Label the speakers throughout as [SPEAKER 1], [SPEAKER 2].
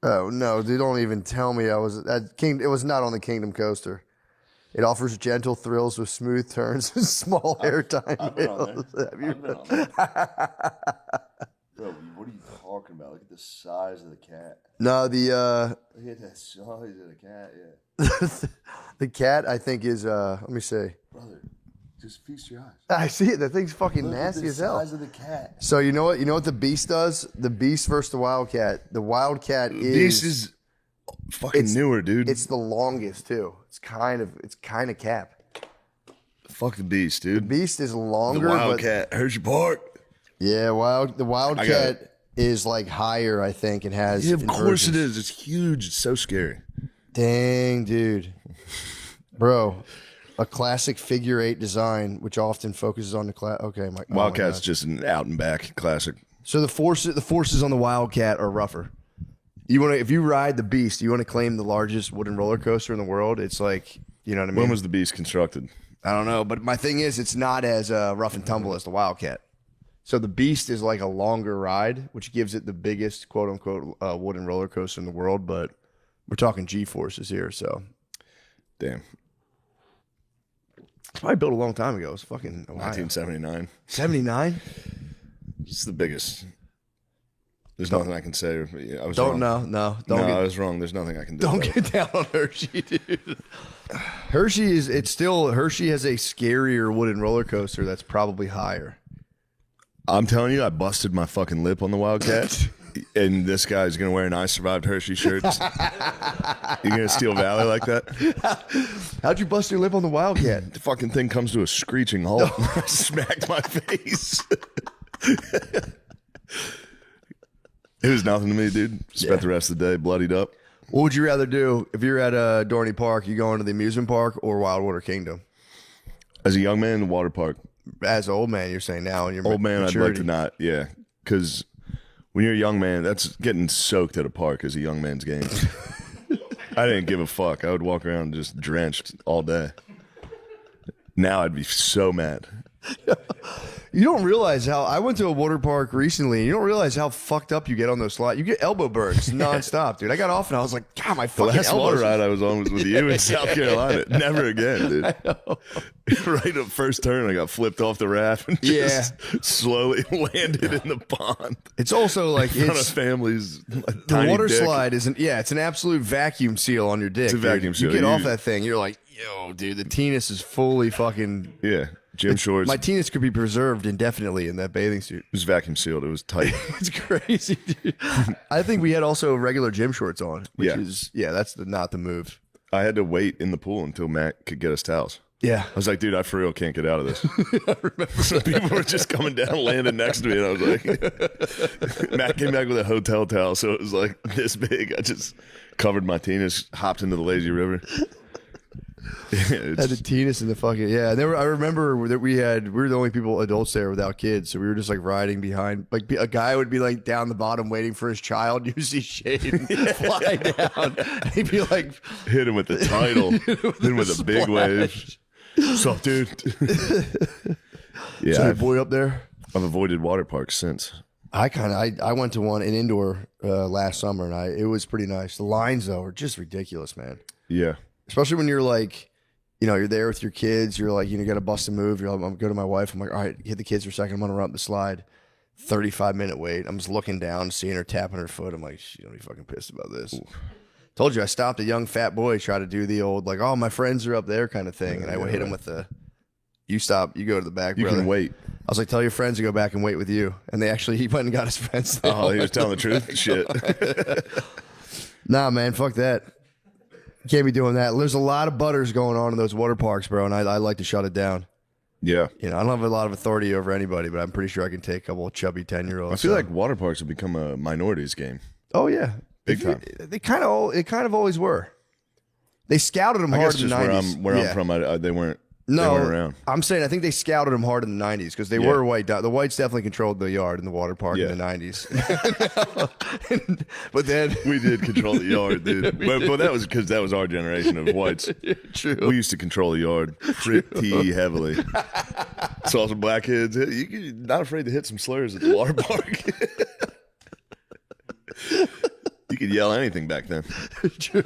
[SPEAKER 1] Oh no, dude! Don't even tell me I was at King. It was not on the Kingdom Coaster. It offers gentle thrills with smooth turns and small airtime.
[SPEAKER 2] I've been on there. I've been on there. Bro, what are you talking about? Look at the size of the cat.
[SPEAKER 1] No, the
[SPEAKER 2] Look at that size of the cat. Yeah.
[SPEAKER 1] the cat I think is let me see.
[SPEAKER 2] Brother, just feast your eyes.
[SPEAKER 1] I see it. That thing's fucking
[SPEAKER 2] Look
[SPEAKER 1] nasty
[SPEAKER 2] at the
[SPEAKER 1] as hell.
[SPEAKER 2] size of the cat.
[SPEAKER 1] So you know what? You know what the Beast does? The Beast versus the Wildcat. The Wildcat
[SPEAKER 2] Beast is fucking newer, dude.
[SPEAKER 1] It's the longest too. It's kind of cap.
[SPEAKER 2] Fuck the Beast, dude.
[SPEAKER 1] The Beast is longer.
[SPEAKER 2] The Wildcat, Hershey Park.
[SPEAKER 1] Yeah, the Wildcat is like higher, I think, and has.
[SPEAKER 2] Yeah, of course it is. It's huge. It's so scary.
[SPEAKER 1] Dang, dude, bro. A classic figure 8 design, which often focuses on the class. Okay,
[SPEAKER 2] Wildcat's just an out and back classic.
[SPEAKER 1] So the forces on the Wildcat are rougher. If you ride the Beast, you want to claim the largest wooden roller coaster in the world. It's like, you know what I mean?
[SPEAKER 2] When was the Beast constructed?
[SPEAKER 1] I don't know, but my thing is, it's not as rough and tumble as the Wildcat. So the Beast is like a longer ride, which gives it the biggest quote unquote wooden roller coaster in the world. But we're talking G forces here, so
[SPEAKER 2] damn.
[SPEAKER 1] It's probably built a long time ago. It's fucking Ohio.
[SPEAKER 2] 1979.
[SPEAKER 1] 79?
[SPEAKER 2] It's the biggest. There's nothing I can say. I was
[SPEAKER 1] wrong.
[SPEAKER 2] I was wrong. There's nothing I can do.
[SPEAKER 1] Don't get down on Hershey, dude. Hershey has a scarier wooden roller coaster that's probably higher.
[SPEAKER 2] I'm telling you, I busted my fucking lip on the Wildcat. And this guy's going to wear an I Survived Hershey shirt. You going to steal Valley like that?
[SPEAKER 1] How'd you bust your lip on the Wildcat?
[SPEAKER 2] The fucking thing comes to a screeching halt. I smacked my face. It was nothing to me, dude. Spent the rest of the day bloodied up.
[SPEAKER 1] What would you rather do if you're at Dorney Park? You going to the amusement park or Wildwater Kingdom?
[SPEAKER 2] As a young man, the water park.
[SPEAKER 1] As an old man, you're saying now. In your
[SPEAKER 2] old man,
[SPEAKER 1] maturity.
[SPEAKER 2] I'd like to not. Yeah, because when you're a young man, that's getting soaked at a park is a young man's game. I didn't give a fuck. I would walk around just drenched all day. Now I'd be so mad.
[SPEAKER 1] You don't realize how I went to a water park recently. And you don't realize how fucked up you get on those slides. You get elbow burns nonstop, dude. I got off and I was like, God, my fucking elbows.
[SPEAKER 2] The last water ride I was on was with you in South Carolina. Never again, dude. Right at first turn, I got flipped off the raft and just slowly landed in the pond.
[SPEAKER 1] It's also like
[SPEAKER 2] in front of families.
[SPEAKER 1] The water slide isn't. Yeah, it's an absolute vacuum seal on your dick.
[SPEAKER 2] It's a vacuum seal.
[SPEAKER 1] You get off that thing, you're like, yo, dude, the penis is fully fucking.
[SPEAKER 2] Yeah. Gym shorts.
[SPEAKER 1] My penis could be preserved indefinitely in that bathing suit.
[SPEAKER 2] It was vacuum sealed. It was tight.
[SPEAKER 1] It's crazy, dude. I think we had also regular gym shorts on, which is that's not the move.
[SPEAKER 2] I had to wait in the pool until Matt could get us towels.
[SPEAKER 1] Yeah.
[SPEAKER 2] I was like, dude, I for real can't get out of this. I remember. So people were just coming down, landing next to me, and I was like, Matt came back with a hotel towel, so it was like this big. I just covered my penis, hopped into the lazy river.
[SPEAKER 1] Had the penis in the fucking I remember that we were the only adults there without kids, so we were just like riding behind. Like a guy would be like down the bottom waiting for his child. You see Shane fly down, and he'd be like,
[SPEAKER 2] hit him with the tidal, then with a big wave. What's up, dude?
[SPEAKER 1] Yeah, so boy up there.
[SPEAKER 2] I've avoided water parks since.
[SPEAKER 1] I went to one in indoor last summer, and it was pretty nice. The lines though are just ridiculous, man.
[SPEAKER 2] Yeah.
[SPEAKER 1] Especially when you're like, you're there with your kids. You're like, you got to bust a move. I'm going to go to my wife. I'm like, all right, hit the kids for a second. I'm going to run up the slide. 35-minute wait. I'm just looking down, seeing her tapping her foot. I'm like, she's going to be fucking pissed about this. Oof. Told you, I stopped a young fat boy, try to do the old, like, oh, my friends are up there kind of thing. And I hit him with the, you stop, you go to the back, brother.
[SPEAKER 2] You can wait.
[SPEAKER 1] I was like, tell your friends to go back and wait with you. And he went and got his friends.
[SPEAKER 2] Oh, he was telling the truth? Shit.
[SPEAKER 1] Nah, man, fuck that. You can't be doing that. There's a lot of butters going on in those water parks, bro, and I like to shut it down.
[SPEAKER 2] Yeah.
[SPEAKER 1] I don't have a lot of authority over anybody, but I'm pretty sure I can take a couple of chubby 10-year-olds.
[SPEAKER 2] I feel like water parks have become a minorities game.
[SPEAKER 1] Oh, yeah.
[SPEAKER 2] Big time.
[SPEAKER 1] They kind of always were. They scouted them hard in the 90s.
[SPEAKER 2] Where I'm from, they weren't.
[SPEAKER 1] No,
[SPEAKER 2] they weren't around.
[SPEAKER 1] I'm saying I think they scouted them hard in the 90s because they were white. The whites definitely controlled the yard in the water park in the 90s. But then
[SPEAKER 2] we did control the yard, dude. But that was because that was our generation of whites.
[SPEAKER 1] True.
[SPEAKER 2] We used to control the yard pretty heavily. Saw some black kids. You're not afraid to hit some slurs at the water park. You could yell anything back then.
[SPEAKER 1] True.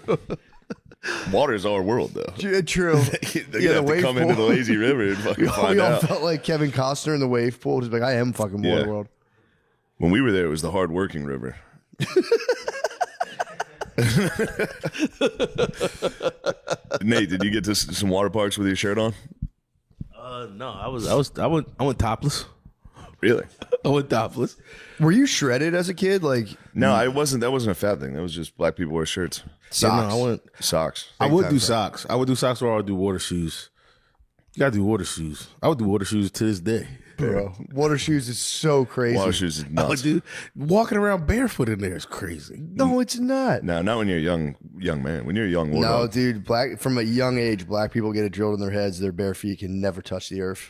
[SPEAKER 2] Water's our world, though.
[SPEAKER 1] True.
[SPEAKER 2] They have to come into the lazy river and fucking find
[SPEAKER 1] We all
[SPEAKER 2] out.
[SPEAKER 1] felt like Kevin Costner in the wave pool. Just like, I am fucking Waterworld.
[SPEAKER 2] When we were there, it was the hard-working river. Nate, did you get to some water parks with your shirt on?
[SPEAKER 3] No, I went topless.
[SPEAKER 2] Really?
[SPEAKER 3] I went topless.
[SPEAKER 1] Were you shredded as a kid? Like
[SPEAKER 2] No, I wasn't. That wasn't a fat thing. That was just black people wear shirts,
[SPEAKER 1] socks?
[SPEAKER 3] Yeah, no, I went.
[SPEAKER 2] socks.
[SPEAKER 3] I would do socks. I would do socks, or I would do water shoes. You gotta do water shoes. I would do water shoes to this day.
[SPEAKER 1] Bro, water shoes is so crazy.
[SPEAKER 2] Water shoes is
[SPEAKER 3] Oh,
[SPEAKER 2] nuts.
[SPEAKER 3] dude, walking around barefoot in there is crazy.
[SPEAKER 1] No, it's not.
[SPEAKER 2] No, not when you're a young man. When you're a young
[SPEAKER 1] No,
[SPEAKER 2] warthog.
[SPEAKER 1] dude. From a young age, black people get it drilled in their heads. Their bare feet can never touch the earth.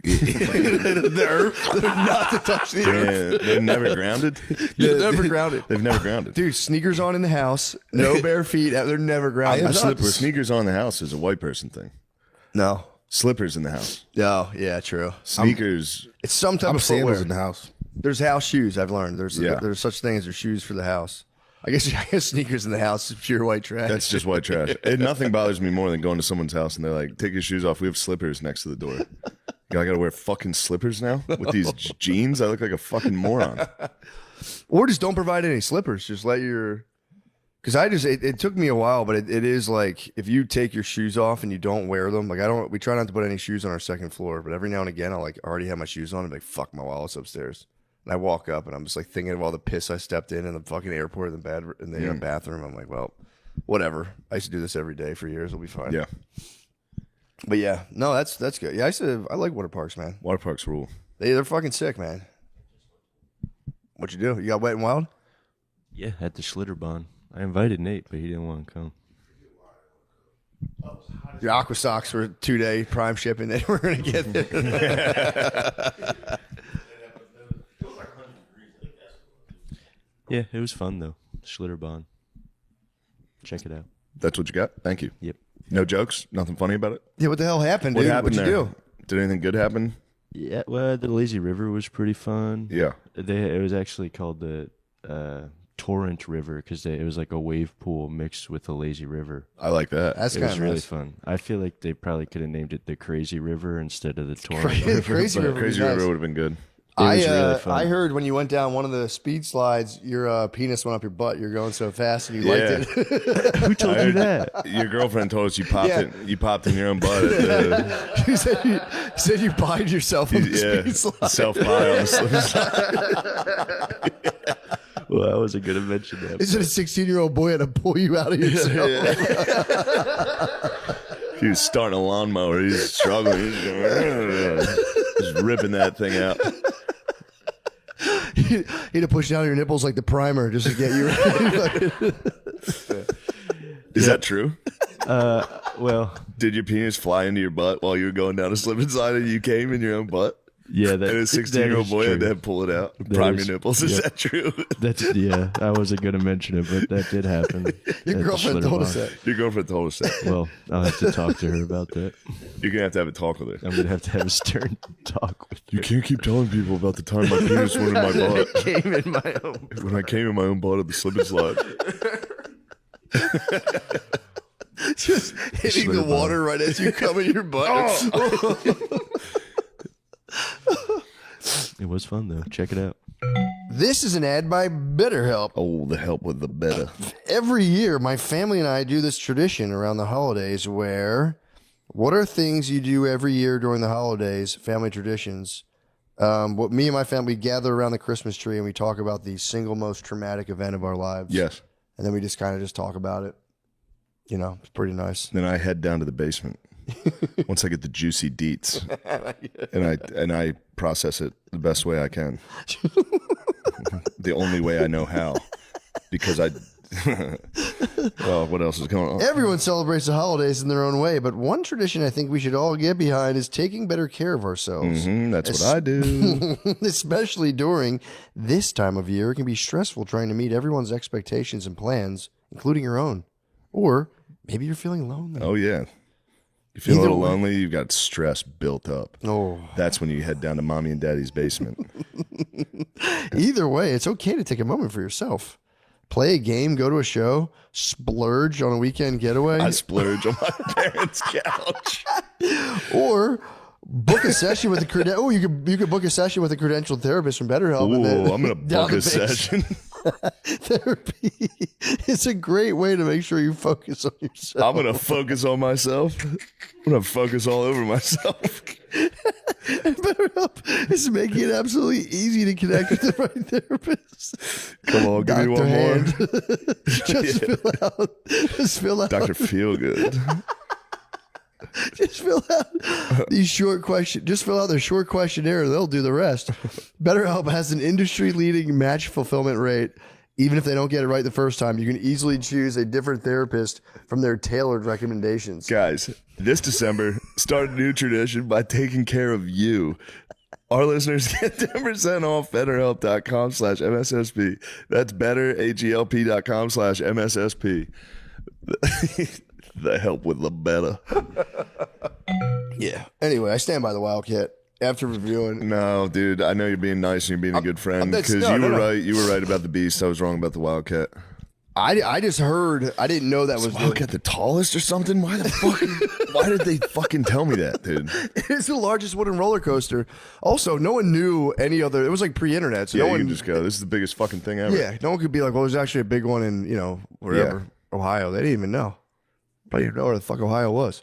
[SPEAKER 1] The earth, they're not to touch the earth.
[SPEAKER 2] They're never grounded.
[SPEAKER 1] They're never grounded.
[SPEAKER 2] They've never grounded.
[SPEAKER 1] Dude, sneakers on in the house, no bare feet. They're never grounded.
[SPEAKER 2] I thought sneakers on the house is a white person thing.
[SPEAKER 1] No.
[SPEAKER 2] Slippers in the house.
[SPEAKER 1] Oh, yeah, true.
[SPEAKER 2] Sneakers.
[SPEAKER 1] It's some type
[SPEAKER 3] I'm
[SPEAKER 1] of
[SPEAKER 3] sandals
[SPEAKER 1] footwear.
[SPEAKER 3] in the house.
[SPEAKER 1] There's house shoes. I've learned.
[SPEAKER 2] Yeah.
[SPEAKER 1] There's such things as shoes for the house. I guess sneakers in the house is pure white trash.
[SPEAKER 2] That's just white trash. Nothing bothers me more than going to someone's house and they're like, "Take your shoes off. We have slippers next to the door." I gotta wear fucking slippers now with these jeans. I look like a fucking moron.
[SPEAKER 1] Or just don't provide any slippers. Just let your. Because it took me a while, but it is like if you take your shoes off and you don't wear them, like we try not to put any shoes on our second floor, but every now and again I'll like already have my shoes on and be like, fuck, my wallet's upstairs. And I walk up and I'm just like thinking of all the piss I stepped in the fucking airport in the bathroom. I'm like, well, whatever. I used to do this every day for years. It'll be fine.
[SPEAKER 2] Yeah,
[SPEAKER 1] But yeah, no, that's good. Yeah, I like water parks, man.
[SPEAKER 2] water parks rule.
[SPEAKER 1] They're fucking sick, man. What you do? You got Wet and Wild?
[SPEAKER 4] Yeah, at the Schlitterbahn. I invited Nate, but he didn't want to come.
[SPEAKER 1] Your Aqua socks were 2-day prime shipping. They were going to get there.
[SPEAKER 4] Yeah, it was fun though. Schlitterbahn. Check it out.
[SPEAKER 2] That's what you got. Thank you.
[SPEAKER 4] Yep.
[SPEAKER 2] No jokes. Nothing funny about it.
[SPEAKER 1] Yeah, what the hell happened,
[SPEAKER 2] What
[SPEAKER 1] dude?
[SPEAKER 2] happened
[SPEAKER 1] What'd you
[SPEAKER 2] there?
[SPEAKER 1] do?
[SPEAKER 2] Did anything good happen?
[SPEAKER 4] Yeah, well, the lazy river was pretty fun.
[SPEAKER 2] Yeah.
[SPEAKER 4] It was actually called the Torrent River because it was like a wave pool mixed with a lazy river.
[SPEAKER 2] I like that.
[SPEAKER 1] That's
[SPEAKER 4] It
[SPEAKER 1] kind
[SPEAKER 4] was
[SPEAKER 1] of
[SPEAKER 4] really
[SPEAKER 1] nice.
[SPEAKER 4] fun. I feel like they probably could have named it the Crazy River instead of the Torrent River.
[SPEAKER 1] Crazy
[SPEAKER 4] but
[SPEAKER 1] River.
[SPEAKER 2] Crazy
[SPEAKER 1] Nice.
[SPEAKER 2] River would have been good.
[SPEAKER 4] It was really fun.
[SPEAKER 1] I heard when you went down one of the speed slides, your penis went up your butt. You're going so fast and you liked it.
[SPEAKER 4] Who told you that?
[SPEAKER 2] Your girlfriend told us you popped
[SPEAKER 1] Yeah.
[SPEAKER 2] it. You popped in your own butt. At the,
[SPEAKER 1] She said you pied yourself on the speed slide.
[SPEAKER 2] self pie on the slip slide.
[SPEAKER 4] Well, I wasn't going to mention that.
[SPEAKER 1] Is it a 16-year-old boy had to pull you out of yourself?
[SPEAKER 2] He was starting a lawnmower. He's struggling. He's going, just ripping that thing out.
[SPEAKER 1] You had to push down your nipples like the primer just to get you ready.
[SPEAKER 2] Is that true?
[SPEAKER 4] Well,
[SPEAKER 2] Did your penis fly into your butt while you were going down a slip and slide and you came in your own butt?
[SPEAKER 4] yeah, that,
[SPEAKER 2] And a 16-year-old
[SPEAKER 4] that is
[SPEAKER 2] boy had
[SPEAKER 4] true.
[SPEAKER 2] to pull it out, prime
[SPEAKER 4] is-
[SPEAKER 2] your nipples. Is
[SPEAKER 4] yeah.
[SPEAKER 2] that true?
[SPEAKER 4] Yeah, I wasn't going to mention it, but that did happen.
[SPEAKER 1] Your
[SPEAKER 4] at the
[SPEAKER 1] girlfriend told us
[SPEAKER 4] Schlitterbahn.
[SPEAKER 1] that.
[SPEAKER 2] Your girlfriend told us that.
[SPEAKER 4] Well, I'll have to talk to her about that.
[SPEAKER 2] You're going to have a talk with her.
[SPEAKER 4] I'm going to have a stern talk with
[SPEAKER 2] You can't keep telling people about the time my penis went in my butt.
[SPEAKER 1] Came in my own.
[SPEAKER 2] When I came in my own butt at the slip and slide.
[SPEAKER 1] Just hitting the water right as you come in your butt.
[SPEAKER 4] It was fun, though. Check it out.
[SPEAKER 1] This is an ad by BetterHelp.
[SPEAKER 2] Oh, the help with the better.
[SPEAKER 1] Every year, my family and I do this tradition around the holidays where what are things you do every year during the holidays, family traditions? What me and my family gather around the Christmas tree and we talk about the single most traumatic event of our lives.
[SPEAKER 2] Yes.
[SPEAKER 1] And then we just kind of just talk about it. You know, it's pretty nice.
[SPEAKER 2] Then I head down to the basement once I get the juicy deets, and I process it the best way I can, the only way I know how, because I. Well, what else is going on?
[SPEAKER 1] Everyone celebrates the holidays in their own way, but one tradition I think we should all get behind is taking better care of ourselves.
[SPEAKER 2] That's what I do.
[SPEAKER 1] Especially during this time of year, it can be stressful trying to meet everyone's expectations and plans, including your own. Or maybe you're feeling lonely.
[SPEAKER 2] Oh yeah. You feel
[SPEAKER 1] Either
[SPEAKER 2] a little
[SPEAKER 1] way.
[SPEAKER 2] lonely, you've got stress built up.
[SPEAKER 1] Oh.
[SPEAKER 2] That's when you head down to mommy and daddy's basement.
[SPEAKER 1] Either way, it's okay to take a moment for yourself. play a game, go to a show, splurge on a weekend getaway,
[SPEAKER 2] I splurge on my parents' couch.
[SPEAKER 1] or book a session with a credential. Oh, you could book a session with a credentialed therapist from BetterHelp. and then
[SPEAKER 2] Ooh, I'm gonna
[SPEAKER 1] down
[SPEAKER 2] book
[SPEAKER 1] the
[SPEAKER 2] a session.
[SPEAKER 1] Therapy. It's a great way to make sure you focus on yourself.
[SPEAKER 2] I'm gonna focus on myself. I'm gonna focus all over myself.
[SPEAKER 1] BetterHelp is making it absolutely easy to connect with the right therapist.
[SPEAKER 2] Come on, give me one
[SPEAKER 1] Hand.
[SPEAKER 2] more.
[SPEAKER 1] Just fill out.
[SPEAKER 2] Dr. Feelgood.
[SPEAKER 1] Just fill out these short questions. Just fill out their short questionnaire. They'll do the rest. BetterHelp has an industry-leading match fulfillment rate. Even if they don't get it right the first time, you can easily choose a different therapist from their tailored recommendations.
[SPEAKER 2] Guys, this December, start a new tradition by taking care of you. Our listeners get 10% off betterhelp.com/MSSP. That's betterhelp.com/MSSP. The help with the better.
[SPEAKER 1] Yeah. Anyway, I stand by the Wildcat after reviewing.
[SPEAKER 2] No, dude, I know you're being nice and you're being a good friend
[SPEAKER 1] that's-
[SPEAKER 2] because
[SPEAKER 1] no,
[SPEAKER 2] you
[SPEAKER 1] no,
[SPEAKER 2] were
[SPEAKER 1] no.
[SPEAKER 2] right. You were right about the Beast. I was wrong about the Wildcat.
[SPEAKER 1] I just heard. I didn't know that was
[SPEAKER 2] Wildcat the tallest or something? Why the fuck? Why did they fucking tell me that, dude?
[SPEAKER 1] It's the largest wooden roller coaster. Also, no one knew any other. It was like pre-internet, so
[SPEAKER 2] Yeah,
[SPEAKER 1] no
[SPEAKER 2] you
[SPEAKER 1] one
[SPEAKER 2] can just go. This is the biggest fucking thing ever.
[SPEAKER 1] Yeah, no one could be like, well, there's actually a big one in wherever Ohio. They didn't even know. Probably didn't know where the fuck Ohio was.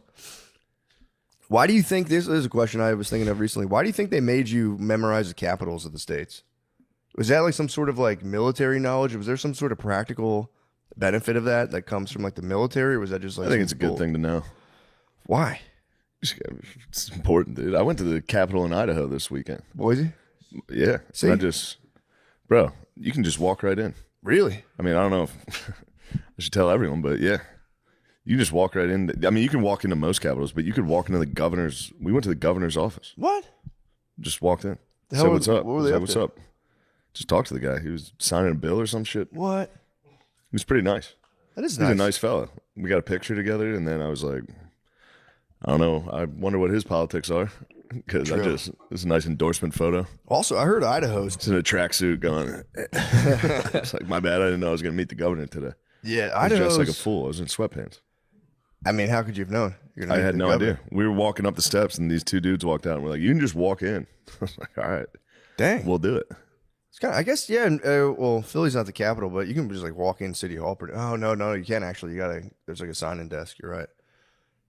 [SPEAKER 1] Why do you think this is a question I was thinking of recently? Why do you think they made you memorize the capitals of the states? Was that like some sort of like military knowledge? Was there some sort of practical benefit of that comes from like the military, or was that just like
[SPEAKER 2] I think it's a good thing to know.
[SPEAKER 1] Why?
[SPEAKER 2] It's important, dude. I went to the Capitol in Idaho this weekend.
[SPEAKER 1] Boise?
[SPEAKER 2] Yeah.
[SPEAKER 1] See?
[SPEAKER 2] Bro, you can just walk right in.
[SPEAKER 1] Really?
[SPEAKER 2] I mean, I don't know if I should tell everyone, but yeah. You just walk right in. I mean, you can walk into most capitals, but you could walk into the governor's. We went to the governor's office.
[SPEAKER 1] What?
[SPEAKER 2] Just walked in.
[SPEAKER 1] The
[SPEAKER 2] Said,
[SPEAKER 1] hell
[SPEAKER 2] what's
[SPEAKER 1] was-
[SPEAKER 2] up?
[SPEAKER 1] what were they
[SPEAKER 2] Said,
[SPEAKER 1] up
[SPEAKER 2] what's
[SPEAKER 1] to?
[SPEAKER 2] up? Just talked to the guy. He was signing a bill or some shit.
[SPEAKER 1] What?
[SPEAKER 2] He was pretty nice.
[SPEAKER 1] That is
[SPEAKER 2] He's a
[SPEAKER 1] nice.
[SPEAKER 2] nice fella. We got a picture together, and then I was like, I don't know. I wonder what his politics are because it's a nice endorsement photo.
[SPEAKER 1] Also, I heard Idaho's.
[SPEAKER 2] It's in a tracksuit going. It's like, my bad. I didn't know I was going to meet the governor today.
[SPEAKER 1] Yeah,
[SPEAKER 2] I was
[SPEAKER 1] Idaho's.
[SPEAKER 2] dressed like a fool. I was in sweatpants.
[SPEAKER 1] I mean, how could you have known? You're gonna
[SPEAKER 2] I
[SPEAKER 1] meet
[SPEAKER 2] had
[SPEAKER 1] the
[SPEAKER 2] no
[SPEAKER 1] governor.
[SPEAKER 2] idea. We were walking up the steps, and these two dudes walked out, and we're like, you can just walk in. I was like, all right,
[SPEAKER 1] Dang.
[SPEAKER 2] we'll do it.
[SPEAKER 1] It's kind of, I guess, yeah. Well, Philly's not the capital, but you can just like walk in City Hall. Oh no, you can't actually. You gotta. There's like a sign-in desk. You're right.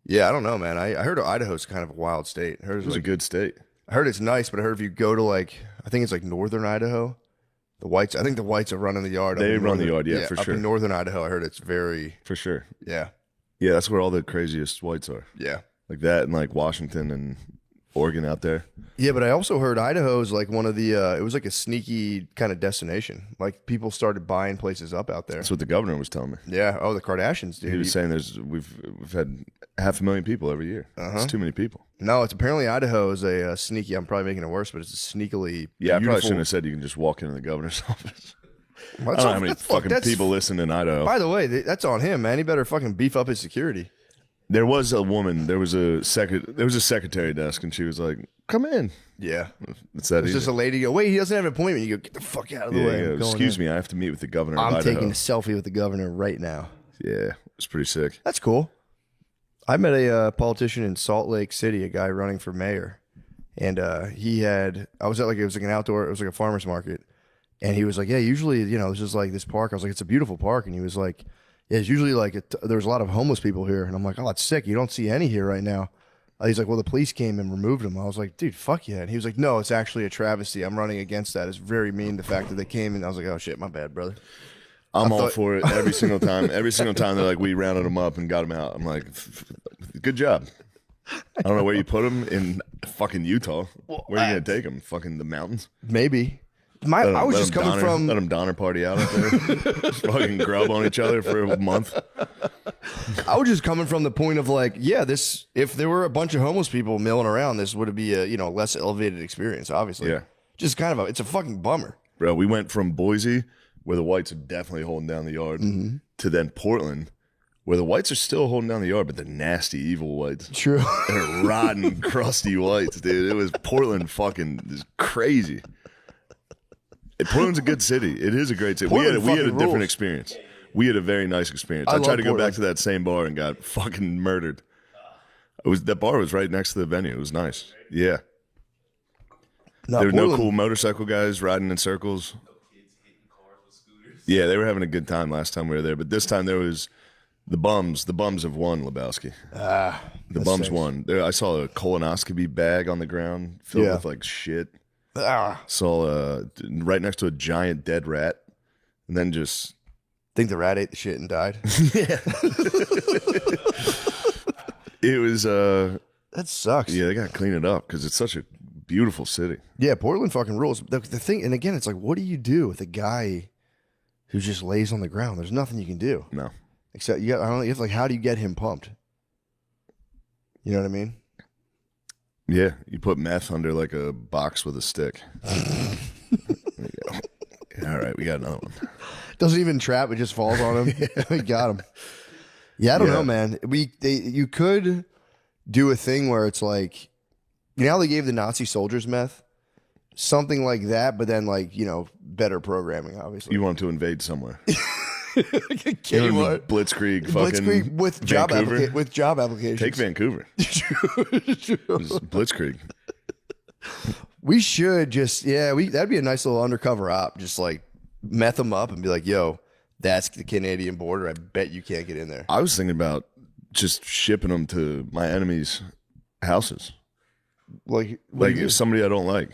[SPEAKER 1] Yeah, I don't know, man. I heard Idaho's kind of a wild state. I heard
[SPEAKER 2] It was a good state.
[SPEAKER 1] I heard it's nice, but I heard if you go to like, I think it's like northern Idaho, the whites. I think the whites are running the yard.
[SPEAKER 2] They
[SPEAKER 1] up in
[SPEAKER 2] run the
[SPEAKER 1] northern-
[SPEAKER 2] yard, yeah, for
[SPEAKER 1] up
[SPEAKER 2] sure.
[SPEAKER 1] in northern Idaho, I heard it's very,
[SPEAKER 2] For sure.
[SPEAKER 1] yeah,
[SPEAKER 2] Yeah, that's where all the craziest whites are.
[SPEAKER 1] yeah.
[SPEAKER 2] Like that and like Washington and Oregon out there.
[SPEAKER 1] Yeah, but I also heard Idaho's like one of the. It was like a sneaky kind of destination. Like people started buying places up out there.
[SPEAKER 2] That's what the governor was telling me.
[SPEAKER 1] Yeah. Oh, the Kardashians, dude.
[SPEAKER 2] He was saying we've had 500,000 people every year. It's too many people.
[SPEAKER 1] No, it's apparently Idaho is a sneaky. I'm probably making it worse, but it's a sneakily.
[SPEAKER 2] Yeah, I probably
[SPEAKER 1] beautiful-
[SPEAKER 2] shouldn't have said you can just walk into the governor's office.
[SPEAKER 1] Well,
[SPEAKER 2] I
[SPEAKER 1] that's
[SPEAKER 2] don't know
[SPEAKER 1] on-
[SPEAKER 2] how many
[SPEAKER 1] that's- look,
[SPEAKER 2] fucking
[SPEAKER 1] that's-
[SPEAKER 2] people listen in Idaho.
[SPEAKER 1] By the way, that's on him, man. He better fucking beef up his security.
[SPEAKER 2] There was a woman. There was a secretary desk, and she was like, "Come in."
[SPEAKER 1] Yeah.
[SPEAKER 2] It's that
[SPEAKER 1] It's
[SPEAKER 2] easy.
[SPEAKER 1] just a lady go, wait, he doesn't have an appointment. You go, get the fuck out of the
[SPEAKER 2] Yeah,
[SPEAKER 1] way.
[SPEAKER 2] yeah,
[SPEAKER 1] I'm going
[SPEAKER 2] excuse
[SPEAKER 1] in.
[SPEAKER 2] me, I have to meet with the governor of
[SPEAKER 1] I'm
[SPEAKER 2] Idaho.
[SPEAKER 1] taking a selfie with the governor right now.
[SPEAKER 2] Yeah, it's pretty sick.
[SPEAKER 1] That's cool. I met a politician in Salt Lake City, a guy running for mayor, and I was at it was like an outdoor, it was like a farmer's market, and he was like, yeah, usually, this is like this park. I was like, it's a beautiful park, and he was like, yeah, it's usually like there's a lot of homeless people here, and I'm like, oh, that's sick. You don't see any here right now. He's like, well, the police came and removed them. I was like, dude, fuck yeah. And he was like, no, it's actually a travesty. I'm running against that. It's very mean, the fact that they came, and I was like, oh shit, my bad, brother.
[SPEAKER 2] I'm all for it every single time. Every single time they're like, we rounded them up and got them out. I'm like, good job. I don't know where you put them in fucking Utah. Where are you going to take them? Fucking the mountains?
[SPEAKER 1] Maybe. I was just coming from.
[SPEAKER 2] Let them Donner party out there. Just fucking grub on each other for a month.
[SPEAKER 1] I was just coming from the point of like, yeah, this. If there were a bunch of homeless people milling around, this would be a less elevated experience. Obviously,
[SPEAKER 2] Yeah.
[SPEAKER 1] Just kind of it's a fucking bummer.
[SPEAKER 2] Bro, we went from Boise, where the whites are definitely holding down the yard, to then Portland, where the whites are still holding down the yard, but they're nasty, evil whites.
[SPEAKER 1] True.
[SPEAKER 2] They're rotten, crusty whites, dude. It was Portland fucking is crazy. Portland's a good city. It is a great city.
[SPEAKER 1] Portland
[SPEAKER 2] We had a
[SPEAKER 1] fucking
[SPEAKER 2] different
[SPEAKER 1] rules.
[SPEAKER 2] experience. We had a very nice experience.
[SPEAKER 1] I
[SPEAKER 2] I tried
[SPEAKER 1] love
[SPEAKER 2] to go
[SPEAKER 1] Portland.
[SPEAKER 2] back to that same bar and got fucking murdered. That bar was right next to the venue. It was nice. Yeah.
[SPEAKER 1] No,
[SPEAKER 2] There were no
[SPEAKER 1] Portland-
[SPEAKER 2] cool motorcycle guys riding in circles. Yeah, they were having a good time last time we were there, but this time there was the bums. The bums have won, Lebowski. The
[SPEAKER 1] that
[SPEAKER 2] bums
[SPEAKER 1] stinks.
[SPEAKER 2] won. I saw a colonoscopy bag on the ground filled
[SPEAKER 1] Yeah.
[SPEAKER 2] with like shit.
[SPEAKER 1] Ah,
[SPEAKER 2] Saw right next to a giant dead rat, and then just
[SPEAKER 1] think the rat ate the shit and died.
[SPEAKER 2] it was
[SPEAKER 1] That sucks.
[SPEAKER 2] yeah, they got to clean it up because it's such a beautiful city.
[SPEAKER 1] Yeah, Portland fucking rules. The thing, and again, it's like, what do you do with a guy who just lays on the ground? There's nothing you can do
[SPEAKER 2] No,
[SPEAKER 1] except you have like, how do you get him pumped? You know what I mean?
[SPEAKER 2] yeah, you put meth under like a box with a stick. There you go. All right, we got another one.
[SPEAKER 1] Doesn't even trap; it just falls on him. We got him. Yeah, I don't
[SPEAKER 2] Yeah.
[SPEAKER 1] know, man. You could do a thing where it's like, you know how they gave the Nazi soldiers meth, something like that, but then like, you know, better programming, obviously.
[SPEAKER 2] You want to invade somewhere?
[SPEAKER 1] Kmart.
[SPEAKER 2] Blitzkrieg, fucking
[SPEAKER 1] Blitzkrieg with job
[SPEAKER 2] Vancouver?
[SPEAKER 1] with job applications.
[SPEAKER 2] Take Vancouver. Just Blitzkrieg.
[SPEAKER 1] We should just that'd be a nice little undercover op. Just like meth them up and be like, yo, that's the Canadian border. I bet you can't get in there.
[SPEAKER 2] I was thinking about just shipping them to my enemies' houses.
[SPEAKER 1] Like, what
[SPEAKER 2] Like
[SPEAKER 1] are you
[SPEAKER 2] somebody I don't like.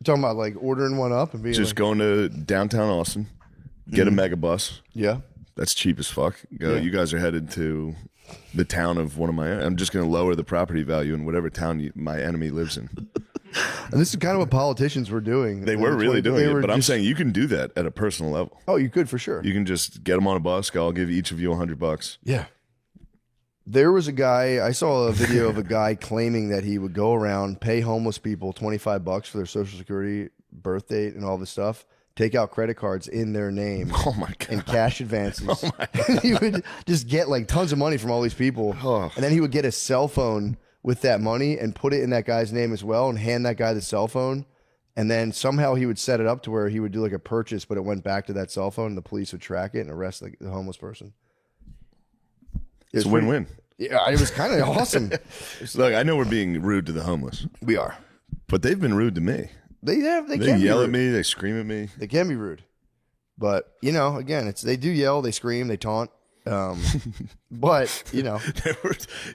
[SPEAKER 1] talking about? Like ordering one up and being
[SPEAKER 2] Just
[SPEAKER 1] like,
[SPEAKER 2] going to downtown Austin, get a mega bus.
[SPEAKER 1] yeah.
[SPEAKER 2] That's cheap as fuck.
[SPEAKER 1] Yeah.
[SPEAKER 2] You guys are headed to the town of one of my. I'm just going to lower the property value in whatever town my enemy lives in.
[SPEAKER 1] And this is kind of what politicians were doing.
[SPEAKER 2] They were really doing
[SPEAKER 1] They
[SPEAKER 2] it,
[SPEAKER 1] were
[SPEAKER 2] but I'm
[SPEAKER 1] just-
[SPEAKER 2] saying you can do that at a personal level.
[SPEAKER 1] oh, you could for sure.
[SPEAKER 2] You can just get them on a bus. Go, I'll give each of you $100.
[SPEAKER 1] Yeah. There was a guy, I saw a video of a guy claiming that he would go around, pay homeless people $25 for their social security, birth date, and all this stuff, take out credit cards in their name
[SPEAKER 2] Oh my god!
[SPEAKER 1] and cash advances. He would just get like tons of money from all these people.
[SPEAKER 2] Oh.
[SPEAKER 1] And then he would get a cell phone with that money and put it in that guy's name as well and hand that guy the cell phone. And then somehow he would set it up to where he would do like a purchase, but it went back to that cell phone and the police would track it and arrest the homeless person.
[SPEAKER 2] It's a win-win.
[SPEAKER 1] Yeah, it was kind of awesome.
[SPEAKER 2] Look, I know we're being rude to the homeless,
[SPEAKER 1] We are.
[SPEAKER 2] but they've been rude to me.
[SPEAKER 1] They
[SPEAKER 2] They
[SPEAKER 1] can
[SPEAKER 2] yell
[SPEAKER 1] be
[SPEAKER 2] at
[SPEAKER 1] rude.
[SPEAKER 2] me. They scream at me.
[SPEAKER 1] They can be rude, but you know, again, they do yell, they scream, they taunt. But you know,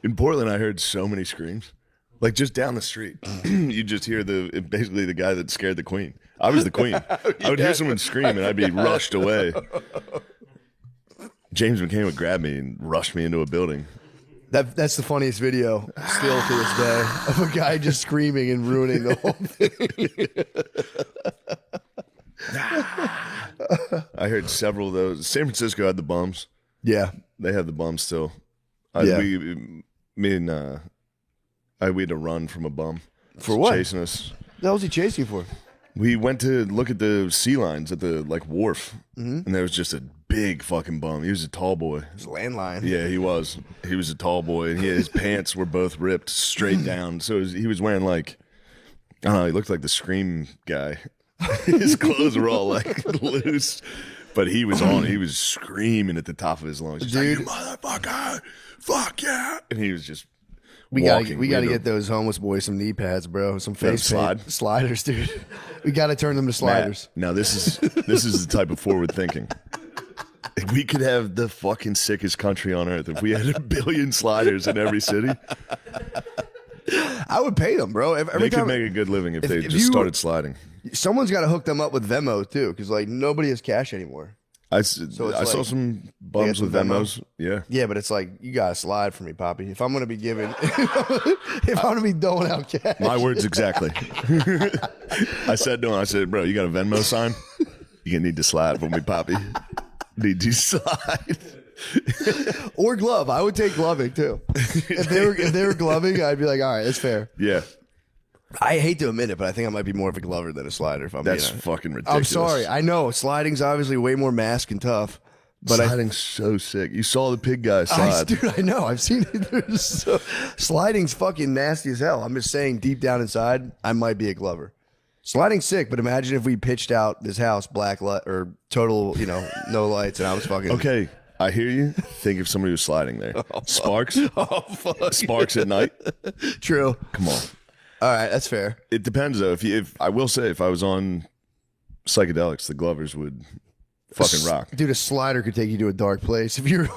[SPEAKER 2] In Portland, I heard so many screams. Like just down the street, you just hear basically the guy that scared the queen. I was the queen. I would hear someone scream and I'd be rushed away. James McCain would grab me and rush me into a building.
[SPEAKER 1] that's the funniest video still to this day of a guy just screaming and ruining the whole thing.
[SPEAKER 2] I heard several of those. San Francisco had the bums.
[SPEAKER 1] Yeah,
[SPEAKER 2] They have the bums still.
[SPEAKER 1] Yeah.
[SPEAKER 2] We had to run from a bum.
[SPEAKER 1] For what?
[SPEAKER 2] Chasing us.
[SPEAKER 1] what the hell was he chasing you for?
[SPEAKER 2] We went to look at the sea lions at the wharf, and there was just a big fucking bum. He was a tall boy.
[SPEAKER 1] His landline.
[SPEAKER 2] Yeah, he was. He was a tall boy, and his pants were both ripped straight down. So he was wearing like, I don't know, he looked like the Scream guy. His clothes were all like loose, but he was on. He was screaming at the top of his lungs, He's
[SPEAKER 1] Dude.
[SPEAKER 2] like, "You motherfucker, fuck yeah!" And he was just
[SPEAKER 1] We gotta
[SPEAKER 2] walking.
[SPEAKER 1] we gotta
[SPEAKER 2] had to-
[SPEAKER 1] get those homeless boys some knee pads, bro. Some face
[SPEAKER 2] slide?
[SPEAKER 1] sliders, dude. We gotta turn them to
[SPEAKER 2] Matt,
[SPEAKER 1] sliders.
[SPEAKER 2] now this is the type of forward thinking. If we could have the fucking sickest country on earth, if we had 1 billion sliders in every city,
[SPEAKER 1] I would pay them, bro. Every
[SPEAKER 2] they
[SPEAKER 1] time
[SPEAKER 2] could make a good living if they
[SPEAKER 1] if
[SPEAKER 2] just
[SPEAKER 1] you-
[SPEAKER 2] started sliding.
[SPEAKER 1] someone's got to hook them up with Venmo too, because like nobody has cash anymore.
[SPEAKER 2] I
[SPEAKER 1] it's
[SPEAKER 2] saw
[SPEAKER 1] like-
[SPEAKER 2] some bums
[SPEAKER 1] some
[SPEAKER 2] with
[SPEAKER 1] Venmo?
[SPEAKER 2] Venmos. Yeah.
[SPEAKER 1] Yeah, but it's like you gotta slide for me, Poppy. If I'm gonna be giving, if I'm gonna be doling out cash,
[SPEAKER 2] My words exactly. I said to him, I said, bro, you got a Venmo sign? You're going to need to slide for me, Poppy. Need to slide.
[SPEAKER 1] or glove. I would take gloving too. If they were gloving, I'd be like, all right, that's fair.
[SPEAKER 2] Yeah.
[SPEAKER 1] I hate to admit it, but I think I might be more of a glover than a slider. If I'm
[SPEAKER 2] That's
[SPEAKER 1] being honest.
[SPEAKER 2] fucking ridiculous.
[SPEAKER 1] I'm sorry. I know sliding's obviously way more mask and tough, but
[SPEAKER 2] Sliding's so sick. You saw the pig guy
[SPEAKER 1] I
[SPEAKER 2] slide.
[SPEAKER 1] dude, I know. I've seen it. Sliding's fucking nasty as hell. I'm just saying, deep down inside, I might be a glover. Sliding sick, but imagine if we pitched out this house black light or total, no lights, and I was fucking
[SPEAKER 2] Okay, I hear you. Think if somebody was sliding there. Sparks?
[SPEAKER 1] Oh fuck!
[SPEAKER 2] Sparks at night?
[SPEAKER 1] True.
[SPEAKER 2] Come on.
[SPEAKER 1] All right, that's fair.
[SPEAKER 2] It depends though. If I will say, if I was on psychedelics, the Glovers would fucking rock.
[SPEAKER 1] Dude, a slider could take you to a dark place. If you're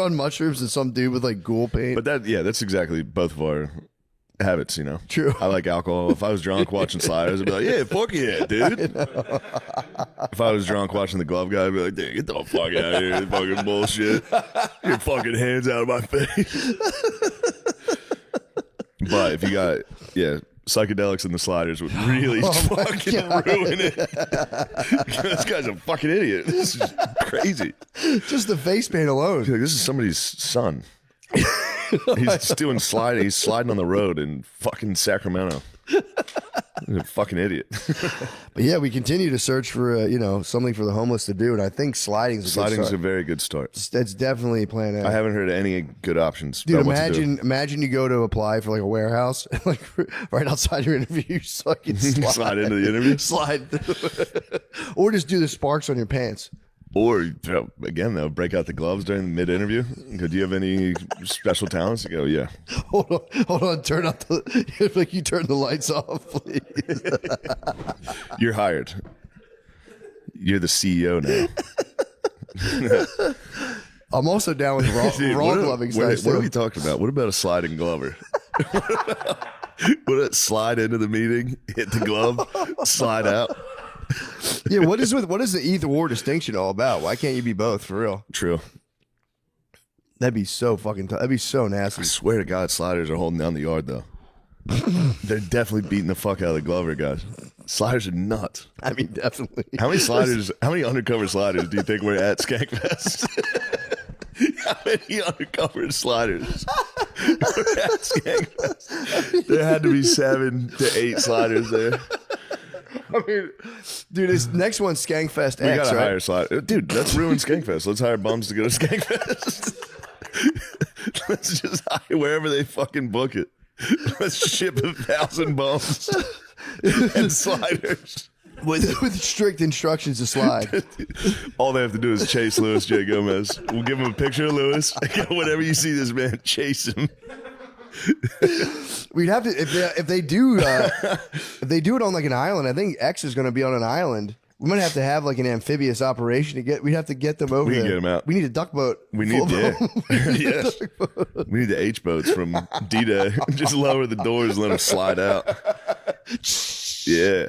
[SPEAKER 1] on mushrooms and some dude with like ghoul paint.
[SPEAKER 2] But that's exactly both of our habits,
[SPEAKER 1] True.
[SPEAKER 2] I like alcohol. If I was drunk watching sliders, I'd be like, yeah, fuck yeah, dude. If I was drunk watching the glove guy, I'd be like, dude, get the fuck out of here, fucking bullshit. Get your fucking hands out of my face. But if you got, psychedelics and the sliders would really fucking ruin it. This guy's a fucking idiot. This is crazy.
[SPEAKER 1] Just the face paint alone.
[SPEAKER 2] Like, this is somebody's son. He's doing sliding. He's sliding on the road in fucking Sacramento. He's a fucking idiot.
[SPEAKER 1] But yeah, we continue to search for something for the homeless to do, and I think sliding's
[SPEAKER 2] A very good start.
[SPEAKER 1] That's definitely plan A.
[SPEAKER 2] I haven't heard any good options.
[SPEAKER 1] Dude,
[SPEAKER 2] about what to do.
[SPEAKER 1] imagine you go to apply for like a warehouse, and like right outside your interview, you just fucking
[SPEAKER 2] Slide into the interview,
[SPEAKER 1] slide, or just do the sparks on your pants.
[SPEAKER 2] or again though, break out the gloves during the mid-interview. Go, do you have any special talents? You go, yeah.
[SPEAKER 1] Hold on, turn out the you turn the lights off, please.
[SPEAKER 2] You're hired. You're the CEO now.
[SPEAKER 1] I'm also down with raw gloving stuff.
[SPEAKER 2] What are we talking about? What about a sliding glover? Would it slide into the meeting, hit the glove, slide out?
[SPEAKER 1] Yeah, what is the either or distinction all about? Why can't you be both for real?
[SPEAKER 2] True.
[SPEAKER 1] That'd be so fucking tough. That'd be so nasty.
[SPEAKER 2] I swear to God, sliders are holding down the yard though. They're definitely beating the fuck out of the glover guys. Sliders are nuts.
[SPEAKER 1] I mean, definitely.
[SPEAKER 2] How many undercover sliders do you think were at Skankfest? How many undercover sliders were at Skankfest? There had to be 7 to 8 sliders there.
[SPEAKER 1] I mean, dude, this next one's Skankfest
[SPEAKER 2] We
[SPEAKER 1] X,
[SPEAKER 2] gotta
[SPEAKER 1] right?
[SPEAKER 2] hire sliders. Dude, let's ruin Skankfest. Let's hire bums to go to Skankfest. Let's just hire wherever they fucking book it. Let's ship 1,000 bums and sliders.
[SPEAKER 1] With strict instructions to slide.
[SPEAKER 2] All they have to do is chase Louis J. Gomez. We'll give them a picture of Louis. Whenever you see this man, chase him.
[SPEAKER 1] We'd have to if they do it on like an island. I think X is going to be on an island. We might have to have like an amphibious operation to get. We'd have to get them over.
[SPEAKER 2] We can
[SPEAKER 1] there.
[SPEAKER 2] get them out.
[SPEAKER 1] We need a duck boat.
[SPEAKER 2] We need yes. We need the H boats from D-Day. Just lower the doors and let them slide out. Yeah.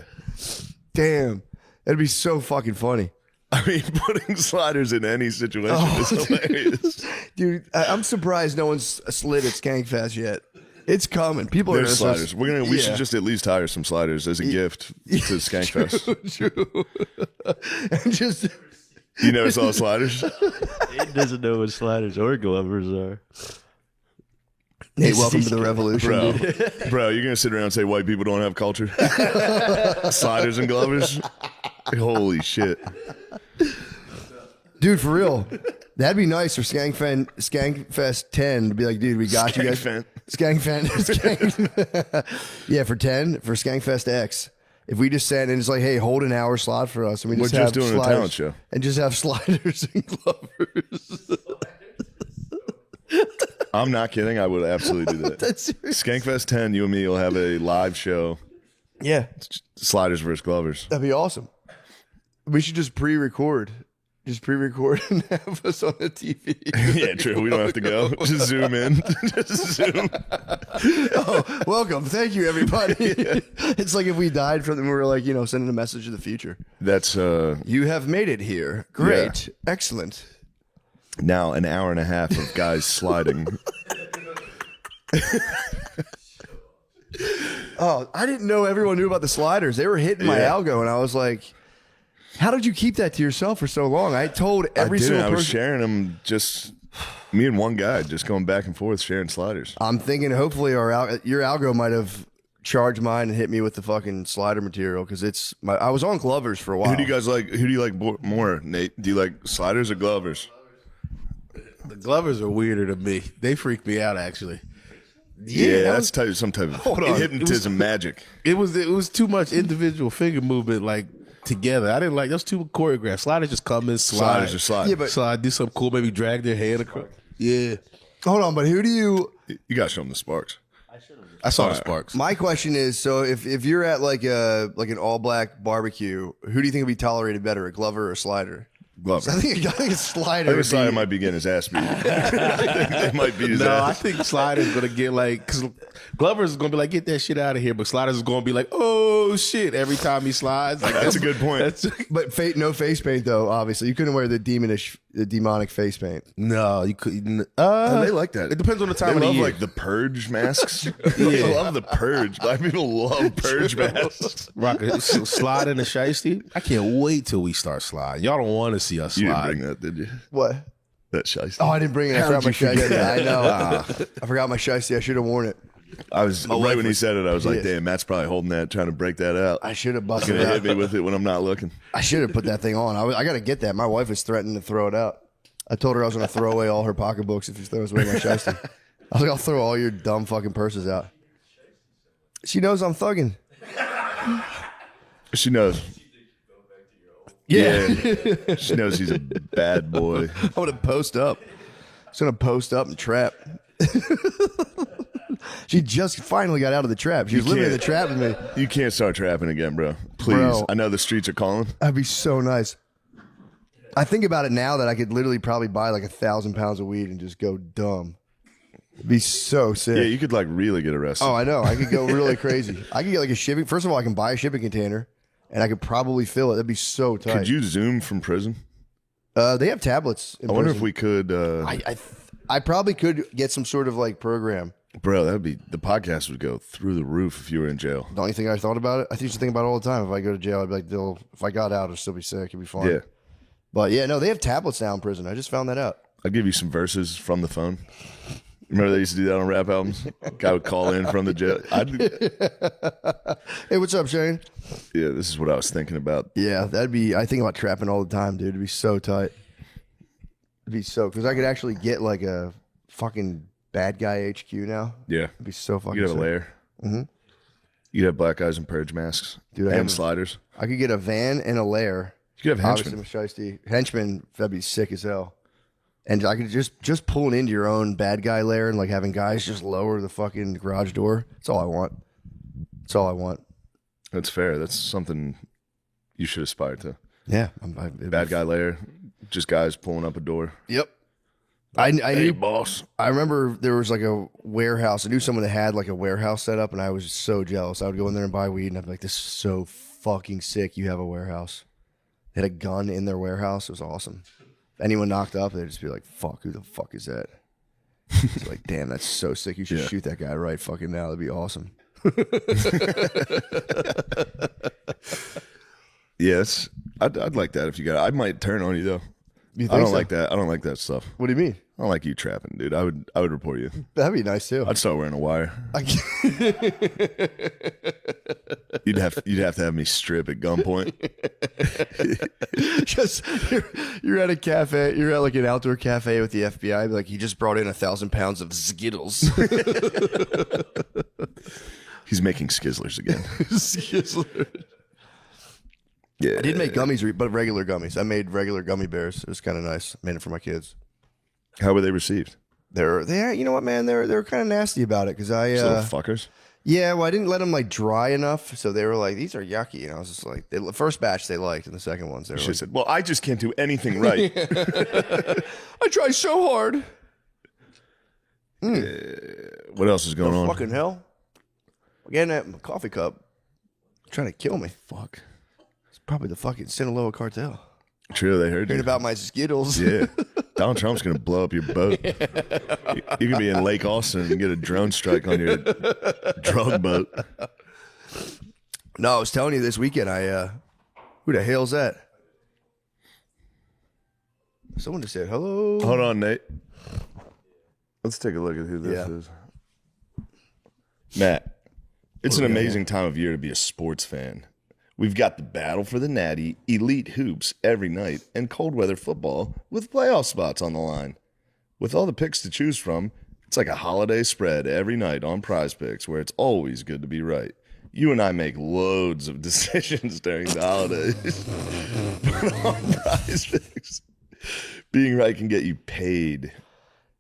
[SPEAKER 1] Damn, that'd be so fucking funny.
[SPEAKER 2] I mean, putting sliders in any situation is hilarious.
[SPEAKER 1] Dude, I'm surprised no one's slid at Skankfest yet. It's coming. People are
[SPEAKER 2] There's sliders. We should just at least hire some sliders as a gift to Skankfest.
[SPEAKER 1] True. And just
[SPEAKER 2] You never saw sliders?
[SPEAKER 4] He doesn't know what sliders or glovers are.
[SPEAKER 1] hey, welcome to the revolution, dude.
[SPEAKER 2] Bro, you're gonna sit around and say white people don't have culture? Sliders and glovers? Holy shit.
[SPEAKER 1] Dude, for real. That'd be nice for Skankfest 10 to be like, dude, we got you guys. Skank. Yeah, for 10 for Skankfest X. If we just sat and it's like, hey, hold an hour slot for us, and we
[SPEAKER 2] We're
[SPEAKER 1] just
[SPEAKER 2] just
[SPEAKER 1] have
[SPEAKER 2] doing a
[SPEAKER 1] sliders
[SPEAKER 2] talent show.
[SPEAKER 1] and just have sliders and glovers.
[SPEAKER 2] I'm not kidding. I would absolutely do that.
[SPEAKER 1] That's serious.
[SPEAKER 2] Skankfest 10, you and me will have a live show.
[SPEAKER 1] Yeah,
[SPEAKER 2] Sliders versus glovers.
[SPEAKER 1] that'd be awesome. We should just pre-record. Just pre-record and have us on the TV.
[SPEAKER 2] Yeah, true. We don't have to go. Just zoom in. Just zoom.
[SPEAKER 1] Oh, welcome. Thank you, everybody. It's like if we died from them, we were like, sending a message to the future.
[SPEAKER 2] That's
[SPEAKER 1] You have made it here. Great. Excellent.
[SPEAKER 2] now an hour and a half of guys sliding.
[SPEAKER 1] Oh, I didn't know everyone knew about the sliders. They were hitting my
[SPEAKER 2] Yeah.
[SPEAKER 1] algo, and I was like, how did you keep that to yourself for so long? I told every single
[SPEAKER 2] I was
[SPEAKER 1] person.
[SPEAKER 2] sharing them, just me and one guy just going back and forth sharing sliders.
[SPEAKER 1] I'm thinking hopefully your algo might have charged mine and hit me with the fucking slider material because I was on glovers for a while.
[SPEAKER 2] Who do you guys like? Who do you like more, Nate? Do you like sliders or glovers?
[SPEAKER 3] The glovers are weirder to me. They freak me out, actually.
[SPEAKER 2] Yeah,
[SPEAKER 3] that
[SPEAKER 2] that's some type of
[SPEAKER 3] Hold on.
[SPEAKER 2] hypnotism magic.
[SPEAKER 3] It was too much individual finger movement like together. I didn't like those two choreographed. Sliders just come in, slide.
[SPEAKER 2] Sliders are sliding.
[SPEAKER 1] Yeah, but
[SPEAKER 3] Slide, do something cool, maybe drag their hand across. Yeah.
[SPEAKER 1] hold on. But who do you?
[SPEAKER 2] You got to show them the sparks.
[SPEAKER 3] I saw the sparks.
[SPEAKER 1] My question is: so if you're at like an all black barbecue, who do you think would be tolerated better, a Glover or a Slider?
[SPEAKER 2] Glover.
[SPEAKER 1] I think a Slider.
[SPEAKER 2] I think
[SPEAKER 1] would
[SPEAKER 2] Slider
[SPEAKER 1] be-
[SPEAKER 2] might be getting his ass beat. They might beat his
[SPEAKER 3] No, I
[SPEAKER 2] ass.
[SPEAKER 3] think Slider's gonna get like, because Glover's gonna be like, get that shit out of here, but Slider's is gonna be like, oh shit, every time he slides. Like,
[SPEAKER 2] That's a good point.
[SPEAKER 1] But no face paint though. Obviously, you couldn't wear the demonic face paint.
[SPEAKER 3] No, you couldn't.
[SPEAKER 2] They like that.
[SPEAKER 3] It depends on the time
[SPEAKER 2] They
[SPEAKER 3] of the
[SPEAKER 2] love
[SPEAKER 3] year.
[SPEAKER 2] like the purge masks. They love the purge. Black people love purge masks.
[SPEAKER 3] Rocket, slide in the shiesty. I can't wait till we start sliding. Y'all don't want to see us
[SPEAKER 2] You didn't
[SPEAKER 3] slide.
[SPEAKER 2] bring that, did you?
[SPEAKER 1] What?
[SPEAKER 2] That shiesty.
[SPEAKER 1] Oh, I didn't bring it. I
[SPEAKER 2] How
[SPEAKER 1] forgot my
[SPEAKER 2] did you forget
[SPEAKER 1] shiesty. I know.
[SPEAKER 2] that?
[SPEAKER 1] I forgot my shiesty. I should have worn it.
[SPEAKER 2] I was right
[SPEAKER 1] wife
[SPEAKER 2] when he
[SPEAKER 1] was-
[SPEAKER 2] said it. I was like,
[SPEAKER 1] Yeah.
[SPEAKER 2] "Damn, Matt's probably holding that, trying to break that out.
[SPEAKER 1] I should have
[SPEAKER 2] He's
[SPEAKER 1] busted
[SPEAKER 2] gonna
[SPEAKER 1] it
[SPEAKER 2] hit me
[SPEAKER 1] out.
[SPEAKER 2] with it when I'm not looking."
[SPEAKER 1] I should have put that thing on. I got to get that. My wife is threatening to throw it out. I told her I was going to throw away all her pocketbooks if she throws away my shiesty. I was like, I'll throw all your dumb fucking purses out. She knows I'm thugging.
[SPEAKER 2] She knows.
[SPEAKER 1] Yeah.
[SPEAKER 2] Yeah, she knows he's a bad boy.
[SPEAKER 1] I'm going to post up. She's going to post up and trap. She just finally got out of the trap. She was living in the trap with me.
[SPEAKER 2] You can't start trapping again, bro. Please.
[SPEAKER 1] Bro.
[SPEAKER 2] I know the streets are calling.
[SPEAKER 1] That'd be so nice. I think about it now that I could literally probably buy like 1,000 pounds of weed and just go dumb. It'd be so sick.
[SPEAKER 2] Yeah, you could like really get arrested.
[SPEAKER 1] Oh, I know. I could go really crazy. I could get like a shipping. First of all, I can buy a shipping container, and I could probably fill it. That'd be so tight.
[SPEAKER 2] Could you Zoom from prison?
[SPEAKER 1] They have tablets. In
[SPEAKER 2] I wonder if
[SPEAKER 1] prison.
[SPEAKER 2] we could.
[SPEAKER 1] I probably could get some sort of like program.
[SPEAKER 2] Bro, that would be the podcast would go through the roof if you were in jail.
[SPEAKER 1] Don't you think I thought about it? I used to think about it all the time. If I go to jail, I'd be like, if I got out, I'd still be sick. It'd be fun.
[SPEAKER 2] Yeah,
[SPEAKER 1] But yeah, no, they have tablets now in prison. I just found that out.
[SPEAKER 2] I'll give you some verses from the phone. Remember they used to do that on rap albums? Guy would call in from the jail.
[SPEAKER 1] Hey, what's up, Shane?
[SPEAKER 2] Yeah, this is what I was thinking about.
[SPEAKER 1] Yeah, that'd be. I think about trapping all the time, dude. It'd be so tight. It'd be so because I could actually get like a fucking bad guy HQ now.
[SPEAKER 2] Yeah,
[SPEAKER 1] It'd be so fucking.
[SPEAKER 2] you could have a
[SPEAKER 1] sick.
[SPEAKER 2] lair. Mm-hmm. You'd have black guys in purge masks,
[SPEAKER 1] Dude, I
[SPEAKER 2] and
[SPEAKER 1] have-
[SPEAKER 2] sliders.
[SPEAKER 1] I could get a van and a lair.
[SPEAKER 2] You could have
[SPEAKER 1] Obviously,
[SPEAKER 2] henchmen.
[SPEAKER 1] I'm a shiesty. Henchmen, that'd be sick as hell. And I could just pulling into your own bad guy lair and like having guys just lower the fucking garage door. That's all I want. That's all I want.
[SPEAKER 2] That's fair. That's something you should aspire to.
[SPEAKER 1] Yeah,
[SPEAKER 2] Bad guy lair, just guys pulling up a door.
[SPEAKER 1] Yep. I
[SPEAKER 2] Hey,
[SPEAKER 1] knew.
[SPEAKER 2] boss.
[SPEAKER 1] I remember there was like a warehouse. I knew someone that had like a warehouse set up, and I was just so jealous. I would go in there and buy weed, and I'd be like, "This is so fucking sick. You have a warehouse." They had a gun in their warehouse. It was awesome. If anyone knocked up, they'd just be like, "Fuck, who the fuck is that?" It's like, damn, that's so sick. You should shoot that guy right fucking now. That'd be awesome.
[SPEAKER 2] Yes, I'd like that if you got it. I might turn on you though.
[SPEAKER 1] You think
[SPEAKER 2] I don't
[SPEAKER 1] so?
[SPEAKER 2] like that. I don't like that stuff.
[SPEAKER 1] What do you mean?
[SPEAKER 2] I don't like you trapping, dude. I would report you.
[SPEAKER 1] That'd be nice too.
[SPEAKER 2] I'd start wearing a wire.
[SPEAKER 1] I
[SPEAKER 2] You'd have to have me strip at gunpoint.
[SPEAKER 1] just you're at a cafe. You're at like an outdoor cafe with the FBI. Like he just brought in 1,000 pounds of Skittles.
[SPEAKER 2] He's making Skizzlers again. Yeah,
[SPEAKER 1] I did make gummies, but regular gummies. I made regular gummy bears. It was kind of nice. Made it for my kids.
[SPEAKER 2] How were they received?
[SPEAKER 1] They're you know what, man? They're kind of nasty about it because
[SPEAKER 2] Those little fuckers.
[SPEAKER 1] yeah, well, I didn't let them like dry enough, so they were like, these are yucky, and I was just like, the first batch they liked, and the second ones they were
[SPEAKER 2] She
[SPEAKER 1] like,
[SPEAKER 2] said, "Well, I just can't do anything right."
[SPEAKER 1] I tried so hard.
[SPEAKER 2] What else is going on?
[SPEAKER 1] Fucking hell! Again, that coffee cup trying to kill me.
[SPEAKER 2] Fuck.
[SPEAKER 1] It's probably the fucking Sinaloa cartel.
[SPEAKER 2] True, they heard
[SPEAKER 1] Hearing
[SPEAKER 2] you.
[SPEAKER 1] about my Skittles.
[SPEAKER 2] Yeah, Donald Trump's gonna blow up your boat. You could be in Lake Austin and get a drone strike on your drug boat.
[SPEAKER 1] No, I was telling you this weekend. Who the hell's that? Someone just said hello.
[SPEAKER 2] Hold on, Nate. Let's take a look at who this
[SPEAKER 1] Yeah.
[SPEAKER 2] is. Matt, it's an amazing time of year to be a sports fan. We've got the battle for the natty, elite hoops every night, and cold weather football with playoff spots on the line. With all the picks to choose from, It's like a holiday spread every night on Prize Picks where it's always good to be right. You and I make loads of decisions during the holidays. But on Prize Picks, being right can get you paid.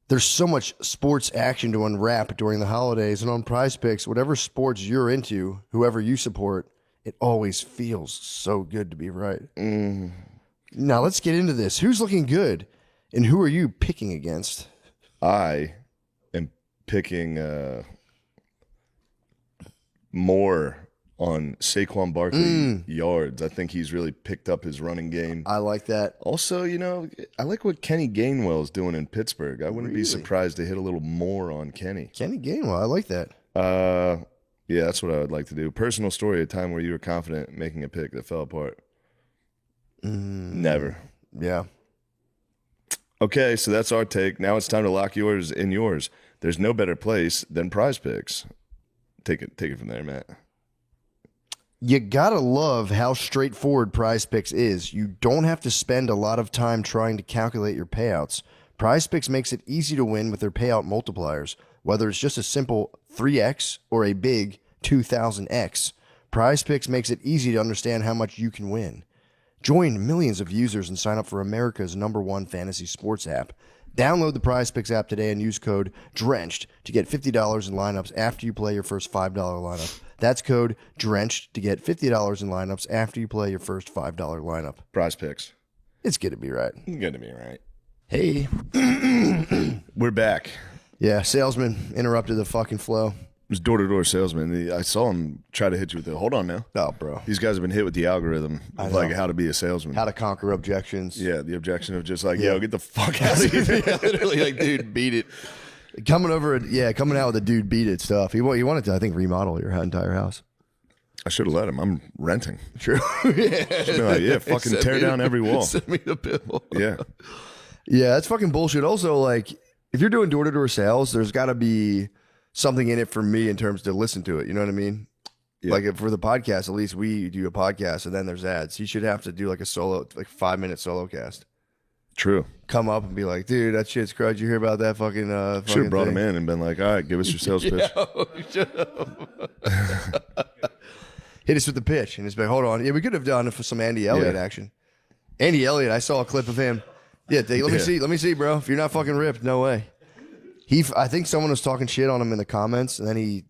[SPEAKER 1] There's so much sports action to unwrap during the holidays, and on Prize Picks, whatever sports you're into, whoever you support, it always feels so good to be right. Now let's get into this. Who's looking good, and who are you picking against?
[SPEAKER 2] I am picking more on Saquon Barkley yards. I think he's really picked up his running game.
[SPEAKER 1] I like that.
[SPEAKER 2] Also, I like what Kenny Gainwell's doing in Pittsburgh. I wouldn't be surprised to hit a little more on Kenny.
[SPEAKER 1] Kenny Gainwell, I like that.
[SPEAKER 2] Yeah, that's what I would like to do. Personal story, a time where you were confident making a pick that fell apart. Never.
[SPEAKER 1] Yeah.
[SPEAKER 2] Okay, so that's our take. Now it's time to lock yours in yours. There's no better place than Prize Picks. Take it from there, Matt.
[SPEAKER 1] You gotta love how straightforward Prize Picks is. You don't have to spend a lot of time trying to calculate your payouts. Prize Picks makes it easy to win with their payout multipliers. Whether it's just a simple 3x or a big 2000x, Prize Picks makes it easy to understand how much you can win. Join millions of users and sign up for America's #1 fantasy sports app. Download the Prize Picks app today and use code DRENCHED to get $50 in lineups after you play your first $5 lineup. That's code DRENCHED to get $50 in lineups after you play your first $5 lineup.
[SPEAKER 2] Prize Picks.
[SPEAKER 1] It's good to be right.
[SPEAKER 2] Good to be right.
[SPEAKER 1] Hey.
[SPEAKER 2] We're back.
[SPEAKER 1] Yeah, salesman interrupted the fucking flow.
[SPEAKER 2] It was door-to-door salesman. I saw him try to hit you with it. Hold on now.
[SPEAKER 1] Oh, bro.
[SPEAKER 2] These guys have been hit with the algorithm of like how to be a salesman.
[SPEAKER 1] How to conquer objections.
[SPEAKER 2] Yeah, the objection of just like, yo, get the fuck out of here.
[SPEAKER 1] Literally, like, dude, beat it. Coming out with a dude beat it stuff. He wanted to, I think, remodel your entire house.
[SPEAKER 2] I should have let him. I'm renting.
[SPEAKER 1] True.
[SPEAKER 2] Yeah, fucking tear down every wall.
[SPEAKER 1] Send me the bill.
[SPEAKER 2] Yeah.
[SPEAKER 1] Yeah, that's fucking bullshit. Also, like, if you're doing door-to-door sales, there's got to be something in it for me in terms to listen to it. You know what I mean? Yeah. Like for the podcast, at least we do a podcast and then there's ads. You should have to do like a solo, like 5-minute solo cast.
[SPEAKER 2] True.
[SPEAKER 1] Come up and be like, dude, that shit's crud. You hear about that fucking
[SPEAKER 2] should have brought him in and been like, all right, give us your sales pitch.
[SPEAKER 1] Hit us with the pitch. And it's like, hold on. Yeah, we could have done it for some Andy Elliott action. Andy Elliott, I saw a clip of him. Yeah, let me see, bro. If you're not fucking ripped, no way. I think someone was talking shit on him in the comments, and then he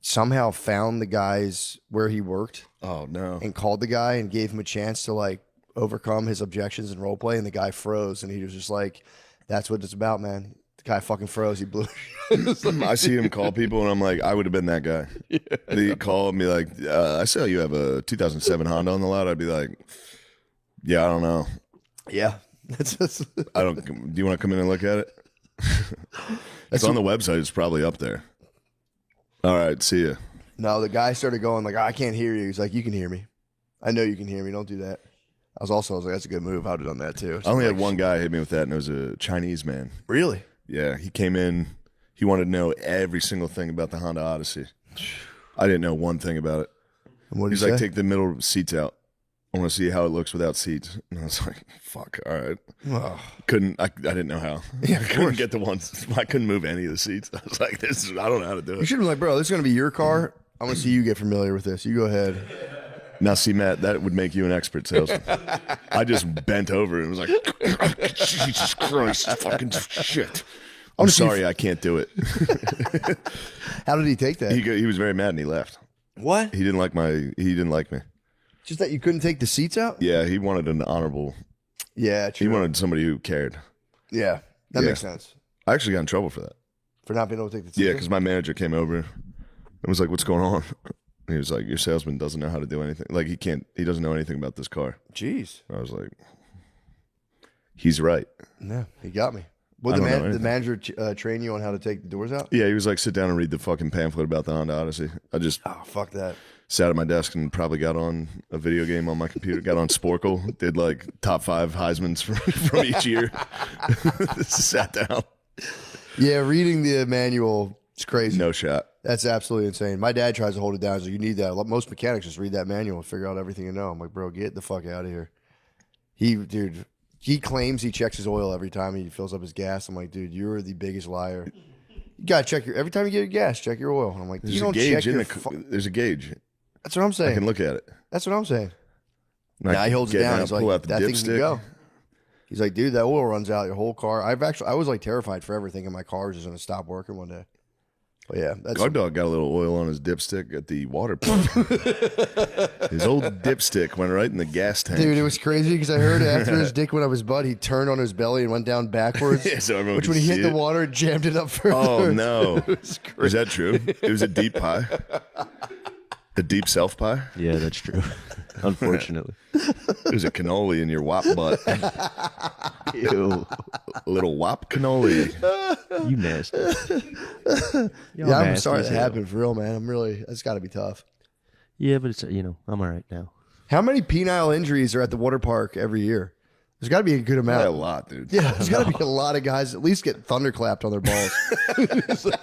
[SPEAKER 1] somehow found the guys where he worked.
[SPEAKER 2] Oh no!
[SPEAKER 1] And called the guy and gave him a chance to like overcome his objections and role play, and the guy froze, and he was just like, "That's what it's about, man." The guy fucking froze. He blew.
[SPEAKER 2] I see him call people, and I'm like, I would have been that guy. Yeah. He'd call and be like, "I saw you have a 2007 Honda on the lot." I'd be like, "Yeah, I don't know."
[SPEAKER 1] Yeah,
[SPEAKER 2] I don't. Do you want to come in and look at it? It's on the website. It's probably up there. All right, see ya.
[SPEAKER 1] No, the guy started going like, I can't hear you. He's like, you can hear me. I know you can hear me. Don't do that. I was like, that's a good move. I would have done that too.
[SPEAKER 2] I only had one guy hit me with that, and it was a Chinese man.
[SPEAKER 1] Really?
[SPEAKER 2] Yeah, he came in. He wanted to know every single thing about the Honda Odyssey. I didn't know one thing about it.
[SPEAKER 1] And what did
[SPEAKER 2] He's
[SPEAKER 1] he
[SPEAKER 2] like,
[SPEAKER 1] say?
[SPEAKER 2] take the middle seats out. I want to see how it looks without seats. And I was like, fuck, all right. I didn't know how.
[SPEAKER 1] Yeah,
[SPEAKER 2] I couldn't get the ones. I couldn't move any of the seats. I was like, I don't know how to do
[SPEAKER 1] You
[SPEAKER 2] it.
[SPEAKER 1] should have been like, bro, this is going to be your car. I want to see you get familiar with this. You go ahead.
[SPEAKER 2] Now, see, Matt, that would make you an expert salesman. I just bent over and was like, Jesus Christ, fucking shit. I'm sorry, I can't do it.
[SPEAKER 1] How did he take that?
[SPEAKER 2] He was very mad and he left.
[SPEAKER 1] What?
[SPEAKER 2] He didn't like me.
[SPEAKER 1] Just that you couldn't take the seats out?
[SPEAKER 2] Yeah, he wanted an honorable.
[SPEAKER 1] Yeah, true.
[SPEAKER 2] He wanted somebody who cared.
[SPEAKER 1] Yeah, that makes sense.
[SPEAKER 2] I actually got in trouble for that.
[SPEAKER 1] For not being able to take the seats
[SPEAKER 2] Yeah,
[SPEAKER 1] out?
[SPEAKER 2] because my manager came over and was like, what's going on? And he was like, your salesman doesn't know how to do anything. Like, he doesn't know anything about this car.
[SPEAKER 1] Jeez.
[SPEAKER 2] I was like, he's right.
[SPEAKER 1] Yeah, he got me. Would the manager train you on how to take the doors out?
[SPEAKER 2] Yeah, he was like, sit down and read the fucking pamphlet about the Honda Odyssey. I just
[SPEAKER 1] fuck that.
[SPEAKER 2] Sat at my desk and probably got on a video game on my computer. Got on Sporkle. Did like top 5 Heismans from each year. Sat down.
[SPEAKER 1] Yeah, reading the manual is crazy.
[SPEAKER 2] No shot.
[SPEAKER 1] That's absolutely insane. My dad tries to hold it down. He's like, you need that. Most mechanics just read that manual and figure out everything you know. I'm like, bro, get the fuck out of here. He claims he checks his oil every time he fills up his gas. I'm like, dude, you're the biggest liar You gotta check every time you get your gas, check your oil. And I'm like,
[SPEAKER 2] There's
[SPEAKER 1] you
[SPEAKER 2] a
[SPEAKER 1] don't
[SPEAKER 2] gauge
[SPEAKER 1] check
[SPEAKER 2] in
[SPEAKER 1] your.
[SPEAKER 2] there's a gauge.
[SPEAKER 1] That's what I'm
[SPEAKER 2] I
[SPEAKER 1] saying.
[SPEAKER 2] can look at it.
[SPEAKER 1] That's what I'm saying.
[SPEAKER 2] And
[SPEAKER 1] Now he holds it
[SPEAKER 2] get
[SPEAKER 1] down.
[SPEAKER 2] out,
[SPEAKER 1] He's
[SPEAKER 2] pull
[SPEAKER 1] like,
[SPEAKER 2] out the
[SPEAKER 1] that thing can
[SPEAKER 2] dipstick.
[SPEAKER 1] go. He's like, dude, that oil runs out your whole car. I was like terrified forever, thinking my car was just gonna stop working one day. But yeah, that's
[SPEAKER 2] Our dog got a little oil on his dipstick at the water pump. His old dipstick went right in the gas tank.
[SPEAKER 1] dude. It was crazy because I heard after his dick went up his butt, he turned on his belly and went down backwards.
[SPEAKER 2] Yeah, so everyone
[SPEAKER 1] which
[SPEAKER 2] could
[SPEAKER 1] when he hit
[SPEAKER 2] see
[SPEAKER 1] the
[SPEAKER 2] it.
[SPEAKER 1] water, it jammed it up further.
[SPEAKER 2] Oh no!
[SPEAKER 1] was
[SPEAKER 2] Is that true? It was a deep pie. A deep self pie.
[SPEAKER 4] Yeah, that's true. Unfortunately.
[SPEAKER 2] There's a cannoli in your wop butt.
[SPEAKER 4] Ew.
[SPEAKER 2] A little wop cannoli.
[SPEAKER 4] You nasty.
[SPEAKER 1] Yeah, I'm sorry that happened for real, man. That's got to be tough.
[SPEAKER 4] Yeah, but it's, I'm all right now.
[SPEAKER 1] How many penile injuries are at the water park every year? There's got to be a good amount.
[SPEAKER 2] Yeah, a lot, dude.
[SPEAKER 1] Yeah, there's got to be a lot of guys at least get thunderclapped on their balls. It's like,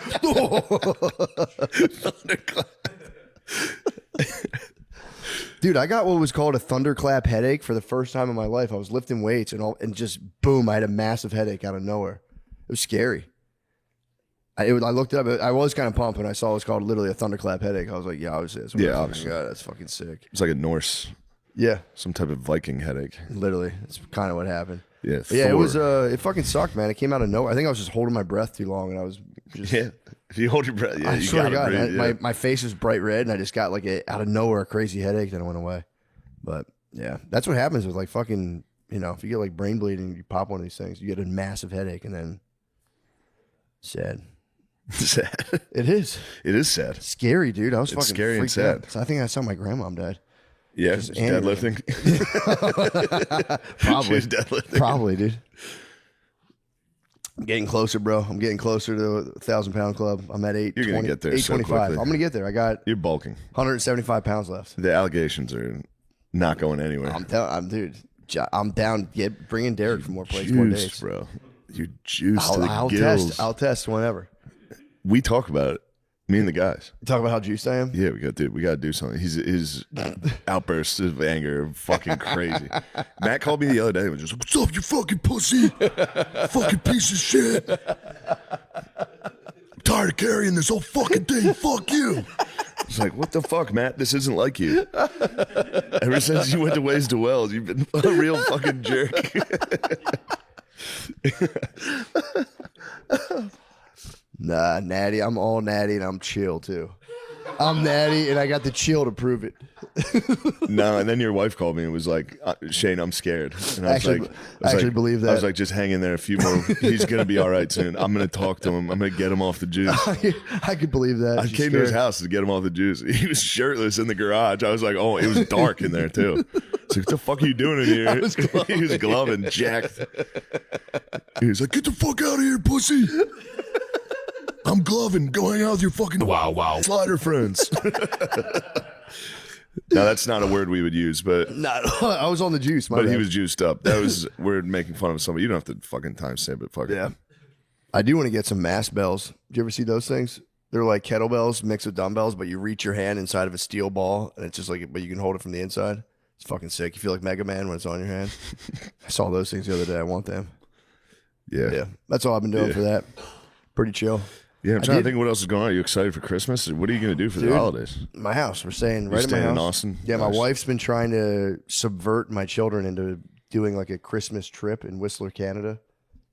[SPEAKER 1] dude, I got what was called a thunderclap headache for the first time in my life. I was lifting weights and just boom, I had a massive headache out of nowhere. It was scary. I looked it up. I was kind of pumped when I saw it was called literally a thunderclap headache. I was like, yeah, obviously. That's what
[SPEAKER 2] Yeah,
[SPEAKER 1] I'm
[SPEAKER 2] obviously.
[SPEAKER 1] God, that's fucking sick.
[SPEAKER 2] It's like a Norse,
[SPEAKER 1] Yeah,
[SPEAKER 2] some type of Viking headache.
[SPEAKER 1] literally. That's kind of what happened.
[SPEAKER 2] Yeah,
[SPEAKER 1] But yeah, it
[SPEAKER 2] Thor.
[SPEAKER 1] was. It fucking sucked, man. It came out of nowhere. I think I was just holding my breath too long, and I was just.
[SPEAKER 2] Yeah, if you hold your breath, yeah,
[SPEAKER 1] I
[SPEAKER 2] you
[SPEAKER 1] swear to
[SPEAKER 2] gotta
[SPEAKER 1] God,
[SPEAKER 2] breathe.
[SPEAKER 1] my, my face was bright red, and I just got like out of nowhere a crazy headache. Then it went away. But yeah, that's what happens with like fucking. If you get like brain bleeding, you pop one of these things, you get a massive headache, and then sad.
[SPEAKER 2] Sad.
[SPEAKER 1] It is
[SPEAKER 2] It is sad.
[SPEAKER 1] scary, dude. I was fucking
[SPEAKER 2] scary and
[SPEAKER 1] freaked
[SPEAKER 2] sad.
[SPEAKER 1] out. So I think that's how my grandmom died.
[SPEAKER 2] Yeah,
[SPEAKER 1] Just
[SPEAKER 2] she's deadlifting.
[SPEAKER 1] Probably,
[SPEAKER 2] She's deadlifting.
[SPEAKER 1] probably, dude. I'm getting closer, bro. I'm getting closer to the 1,000-pound club. I'm at 8.
[SPEAKER 2] You're gonna get there so
[SPEAKER 1] 825.
[SPEAKER 2] quickly.
[SPEAKER 1] I'm gonna get there. I got
[SPEAKER 2] You're bulking.
[SPEAKER 1] 175 pounds left.
[SPEAKER 2] The allegations are not going anywhere.
[SPEAKER 1] Dude. I'm down. Bringing Derek for more plays, more days.
[SPEAKER 2] Juiced, bro. You're juiced to the
[SPEAKER 1] I'll
[SPEAKER 2] gills.
[SPEAKER 1] test. I'll test whenever.
[SPEAKER 2] We talk about it. Me and the guys.
[SPEAKER 1] You talk about how juiced I am.
[SPEAKER 2] Yeah, we got to do something. His outbursts of anger are fucking crazy. Matt called me the other day and was just like, "What's up, you fucking pussy? Fucking piece of shit. I'm tired of carrying this whole fucking thing. Fuck you." It's like, what the fuck, Matt? This isn't like you. Ever since you went to Ways to Wells, you've been a real fucking jerk.
[SPEAKER 1] Nah, natty. I'm all natty and I'm chill too. I'm natty and I got the chill to prove it.
[SPEAKER 2] No, and then your wife called me and was like, "Shane, I'm scared." And I was
[SPEAKER 1] Actually- I actually believe that.
[SPEAKER 2] I was like, "Just hang in there a few more. He's gonna be all right soon. I'm gonna talk to him. I'm gonna get him off the juice."
[SPEAKER 1] I could believe that.
[SPEAKER 2] I
[SPEAKER 1] She's
[SPEAKER 2] came to his
[SPEAKER 1] scared.
[SPEAKER 2] house to get him off the juice. He was shirtless in the garage. I was like, "Oh, it was dark in there too." It's like, "What the fuck are you doing in here?" He was gloving, jacked. He was like, "Get the fuck out of here, pussy." I'm gloving, going out with your fucking slider friends. Now that's not a word we would use, but
[SPEAKER 1] Nah, I was on the juice.
[SPEAKER 2] he was juiced up. That was we're making fun of somebody. You don't have to fucking timestamp it. Fuck it.
[SPEAKER 1] Yeah. I do want to get some mass bells. Do you ever see those things? They're like kettlebells mixed with dumbbells, but you reach your hand inside of a steel ball, and it's just like, but you can hold it from the inside. It's fucking sick. You feel like Mega Man when it's on your hand. I saw those things the other day. I want them.
[SPEAKER 2] Yeah.
[SPEAKER 1] Yeah, that's all I've been doing
[SPEAKER 2] Yeah.
[SPEAKER 1] for that. Pretty chill.
[SPEAKER 2] Yeah, I'm trying
[SPEAKER 1] did-
[SPEAKER 2] to think what else is going on. Are you excited for Christmas? What are you going to do for
[SPEAKER 1] Dude.
[SPEAKER 2] the holidays?
[SPEAKER 1] My house. We're staying
[SPEAKER 2] You're
[SPEAKER 1] right in my
[SPEAKER 2] staying
[SPEAKER 1] house.
[SPEAKER 2] in Austin?
[SPEAKER 1] Yeah, my
[SPEAKER 2] Nice.
[SPEAKER 1] wife's been trying to subvert my children into doing like a Christmas trip in Whistler, Canada.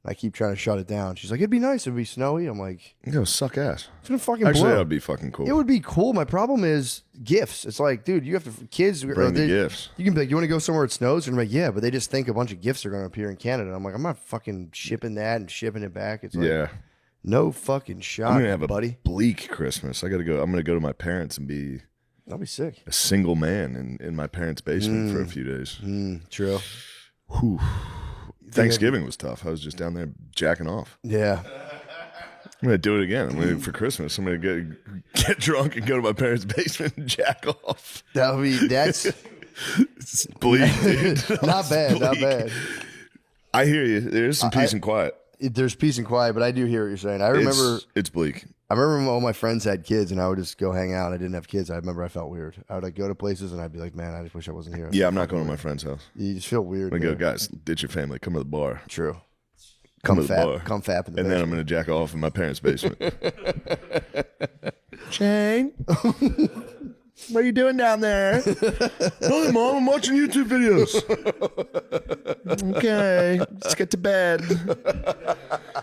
[SPEAKER 1] I keep trying to shut it down. She's like, "It'd be nice. It'd be snowy." I'm like,
[SPEAKER 2] You go suck ass.
[SPEAKER 1] "It's gonna fucking
[SPEAKER 2] Actually,
[SPEAKER 1] blow."
[SPEAKER 2] that would be fucking cool.
[SPEAKER 1] It would be cool. My problem is gifts. It's like, dude, you have to kids
[SPEAKER 2] Bring the gifts.
[SPEAKER 1] You can be like, "You want to go somewhere it snows?" And I'm like, "Yeah," but they just think a bunch of gifts are going to appear in Canada. I'm like, I'm not fucking shipping that and shipping it back. It's like,
[SPEAKER 2] Yeah.
[SPEAKER 1] no fucking shot,
[SPEAKER 2] I'm gonna have a
[SPEAKER 1] buddy.
[SPEAKER 2] bleak Christmas. I gotta go. I'm gonna go to my parents and be
[SPEAKER 1] That'll be sick.
[SPEAKER 2] a single man in my parents' basement for a few days.
[SPEAKER 1] True.
[SPEAKER 2] Whew. Thanksgiving was tough. I was just down there jacking off.
[SPEAKER 1] Yeah.
[SPEAKER 2] I'm gonna do it again. I'm gonna, for Christmas. I'm gonna get drunk and go to my parents' basement and jack off.
[SPEAKER 1] That's
[SPEAKER 2] It's bleak, dude.
[SPEAKER 1] not bad. Not
[SPEAKER 2] Bleak.
[SPEAKER 1] bad.
[SPEAKER 2] I hear you. There's some peace and quiet.
[SPEAKER 1] There's peace and quiet, but I do hear what you're saying. I remember
[SPEAKER 2] It's bleak.
[SPEAKER 1] when all my friends had kids and I would just go hang out. I didn't have kids. I remember I felt weird. I would like go to places and I'd be like, man, I just wish I wasn't here.
[SPEAKER 2] Yeah, I'm not going to my friend's house.
[SPEAKER 1] You just feel weird.
[SPEAKER 2] I'm gonna go,
[SPEAKER 1] man.
[SPEAKER 2] guys, ditch your family. Come to the bar.
[SPEAKER 1] True. come
[SPEAKER 2] to the bar.
[SPEAKER 1] fap in the
[SPEAKER 2] And then
[SPEAKER 1] basement.
[SPEAKER 2] I'm gonna jack off in my parents' basement. Shane, what are you doing down there? Nothing, Mom. I'm watching YouTube videos. Okay, let's get to bed.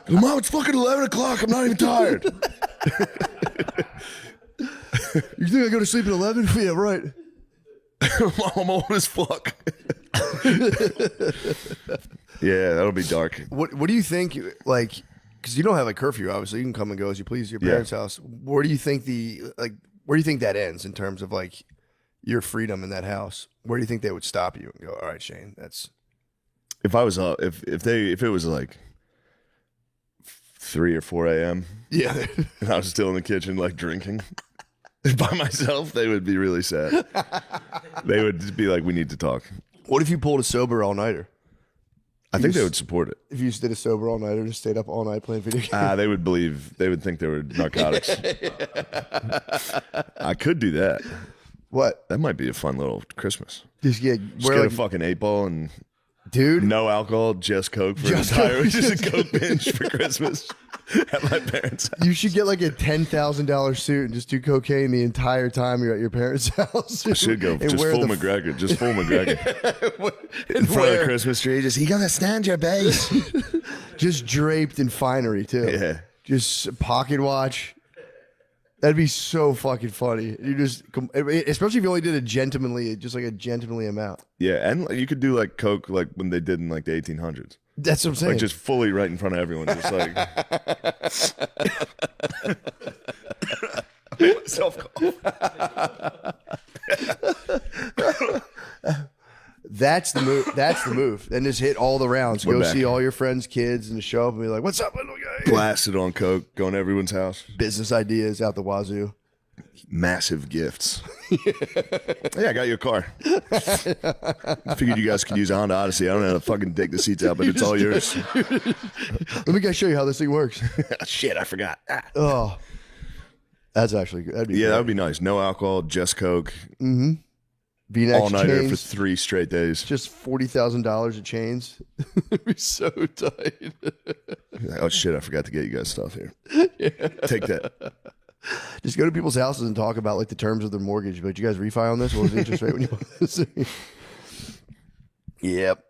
[SPEAKER 2] Mom, it's fucking 11 o'clock. I'm not even tired.
[SPEAKER 1] You think I go to sleep at 11? Yeah, right.
[SPEAKER 2] Mom, I'm old as fuck. Yeah, that'll be dark.
[SPEAKER 1] What do you think? Like, because you don't have a curfew, obviously, you can come and go as you please at your parents' house. Where do you think where do you think that ends in terms of like your freedom in that house? Where do you think they would stop you and go, all right, Shane, that's
[SPEAKER 2] If I was up, if it was like 3 or 4 a.m.
[SPEAKER 1] yeah.
[SPEAKER 2] and I was still in the kitchen like drinking by myself, they would be really sad. They would just be like, "We need to talk."
[SPEAKER 1] What if you pulled a sober all nighter?
[SPEAKER 2] I think they would support it.
[SPEAKER 1] If you just did a sober all nighter and just stayed up all night playing video games?
[SPEAKER 2] They would think they were narcotics. I could do that.
[SPEAKER 1] What?
[SPEAKER 2] That might be a fun little Christmas.
[SPEAKER 1] Just
[SPEAKER 2] Just get a fucking 8-ball and
[SPEAKER 1] dude.
[SPEAKER 2] no alcohol, just Coke for
[SPEAKER 1] Just
[SPEAKER 2] an entire
[SPEAKER 1] Coke.
[SPEAKER 2] just a Coke binge for Christmas at my parents' house.
[SPEAKER 1] You should get like a $10,000 suit and just do cocaine the entire time you're at your parents' house.
[SPEAKER 2] I should go
[SPEAKER 1] And
[SPEAKER 2] just
[SPEAKER 1] wear
[SPEAKER 2] full
[SPEAKER 1] the-
[SPEAKER 2] McGregor. Just full McGregor. In front of
[SPEAKER 1] wear-
[SPEAKER 2] the Christmas tree. Just, you gotta stand your base.
[SPEAKER 1] just draped in finery too.
[SPEAKER 2] Yeah.
[SPEAKER 1] Just pocket watch. That'd be so fucking funny. You just, especially if you only did a gentlemanly amount.
[SPEAKER 2] Yeah, and you could do like Coke like when they did in like the 1800s.
[SPEAKER 1] That's what I'm saying.
[SPEAKER 2] Like just fully right in front of everyone. Just like self-call.
[SPEAKER 1] That's the move. That's the move. Then just hit all the rounds.
[SPEAKER 2] We're
[SPEAKER 1] Go
[SPEAKER 2] back.
[SPEAKER 1] see all your friends' kids and show up and be like, "What's up, little guy?"
[SPEAKER 2] Blasted on Coke, going to everyone's house.
[SPEAKER 1] Business ideas out the wazoo.
[SPEAKER 2] Massive gifts. Yeah, I got you a car. Figured you guys could use a Honda Odyssey. I don't know how to fucking dig the seats out, but it's all yours.
[SPEAKER 1] Let me guys show you how this thing works.
[SPEAKER 2] Shit, I forgot. Ah.
[SPEAKER 1] Oh, that's actually good. That'd be
[SPEAKER 2] Yeah, that
[SPEAKER 1] great.
[SPEAKER 2] would be nice. No alcohol, just Coke.
[SPEAKER 1] V-neck
[SPEAKER 2] All nighter for
[SPEAKER 1] chains,
[SPEAKER 2] 3 straight days.
[SPEAKER 1] just $40,000 of chains. It'd be so tight.
[SPEAKER 2] Oh shit, I forgot to get you guys stuff here. Take that.
[SPEAKER 1] Just go to people's houses and talk about like the terms of their mortgage. But you guys refi on this? What was the interest rate when you bought this thing? Yep.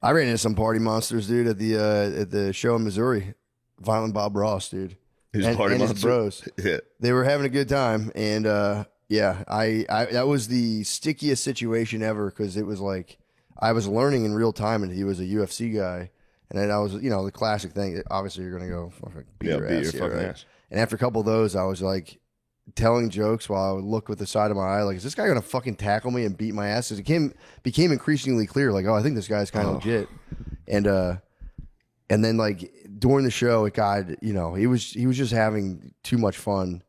[SPEAKER 1] I ran into some party monsters, dude, at the show in Missouri. Violent Bob Ross, dude.
[SPEAKER 2] His
[SPEAKER 1] and,
[SPEAKER 2] party
[SPEAKER 1] and his
[SPEAKER 2] monster.
[SPEAKER 1] bros.
[SPEAKER 2] Yeah.
[SPEAKER 1] They were having a good time, and yeah, I that was the stickiest situation ever because it was like I was learning in real time, and he was a UFC guy, and then I was, you know, the classic thing. Obviously, you're gonna go fucking beat your ass,
[SPEAKER 2] fucking
[SPEAKER 1] right?
[SPEAKER 2] ass.
[SPEAKER 1] And after a couple of those, I was like telling jokes while I would look with the side of my eye, like, is this guy gonna fucking tackle me and beat my ass? Because it became increasingly clear, like, oh, I think this guy's kind of legit, and then like during the show, it got, you know, he was just having too much fun.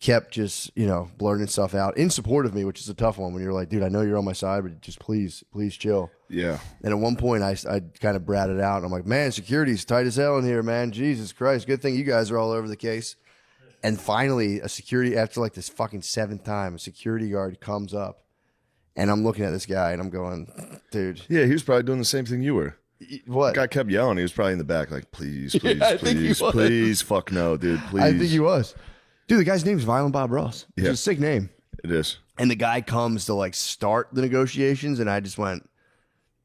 [SPEAKER 1] Kept just, you know, blurting stuff out in support of me, which is a tough one when you're like, dude, I know you're on my side, but just please chill.
[SPEAKER 2] Yeah.
[SPEAKER 1] And at one point, I kind of bratted out, and I'm like, man, security's tight as hell in here, man. Jesus Christ, good thing you guys are all over the case. And finally, a security, after like this fucking 7th time, a security guard comes up, and I'm looking at this guy, and I'm going, dude,
[SPEAKER 2] Yeah, he was probably doing the same thing you were.
[SPEAKER 1] what?
[SPEAKER 2] Guy kept yelling. He was probably in the back, like, please,
[SPEAKER 1] I think he
[SPEAKER 2] please,
[SPEAKER 1] was.
[SPEAKER 2] please, fuck no, dude, please.
[SPEAKER 1] I think he was. Dude, the guy's name's Violent Bob Ross. It's
[SPEAKER 2] Yeah.
[SPEAKER 1] a sick name.
[SPEAKER 2] It is.
[SPEAKER 1] And the guy comes to like start the negotiations, and I just went,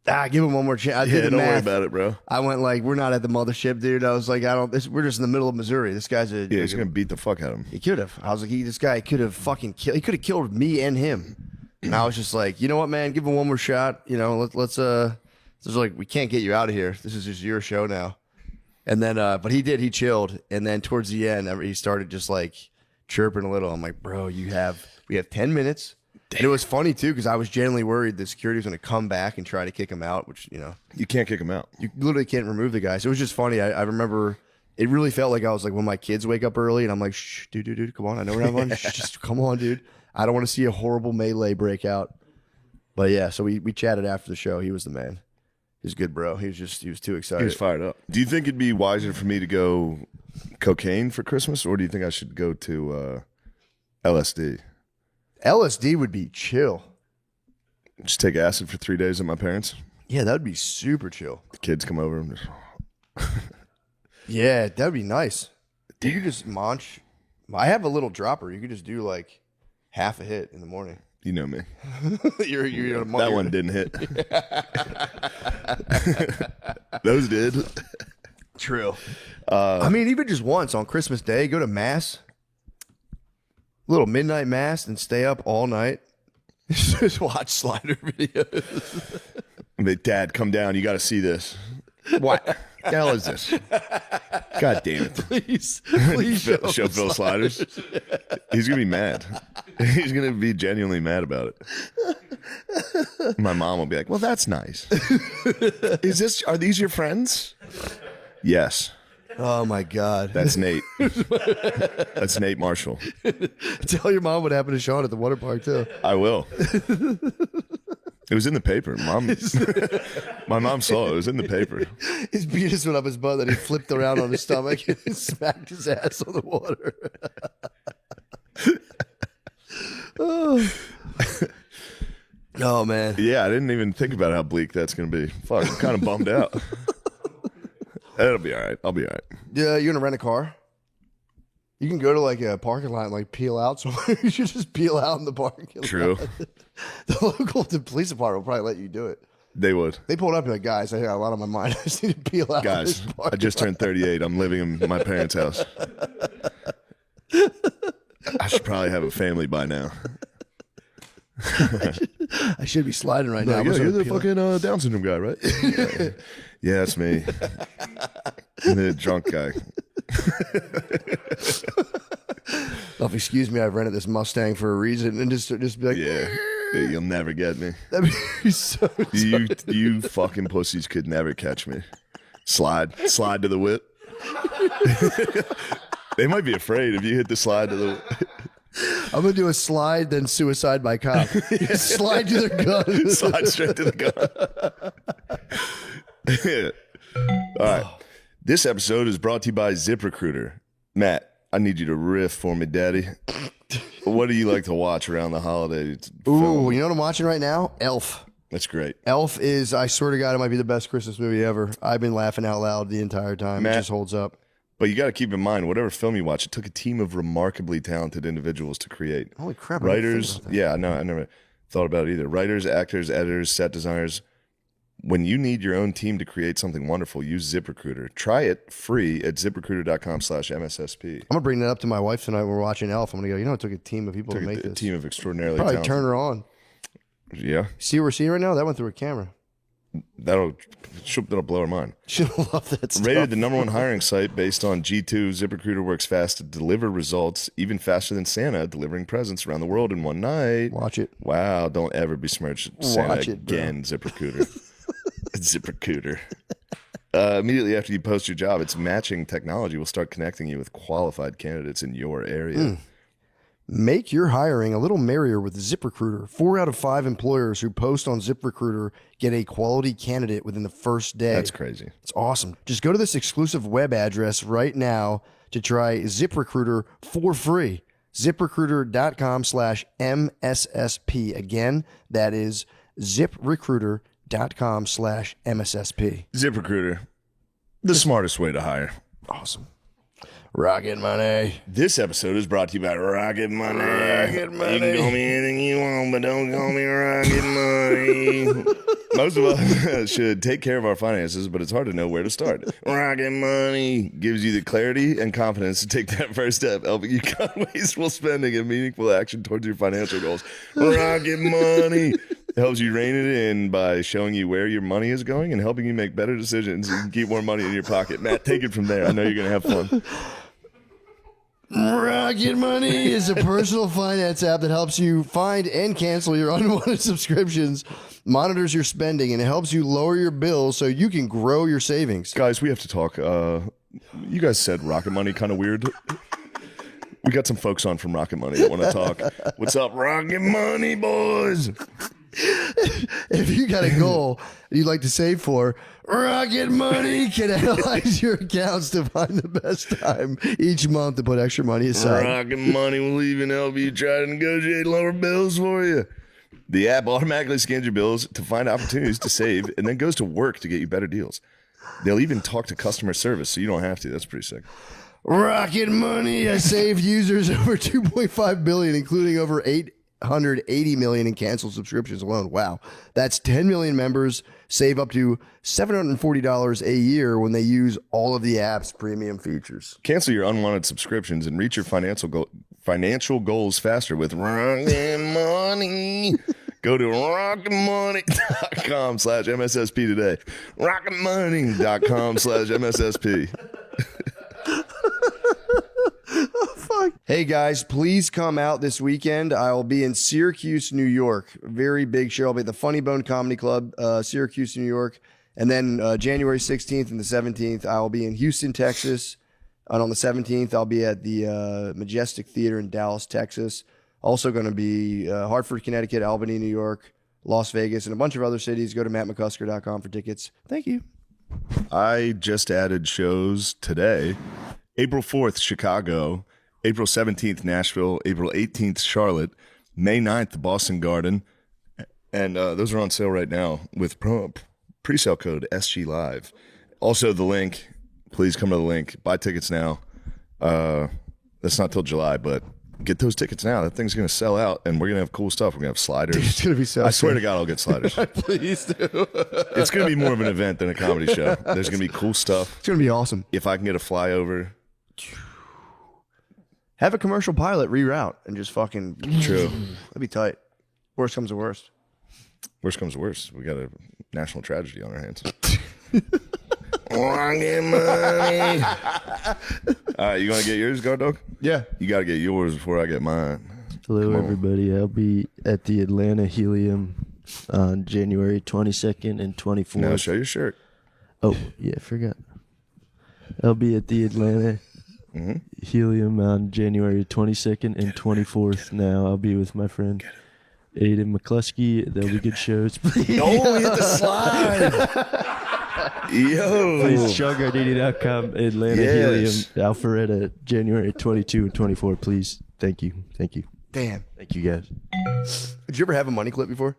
[SPEAKER 1] give him one more chance. I did
[SPEAKER 2] Yeah,
[SPEAKER 1] the
[SPEAKER 2] don't worry
[SPEAKER 1] math.
[SPEAKER 2] about it, bro.
[SPEAKER 1] I went like, we're not at the mothership, dude. I was like, we're just in the middle of Missouri. This guy's a,
[SPEAKER 2] Yeah, he's gonna beat the fuck out of him.
[SPEAKER 1] he could have. I was like, this guy could have fucking killed. He could have killed me and him. And I was just like, you know what, man, give him one more shot. You know, let's it's like, we can't get you out of here. This is just your show now. And then, but he did. He chilled. And then towards the end, he started just like chirping a little. I'm like, bro, we have 10 minutes. And it was funny too, because I was genuinely worried the security was going to come back and try to kick him out, which, you know,
[SPEAKER 2] You can't kick him out.
[SPEAKER 1] you literally can't remove the guy. So it was just funny. I remember it really felt like I was like when my kids wake up early and I'm like, shh, dude, come on. I know we're having fun. Shh, just come on, dude. I don't want to see a horrible melee breakout. But yeah, so we chatted after the show. He was the man. He was good, bro. He was too excited.
[SPEAKER 2] He was fired up. Do you think it'd be wiser for me to go cocaine for Christmas, or do you think I should go to LSD?
[SPEAKER 1] LSD would be chill.
[SPEAKER 2] Just take acid for 3 days at my parents.
[SPEAKER 1] Yeah, that would be super chill.
[SPEAKER 2] The kids come over and just,
[SPEAKER 1] Yeah, that'd be nice. You could just munch. I have a little dropper. You could just do like half a hit in the morning.
[SPEAKER 2] You know me.
[SPEAKER 1] you're
[SPEAKER 2] That one didn't hit. Those did.
[SPEAKER 1] True. I mean, even just once on Christmas Day, go to mass, little midnight mass, and stay up all night. Just watch slider videos.
[SPEAKER 2] Dad, come down. You got to see this. What the hell is this? God damn it.
[SPEAKER 1] Please
[SPEAKER 2] Show Phil sliders. He's going to be mad. He's going to be genuinely mad about it. My mom will be like, well, that's nice. Are these your friends? Yes.
[SPEAKER 1] Oh my God.
[SPEAKER 2] That's Nate. That's Nate Marshall.
[SPEAKER 1] Tell your mom what happened to Sean at the water park too.
[SPEAKER 2] I will. It was in the paper. My mom saw it. It was in the paper.
[SPEAKER 1] His penis went up his butt, then he flipped around on his stomach and smacked his ass on the water. Oh man.
[SPEAKER 2] Yeah, I didn't even think about how bleak that's going to be. Fuck, I'm kind of bummed out. That'll be all right. I'll be all right.
[SPEAKER 1] Yeah, you're gonna rent a car? You can go to like a parking lot and like peel out somewhere. You should just peel out in the parking lot.
[SPEAKER 2] True.
[SPEAKER 1] The police department will probably let you do it.
[SPEAKER 2] They would.
[SPEAKER 1] They pulled up and like, guys, I got a lot on my mind. I just need to peel out.
[SPEAKER 2] Guys, I just turned 38. I'm living in my parents' house. I should probably have a family by now.
[SPEAKER 1] I should be sliding right now.
[SPEAKER 2] Yeah, you're the fucking Down syndrome guy, right? Yeah, that's me. I'm the drunk guy.
[SPEAKER 1] Oh, excuse me, I've rented this Mustang for a reason, and just be like,
[SPEAKER 2] Yeah, you'll never get me.
[SPEAKER 1] That'd be so.
[SPEAKER 2] You fucking pussies could never catch me. Slide to the whip. They might be afraid if you hit the slide to the.
[SPEAKER 1] I'm gonna do a slide, then suicide by cop. Slide to their gun.
[SPEAKER 2] Slide straight to the gun. All right. This episode is brought to you by ZipRecruiter. Matt, I need you to riff for me, Daddy. What do you like to watch around the holidays?
[SPEAKER 1] Ooh, you know what I'm watching right now? Elf.
[SPEAKER 2] That's great.
[SPEAKER 1] Elf is, I swear to God, it might be the best Christmas movie ever. I've been laughing out loud the entire time.
[SPEAKER 2] Matt,
[SPEAKER 1] it just holds up.
[SPEAKER 2] But you got to keep in mind, whatever film you watch, it took a team of remarkably talented individuals to create.
[SPEAKER 1] Holy crap. I didn't think
[SPEAKER 2] Writers,
[SPEAKER 1] about that.
[SPEAKER 2] yeah, no, I never thought about it either. Writers, actors, editors, set designers. When you need your own team to create something wonderful, use ZipRecruiter. Try it free at ZipRecruiter.com/MSSP.
[SPEAKER 1] I'm going to bring that up to my wife tonight when we're watching Elf. I'm going to go, you know, it took a team of people to make
[SPEAKER 2] A
[SPEAKER 1] this.
[SPEAKER 2] team of extraordinarily
[SPEAKER 1] Probably
[SPEAKER 2] talented.
[SPEAKER 1] turn her on.
[SPEAKER 2] Yeah,
[SPEAKER 1] See what we're seeing right now? That went through a camera.
[SPEAKER 2] that'll blow her mind.
[SPEAKER 1] She'll love that stuff.
[SPEAKER 2] Rated the #1 hiring site based on G2, ZipRecruiter works fast to deliver results, even faster than Santa delivering presents around the world in one night.
[SPEAKER 1] Watch it.
[SPEAKER 2] Wow, don't ever besmirch Santa
[SPEAKER 1] Watch it, bro.
[SPEAKER 2] again, ZipRecruiter. ZipRecruiter. Immediately after you post your job, its matching technology will start connecting you with qualified candidates in your area.
[SPEAKER 1] Make your hiring a little merrier with ZipRecruiter. 4 out of 5 employers who post on ZipRecruiter get a quality candidate within the first day.
[SPEAKER 2] That's crazy.
[SPEAKER 1] It's awesome. Just go to this exclusive web address right now to try ZipRecruiter for free. ZipRecruiter.com/MSSP. Again, that is ZipRecruiter.com/MSSP.
[SPEAKER 2] ZipRecruiter, the smartest way to hire.
[SPEAKER 1] Awesome. Rocket money.
[SPEAKER 2] This episode is brought to you by Rocket Money.
[SPEAKER 1] Rocket Money.
[SPEAKER 2] You can call me anything you want, but don't call me Rocket Money. Most of us should take care of our finances, but it's hard to know where to start. Rocket Money gives you the clarity and confidence to take that first step, helping you cut wasteful spending and meaningful action towards your financial goals. Rocket Money helps you rein it in by showing you where your money is going and helping you make better decisions so you can keep more money in your pocket. Matt, take it from there. I know you're going to have fun.
[SPEAKER 1] Rocket Money is a personal finance app that helps you find and cancel your unwanted subscriptions, monitors your spending, and it helps you lower your bills so you can grow your savings.
[SPEAKER 2] Guys, we have to talk. You guys said Rocket Money kind of weird. We got some folks on from Rocket Money that want to talk. What's up, Rocket Money boys?
[SPEAKER 1] If you got a goal you'd like to save for, Rocket Money can analyze your accounts to find the best time each month to put extra money aside.
[SPEAKER 2] Rocket Money will even help you try to negotiate lower bills for you. The app automatically scans your bills to find opportunities to save and then goes to work to get you better deals. They'll even talk to customer service, so you don't have to. That's pretty sick.
[SPEAKER 1] Rocket Money has saved users over 2.5 billion, including over 880 million in canceled subscriptions alone. Wow. That's 10 million members save up to $740 a year when they use all of the app's premium features.
[SPEAKER 2] Cancel your unwanted subscriptions and reach your financial goals faster with Rocket Money. Go to rocketmoney.com/MSSP today. rocketmoney.com/MSSP.
[SPEAKER 1] Hey guys, please come out this weekend. I will be in Syracuse, New York. Very big show. I'll be at the Funny Bone Comedy Club, Syracuse, New York. And then January 16th and the 17th, I will be in Houston, Texas. And on the 17th, I'll be at the Majestic Theater in Dallas, Texas. Also going to be Hartford, Connecticut, Albany, New York, Las Vegas, and a bunch of other cities. Go to mattmccusker.com for tickets. Thank you.
[SPEAKER 2] I just added shows today. April 4th, Chicago. April 17th, Nashville. April 18th, Charlotte. May 9th, the Boston Garden. And those are on sale right now with pre-sale code SG Live. Also, the link. Please come to the link. Buy tickets now. That's not till July, but get those tickets now. That thing's going to sell out, and we're going to have cool stuff. We're going to have sliders.
[SPEAKER 1] It's going to be so
[SPEAKER 2] I swear to God, I'll get sliders.
[SPEAKER 1] Please do.
[SPEAKER 2] It's going to be more of an event than a comedy show. There's going to be cool stuff.
[SPEAKER 1] It's going to be awesome.
[SPEAKER 2] If I can get a flyover.
[SPEAKER 1] Have a commercial pilot reroute and just fucking...
[SPEAKER 2] True.
[SPEAKER 1] That'd be tight. Worst comes to worst.
[SPEAKER 2] Worst comes to worst. We got a national tragedy on our hands.
[SPEAKER 3] Rocket Money.
[SPEAKER 2] All right, you want to get yours, Guard Dog?
[SPEAKER 1] Yeah.
[SPEAKER 2] You got to get yours before I get mine.
[SPEAKER 4] Hello, everybody. I'll be at the Atlanta Helium on January 22nd and 24th.
[SPEAKER 2] Now show your shirt.
[SPEAKER 4] Oh, yeah, I forgot. I'll be at the Atlanta Helium on January 22nd and 24th. Now I'll be with my friend Aiden McCluskey. There'll be good shows. Please,
[SPEAKER 2] Oh, hit the slide. Yo.
[SPEAKER 4] please chugardini.com, Atlanta
[SPEAKER 2] Yes.
[SPEAKER 4] Helium, Alpharetta, January 22 and 24. Please. Thank you. Thank you.
[SPEAKER 1] Damn.
[SPEAKER 4] Thank you, guys.
[SPEAKER 1] Did you ever have a money clip before?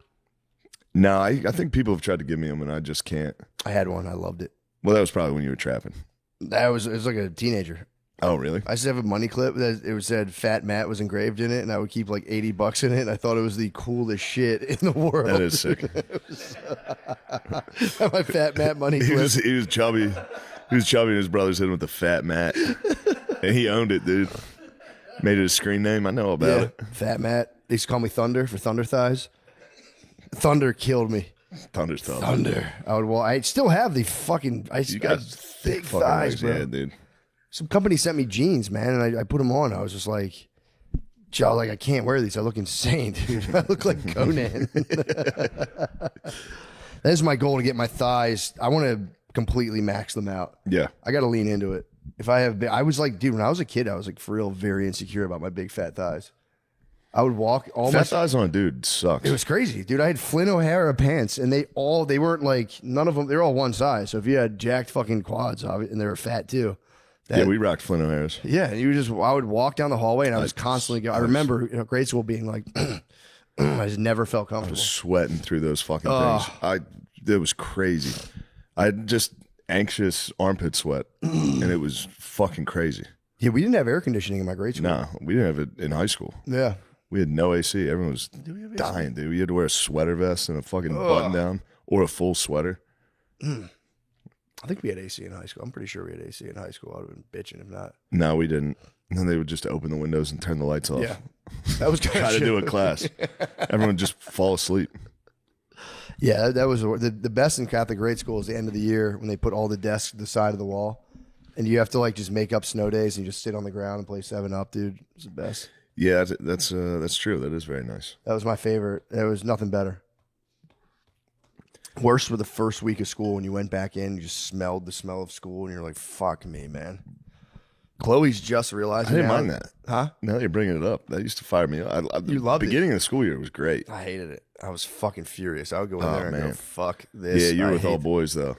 [SPEAKER 2] No, I think people have tried to give me them, and I just can't.
[SPEAKER 1] I had one. I loved it.
[SPEAKER 2] Well, that was probably when you were trapping.
[SPEAKER 1] It was like a teenager.
[SPEAKER 2] Oh, really?
[SPEAKER 1] I used to have a money clip that it said Fat Matt was engraved in it, and I would keep like $80 in it. And I thought it was the coolest shit in the world.
[SPEAKER 2] That is sick.
[SPEAKER 1] My Fat Matt money
[SPEAKER 2] He
[SPEAKER 1] clip.
[SPEAKER 2] was chubby. He was chubby, and his brothers hit him with the Fat Matt. And he owned it, dude. Made it a screen name. I know all about it.
[SPEAKER 1] Fat Matt. They used to call me Thunder for Thunder Thighs. Thunder killed me.
[SPEAKER 2] Thunder's tough.
[SPEAKER 1] Thunder. I still have the fucking.
[SPEAKER 2] You got
[SPEAKER 1] big
[SPEAKER 2] fucking
[SPEAKER 1] thighs,
[SPEAKER 2] legs.
[SPEAKER 1] bro.
[SPEAKER 2] Yeah, dude.
[SPEAKER 1] Some company sent me jeans, man, and I put them on. I was just like, Joe, like I can't wear these. I look insane, dude. I look like Conan. That is my goal, to get my thighs. I want to completely max them out.
[SPEAKER 2] Yeah.
[SPEAKER 1] I got to lean into it. If I have, I was like, dude, when I was a kid, I was like for real very insecure about my big fat thighs. I would walk all
[SPEAKER 2] Fat thighs on a dude sucks.
[SPEAKER 1] It was crazy, dude. I had Flynn O'Hara pants, and they weren't like, none of them, they're all one size. So if you had jacked fucking quads, and they were fat too.
[SPEAKER 2] Yeah, we rocked Flint O'Hara's.
[SPEAKER 1] Yeah, and I would walk down the hallway, and I was constantly I remember grade school being like, I just never felt comfortable.
[SPEAKER 2] Sweating through those fucking things. It was crazy. I had just anxious armpit sweat, and it was fucking crazy.
[SPEAKER 1] Yeah, we didn't have air conditioning in my grade school.
[SPEAKER 2] No, we didn't have it in high school.
[SPEAKER 1] Yeah.
[SPEAKER 2] We had no AC. Everyone was dying, dude. You had to wear a sweater vest and a fucking button down or a full sweater.
[SPEAKER 1] I think we had AC in high school. I'm pretty sure we had AC in high school. I would have been bitching if not.
[SPEAKER 2] No, we didn't. And then they would just open the windows and turn the lights off.
[SPEAKER 1] Yeah. That was kind
[SPEAKER 2] Try to do a class. Everyone would just fall asleep.
[SPEAKER 1] Yeah, that was the best in Catholic grade school is the end of the year when they put all the desks to the side of the wall. And you have to like just make up snow days and you just sit on the ground and play 7-Up, dude. It was the best.
[SPEAKER 2] Yeah, that's true. That is very nice.
[SPEAKER 1] That was my favorite. There was nothing better. Worst were the first week of school when you went back in, you just smelled the smell of school, and you're like, fuck me, man. Chloe's just realizing
[SPEAKER 2] I didn't
[SPEAKER 1] now.
[SPEAKER 2] mind that.
[SPEAKER 1] Huh?
[SPEAKER 2] Now you're bringing it up. That used to fire me up.
[SPEAKER 1] You loved
[SPEAKER 2] the
[SPEAKER 1] it.
[SPEAKER 2] beginning of the school year was great.
[SPEAKER 1] I hated it. I was fucking furious. I would go in there and go,
[SPEAKER 2] man.
[SPEAKER 1] fuck this.
[SPEAKER 2] Yeah, you were
[SPEAKER 1] I
[SPEAKER 2] with all
[SPEAKER 1] hate-
[SPEAKER 2] boys, though.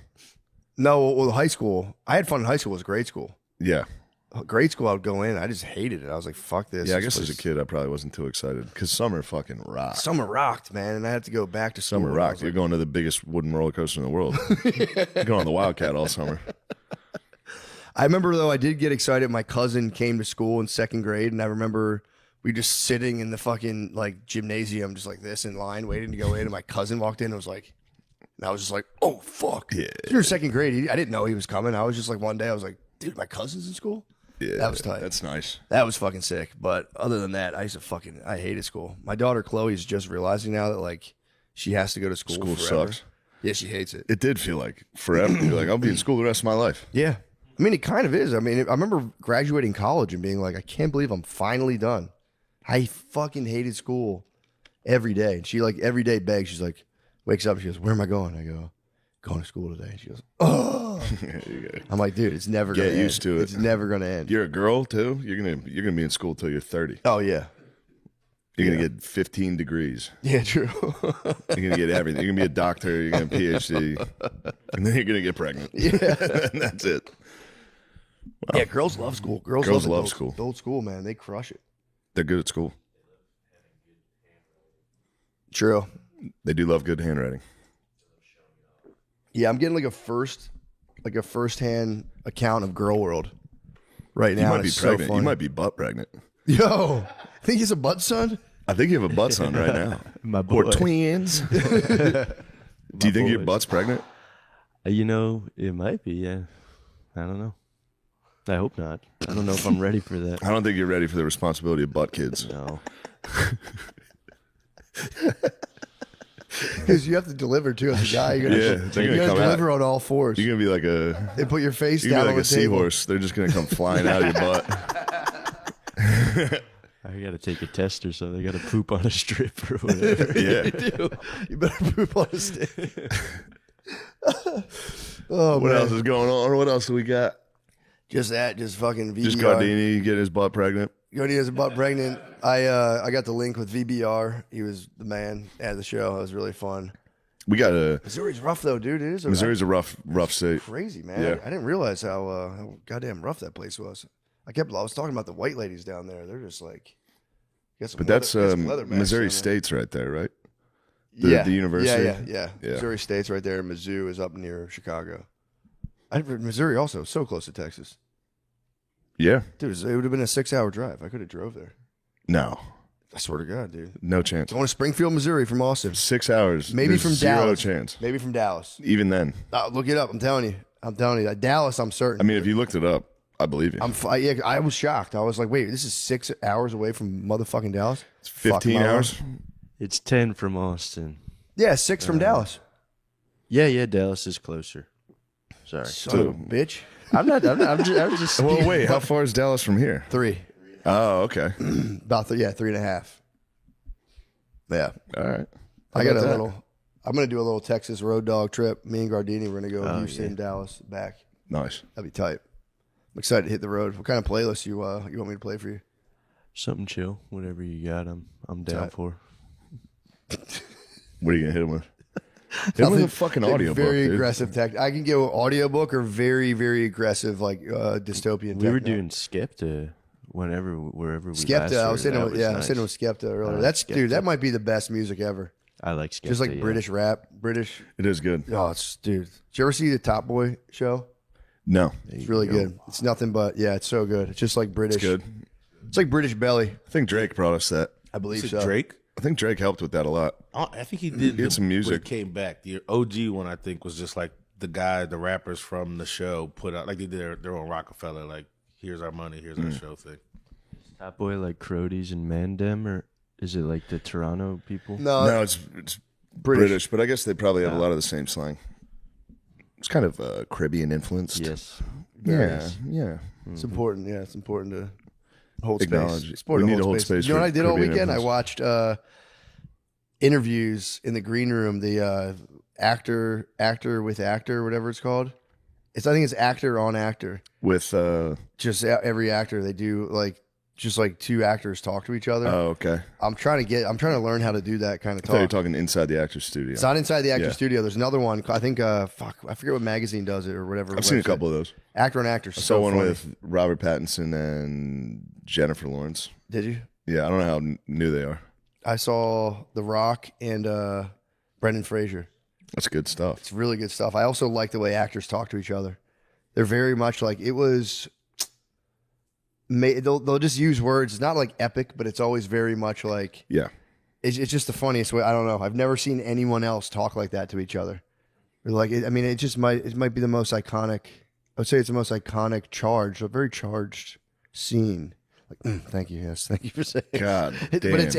[SPEAKER 1] No, well, high school. I had fun in high school. It was grade school.
[SPEAKER 2] Yeah.
[SPEAKER 1] grade school, I would go in. I just hated it. I was like, fuck this.
[SPEAKER 2] Yeah, I
[SPEAKER 1] This
[SPEAKER 2] guess as a
[SPEAKER 1] place-
[SPEAKER 2] kid, I probably wasn't too excited because summer fucking rocked.
[SPEAKER 1] Summer rocked, man, and I had to go back to school.
[SPEAKER 2] Summer
[SPEAKER 1] and I
[SPEAKER 2] rocked.
[SPEAKER 1] was
[SPEAKER 2] You're
[SPEAKER 1] like,
[SPEAKER 2] going to the biggest wooden roller coaster in the world. You're going on the Wildcat all summer.
[SPEAKER 1] I remember though, I did get excited. My cousin came to school in second grade, and I remember we just sitting in the fucking like gymnasium, just like this in line, waiting to go in. And my cousin walked in and was like, and I was just like, oh fuck.
[SPEAKER 2] Yeah.
[SPEAKER 1] You're in second grade. I didn't know he was coming. I was just like, one day I was like, dude, my cousin's in school.
[SPEAKER 2] Yeah,
[SPEAKER 1] That was tight.
[SPEAKER 2] That's nice.
[SPEAKER 1] That was fucking sick. But other than that, I hated school. My daughter Chloe's just realizing now that like she has to go to school.
[SPEAKER 2] School
[SPEAKER 1] forever.
[SPEAKER 2] sucks.
[SPEAKER 1] Yeah, she hates it.
[SPEAKER 2] It did feel like forever. You're like, I'll be in school the rest of my life.
[SPEAKER 1] Yeah. I mean, it kind of is. I mean, I remember graduating college and being like, I can't believe I'm finally done. I fucking hated school every day. And she like every day begs. She's like, wakes up. She goes, where am I going? I go, going to school today. And she goes, oh. I'm like, dude, it's never
[SPEAKER 2] Get
[SPEAKER 1] going to end.
[SPEAKER 2] used to it.
[SPEAKER 1] It's never going to end.
[SPEAKER 2] You're a girl too. You're gonna be in school till you're 30.
[SPEAKER 1] Oh, yeah.
[SPEAKER 2] You're gonna get 15 degrees.
[SPEAKER 1] Yeah, true.
[SPEAKER 2] You're gonna get everything. You're gonna be a doctor. You're gonna have a PhD, and then you're gonna get pregnant.
[SPEAKER 1] Yeah.
[SPEAKER 2] And that's it.
[SPEAKER 1] Yeah, girls love school. Girls
[SPEAKER 2] love
[SPEAKER 1] adult,
[SPEAKER 2] school.
[SPEAKER 1] Adult school, man. They crush it.
[SPEAKER 2] They're good at school.
[SPEAKER 1] True.
[SPEAKER 2] They do love good handwriting.
[SPEAKER 1] Yeah, I'm getting like a first-hand account of Girl World right now.
[SPEAKER 2] You might
[SPEAKER 1] and
[SPEAKER 2] be
[SPEAKER 1] it's
[SPEAKER 2] pregnant.
[SPEAKER 1] So
[SPEAKER 2] You
[SPEAKER 1] funny.
[SPEAKER 2] might be butt pregnant.
[SPEAKER 1] Yo, think he's a butt son?
[SPEAKER 2] I think you have a butt son right now.
[SPEAKER 4] My boy.
[SPEAKER 2] Or twins. Do you think your
[SPEAKER 4] boys.
[SPEAKER 2] butt's pregnant?
[SPEAKER 4] You know, it might be. Yeah, I don't know. I hope not. I don't know if I'm ready for that.
[SPEAKER 2] I don't think you're ready for the responsibility of butt kids.
[SPEAKER 4] No.
[SPEAKER 1] Because you have to deliver too as a guy. You're gonna,
[SPEAKER 2] Yeah, they're
[SPEAKER 1] you
[SPEAKER 2] gonna
[SPEAKER 1] gotta
[SPEAKER 2] come
[SPEAKER 1] deliver on all fours.
[SPEAKER 2] You're gonna be like a
[SPEAKER 1] And put your face
[SPEAKER 2] you're
[SPEAKER 1] down
[SPEAKER 2] gonna be
[SPEAKER 1] on
[SPEAKER 2] like
[SPEAKER 1] the
[SPEAKER 2] a
[SPEAKER 1] table.
[SPEAKER 2] seahorse. They're just gonna come flying out of your butt.
[SPEAKER 4] I got to take a tester, so they got to poop on a strip or whatever.
[SPEAKER 2] Yeah.
[SPEAKER 1] You better poop on a stick. Oh,
[SPEAKER 2] What
[SPEAKER 1] man.
[SPEAKER 2] else is going on? What else do we got?
[SPEAKER 1] Just that, just fucking VBR.
[SPEAKER 2] Just Gardini getting his butt pregnant.
[SPEAKER 1] Gardini has a butt pregnant. I got the link with VBR. He was the man at the show. It was really fun.
[SPEAKER 2] We got a
[SPEAKER 1] Missouri's rough though, dude. It is
[SPEAKER 2] Missouri's a rough state.
[SPEAKER 1] crazy, man.
[SPEAKER 2] Yeah.
[SPEAKER 1] I didn't realize how goddamn rough that place was. I was talking about the white ladies down there. They're just like, got some
[SPEAKER 2] But that's
[SPEAKER 1] leather- got some leatherbacks
[SPEAKER 2] Missouri
[SPEAKER 1] down there.
[SPEAKER 2] State's right there, right?
[SPEAKER 1] Yeah,
[SPEAKER 2] the university?
[SPEAKER 1] Yeah.
[SPEAKER 2] Yeah.
[SPEAKER 1] Missouri State's right there. Mizzou is up near Chicago. Missouri also so close to Texas,
[SPEAKER 2] Yeah.
[SPEAKER 1] dude. It would have been a 6-hour drive. I could have drove there.
[SPEAKER 2] No.
[SPEAKER 1] I swear to God, dude.
[SPEAKER 2] No chance.
[SPEAKER 1] Going to Springfield, Missouri from Austin.
[SPEAKER 2] 6 hours.
[SPEAKER 1] Maybe
[SPEAKER 2] There's
[SPEAKER 1] from
[SPEAKER 2] zero
[SPEAKER 1] Dallas.
[SPEAKER 2] chance.
[SPEAKER 1] Maybe from Dallas.
[SPEAKER 2] Even then.
[SPEAKER 1] Look it up. I'm telling you. Dallas, I'm certain.
[SPEAKER 2] I mean, if you looked it up, I believe you.
[SPEAKER 1] Yeah, I was shocked. I was like, wait, this is 6 hours away from motherfucking Dallas?
[SPEAKER 2] It's 15
[SPEAKER 1] Fuck,
[SPEAKER 2] hours.
[SPEAKER 4] It's 10 from Austin.
[SPEAKER 1] Yeah, 6 from Dallas.
[SPEAKER 4] Yeah, Dallas is closer. Sorry.
[SPEAKER 1] Son of a bitch.
[SPEAKER 4] I'm just
[SPEAKER 2] Well, wait. How far is Dallas from here?
[SPEAKER 1] 3.
[SPEAKER 2] Oh, okay.
[SPEAKER 1] About 3.5. Yeah.
[SPEAKER 2] All right.
[SPEAKER 1] I got
[SPEAKER 2] about
[SPEAKER 1] a
[SPEAKER 2] that?
[SPEAKER 1] little. I'm gonna do a little Texas road dog trip. Me and Gardini, we're gonna go Houston,
[SPEAKER 4] yeah.
[SPEAKER 1] Dallas, back.
[SPEAKER 2] Nice.
[SPEAKER 1] That'd be tight. I'm excited to hit the road. What kind of playlist you want me to play for you?
[SPEAKER 4] something chill. Whatever you got, I'm down
[SPEAKER 1] Tight.
[SPEAKER 4] for.
[SPEAKER 2] What are you gonna hit him with? Hit him with a fucking
[SPEAKER 1] Like
[SPEAKER 2] audio
[SPEAKER 1] very
[SPEAKER 2] book,
[SPEAKER 1] aggressive tech. I can go audiobook or very, very aggressive like dystopian.
[SPEAKER 4] We were
[SPEAKER 1] techno.
[SPEAKER 4] doing Skepta wherever we
[SPEAKER 1] Skepta. I was sitting
[SPEAKER 4] That
[SPEAKER 1] with,
[SPEAKER 4] was
[SPEAKER 1] I was
[SPEAKER 4] nice.
[SPEAKER 1] sitting with Skepta earlier.
[SPEAKER 4] like
[SPEAKER 1] That's dude.
[SPEAKER 4] Skepta.
[SPEAKER 1] That might be the best music ever.
[SPEAKER 4] I like Skepta.
[SPEAKER 1] Just like
[SPEAKER 4] yeah.
[SPEAKER 1] British rap, British.
[SPEAKER 2] It is good.
[SPEAKER 1] Oh, it's dude. Did you ever see the Top Boy show?
[SPEAKER 2] No,
[SPEAKER 1] It's really good. It's nothing but it's so good. It's just like British.
[SPEAKER 2] it's good.
[SPEAKER 1] It's like British Belly.
[SPEAKER 2] I think Drake brought us that.
[SPEAKER 1] I believe
[SPEAKER 3] Is it
[SPEAKER 1] so.
[SPEAKER 3] Drake?
[SPEAKER 2] I think Drake helped with that a lot.
[SPEAKER 3] I think he did.
[SPEAKER 2] He had some music.
[SPEAKER 3] when it came back. The OG one, I think, was just like the rappers from the show put out, like they did their own Rockefeller, like, here's our money, here's our show thing.
[SPEAKER 4] Top Boy like Crodies and Mandem, or is it like the Toronto people?
[SPEAKER 2] No, it's British, but I guess they probably have a lot of the same slang. It's kind of Caribbean influenced.
[SPEAKER 4] Yes.
[SPEAKER 2] Yeah, yeah.
[SPEAKER 1] It's important. Yeah, it's important to hold
[SPEAKER 2] Acknowledge
[SPEAKER 1] space.
[SPEAKER 2] it.
[SPEAKER 1] It's important
[SPEAKER 2] We
[SPEAKER 1] to
[SPEAKER 2] need to hold
[SPEAKER 1] space.
[SPEAKER 2] space
[SPEAKER 1] You know
[SPEAKER 2] for
[SPEAKER 1] what I did all
[SPEAKER 2] Caribbean
[SPEAKER 1] weekend? I
[SPEAKER 2] influence.
[SPEAKER 1] watched interviews in the green room. The actor with actor, whatever it's called. I think it's actor on actor.
[SPEAKER 2] With
[SPEAKER 1] Just every actor they do like just like two actors talk to each other.
[SPEAKER 2] Oh, okay.
[SPEAKER 1] I'm trying to learn how to do that kind of
[SPEAKER 2] I thought you were
[SPEAKER 1] talk.
[SPEAKER 2] talking inside the actor's studio.
[SPEAKER 1] It's not inside the actor
[SPEAKER 2] Yeah.
[SPEAKER 1] studio. There's another one. I think I forget what magazine does it or whatever.
[SPEAKER 2] I've seen a
[SPEAKER 1] website.
[SPEAKER 2] couple of those.
[SPEAKER 1] Actor and Actor.
[SPEAKER 2] I saw one with Robert Pattinson and Jennifer Lawrence.
[SPEAKER 1] Did you?
[SPEAKER 2] Yeah, I don't know how new they are.
[SPEAKER 1] I saw The Rock and Brendan Fraser.
[SPEAKER 2] That's good stuff.
[SPEAKER 1] It's really good stuff. I also like the way actors talk to each other. They're very much like it was. They'll just use words. It's not like epic, but it's always very much like
[SPEAKER 2] Yeah.
[SPEAKER 1] it's just the funniest way. I don't know. I've never seen anyone else talk like that to each other. Or like I mean, it might be the most iconic. I would say it's the most iconic a very charged scene. Like, thank you, yes, thank you for saying.
[SPEAKER 2] God damn.
[SPEAKER 1] But it's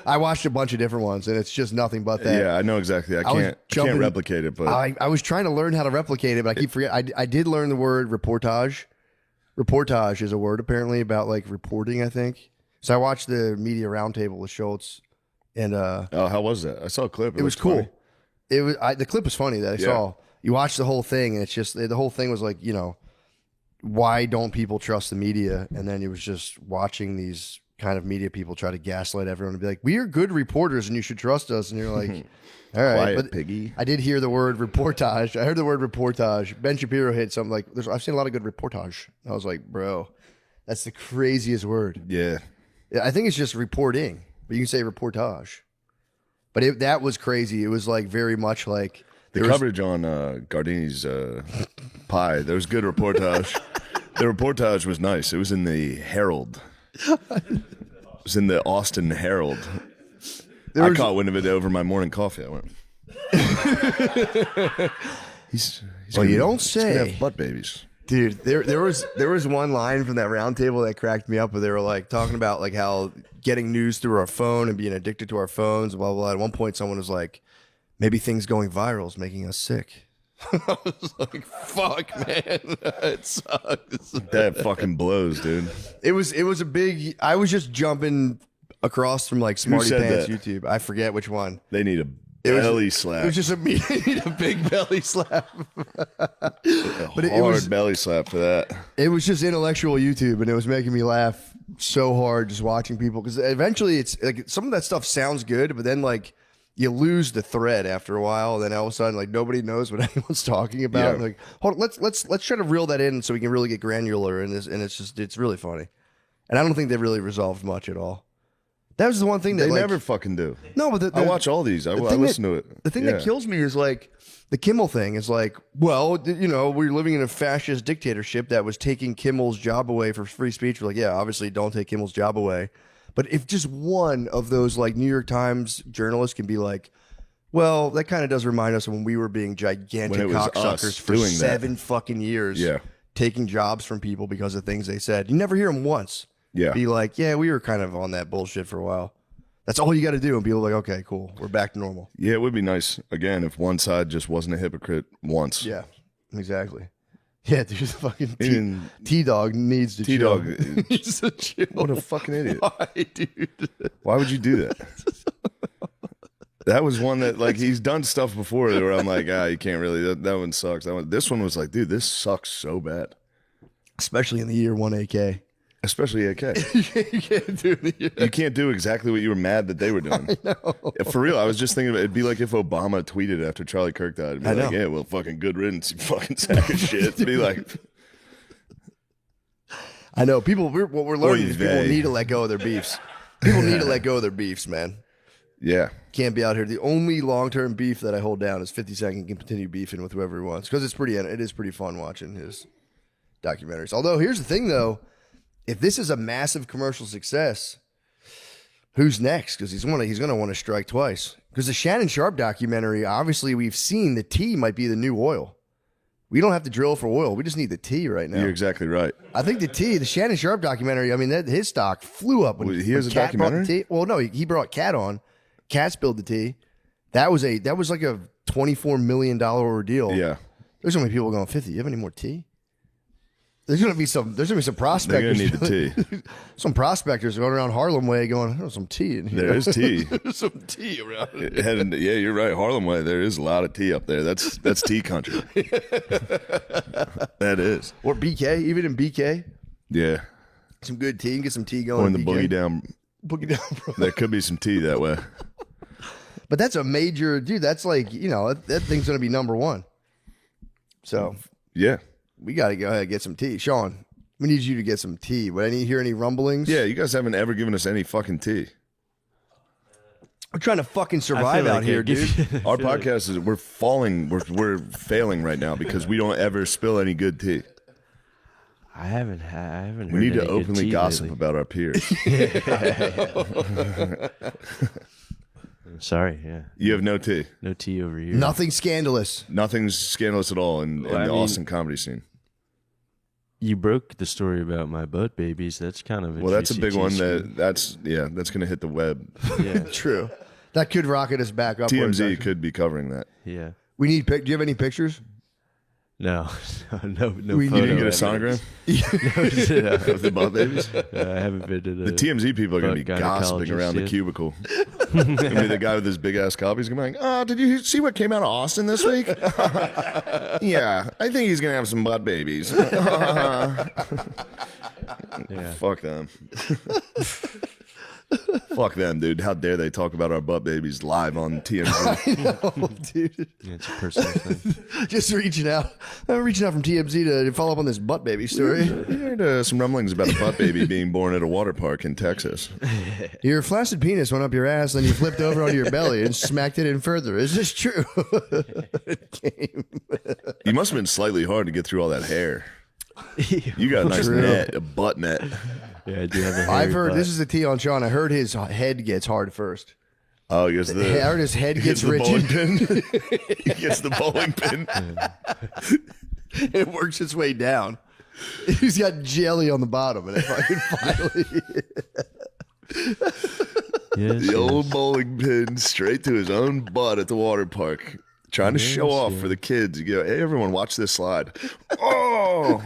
[SPEAKER 1] I watched a bunch of different ones, and it's just nothing but that.
[SPEAKER 2] Yeah, I know exactly. I
[SPEAKER 1] was
[SPEAKER 2] can't replicate it, but
[SPEAKER 1] I was trying to learn how to replicate it, but I keep forgetting. I did learn the word reportage. Reportage is a word apparently about like reporting, I think. So I watched the media roundtable with Schultz, and
[SPEAKER 2] oh, how was that? I saw a clip.
[SPEAKER 1] it was
[SPEAKER 2] looked
[SPEAKER 1] cool.
[SPEAKER 2] funny.
[SPEAKER 1] It was the clip was funny that I saw. You watch the whole thing, and it's just the whole thing was like, why don't people trust the media? And then it was just watching these kind of media people try to gaslight everyone and be like, we are good reporters, and you should trust us. And you're like, all right,
[SPEAKER 2] Quiet,
[SPEAKER 1] but
[SPEAKER 2] piggy.
[SPEAKER 1] I did hear the word reportage. I heard the word reportage. Ben Shapiro hit something like, I've seen a lot of good reportage. I was like, bro, that's the craziest word.
[SPEAKER 2] Yeah.
[SPEAKER 1] Yeah, I think it's just reporting, but you can say reportage. But that was crazy. It was like very much like
[SPEAKER 2] The coverage on Gardini's pie, there was good reportage. The reportage was nice. It was in the Herald. It was in the Austin Herald. I caught wind of it over my morning coffee. I went. he's
[SPEAKER 1] you don't
[SPEAKER 2] he's gonna
[SPEAKER 1] say.
[SPEAKER 2] have butt babies.
[SPEAKER 1] Dude, there was one line from that round table that cracked me up where they were like talking about like how getting news through our phone and being addicted to our phones, blah, blah, blah. At one point someone was like, maybe things going viral is making us sick. I was like, fuck, man. It sucks.
[SPEAKER 2] That fucking blows, dude.
[SPEAKER 1] It was a big, I was just jumping across from like Smarty
[SPEAKER 2] said
[SPEAKER 1] Pants
[SPEAKER 2] that?
[SPEAKER 1] YouTube. I forget which one.
[SPEAKER 2] They need a
[SPEAKER 1] was-
[SPEAKER 2] belly slap.
[SPEAKER 1] It was just a big belly slap.
[SPEAKER 2] But
[SPEAKER 1] it
[SPEAKER 2] hard
[SPEAKER 1] was-
[SPEAKER 2] belly slap for that.
[SPEAKER 1] It was just intellectual YouTube, and it was making me laugh so hard just watching people. Because eventually, it's like some of that stuff sounds good, but then like you lose the thread after a while. And then all of a sudden, like nobody knows what anyone's talking about.
[SPEAKER 2] Yeah.
[SPEAKER 1] And like, hold on, let's try to reel that in so we can really get granular in this. And it's really funny. And I don't think they really resolved much at all. That was the one thing that
[SPEAKER 2] They
[SPEAKER 1] like,
[SPEAKER 2] never fucking do.
[SPEAKER 1] no, but
[SPEAKER 2] I watch all these. I
[SPEAKER 1] thing
[SPEAKER 2] listen
[SPEAKER 1] that-
[SPEAKER 2] to it.
[SPEAKER 1] The thing
[SPEAKER 2] Yeah.
[SPEAKER 1] that kills me is like the Kimmel thing is like, well, we're living in a fascist dictatorship that was taking Kimmel's job away for free speech. We're like, yeah, obviously don't take Kimmel's job away. But if just one of those like New York Times journalists can be like, well, that kind of does remind us of when we were being gigantic
[SPEAKER 2] When it was
[SPEAKER 1] cocksuckers
[SPEAKER 2] us
[SPEAKER 1] for
[SPEAKER 2] doing that.
[SPEAKER 1] 7 fucking years,
[SPEAKER 2] Yeah.
[SPEAKER 1] taking jobs from people because of things they said. You never hear them once.
[SPEAKER 2] Yeah.
[SPEAKER 1] Be like, yeah, we were kind of on that bullshit for a while. That's all you got to do, and people are like, okay, cool, we're back to normal.
[SPEAKER 2] Yeah, it would be nice again if one side just wasn't a hypocrite once.
[SPEAKER 1] Yeah, exactly. Yeah, dude, the fucking
[SPEAKER 2] Even-
[SPEAKER 1] T-Dog needs to chill.
[SPEAKER 2] T-Dog,
[SPEAKER 1] needs to chill.
[SPEAKER 2] what a fucking idiot.
[SPEAKER 1] Why, dude?
[SPEAKER 2] Why would you do that? That was one that like he's done stuff before where I'm like, you can't really. That one sucks. This one was like, dude, this sucks so bad.
[SPEAKER 1] Especially in the year 1 AK.
[SPEAKER 2] Especially AK.
[SPEAKER 1] You can't do the
[SPEAKER 2] You can't do exactly what you were mad that they were doing. For real, I was just thinking it'd be like if Obama tweeted after Charlie Kirk died. It'd be
[SPEAKER 1] I
[SPEAKER 2] like,
[SPEAKER 1] know.
[SPEAKER 2] yeah, well, fucking good riddance, you fucking sack of shit. It'd be like,
[SPEAKER 1] I know people. What we're learning
[SPEAKER 2] Oy
[SPEAKER 1] is people
[SPEAKER 2] vey.
[SPEAKER 1] need to let go of their beefs. People need to let go of their beefs, man.
[SPEAKER 2] yeah,
[SPEAKER 1] Can't be out here. The only long-term beef that I hold down is 50 Cent can continue beefing with whoever he wants because it is pretty fun watching his documentaries. Although here's the thing, though, if this is a massive commercial success, who's next? Because he's going to want to strike twice. Because the Shannon Sharp documentary, obviously, we've seen the tea might be the new oil. We don't have to drill for oil. We just need the tea right now.
[SPEAKER 2] you're exactly right.
[SPEAKER 1] I think the Shannon Sharp documentary, I mean, his stock flew up when,
[SPEAKER 2] Wait, he has
[SPEAKER 1] when
[SPEAKER 2] a
[SPEAKER 1] Cat brought the
[SPEAKER 2] documentary?
[SPEAKER 1] tea. Well, no, he brought Cat on. Cat spilled the tea. That was like a $24 million ordeal.
[SPEAKER 2] Yeah,
[SPEAKER 1] There's so many people going, 50, you have any more tea? There's gonna be some prospectors.
[SPEAKER 2] they're gonna need the tea.
[SPEAKER 1] Some prospectors going around Harlem Way going, there's some tea in here.
[SPEAKER 2] There is tea.
[SPEAKER 1] There's some tea around here.
[SPEAKER 2] Yeah, you're right. Harlem Way, there is a lot of tea up there. That's tea country. That is.
[SPEAKER 1] Or BK, even in BK.
[SPEAKER 2] Yeah.
[SPEAKER 1] Some good tea. You can get some tea going.
[SPEAKER 2] Or in the
[SPEAKER 1] if you
[SPEAKER 2] boogie
[SPEAKER 1] can.
[SPEAKER 2] down.
[SPEAKER 1] Boogie down, bro.
[SPEAKER 2] There could be some tea that way.
[SPEAKER 1] But that's a major, dude. That's like, that thing's gonna be number one. So
[SPEAKER 2] Yeah.
[SPEAKER 1] we got to go ahead and get some tea. Sean, we need you to get some tea. Would I need to hear any rumblings?
[SPEAKER 2] Yeah, you guys haven't ever given us any fucking tea.
[SPEAKER 1] We're trying to fucking
[SPEAKER 4] I
[SPEAKER 1] survive
[SPEAKER 4] feel
[SPEAKER 1] out
[SPEAKER 4] like
[SPEAKER 1] here, dude.
[SPEAKER 2] Our podcast is we're failing right now because we don't ever spill any good tea.
[SPEAKER 4] I haven't heard
[SPEAKER 2] We need to
[SPEAKER 4] any good
[SPEAKER 2] openly
[SPEAKER 4] tea
[SPEAKER 2] gossip
[SPEAKER 4] lately.
[SPEAKER 2] about our peers.
[SPEAKER 4] Sorry, yeah.
[SPEAKER 2] You have no tea.
[SPEAKER 4] No tea over here.
[SPEAKER 1] Nothing scandalous.
[SPEAKER 2] Nothing's scandalous at all in
[SPEAKER 4] I
[SPEAKER 2] the
[SPEAKER 4] mean-
[SPEAKER 2] Austin comedy scene.
[SPEAKER 4] You broke the story about my butt babies. That's kind of a
[SPEAKER 2] Well, that's a
[SPEAKER 4] juicy
[SPEAKER 2] big one.
[SPEAKER 4] teaser.
[SPEAKER 2] That's going to hit the web.
[SPEAKER 4] Yeah,
[SPEAKER 1] True. That could rocket us back up.
[SPEAKER 2] TMZ could be covering that.
[SPEAKER 4] yeah.
[SPEAKER 1] We need. Do you have any pictures?
[SPEAKER 4] No, no.
[SPEAKER 1] We
[SPEAKER 2] You
[SPEAKER 1] need
[SPEAKER 2] didn't
[SPEAKER 1] to
[SPEAKER 2] get a sonogram
[SPEAKER 4] No,
[SPEAKER 2] of the butt babies?
[SPEAKER 4] I haven't been to
[SPEAKER 2] The TMZ people are going to be gossiping around the
[SPEAKER 4] gynecologist
[SPEAKER 2] cubicle. Gonna be the guy with his big ass copies going to be like, "Oh, did you see what came out of Austin this week?" Yeah, I think he's going to have some butt babies.
[SPEAKER 4] Yeah.
[SPEAKER 2] Fuck them. Fuck them, dude. How dare they talk about our butt babies live on TMZ?
[SPEAKER 1] Oh, dude.
[SPEAKER 4] Yeah, it's a personal thing.
[SPEAKER 1] Just reaching out. I'm reaching out from TMZ to follow up on this butt baby story.
[SPEAKER 2] You heard some rumblings about a butt baby being born at a water park in Texas.
[SPEAKER 1] Your flaccid penis went up your ass, then you flipped over onto your belly and smacked it in further. Is this true? It came.
[SPEAKER 2] You must have been slightly hard to get through all that hair. You got a nice
[SPEAKER 1] True.
[SPEAKER 2] net, a butt net.
[SPEAKER 4] Yeah, I do have a hairy
[SPEAKER 1] I've heard
[SPEAKER 4] butt.
[SPEAKER 1] this is the tea on Sean. I heard his head gets hard first.
[SPEAKER 2] Oh, he gets
[SPEAKER 1] I
[SPEAKER 2] the
[SPEAKER 1] heard his head gets
[SPEAKER 2] the bowling
[SPEAKER 1] rigid.
[SPEAKER 2] pin. He gets the bowling pin.
[SPEAKER 1] And it works its way down. He's got jelly on the bottom, and it fucking finally.
[SPEAKER 4] Yes,
[SPEAKER 2] The
[SPEAKER 4] yes.
[SPEAKER 2] old bowling pin straight to his own butt at the water park. Trying to show off for the kids. You go, hey, everyone, watch this slide. Oh!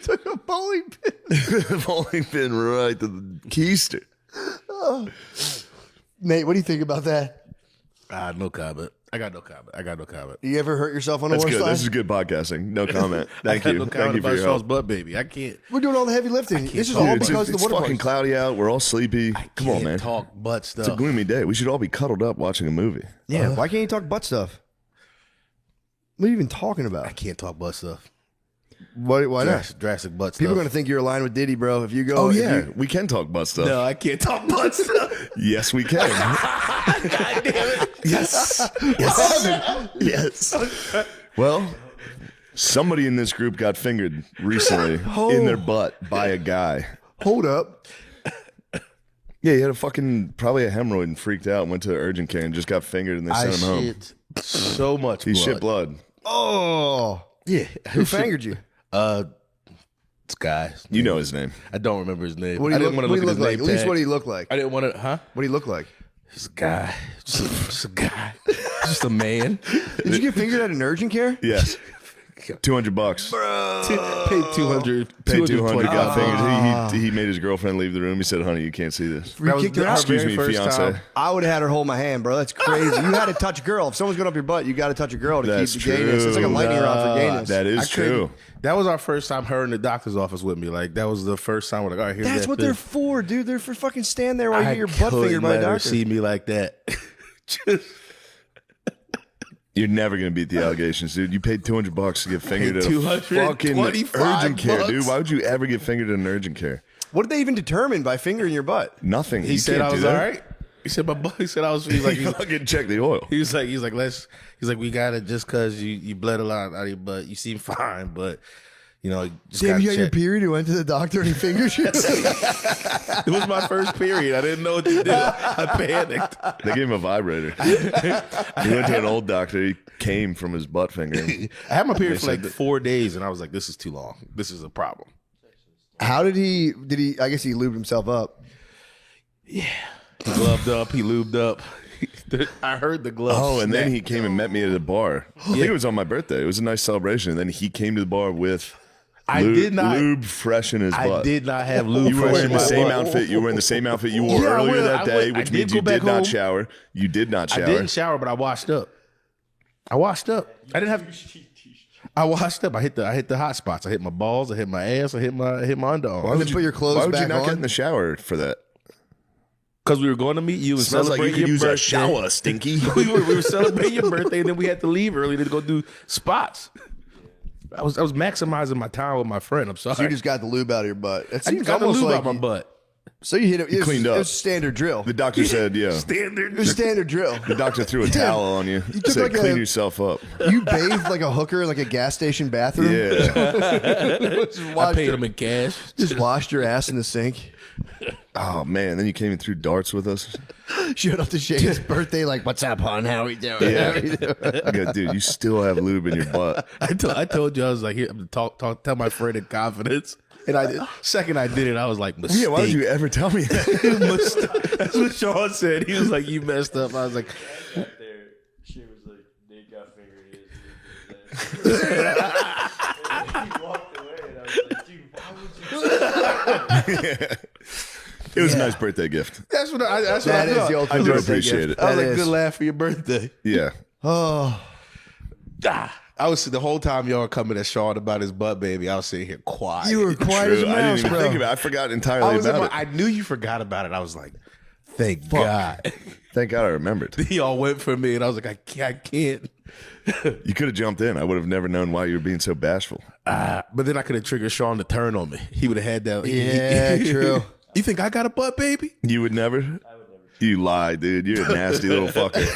[SPEAKER 1] Took a bowling pin.
[SPEAKER 2] Bowling pin right to the keister.
[SPEAKER 1] Nate, what do you think about that?
[SPEAKER 3] No comment. I got no comment.
[SPEAKER 1] You ever hurt yourself on a
[SPEAKER 2] That's
[SPEAKER 1] water
[SPEAKER 2] good.
[SPEAKER 1] slide?
[SPEAKER 2] This is good podcasting. No comment. Thank
[SPEAKER 3] I got
[SPEAKER 2] you.
[SPEAKER 3] no
[SPEAKER 2] Thank
[SPEAKER 3] comment
[SPEAKER 2] you for
[SPEAKER 3] about
[SPEAKER 2] your
[SPEAKER 3] Sean's
[SPEAKER 2] help.
[SPEAKER 3] butt baby. I can't.
[SPEAKER 1] We're doing all the heavy lifting. This is all
[SPEAKER 2] Dude,
[SPEAKER 1] because
[SPEAKER 2] it's
[SPEAKER 1] the water
[SPEAKER 2] fucking
[SPEAKER 1] park.
[SPEAKER 2] cloudy out. We're all sleepy. Come on,
[SPEAKER 3] Can't
[SPEAKER 2] man.
[SPEAKER 3] Talk butt
[SPEAKER 2] It's a
[SPEAKER 3] stuff.
[SPEAKER 2] gloomy day. We should all be cuddled up watching a movie.
[SPEAKER 1] Yeah, why can't you talk butt stuff? What are you even talking
[SPEAKER 3] I
[SPEAKER 1] about?
[SPEAKER 3] can't talk butt stuff.
[SPEAKER 1] Why not?
[SPEAKER 3] Drastic butt stuff.
[SPEAKER 1] People are going to think you're aligned with Diddy, bro. If you go,
[SPEAKER 2] Oh,
[SPEAKER 1] if
[SPEAKER 2] yeah.
[SPEAKER 1] you-
[SPEAKER 2] We can talk butt stuff.
[SPEAKER 3] No, I can't talk butt stuff.
[SPEAKER 2] Yes, we can.
[SPEAKER 3] God damn it.
[SPEAKER 2] Yes. Yes. Yes. Well, somebody in this group got fingered recently in their butt by a guy.
[SPEAKER 1] hold up.
[SPEAKER 2] Yeah, he had probably a hemorrhoid and freaked out and went to urgent care and just got fingered and they
[SPEAKER 3] I
[SPEAKER 2] sent him home.
[SPEAKER 3] shit so much
[SPEAKER 2] He
[SPEAKER 3] blood.
[SPEAKER 2] shit blood.
[SPEAKER 1] Oh,
[SPEAKER 3] Yeah.
[SPEAKER 1] who fingered you?
[SPEAKER 3] This guy.
[SPEAKER 2] You know his name.
[SPEAKER 3] I don't remember his name.
[SPEAKER 1] What do
[SPEAKER 3] I
[SPEAKER 1] he
[SPEAKER 3] didn't
[SPEAKER 1] look,
[SPEAKER 3] want to
[SPEAKER 1] what do
[SPEAKER 3] look
[SPEAKER 1] he
[SPEAKER 3] at
[SPEAKER 1] look like?
[SPEAKER 3] his name
[SPEAKER 1] At least
[SPEAKER 3] tag.
[SPEAKER 1] what do he look like?
[SPEAKER 3] I didn't want to, huh?
[SPEAKER 1] What do he look like?
[SPEAKER 3] He's a guy. Just a guy. Just a man.
[SPEAKER 1] Did you get fingered at an urgent care?
[SPEAKER 2] Yes. $200.
[SPEAKER 3] Paid 200.
[SPEAKER 2] Paid 200. Got
[SPEAKER 1] Ah.
[SPEAKER 2] fingered. He made his girlfriend leave the room. He said, "Honey, you can't see this."
[SPEAKER 1] You kicked her out?
[SPEAKER 2] Excuse me, fiance.
[SPEAKER 1] I would have had her hold my hand, bro. That's crazy. You had to touch a girl. If someone's going up your butt, you got to touch a girl to
[SPEAKER 2] That's
[SPEAKER 1] keep the gayness. It's like a
[SPEAKER 2] true.
[SPEAKER 1] lightning rod for gayness.
[SPEAKER 2] That is true.
[SPEAKER 3] That was our first time her in the doctor's office with me. Like, that was the first time we're like, all right, here's
[SPEAKER 1] That's
[SPEAKER 3] that
[SPEAKER 1] what
[SPEAKER 3] thing.
[SPEAKER 1] they're for, dude. They're for fucking stand there while you
[SPEAKER 3] I
[SPEAKER 1] get your butt
[SPEAKER 3] couldn't
[SPEAKER 1] fingered by a
[SPEAKER 3] let her
[SPEAKER 1] doctor.
[SPEAKER 3] see me like that. Just
[SPEAKER 2] You're never gonna beat the allegations, dude. You paid $200 to get fingered at a fucking
[SPEAKER 3] $225
[SPEAKER 2] urgent care, dude.
[SPEAKER 3] bucks.
[SPEAKER 2] Why would you ever get fingered at an urgent care?
[SPEAKER 1] What did they even determine by fingering your butt?
[SPEAKER 2] Nothing.
[SPEAKER 3] he
[SPEAKER 2] You
[SPEAKER 3] said
[SPEAKER 2] can't
[SPEAKER 3] I
[SPEAKER 2] do
[SPEAKER 3] was
[SPEAKER 2] that.
[SPEAKER 3] all right. He said my butt. He said I was. He's like,
[SPEAKER 2] You fucking check the oil.
[SPEAKER 3] he's like, we got it just because you bled a lot out of your butt. You seem fine, but you know, just
[SPEAKER 1] Damn,
[SPEAKER 3] gotta
[SPEAKER 1] you got your
[SPEAKER 3] check.
[SPEAKER 1] period. You went to the doctor and he fingered you.
[SPEAKER 3] It was my first period. I didn't know what to do. I panicked.
[SPEAKER 2] They gave him a vibrator. He went to an old doctor. He came from his butt finger.
[SPEAKER 3] I had my period for
[SPEAKER 2] They
[SPEAKER 3] like
[SPEAKER 2] said that-
[SPEAKER 3] 4 days, and I was like, this is too long. This is a problem.
[SPEAKER 1] How did he? I guess he lubed himself up.
[SPEAKER 3] He gloved up. He lubed up. I heard the gloves.
[SPEAKER 2] Oh, and then
[SPEAKER 3] snap.
[SPEAKER 2] he came and met me at a bar. I think it was on my birthday. It was a nice celebration. And then he came to the bar with lube fresh in his butt.
[SPEAKER 3] I did not have lube.
[SPEAKER 2] You were
[SPEAKER 3] fresh
[SPEAKER 2] wearing
[SPEAKER 3] in
[SPEAKER 2] the
[SPEAKER 3] my
[SPEAKER 2] same
[SPEAKER 3] butt.
[SPEAKER 2] outfit. You were in the same outfit you wore
[SPEAKER 3] Yeah, I
[SPEAKER 2] earlier
[SPEAKER 3] went-
[SPEAKER 2] that
[SPEAKER 3] I
[SPEAKER 2] day,
[SPEAKER 3] went- I
[SPEAKER 2] which
[SPEAKER 3] did
[SPEAKER 2] means
[SPEAKER 3] go
[SPEAKER 2] you
[SPEAKER 3] back
[SPEAKER 2] did not
[SPEAKER 3] home.
[SPEAKER 2] shower. You did not shower.
[SPEAKER 3] I didn't shower, but I washed up. I didn't have. I washed up. I hit the hot spots. I hit my balls. I hit my ass. I hit my underarm.
[SPEAKER 1] Why would you put your clothes
[SPEAKER 2] Why would
[SPEAKER 1] back
[SPEAKER 2] you not
[SPEAKER 1] on?
[SPEAKER 2] get in the shower for that?
[SPEAKER 3] Because we were going to meet you and
[SPEAKER 2] Smells like
[SPEAKER 3] celebrate
[SPEAKER 2] you could
[SPEAKER 3] your
[SPEAKER 2] use
[SPEAKER 3] birthday.
[SPEAKER 2] a shower, Stinky.
[SPEAKER 3] we were celebrating your birthday, and then we had to leave early to go do spots. I was maximizing my time with my friend. I'm sorry.
[SPEAKER 1] So you just got the lube out of your butt. It
[SPEAKER 3] I
[SPEAKER 1] seems
[SPEAKER 3] just got the
[SPEAKER 1] almost
[SPEAKER 3] lube
[SPEAKER 1] like
[SPEAKER 3] out my butt.
[SPEAKER 1] So you hit it. It was,
[SPEAKER 2] cleaned up.
[SPEAKER 1] It was standard drill.
[SPEAKER 2] The doctor said, yeah.
[SPEAKER 3] Standard.
[SPEAKER 1] It was standard drill.
[SPEAKER 2] The doctor threw a towel on you.
[SPEAKER 1] You took
[SPEAKER 2] Said,
[SPEAKER 1] like
[SPEAKER 2] clean
[SPEAKER 1] a-
[SPEAKER 2] yourself up.
[SPEAKER 1] You bathed like a hooker in like a gas station bathroom.
[SPEAKER 2] Yeah.
[SPEAKER 3] I paid him in cash.
[SPEAKER 1] Just washed your ass in the sink.
[SPEAKER 2] Oh, man. Then you came in through darts with us.
[SPEAKER 1] Showed up to Shane's birthday like, "What's up, hon? How we doing?
[SPEAKER 2] Yeah.
[SPEAKER 1] How we doing?"
[SPEAKER 2] I go, dude, you still have lube in your butt.
[SPEAKER 3] I told you I was like, here, I'm gonna tell my friend in confidence. And I did. Second I did it, I was like, mistake.
[SPEAKER 2] Yeah, why would you ever tell me that?
[SPEAKER 3] That's what Sean said. He was like, you messed up. I was like,
[SPEAKER 4] There, she was like, Nate got fingered. He walked away, and I was like, dude, why would you?
[SPEAKER 2] It was a nice birthday gift.
[SPEAKER 3] that's what I
[SPEAKER 1] That
[SPEAKER 3] thought.
[SPEAKER 1] is the ultimate
[SPEAKER 2] I do
[SPEAKER 1] birthday
[SPEAKER 2] appreciate
[SPEAKER 1] gift.
[SPEAKER 2] it.
[SPEAKER 3] I was
[SPEAKER 1] That
[SPEAKER 3] like,
[SPEAKER 1] is.
[SPEAKER 3] good laugh for your birthday.
[SPEAKER 2] Yeah.
[SPEAKER 1] Oh,
[SPEAKER 3] I was the whole time y'all coming at Sean about his butt, baby. I was sitting here quiet.
[SPEAKER 1] you were quiet as a
[SPEAKER 2] True. I
[SPEAKER 1] mouse,
[SPEAKER 2] didn't even
[SPEAKER 1] bro.
[SPEAKER 2] think about it. I forgot entirely about it.
[SPEAKER 3] I knew you forgot about it. I was like, thank God.
[SPEAKER 2] Thank God I remembered.
[SPEAKER 3] He all went for me, and I was like, I can't.
[SPEAKER 2] You could have jumped in. I would have never known why you were being so bashful.
[SPEAKER 3] But then I could have triggered Sean to turn on me. He would have had that.
[SPEAKER 1] Yeah, true.
[SPEAKER 3] You think I got a butt, baby?
[SPEAKER 2] You would never? I would never. You lie, dude. You're a nasty little fucker.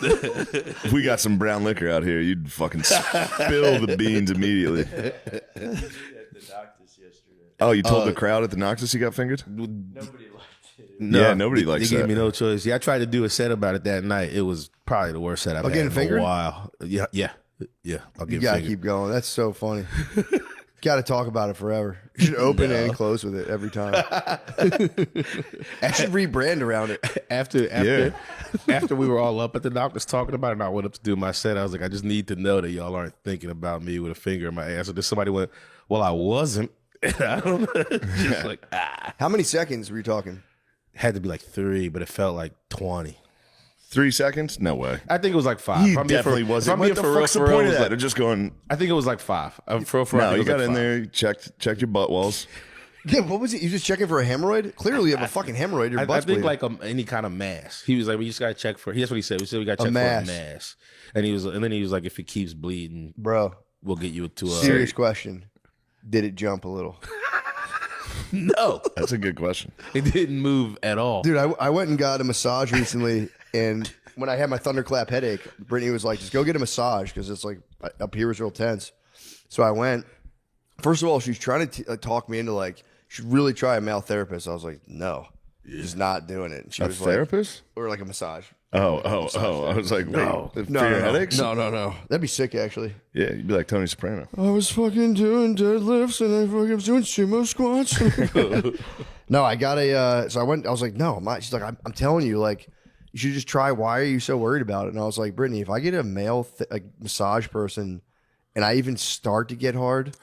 [SPEAKER 2] If we got some brown liquor out here, you'd fucking spill the beans immediately.
[SPEAKER 4] At the doctor's yesterday.
[SPEAKER 2] Oh, you told the crowd at the Noctis you got fingered?
[SPEAKER 4] Nobody liked it.
[SPEAKER 2] Yeah, nobody likes
[SPEAKER 3] They
[SPEAKER 2] that.
[SPEAKER 3] gave me no choice. Yeah, I tried to do a set about it that night. It was probably the worst set I've had
[SPEAKER 1] getting
[SPEAKER 3] in
[SPEAKER 1] fingered?
[SPEAKER 3] a while. Yeah. I'll
[SPEAKER 1] You
[SPEAKER 3] get
[SPEAKER 1] gotta
[SPEAKER 3] fingered.
[SPEAKER 1] keep going. That's so funny. Got to talk about it forever. You should open and close with it every time. I should rebrand around it.
[SPEAKER 3] After we were all up at the doctor's talking about it, and I went up to do my set, I was like, I just need to know that y'all aren't thinking about me with a finger in my ass. So then somebody went, well, I wasn't. I don't know. Just like,
[SPEAKER 1] How many seconds were you talking?
[SPEAKER 3] had to be like 3, but it felt like 20.
[SPEAKER 2] 3 seconds? No way.
[SPEAKER 3] I think it was like 5.
[SPEAKER 2] He
[SPEAKER 3] If I'm being
[SPEAKER 2] definitely
[SPEAKER 3] if
[SPEAKER 2] wasn't.
[SPEAKER 3] I'm
[SPEAKER 2] What
[SPEAKER 3] being
[SPEAKER 2] the
[SPEAKER 3] for real,
[SPEAKER 2] fuck's the
[SPEAKER 3] for real,
[SPEAKER 2] point
[SPEAKER 3] it
[SPEAKER 2] of
[SPEAKER 3] was
[SPEAKER 2] that?
[SPEAKER 3] like-
[SPEAKER 2] They're just going,
[SPEAKER 3] I think it was like 5. For real, I
[SPEAKER 2] no,
[SPEAKER 3] think
[SPEAKER 2] you
[SPEAKER 3] it
[SPEAKER 2] got
[SPEAKER 3] was
[SPEAKER 2] in
[SPEAKER 3] like
[SPEAKER 2] there,
[SPEAKER 3] 5.
[SPEAKER 2] checked your butt walls.
[SPEAKER 1] Yeah, what was it? You just checking for a hemorrhoid? Clearly, you have a fucking hemorrhoid. Your
[SPEAKER 3] I
[SPEAKER 1] butt's
[SPEAKER 3] think
[SPEAKER 1] bleeding.
[SPEAKER 3] like any kind of mass. He was like, we just gotta check for. That's what he said. We said we gotta check
[SPEAKER 1] mass.
[SPEAKER 3] for a mass. And then he was like, if it keeps bleeding,
[SPEAKER 1] Bro,
[SPEAKER 3] we'll get you to a.
[SPEAKER 1] serious question. Did it jump a little?
[SPEAKER 3] No,
[SPEAKER 2] That's a good question.
[SPEAKER 3] it didn't move at all.
[SPEAKER 1] Dude, I went and got a massage recently, and when I had my thunderclap headache, Brittany was like, just go get a massage because it's like up here is real tense. So I went. First of all, she's trying to talk me into like, you should really try a male therapist. I was like, no, just not doing it. And she
[SPEAKER 2] A
[SPEAKER 1] was
[SPEAKER 2] therapist?
[SPEAKER 1] like, or like a massage.
[SPEAKER 2] Oh. I was like, wait, for your headaches?
[SPEAKER 1] No. That'd be sick, actually.
[SPEAKER 2] Yeah, you'd be like Tony Soprano.
[SPEAKER 1] I was fucking doing deadlifts and I fucking was doing sumo squats. No, I got a. So I went. I was like, no, she's like, I'm telling you, like, you should just try. Why are you so worried about it? And I was like, Brittany, if I get a male massage person, and I even start to get hard,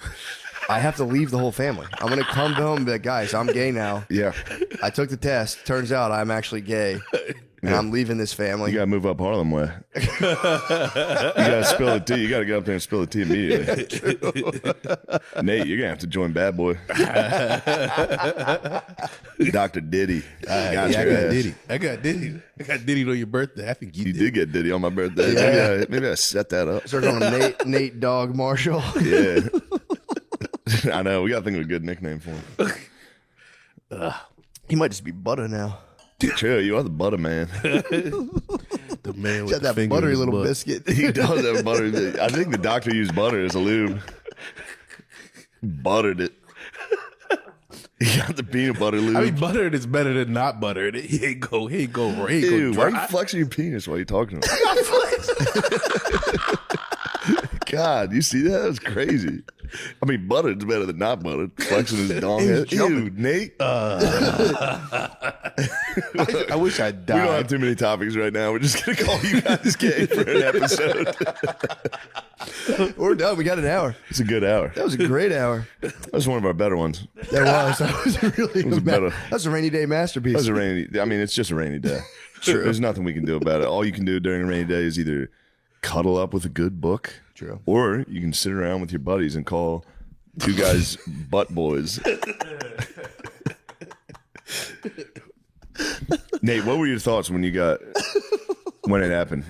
[SPEAKER 1] I have to leave the whole family. I'm gonna come home and be like, guys, I'm gay now.
[SPEAKER 2] Yeah.
[SPEAKER 1] I took the test. Turns out I'm actually gay. And I'm leaving this family.
[SPEAKER 2] You gotta move up Harlem way. You gotta spill the tea. You gotta get up there and spill the tea immediately. Nate, you're gonna have to join Bad Boy. Dr. Diddy.
[SPEAKER 3] I got Diddy on your birthday. I think
[SPEAKER 2] You did get Diddy on my birthday.
[SPEAKER 1] Yeah.
[SPEAKER 2] Maybe I set that up.
[SPEAKER 1] Start calling him Nate Dog Marshall.
[SPEAKER 2] Yeah. I know. We gotta think of a good nickname for him.
[SPEAKER 1] He might just be butter now.
[SPEAKER 2] True, you are the butter man.
[SPEAKER 3] The man
[SPEAKER 1] He's
[SPEAKER 3] with
[SPEAKER 1] got
[SPEAKER 3] the
[SPEAKER 1] that
[SPEAKER 3] finger in
[SPEAKER 1] buttery
[SPEAKER 3] his
[SPEAKER 1] little
[SPEAKER 3] butt.
[SPEAKER 1] biscuit.
[SPEAKER 2] He does have butter. I think the doctor used butter as a lube. Buttered it. He got the peanut butter lube.
[SPEAKER 3] I mean, buttered is better than not buttered. He ain't go
[SPEAKER 2] Ew, why are you
[SPEAKER 3] dry.
[SPEAKER 2] flexing your penis while you're talking to him? God, you see that? That was crazy. I mean, buttered's better than not buttered. Flexing his dong head. Ew, Nate.
[SPEAKER 3] I wish I died.
[SPEAKER 2] We don't have too many topics right now. We're just going to call you guys gay for an episode.
[SPEAKER 1] We're done. We got an hour.
[SPEAKER 2] It's a good hour.
[SPEAKER 1] That was a great hour.
[SPEAKER 2] That was one of our better ones.
[SPEAKER 1] That was really
[SPEAKER 2] was better.
[SPEAKER 1] That's a rainy day masterpiece.
[SPEAKER 2] That was a rainy. I mean, it's just a rainy day. True. There's nothing we can do about it. All you can do during a rainy day is either cuddle up with a good book.
[SPEAKER 1] True.
[SPEAKER 2] Or you can sit around with your buddies and call two guys butt boys. Nate, what were your thoughts when it happened?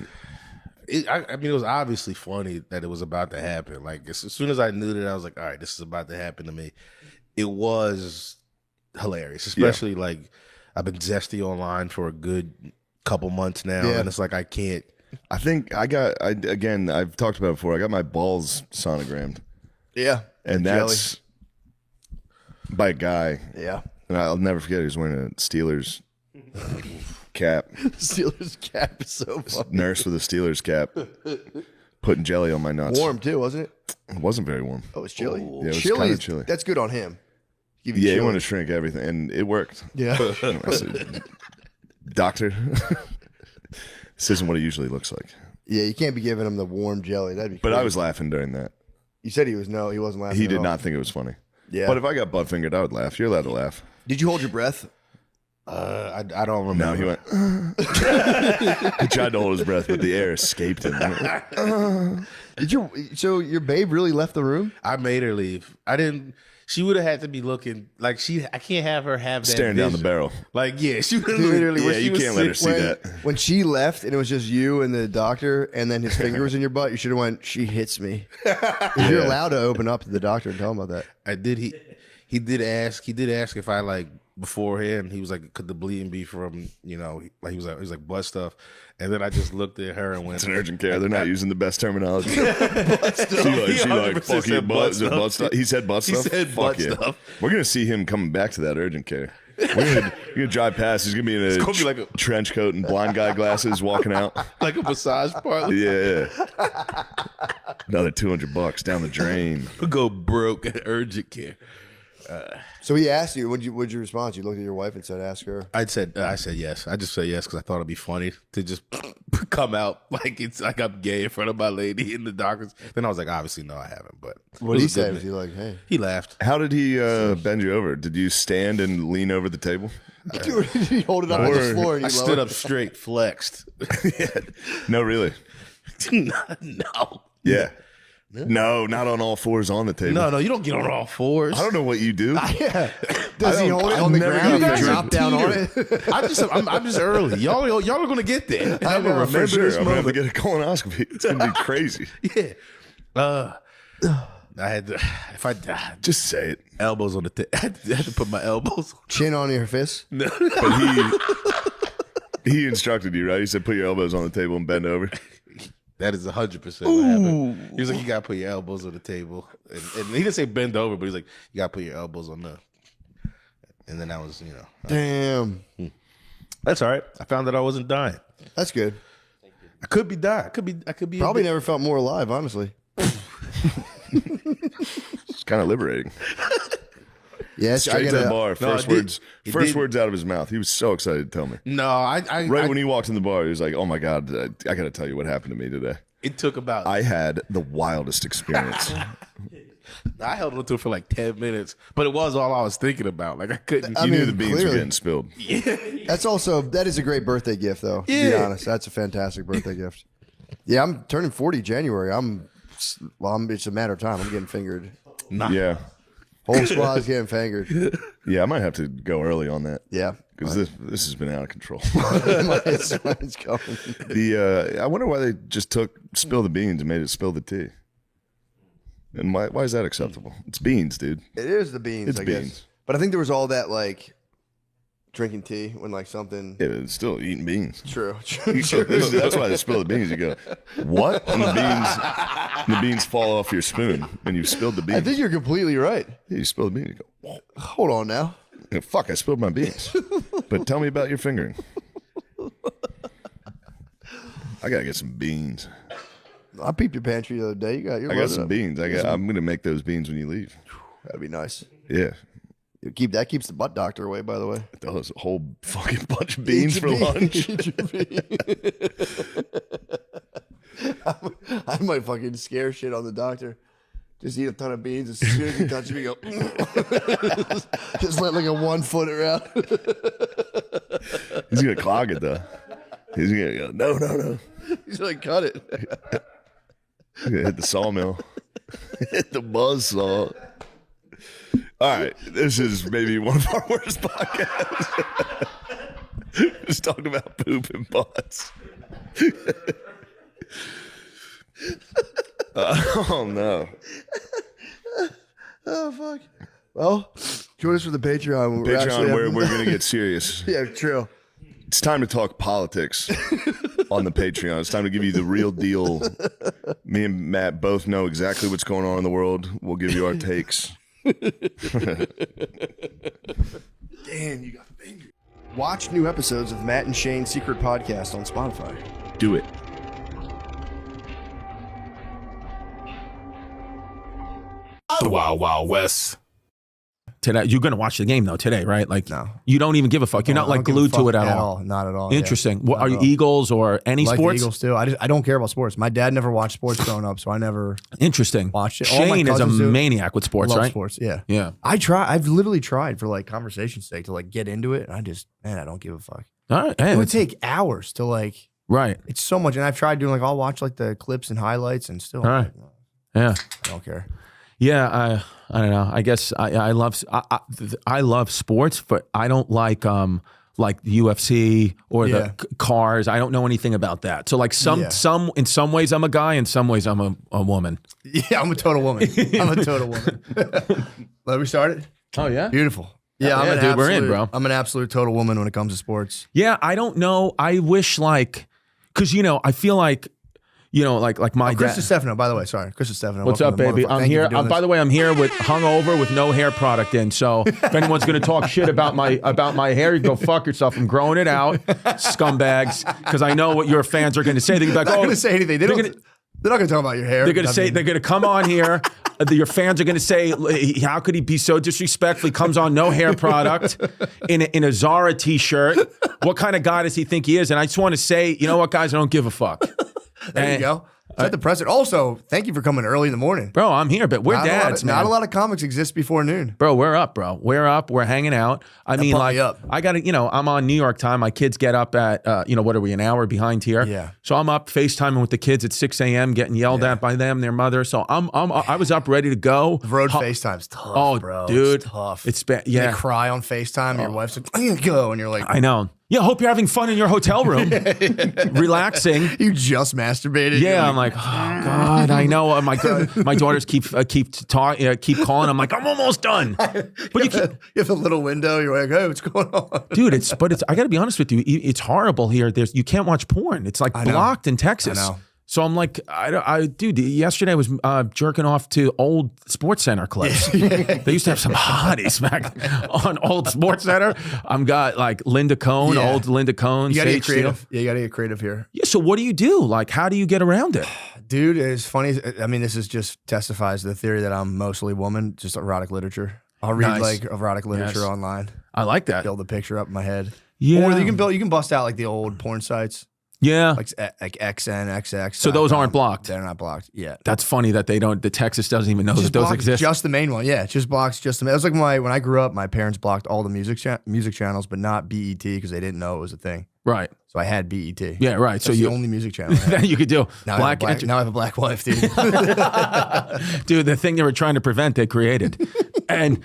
[SPEAKER 3] I mean, it was obviously funny that it was about to happen. Like, as soon as I knew that, I was like, all right, this is about to happen to me. It was hilarious, especially like I've been zesty online for a good couple months now, and it's like I can't.
[SPEAKER 2] I think I've talked about it before. I got my balls sonogrammed.
[SPEAKER 1] Yeah.
[SPEAKER 2] And that's by a guy.
[SPEAKER 1] Yeah.
[SPEAKER 2] And I'll never forget, he was wearing a Steelers cap.
[SPEAKER 1] Steelers cap is so funny.
[SPEAKER 2] Nurse with a Steelers cap. Putting jelly on my nuts.
[SPEAKER 1] Warm too, wasn't it?
[SPEAKER 2] It wasn't very warm.
[SPEAKER 1] Oh, it's chilly.
[SPEAKER 2] Yeah, it was kind of chilly.
[SPEAKER 1] That's good on him.
[SPEAKER 2] Yeah, he wanted to shrink everything, and it worked.
[SPEAKER 1] Yeah.
[SPEAKER 2] I said, doctor, this isn't what it usually looks like.
[SPEAKER 1] Yeah, you can't be giving him the warm jelly. That'd be.
[SPEAKER 2] But
[SPEAKER 1] crazy.
[SPEAKER 2] I was laughing during that.
[SPEAKER 1] You said he wasn't laughing.
[SPEAKER 2] He
[SPEAKER 1] at
[SPEAKER 2] did
[SPEAKER 1] all.
[SPEAKER 2] not think it was funny.
[SPEAKER 1] Yeah.
[SPEAKER 2] But if I got butt fingered, I would laugh. You're allowed to laugh.
[SPEAKER 1] Did you hold your breath?
[SPEAKER 3] I don't remember.
[SPEAKER 2] No, he went. He tried to hold his breath, but the air escaped him.
[SPEAKER 1] Did you? So your babe really left the room?
[SPEAKER 3] I made her leave. I didn't. She would have had to be looking like I can't have her have that
[SPEAKER 2] Staring down the
[SPEAKER 3] vision.
[SPEAKER 2] barrel.
[SPEAKER 3] Like, yeah, she would literally.
[SPEAKER 2] Yeah,
[SPEAKER 3] when she
[SPEAKER 2] you
[SPEAKER 3] was
[SPEAKER 2] can't let her see
[SPEAKER 1] when,
[SPEAKER 2] that.
[SPEAKER 1] When she left and it was just you and the doctor, and then his finger was in your butt, you should have went. She hits me. You're allowed to open up to the doctor and tell him about that.
[SPEAKER 3] I did. He did ask. He did ask if I like beforehand. He was like, "Could the bleeding be from like he was like blood stuff?" And then I just looked at her and went,
[SPEAKER 2] It's an urgent care. They're not using the best terminology. She
[SPEAKER 3] He
[SPEAKER 2] like
[SPEAKER 3] 100%
[SPEAKER 2] fuck you,
[SPEAKER 3] said
[SPEAKER 2] butt. Is it
[SPEAKER 3] butt
[SPEAKER 2] butt stuff? He said butt
[SPEAKER 3] He
[SPEAKER 2] stuff.
[SPEAKER 3] said
[SPEAKER 2] Fuck
[SPEAKER 3] butt
[SPEAKER 2] yeah.
[SPEAKER 3] stuff.
[SPEAKER 2] We're gonna see him coming back to that urgent care. You're gonna drive past. He's gonna be in a
[SPEAKER 3] gonna be like a-
[SPEAKER 2] trench coat and blind guy glasses, walking out.
[SPEAKER 3] like a massage parlor.
[SPEAKER 2] Yeah. Another $200 down the drain.
[SPEAKER 3] Go broke at urgent care.
[SPEAKER 1] So he asked you. What'd you respond? You looked at your wife and said, "Ask her."
[SPEAKER 3] I said yes. I just said yes because I thought it'd be funny to just come out like it's like I'm gay in front of my lady in the doctors. Then I was like, obviously no, I haven't. But
[SPEAKER 1] What did he say? Was he like, "Hey"?
[SPEAKER 3] He laughed.
[SPEAKER 2] How did he bend you over? Did you stand and lean over the table?
[SPEAKER 1] Did you hold it up on the floor? And
[SPEAKER 3] I
[SPEAKER 1] you
[SPEAKER 3] stood
[SPEAKER 1] lowered
[SPEAKER 3] up straight, flexed.
[SPEAKER 2] No, really.
[SPEAKER 3] No.
[SPEAKER 2] Yeah. No, not on all fours on the table.
[SPEAKER 3] No, you don't get on all fours.
[SPEAKER 2] I don't know what you do.
[SPEAKER 1] Yeah. Does he
[SPEAKER 2] don't-
[SPEAKER 1] hold it
[SPEAKER 2] I'm
[SPEAKER 1] on the
[SPEAKER 2] never
[SPEAKER 1] ground and
[SPEAKER 2] gonna
[SPEAKER 1] you
[SPEAKER 2] figure
[SPEAKER 1] drop down on it?
[SPEAKER 3] I'm just early. Y'all are gonna get there.
[SPEAKER 2] I
[SPEAKER 1] know,
[SPEAKER 2] remember
[SPEAKER 1] for
[SPEAKER 2] sure.
[SPEAKER 1] this
[SPEAKER 2] I'm gonna have to
[SPEAKER 1] moment.
[SPEAKER 2] get a colonoscopy. It's gonna be crazy.
[SPEAKER 3] Yeah. I had to. If I died,
[SPEAKER 2] Just say it.
[SPEAKER 3] elbows on the. I had to put my elbows.
[SPEAKER 1] Chin on your fist.
[SPEAKER 2] But he instructed you, right? He said, put your elbows on the table and bend over.
[SPEAKER 3] That is 100% what happened. He was like, you gotta put your elbows on the table, and he didn't say bend over, but he's like, you gotta put your elbows on the. And then that was,
[SPEAKER 1] Damn.
[SPEAKER 3] that's all right. I found that I wasn't dying.
[SPEAKER 1] That's good.
[SPEAKER 3] I could be dying. I could be
[SPEAKER 1] Probably never felt more alive, honestly.
[SPEAKER 2] It's kind of liberating.
[SPEAKER 1] Yes,
[SPEAKER 2] Straight to the bar.
[SPEAKER 3] No,
[SPEAKER 2] First words out of his mouth. He was so excited to tell me.
[SPEAKER 3] No, I
[SPEAKER 2] Right when he walked in the bar, he was like, "Oh my god, I got to tell you what happened to me today.
[SPEAKER 3] it took about.
[SPEAKER 2] I had the wildest experience."
[SPEAKER 3] I held on to it for like 10 minutes, but it was all I was thinking about. Like I couldn't.
[SPEAKER 1] I
[SPEAKER 2] You
[SPEAKER 1] mean,
[SPEAKER 2] knew the beans were
[SPEAKER 1] clearly.
[SPEAKER 2] getting spilled.
[SPEAKER 1] That is a great birthday gift, though. To be
[SPEAKER 3] Yeah.
[SPEAKER 1] honest, that's a fantastic birthday gift. Yeah, I'm turning 40 January. It's a matter of time. I'm getting fingered.
[SPEAKER 2] Yeah,
[SPEAKER 1] Whole squad's getting fingered.
[SPEAKER 2] yeah. I might have to go early on that.
[SPEAKER 1] Yeah,
[SPEAKER 2] Because this has been out of control.
[SPEAKER 1] it's going.
[SPEAKER 2] I wonder why they just took spill the beans and made it spill the tea. And why is that acceptable? It's beans, dude.
[SPEAKER 1] It is the beans.
[SPEAKER 2] It's
[SPEAKER 1] I
[SPEAKER 2] beans.
[SPEAKER 1] guess. But I think there was all that like drinking tea when like something.
[SPEAKER 2] Yeah, it's still eating beans.
[SPEAKER 1] True.
[SPEAKER 2] That's why they spill the beans. You go, what? And the beans fall off your spoon, and you spilled the beans.
[SPEAKER 1] I think you're completely right.
[SPEAKER 2] Yeah, you spill the beans. You go,
[SPEAKER 1] Hold on now.
[SPEAKER 2] "Oh, fuck! I spilled my beans. But tell me about your fingering. I gotta get some beans.
[SPEAKER 1] I peeped your pantry the other day. I
[SPEAKER 2] I got some beans. I'm gonna make those beans when you leave.
[SPEAKER 1] That'd be nice.
[SPEAKER 2] Yeah,
[SPEAKER 1] That keeps the butt doctor away. By the way,
[SPEAKER 2] that was a whole fucking bunch of beans for lunch.
[SPEAKER 1] I might fucking scare shit on the doctor. Just eat a ton of beans. As soon as he touches me, go. Just let like a 1 foot around.
[SPEAKER 2] He's gonna clog it though. He's gonna go, no.
[SPEAKER 1] He's like, cut it.
[SPEAKER 2] I'm gonna hit the sawmill. Hit the buzz saw. All right, this is maybe one of our worst podcasts. Just talking about poop and butts. Oh no!
[SPEAKER 1] Oh fuck. Well, join us for the Patreon.
[SPEAKER 2] We're gonna get serious.
[SPEAKER 1] Yeah, true.
[SPEAKER 2] It's time to talk politics on the Patreon. It's time to give you the real deal. Me and Matt both know exactly what's going on in the world. We'll give you our takes.
[SPEAKER 1] Damn, you got fingers. Watch new episodes of Matt and Shane's Secret Podcast on Spotify.
[SPEAKER 2] Do it.
[SPEAKER 5] The Wild Wild West. Today, you're gonna watch the game though today, right? Like,
[SPEAKER 1] No.
[SPEAKER 5] You don't even give a fuck. You're not like glued to it at all.
[SPEAKER 1] Not at all.
[SPEAKER 5] Interesting.
[SPEAKER 1] Yeah.
[SPEAKER 5] What
[SPEAKER 1] Not
[SPEAKER 5] are
[SPEAKER 1] at
[SPEAKER 5] you,
[SPEAKER 1] all.
[SPEAKER 5] Eagles or any
[SPEAKER 1] I like the
[SPEAKER 5] sports?
[SPEAKER 1] Eagles too. I don't care about sports. My dad never watched sports growing up, so I never
[SPEAKER 5] Interesting.
[SPEAKER 1] watched it. All my
[SPEAKER 5] Shane is a
[SPEAKER 1] cousins do.
[SPEAKER 5] maniac with sports,
[SPEAKER 1] love
[SPEAKER 5] right?
[SPEAKER 1] sports. Yeah.
[SPEAKER 5] Yeah.
[SPEAKER 1] I've literally tried for like conversation's sake to like get into it, and I don't give a fuck.
[SPEAKER 5] All right. Hey,
[SPEAKER 1] It would
[SPEAKER 5] that's-
[SPEAKER 1] take hours to like.
[SPEAKER 5] right.
[SPEAKER 1] It's so much, and I've tried doing like I'll watch like the clips and highlights, and still,
[SPEAKER 5] All right. Yeah.
[SPEAKER 1] I don't care.
[SPEAKER 5] Yeah. I don't know. I guess I love sports, but I don't like UFC or
[SPEAKER 1] Yeah.
[SPEAKER 5] the cars. I don't know anything about that. So like
[SPEAKER 1] Yeah.
[SPEAKER 5] in some ways I'm a guy, in some ways I'm a woman.
[SPEAKER 1] Yeah, I'm a total woman. I'm a total woman. Let me start it.
[SPEAKER 5] Oh yeah.
[SPEAKER 1] Beautiful. Yeah,
[SPEAKER 5] Yeah, dude, we're in, bro.
[SPEAKER 1] I'm an absolute total woman when it comes to sports.
[SPEAKER 5] Yeah, I don't know. I wish because I feel like like my
[SPEAKER 1] Chris
[SPEAKER 5] dad.
[SPEAKER 1] Stefano, by the way, sorry, Chris Stefano.
[SPEAKER 5] What's up, baby? I'm here. By the way, I'm here with hungover with no hair product in. So if anyone's gonna talk shit about my hair, you go fuck yourself. I'm growing it out, scumbags. Because I know what your fans are gonna say. They're gonna be like,
[SPEAKER 1] They're not
[SPEAKER 5] oh,
[SPEAKER 1] going to say anything. They're not going to talk about your hair.
[SPEAKER 5] they're gonna say they're gonna come on here. Your fans are gonna say, how could he be so disrespectful? He comes on no hair product in a Zara t-shirt. What kind of guy does he think he is? And I just want to say, you know what, guys, I don't give a fuck.
[SPEAKER 1] There you go. Set the precedent. Also, thank you for coming early in the morning.
[SPEAKER 5] Bro, I'm here, but we're dads, man.
[SPEAKER 1] Not a lot of comics exist before noon.
[SPEAKER 5] Bro, we're up, bro. We're up. We're hanging out. I mean,
[SPEAKER 1] pump
[SPEAKER 5] like,
[SPEAKER 1] me up.
[SPEAKER 5] I got to, I'm on New York time. My kids get up at, what are we, an hour behind here?
[SPEAKER 1] Yeah.
[SPEAKER 5] So I'm up FaceTiming with the kids at 6 a.m., getting yelled at by them, their mother. So I was up ready to go.
[SPEAKER 1] Road FaceTime's tough,
[SPEAKER 5] Oh,
[SPEAKER 1] bro.
[SPEAKER 5] dude.
[SPEAKER 1] It's tough.
[SPEAKER 5] It's bad.
[SPEAKER 1] They
[SPEAKER 5] Yeah.
[SPEAKER 1] cry on FaceTime. Your wife's like, I'm going to go. And you're like,
[SPEAKER 5] I know. Yeah, hope you're having fun in your hotel room, relaxing.
[SPEAKER 1] you just masturbated.
[SPEAKER 5] Yeah,
[SPEAKER 1] You're
[SPEAKER 5] I'm like, oh God, I know. My daughters keep calling. I'm like, I'm almost done. But you can't,
[SPEAKER 1] you have a little window. You're like, hey, what's going on?
[SPEAKER 5] dude. I got to be honest with you. It's horrible here. You can't watch porn. It's like
[SPEAKER 1] I know.
[SPEAKER 5] blocked in Texas.
[SPEAKER 1] I know.
[SPEAKER 5] So I'm like, dude. Yesterday I was jerking off to old Sports Center clips. They used to have some hotties back on old Sports Center. I'm got like Linda Cohn,
[SPEAKER 1] Yeah.
[SPEAKER 5] old Linda Cohn.
[SPEAKER 1] You got to
[SPEAKER 5] Sage
[SPEAKER 1] get creative. Yeah, you got to get creative here.
[SPEAKER 5] Yeah. So what do you do? Like, how do you get around it?
[SPEAKER 1] Dude, it's funny. I mean, this is just testifies to the theory that I'm mostly woman, just erotic literature. I'll read
[SPEAKER 5] Nice.
[SPEAKER 1] like erotic literature
[SPEAKER 5] Yes.
[SPEAKER 1] online,
[SPEAKER 5] I like that.
[SPEAKER 1] build a picture up in my head.
[SPEAKER 5] Yeah.
[SPEAKER 1] Or you can bust out like the old porn sites,
[SPEAKER 5] Yeah.
[SPEAKER 1] like XN, XX.
[SPEAKER 5] So those aren't blocked.
[SPEAKER 1] They're not blocked yet.
[SPEAKER 5] That's funny that the Texas doesn't even know that
[SPEAKER 1] Just
[SPEAKER 5] those
[SPEAKER 1] blocks
[SPEAKER 5] exist.
[SPEAKER 1] just the main one. Yeah, it just blocks just the. It was like when I grew up, my parents blocked all the music channels, but not BET because they didn't know it was a thing.
[SPEAKER 5] Right.
[SPEAKER 1] So I had BET.
[SPEAKER 5] Yeah, right. So
[SPEAKER 1] That's
[SPEAKER 5] you
[SPEAKER 1] the only music channel. I had.
[SPEAKER 5] that you could do.
[SPEAKER 1] Now,
[SPEAKER 5] Black
[SPEAKER 1] now I have a black wife, dude.
[SPEAKER 5] dude, the thing they were trying to prevent, they created. And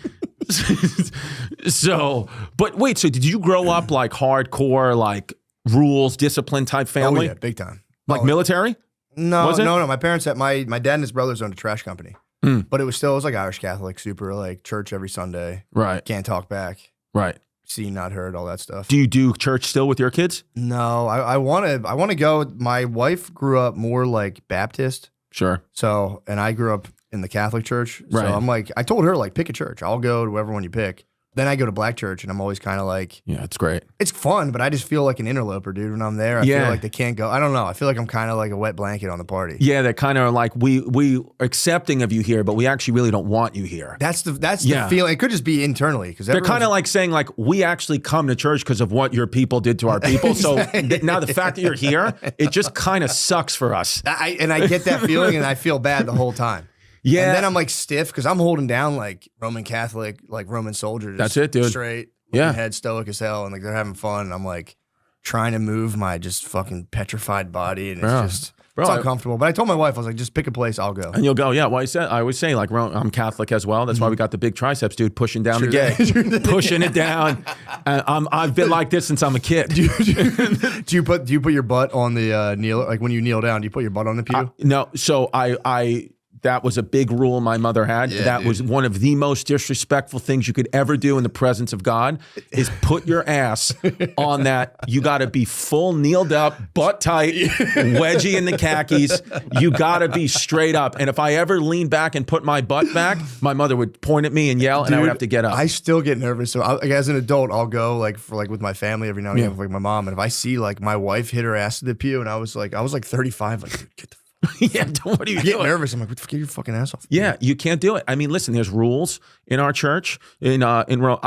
[SPEAKER 5] so, but wait, so did you grow up like hardcore, like rules, discipline type family?
[SPEAKER 1] Oh yeah, big time.
[SPEAKER 5] Like
[SPEAKER 1] Oh,
[SPEAKER 5] military?
[SPEAKER 1] No,
[SPEAKER 5] Was it?
[SPEAKER 1] no. My parents had my dad and his brothers owned a trash company, but it was like Irish Catholic, super like church every Sunday.
[SPEAKER 5] Right.
[SPEAKER 1] Can't talk back,
[SPEAKER 5] Right.
[SPEAKER 1] seen not heard, all that stuff.
[SPEAKER 5] Do you do church still with your kids?
[SPEAKER 1] No, I want to go. My wife grew up more like Baptist,
[SPEAKER 5] Sure.
[SPEAKER 1] so and I grew up in the Catholic church.
[SPEAKER 5] Right.
[SPEAKER 1] So I'm like, I told her like pick a church. I'll go to whoever one you pick. Then I go to black church, and I'm always kind of like,
[SPEAKER 5] Yeah, it's great.
[SPEAKER 1] it's fun, but I just feel like an interloper, dude. When I'm there, I
[SPEAKER 5] Yeah.
[SPEAKER 1] feel like they can't go. I don't know. I feel like I'm kind of like a wet blanket on the party.
[SPEAKER 5] Yeah, they're kind of like we accepting of you here, but we actually really don't want you here.
[SPEAKER 1] That's the
[SPEAKER 5] Yeah.
[SPEAKER 1] feeling. It could just be internally because
[SPEAKER 5] They're kind of like saying like we actually come to church because of what your people did to our people. So now the fact that you're here, it just kind of sucks for us.
[SPEAKER 1] I get that feeling, and I feel bad the whole time.
[SPEAKER 5] Yeah.
[SPEAKER 1] And then I'm like stiff because I'm holding down like Roman Catholic, like Roman soldiers.
[SPEAKER 5] That's it, dude.
[SPEAKER 1] Straight,
[SPEAKER 5] Yeah.
[SPEAKER 1] head stoic as hell, and like they're having fun. And I'm like, trying to move my just fucking petrified body, and it's
[SPEAKER 5] Yeah.
[SPEAKER 1] just
[SPEAKER 5] Bro,
[SPEAKER 1] it's uncomfortable. But I told my wife, I was like, just pick a place, I'll go.
[SPEAKER 5] And you'll go, yeah. Well, I always say, like, I'm Catholic as well. That's why we got the big triceps, dude, pushing down the gate, pushing it down. I've been like this since I'm a kid.
[SPEAKER 1] Do you put your butt on the kneel? Like when you kneel down, do you put your butt on the pew?
[SPEAKER 5] No. So I that was a big rule my mother had.
[SPEAKER 1] Yeah,
[SPEAKER 5] that
[SPEAKER 1] dude.
[SPEAKER 5] was one of the most disrespectful things you could ever do in the presence of God is put your ass on that. You got to be full kneeled up, butt tight, wedgie in the khakis. You got to be straight up. And if I ever leaned back and put my butt back, my mother would point at me and yell, and I would have to get up.
[SPEAKER 1] I still get nervous. So as an adult, I'll go with my family every now and again with like my mom. And if I see like my wife hit her ass to the pew, and I was like 35, like, dude, get the
[SPEAKER 5] yeah, what are you
[SPEAKER 1] I get
[SPEAKER 5] doing?
[SPEAKER 1] nervous. I'm like, get your fucking ass off.
[SPEAKER 5] Yeah, you can't do it. I mean, listen, there's rules in our church in Rome.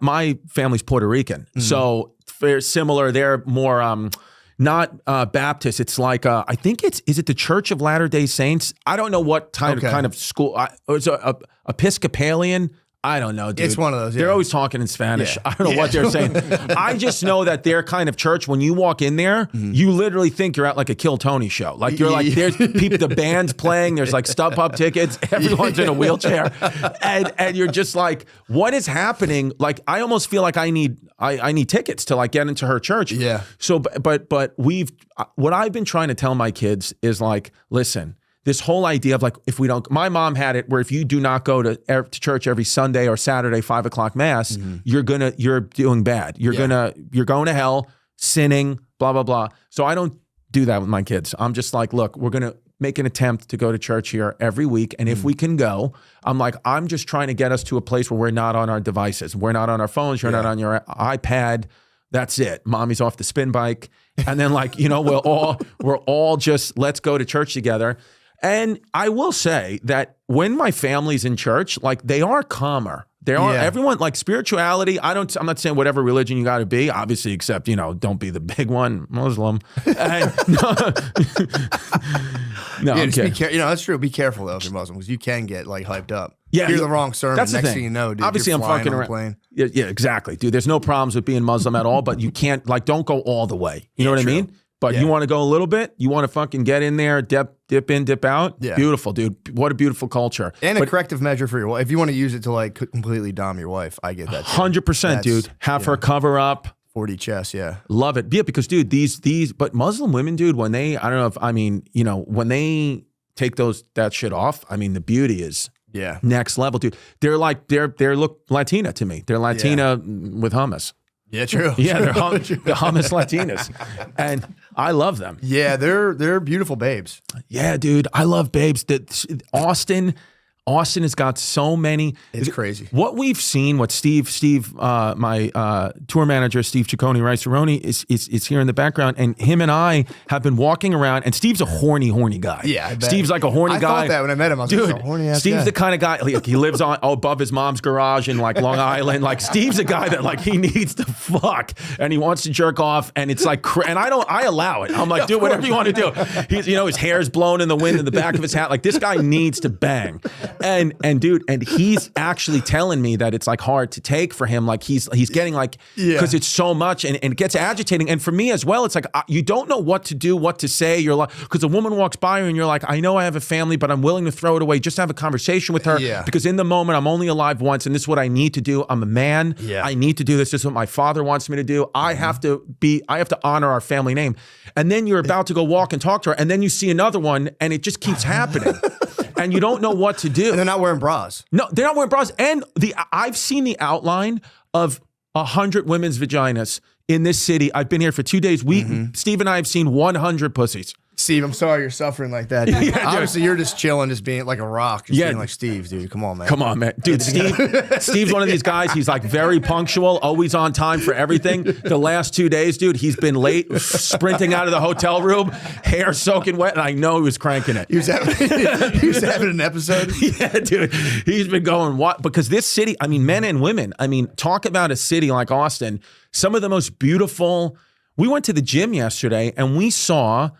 [SPEAKER 5] My family's Puerto Rican, so very similar. They're more not Baptist. It's like I think is it the Church of Latter-day Saints? I don't know what kind of school. It's a Episcopalian. I don't know, dude.
[SPEAKER 1] It's one of those. Yeah.
[SPEAKER 5] They're always talking in Spanish.
[SPEAKER 1] Yeah.
[SPEAKER 5] I don't know what they're saying. I just know that their kind of church, when you walk in there, you literally think you're at like a Kill Tony show. Like you're like, there's people, the band's playing, there's like StubHub tickets, everyone's in a wheelchair. And you're just like, what is happening? Like, I almost feel like I need tickets to like get into her church.
[SPEAKER 1] Yeah.
[SPEAKER 5] So, but what I've been trying to tell my kids is like, listen, this whole idea of like, if we don't, my mom had it where if you do not go to church every Sunday or Saturday, 5 o'clock mass, you're doing bad. You're going to hell, sinning, blah, blah, blah. So I don't do that with my kids. I'm just like, look, we're going to make an attempt to go to church here every week. And if we can go, I'm just trying to get us to a place where we're not on our devices. We're not on our phones. You're not on your iPad. That's it. Mommy's off the spin bike. And then like, we're all just, let's go to church together. And I will say that when my family's in church, like they are calmer. They are everyone like spirituality. I'm not saying whatever religion you got to be, obviously, except don't be the big one, Muslim. And, no, I'm kidding.
[SPEAKER 1] That's true. Be careful though if you're Muslim because you can get like hyped up.
[SPEAKER 5] Yeah,
[SPEAKER 1] hear the wrong sermon.
[SPEAKER 5] That's the
[SPEAKER 1] next
[SPEAKER 5] thing.
[SPEAKER 1] thing you know, dude,
[SPEAKER 5] obviously
[SPEAKER 1] you're
[SPEAKER 5] I'm
[SPEAKER 1] flying
[SPEAKER 5] fucking
[SPEAKER 1] on a
[SPEAKER 5] around.
[SPEAKER 1] plane.
[SPEAKER 5] Yeah, exactly, dude. There's no problems with being Muslim at all, but you can't don't go all the way. You know what I mean? But you want to go a little bit. You want to fucking get in there, dip in, dip out. Yeah. Beautiful, dude. What a beautiful culture.
[SPEAKER 1] And a corrective measure for your wife. If you want to use it to like completely dom your wife, I get that.
[SPEAKER 5] 100%, dude. Have her cover up.
[SPEAKER 1] 40 chest, yeah.
[SPEAKER 5] Love it. Yeah, because dude, but Muslim women, dude, when they, I don't know if, when they take that shit off, the beauty is next level, dude. They're like, they look Latina to me. They're Latina with hummus.
[SPEAKER 1] Yeah, true.
[SPEAKER 5] Yeah, they're hummus Latinas. And I love them.
[SPEAKER 1] Yeah, they're beautiful babes.
[SPEAKER 5] Yeah, dude. I love babes. Austin has got so many.
[SPEAKER 1] It's crazy.
[SPEAKER 5] What we've seen, what Steve, my tour manager, Steve Ciccone Riceroni is here in the background, and him and I have been walking around, and Steve's a horny guy.
[SPEAKER 1] Yeah, I bet.
[SPEAKER 5] Steve's like a horny guy.
[SPEAKER 1] I thought that when I met him. I was
[SPEAKER 5] dude,
[SPEAKER 1] like, horny ass
[SPEAKER 5] Steve's
[SPEAKER 1] guy.
[SPEAKER 5] the kind of guy, he lives above his mom's garage in like Long Island. Like Steve's a guy that like he needs to fuck, and he wants to jerk off, and it's like, and I allow it. I'm like, dude, whatever you want to do. He's, his hair's blown in the wind in the back of his hat. Like this guy needs to bang. And dude, and he's actually telling me that it's like hard to take for him. Like he's getting like, because it's so much and it gets agitating. And for me as well, it's like, you don't know what to do, what to say. You're like, because a woman walks by you and you're like, I know I have a family, but I'm willing to throw it away just to have a conversation with her. Yeah. Because in the moment, I'm only alive once and this is what I need to do. I'm a man. Yeah. I need to do this. This is what my father wants me to do. I have to honor our family name. And then you're about to go walk and talk to her. And then you see another one and it just keeps happening. And you don't know what to do.
[SPEAKER 1] And they're not wearing bras.
[SPEAKER 5] No, they're not wearing bras. And I've seen the outline of 100 women's vaginas in this city. I've been here for 2 days. Steve and I have seen 100 pussies.
[SPEAKER 1] Steve, I'm sorry you're suffering like that. Dude. Obviously, you're just chilling, just being like a rock, just being like Steve, dude. Come on, man.
[SPEAKER 5] Come on, man. Dude, Steve's one of these guys. He's like very punctual, always on time for everything. The last 2 days, dude, he's been late, sprinting out of the hotel room, hair soaking wet, and I know he was cranking it.
[SPEAKER 1] He was having an episode?
[SPEAKER 5] Yeah, dude. He's been going, what? Because this city, men and women, talk about a city like Austin, some of the most beautiful. We went to the gym yesterday, and we saw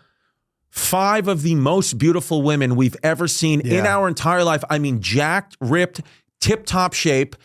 [SPEAKER 5] 5 of the most beautiful women we've ever seen in our entire life. Jacked, ripped, tip-top shape.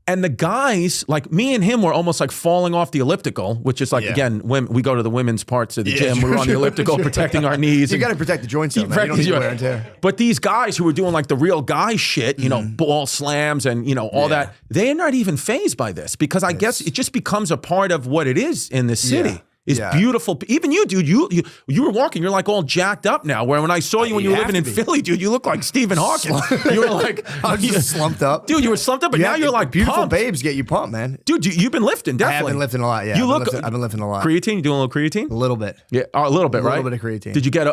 [SPEAKER 5] And the guys, like me and him, were almost like falling off the elliptical, which is like, again, when we go to the women's parts of the gym, we're on the elliptical protecting our knees.
[SPEAKER 1] You got to protect the joints, though, man. You don't need wear and tear.
[SPEAKER 5] But these guys who were doing like the real guy shit, you know, ball slams and, you know, all that, they're not even fazed by this because I guess it just becomes a part of what it is in the city. Is beautiful. Even you, dude, you were walking, you're like all jacked up now. Where when I saw you when you were living in Philly, dude, you look like Stephen Hawking. You were like,
[SPEAKER 1] I was just slumped up.
[SPEAKER 5] Dude, you were slumped up, but now you're like
[SPEAKER 1] beautiful
[SPEAKER 5] pumped.
[SPEAKER 1] babes get you pumped, man.
[SPEAKER 5] Dude, you've been lifting, definitely.
[SPEAKER 1] I have been lifting a lot, yeah. I've been lifting a lot.
[SPEAKER 5] Creatine? You doing a little creatine?
[SPEAKER 1] A little bit.
[SPEAKER 5] Yeah, a little bit, right?
[SPEAKER 1] A little bit of creatine.
[SPEAKER 5] Did you get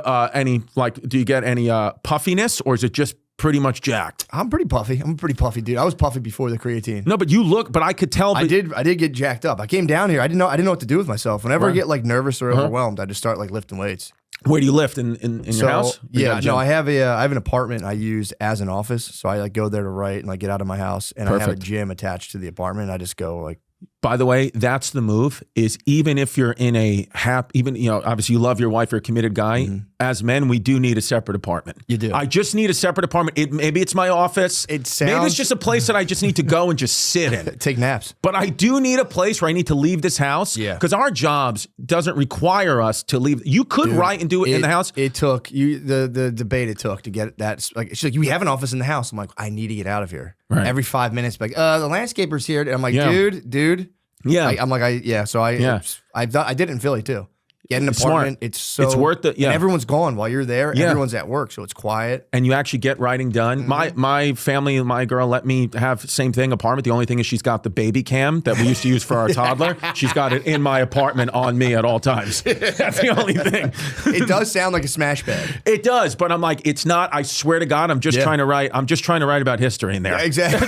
[SPEAKER 5] do you get any puffiness or is it just pretty much jacked?
[SPEAKER 1] I'm pretty puffy. I'm a pretty puffy dude. I was puffy before the creatine.
[SPEAKER 5] No, but I could tell.
[SPEAKER 1] I did get jacked up. I came down here. I didn't know what to do with myself. Whenever I get like nervous or overwhelmed, I just start like lifting weights.
[SPEAKER 5] Where do you lift in your house?
[SPEAKER 1] Yeah, no, I have an apartment I use as an office. So I like go there to write and like get out of my house, and I have a gym attached to the apartment. I just go like.
[SPEAKER 5] By the way, that's the move. Is even if you're in a obviously you love your wife, you're a committed guy. As men, we do need a separate apartment.
[SPEAKER 1] You do.
[SPEAKER 5] I just need a separate apartment. Maybe it's my office. Maybe it's just a place that I just need to go and just sit in.
[SPEAKER 1] Take naps.
[SPEAKER 5] But I do need a place where I need to leave this house. Yeah. Because our jobs doesn't require us to leave. You could write and do it in the house.
[SPEAKER 1] It took the debate it took to get that. Like she's like, you have an office in the house. I'm like, I need to get out of here. Right. Every 5 minutes, like, the landscaper's here. And I'm like, dude. Yeah. So I did it in Philly too. Get an apartment. It's
[SPEAKER 5] worth it. Yeah.
[SPEAKER 1] And everyone's gone while you're there. Yeah. Everyone's at work, so it's quiet.
[SPEAKER 5] And you actually get writing done. My family and my girl let me have same thing apartment. The only thing is she's got the baby cam that we used to use for our toddler. She's got it in my apartment on me at all times. That's the only thing.
[SPEAKER 1] It does sound like a smash pad.
[SPEAKER 5] It does, but I'm like, it's not. I swear to God, I'm just trying to write. I'm just trying to write about history in there.
[SPEAKER 1] Yeah, exactly.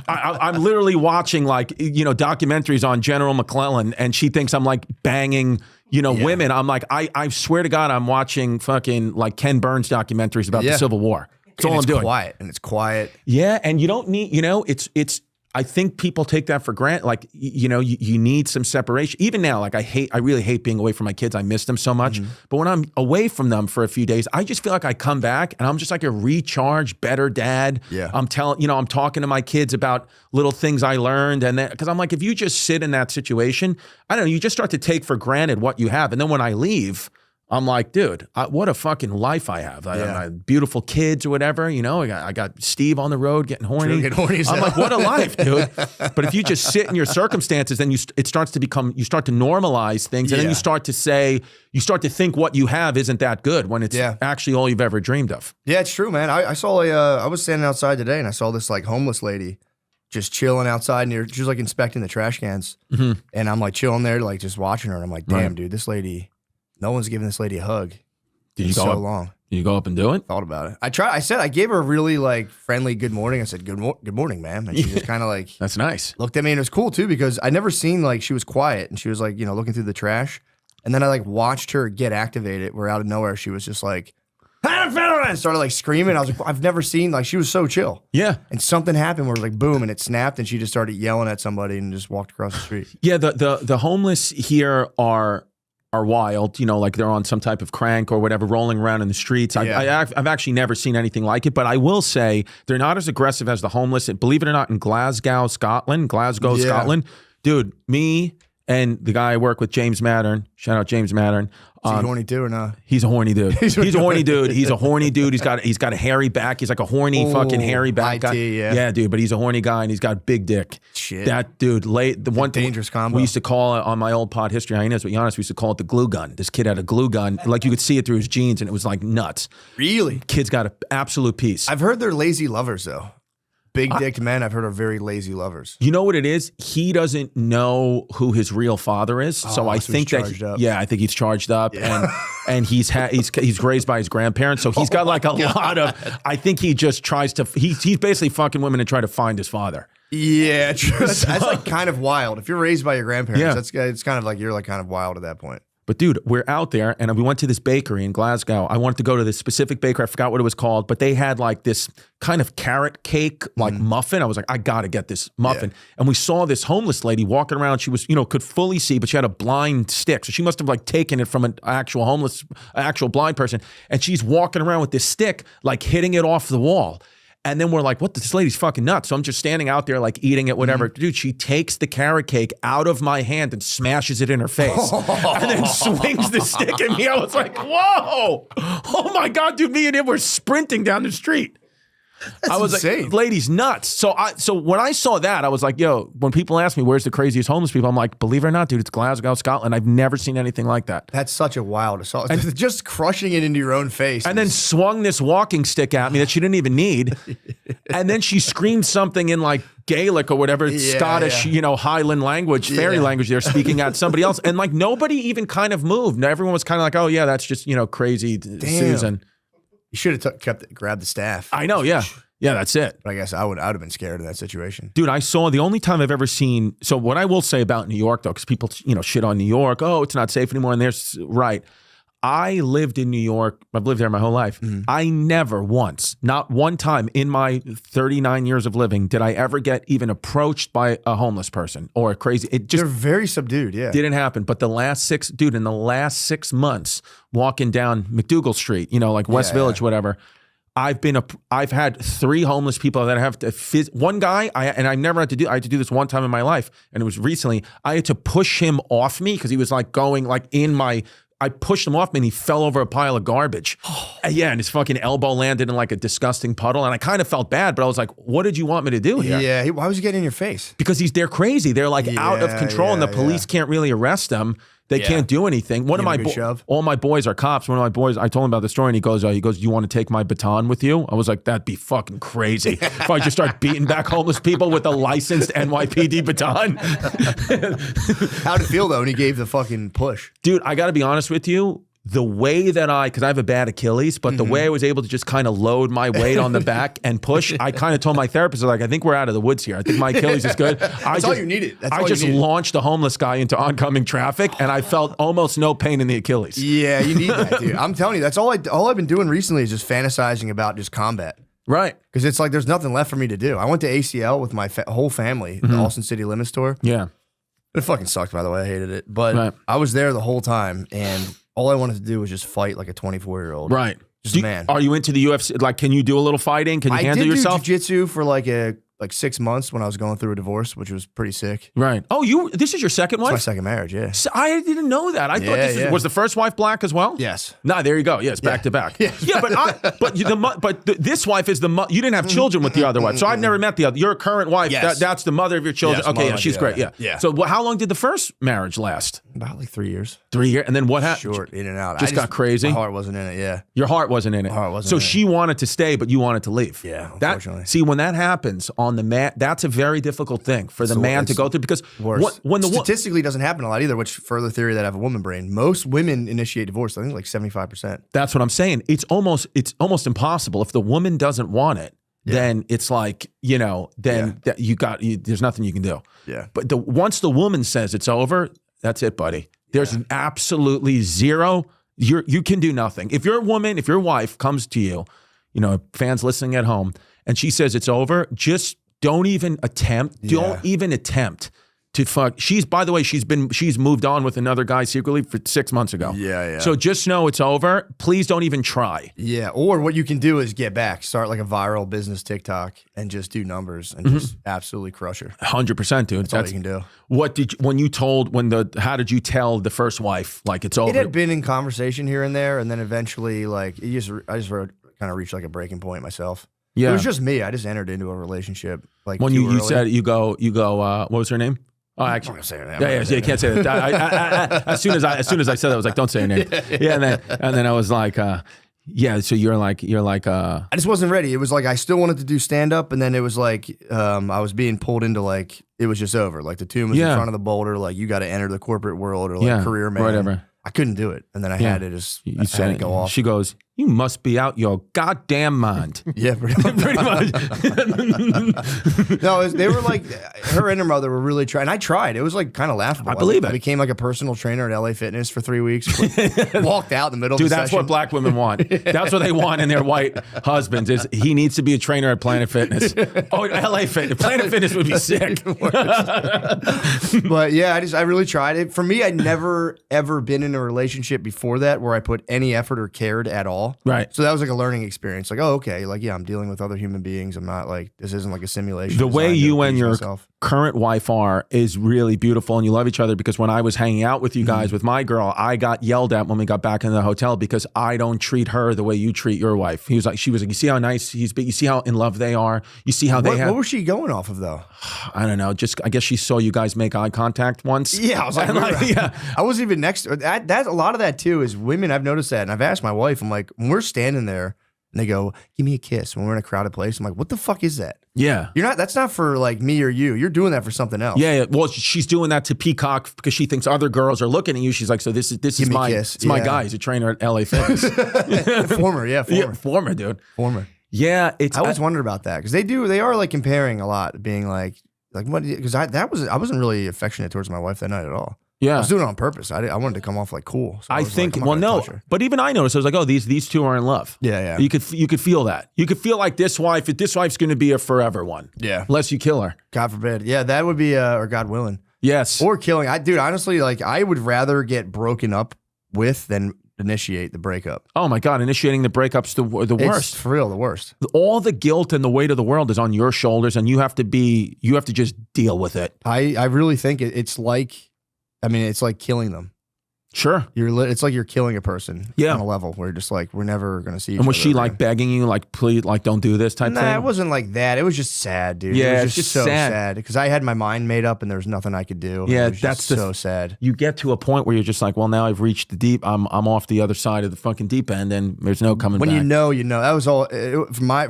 [SPEAKER 5] I'm literally watching documentaries on General McClellan, and she thinks I'm like banging. Women. I'm like, I swear to God, I'm watching fucking like Ken Burns documentaries about the Civil War. That's all I'm doing.
[SPEAKER 1] It's quiet.
[SPEAKER 5] Yeah, and you don't need, it's. I think people take that for granted. Like, you need some separation. Even now, like I really hate being away from my kids. I miss them so much. But when I'm away from them for a few days, I just feel like I come back and I'm just like a recharged, better dad.
[SPEAKER 1] Yeah.
[SPEAKER 5] I'm talking to my kids about little things I learned. And because I'm like, if you just sit in that situation, I don't know, you just start to take for granted what you have. And then when I leave, I'm like, dude, what a fucking life I have. I have my beautiful kids or whatever, I got Steve on the road getting horny. I'm like, what a life, dude. But if you just sit in your circumstances, then it starts to become, you start to normalize things. And then you start to think what you have isn't that good when it's actually all you've ever dreamed of.
[SPEAKER 1] Yeah, it's true, man. I saw I was standing outside today and I saw this like homeless lady just chilling outside near, she was like inspecting the trash cans. And I'm like chilling there, like just watching her. And I'm like, damn, dude, this lady... No one's giving this lady a hug.
[SPEAKER 5] Did you go up?
[SPEAKER 1] Long.
[SPEAKER 5] Did you go up and do it?
[SPEAKER 1] Thought about it. I gave her a really like friendly good morning. I said, good morning, ma'am. And she just kind of like.
[SPEAKER 5] That's nice.
[SPEAKER 1] Looked at me and it was cool too because I never seen like she was quiet and she was like, looking through the trash. And then I like watched her get activated where out of nowhere she was just like, and started like screaming. I was like, I've never seen, like she was so chill.
[SPEAKER 5] Yeah.
[SPEAKER 1] And something happened where it was like boom and it snapped and she just started yelling at somebody and just walked across the street.
[SPEAKER 5] Yeah. The homeless here are wild, like they're on some type of crank or whatever, rolling around in the streets. I've actually never seen anything like it, but I will say they're not as aggressive as the homeless. Believe it or not, in Glasgow, Scotland, dude, me and the guy I work with, James Mattern, shout out James Mattern.
[SPEAKER 1] Is he horny too or not?
[SPEAKER 5] He's a horny dude. He's a horny dude. He's a horny dude. He's got a hairy back. He's like a horny fucking hairy back guy. Yeah, dude. But he's a horny guy and he's got a big dick.
[SPEAKER 1] Shit.
[SPEAKER 5] That dude. The one
[SPEAKER 1] dangerous combo.
[SPEAKER 5] We used to call it on my old pod History Hyenas with Giannis. We used to call it the glue gun. This kid had a glue gun. Like you could see it through his jeans and it was like nuts.
[SPEAKER 1] Really?
[SPEAKER 5] Kid's got an absolute piece.
[SPEAKER 1] I've heard they're lazy lovers though. Big-dicked men, I've heard, are very lazy lovers.
[SPEAKER 5] You know what it is? He doesn't know who his real father is, so I think that I think he's charged up, and he's raised by his grandparents, so he's got like a lot of. I think he just tries to. He's basically fucking women and try to find his father.
[SPEAKER 1] Yeah, true. That's like kind of wild. If you're raised by your grandparents, it's kind of like you're like kind of wild at that point.
[SPEAKER 5] But dude, we're out there and we went to this bakery in Glasgow. I wanted to go to this specific bakery. I forgot what it was called, but they had like this kind of carrot cake, like muffin. I was like, I got to get this muffin. Yeah. And we saw this homeless lady walking around. She was, could fully see, but she had a blind stick. So she must have like taken it from an actual blind person. And she's walking around with this stick, like hitting it off the wall. And then we're like, what? This lady's fucking nuts. So I'm just standing out there like eating it, whatever. Dude, she takes the carrot cake out of my hand and smashes it in her face. And then swings the stick at me. I was like, whoa. Oh my God, dude, me and him were sprinting down the street. I was
[SPEAKER 1] insane.
[SPEAKER 5] like, lady's nuts. So when I saw that, I was like, yo, when people ask me where's the craziest homeless people, I'm like, believe it or not, dude, it's Glasgow, Scotland. I've never seen anything like that.
[SPEAKER 1] That's such a wild assault. And just crushing it into your own face.
[SPEAKER 5] And then swung this walking stick at me that she didn't even need. And then she screamed something in like Gaelic or whatever, Scottish, you know, Highland language, fairy language they're speaking at somebody else. And like nobody even kind of moved. Everyone was kind of like, oh yeah, that's just, you know, crazy Susan.
[SPEAKER 1] You should have grabbed the staff.
[SPEAKER 5] I know, yeah. Yeah, that's it.
[SPEAKER 1] But I guess I would have been scared of that situation.
[SPEAKER 5] Dude, I saw the only time I've ever seen. So what I will say about New York, though, because people, you know, shit on New York. Oh, it's not safe anymore. And there's right. I lived in New York. I've lived there my whole life. I never once, not one time in my 39 years of living, did I ever get even approached by a homeless person or a crazy. It just
[SPEAKER 1] They're very subdued. Yeah.
[SPEAKER 5] didn't happen. But in the last 6 months, walking down McDougal Street, you know, like West Village, whatever. I've had 3 homeless people that have to one guy, I had to do this one time in my life, and it was recently. I had to push him off me because he was like going like I pushed him off me and he fell over a pile of garbage. Yeah, and his fucking elbow landed in like a disgusting puddle, and I kind of felt bad, but I was like, what did you want me to do here?
[SPEAKER 1] Yeah, why was he getting in your face?
[SPEAKER 5] Because they're crazy. They're like out of control, and the police can't really arrest them. They can't do anything. All my boys are cops. One of my boys, I told him about the story, and he goes, you want to take my baton with you? I was like, that'd be fucking crazy. If I just start beating back homeless people with a licensed NYPD baton.
[SPEAKER 1] How'd it feel though when he gave the fucking push?
[SPEAKER 5] Dude, I got to be honest with you. The way that because I have a bad Achilles, but the way I was able to just kind of load my weight on the back and push, I kind of told my therapist, like, I think we're out of the woods here. I think my Achilles is good.
[SPEAKER 1] That's all you needed.
[SPEAKER 5] I just launched a homeless guy into oncoming traffic, and I felt almost no pain in the Achilles.
[SPEAKER 1] Yeah, you need that, dude. I'm telling you, that's all I've been doing recently is just fantasizing about just combat.
[SPEAKER 5] Right.
[SPEAKER 1] Because it's like there's nothing left for me to do. I went to ACL with my whole family, the Austin City Limits tour.
[SPEAKER 5] Yeah.
[SPEAKER 1] It fucking sucked, by the way. I hated it. But I was there the whole time, and all I wanted to do was just fight like a 24-year-old.
[SPEAKER 5] Right.
[SPEAKER 1] Just a man.
[SPEAKER 5] Are you into the UFC? Like, can you do a little fighting? Can you handle yourself?
[SPEAKER 1] I did do jiu-jitsu for like 6 months when I was going through a divorce, which was pretty sick.
[SPEAKER 5] Right. Oh, this is your second wife?
[SPEAKER 1] It's my second marriage, yeah.
[SPEAKER 5] So I didn't know that. I thought was the first wife black as well?
[SPEAKER 1] Yes.
[SPEAKER 5] Nah, there you go. Yes, back to back. Yeah, but this wife is you didn't have children with the other wife. So I've never met the other. Your current wife, that's the mother of your children.
[SPEAKER 1] Yes,
[SPEAKER 5] okay, yeah, she's great. Yeah. So how long did the first marriage last?
[SPEAKER 1] About like 3 years.
[SPEAKER 5] 3 years. And then what happened?
[SPEAKER 1] Short, in and out.
[SPEAKER 5] Just got crazy.
[SPEAKER 1] My heart wasn't in it, yeah.
[SPEAKER 5] Your heart wasn't in it.
[SPEAKER 1] My heart wasn't
[SPEAKER 5] so
[SPEAKER 1] in it.
[SPEAKER 5] she wanted to stay, but you wanted to leave.
[SPEAKER 1] Yeah, unfortunately.
[SPEAKER 5] See, when that happens on the man, that's a very difficult thing for the man to go through because when the
[SPEAKER 1] statistically doesn't happen a lot either, which further theory that I have a woman brain. Most women initiate divorce. I think like 75%.
[SPEAKER 5] That's what I'm saying. It's almost impossible. If the woman doesn't want it, then it's like, you know, then there's nothing you can do.
[SPEAKER 1] Yeah.
[SPEAKER 5] But once the woman says it's over, that's it, buddy. There's absolutely zero. You can do nothing. If your wife comes to you, you know, fans listening at home, and she says it's over, just don't even attempt. Don't even attempt to fuck. By the way, she's moved on with another guy secretly for 6 months ago.
[SPEAKER 1] Yeah.
[SPEAKER 5] So just know it's over. Please don't even try.
[SPEAKER 1] Yeah. Or what you can do is get back, start like a viral business TikTok, and just do numbers and just absolutely crush her.
[SPEAKER 5] 100%, dude.
[SPEAKER 1] That's all you can do.
[SPEAKER 5] How did you tell the first wife like it's over?
[SPEAKER 1] It had been in conversation here and there, and then eventually like I just kind of reached like a breaking point myself.
[SPEAKER 5] Yeah.
[SPEAKER 1] It was just me. I just entered into a relationship like
[SPEAKER 5] when
[SPEAKER 1] too
[SPEAKER 5] you
[SPEAKER 1] early.
[SPEAKER 5] said you go what was her name? Oh, actually,
[SPEAKER 1] I'm not saying that.
[SPEAKER 5] yeah, you can't say that. As soon as I said that, I was like, don't say her name. Yeah, and then I was like, yeah. So you're like.
[SPEAKER 1] I just wasn't ready. It was like I still wanted to do stand up, and then it was like I was being pulled into like it was just over. Like the tomb was in front of the boulder. Like you got to enter the corporate world or like career man.
[SPEAKER 5] Whatever.
[SPEAKER 1] I couldn't do it, and then I had to just go off.
[SPEAKER 5] She goes, "You must be out your goddamn mind."
[SPEAKER 1] Yeah, pretty much. No, they were like her and her mother were really trying. I tried. It was like kind of laughable.
[SPEAKER 5] I believe it.
[SPEAKER 1] I became like a personal trainer at LA Fitness for 3 weeks. Walked out in the middle.
[SPEAKER 5] Dude,
[SPEAKER 1] of the
[SPEAKER 5] that's
[SPEAKER 1] session.
[SPEAKER 5] what black women want. That's what they want in their white husbands. Is he needs to be a trainer at Planet Fitness? Oh, LA Fitness. Planet Fitness would be sick.
[SPEAKER 1] But yeah, I really tried it. For me, I'd never ever been in a relationship before that where I put any effort or cared at all. all.
[SPEAKER 5] Right.
[SPEAKER 1] So that was like a learning experience. Like, oh, okay. Like, yeah, I'm dealing with other human beings. I'm not like, this isn't like a simulation.
[SPEAKER 5] The way
[SPEAKER 1] designed to
[SPEAKER 5] you and
[SPEAKER 1] appease
[SPEAKER 5] your
[SPEAKER 1] myself.
[SPEAKER 5] current wife are is really beautiful, and you love each other, because when I was hanging out with you
[SPEAKER 1] Mm-hmm.
[SPEAKER 5] guys with my girl, I got yelled at when we got back in the hotel because I don't treat her the way you treat your wife. She was like, you see how nice he's, but you see how in love they are. You see how they have.
[SPEAKER 1] What was she going off of though?
[SPEAKER 5] I don't know. Just I guess she saw you guys make eye contact once.
[SPEAKER 1] Yeah, I was like,
[SPEAKER 5] And, yeah.
[SPEAKER 1] I wasn't even next to that. That's a lot of that too. Is women. I've noticed that, and I've asked my wife. I'm like, when we're standing there, and they go, "Give me a kiss." When we're in a crowded place, I'm like, "What the fuck is that?"
[SPEAKER 5] Yeah.
[SPEAKER 1] You're not. That's not for like me or you. You're doing that for something else.
[SPEAKER 5] Yeah, well, she's doing that to Peacock because she thinks other girls are looking at you. She's like, so this is
[SPEAKER 1] me a
[SPEAKER 5] my
[SPEAKER 1] kiss.
[SPEAKER 5] it's my
[SPEAKER 1] Yeah.
[SPEAKER 5] guy. He's a trainer at LA Fitness.
[SPEAKER 1] Former, yeah, former,
[SPEAKER 5] Yeah, former dude.
[SPEAKER 1] former.
[SPEAKER 5] Yeah, it's
[SPEAKER 1] I always wondered about that because they are like comparing a lot, being like what? Because I wasn't really affectionate towards my wife that night at all. I
[SPEAKER 5] yeah.
[SPEAKER 1] was doing it on purpose. I wanted to come off like cool. So
[SPEAKER 5] I
[SPEAKER 1] was
[SPEAKER 5] think
[SPEAKER 1] like, I'm
[SPEAKER 5] well,
[SPEAKER 1] not gonna
[SPEAKER 5] no,
[SPEAKER 1] touch her.
[SPEAKER 5] but even I noticed. I was like, oh, these two are in love.
[SPEAKER 1] Yeah, yeah.
[SPEAKER 5] You could feel that. You could feel like this wife's going to be a forever one.
[SPEAKER 1] Yeah.
[SPEAKER 5] Unless you kill her.
[SPEAKER 1] God forbid. Yeah, that would be or God willing.
[SPEAKER 5] Yes.
[SPEAKER 1] Or killing. Dude, honestly, like I would rather get broken up with than initiate the breakup.
[SPEAKER 5] Oh my God, initiating the breakup's the
[SPEAKER 1] It's
[SPEAKER 5] worst.
[SPEAKER 1] for real, the worst.
[SPEAKER 5] All the guilt and the weight of the world is on your shoulders, and you have to just deal with it.
[SPEAKER 1] I really think it's like, it's like killing them.
[SPEAKER 5] Sure.
[SPEAKER 1] It's like you're killing a person.
[SPEAKER 5] Yeah.
[SPEAKER 1] On a level where you're just like, we're never gonna see each
[SPEAKER 5] And was
[SPEAKER 1] other
[SPEAKER 5] she
[SPEAKER 1] again.
[SPEAKER 5] like begging you, like, please, like, don't do this type
[SPEAKER 1] Nah,
[SPEAKER 5] thing?
[SPEAKER 1] it wasn't like that. It was just sad, dude.
[SPEAKER 5] Yeah,
[SPEAKER 1] it was
[SPEAKER 5] it's
[SPEAKER 1] just
[SPEAKER 5] just
[SPEAKER 1] so
[SPEAKER 5] sad.
[SPEAKER 1] sad because I had my mind made up and there was nothing I could do.
[SPEAKER 5] Yeah,
[SPEAKER 1] It was
[SPEAKER 5] that's
[SPEAKER 1] just so sad.
[SPEAKER 5] You get to a point where you're just like, well, now I've reached the deep. I'm off the other side of the fucking deep end, and there's no coming
[SPEAKER 1] When
[SPEAKER 5] back.
[SPEAKER 1] you know. That was all.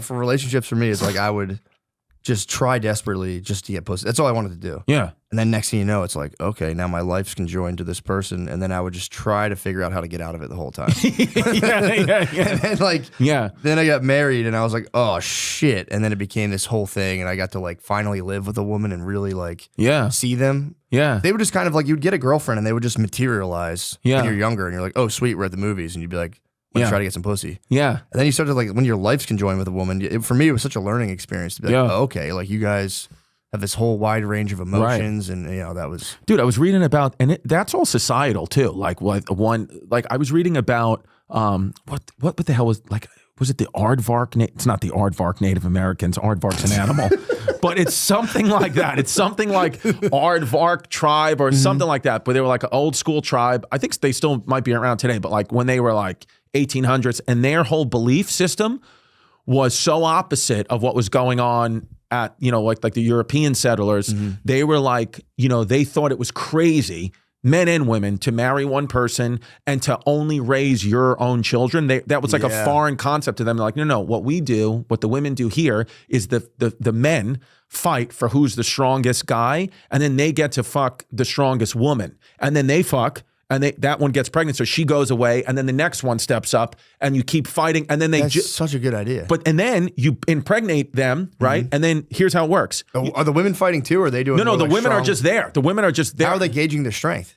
[SPEAKER 1] For relationships for me, it's like I would just try desperately just to get pussy. That's all I wanted to do.
[SPEAKER 5] Yeah.
[SPEAKER 1] And then next thing you know, it's like, okay, now my life's conjoined to this person, and then I would just try to figure out how to get out of it the whole time.
[SPEAKER 5] yeah.
[SPEAKER 1] And then
[SPEAKER 5] Yeah.
[SPEAKER 1] then I got married, and I was like, oh shit, and then it became this whole thing, and I got to like finally live with a woman and really like
[SPEAKER 5] Yeah.
[SPEAKER 1] see them.
[SPEAKER 5] Yeah.
[SPEAKER 1] They would just kind of like you'd get a girlfriend, and they would just materialize
[SPEAKER 5] Yeah.
[SPEAKER 1] when you're younger, and you're like, oh sweet, we're at the movies, and you'd be like, let's
[SPEAKER 5] Yeah.
[SPEAKER 1] try to get some pussy.
[SPEAKER 5] Yeah.
[SPEAKER 1] And then you started like when your life's conjoined with a woman. For me, it was such a learning experience to be like,
[SPEAKER 5] Yeah.
[SPEAKER 1] oh, okay, like you guys have this whole wide range of emotions, and that was
[SPEAKER 5] Dude, I was reading about, and that's all societal too. Like I was reading about, what the hell was it the Aardvark? It's not the Aardvark Native Americans. Aardvark's an animal, but it's something like that. It's something like Aardvark tribe or something like that. But they were like an old school tribe. I think they still might be around today, but like when they were like 1800s, and their whole belief system was so opposite of what was going on at, like the European settlers. They were like, they thought it was crazy, men and women, to marry one person and to only raise your own children. That was like a
[SPEAKER 1] Yeah.
[SPEAKER 5] foreign concept to them. They're like, no, what the women do here is the men fight for who's the strongest guy, and then they get to fuck the strongest woman, and then they fuck, and that one gets pregnant, so she goes away, and then the next one steps up, and you keep fighting, and then they
[SPEAKER 1] that's such a good idea.
[SPEAKER 5] and then you impregnate them, right? And then here's how it works.
[SPEAKER 1] Are the women fighting too, or are they doing?
[SPEAKER 5] No,
[SPEAKER 1] more
[SPEAKER 5] the
[SPEAKER 1] like
[SPEAKER 5] women are
[SPEAKER 1] strong-
[SPEAKER 5] just there. The women are just there.
[SPEAKER 1] How are they gauging their strength?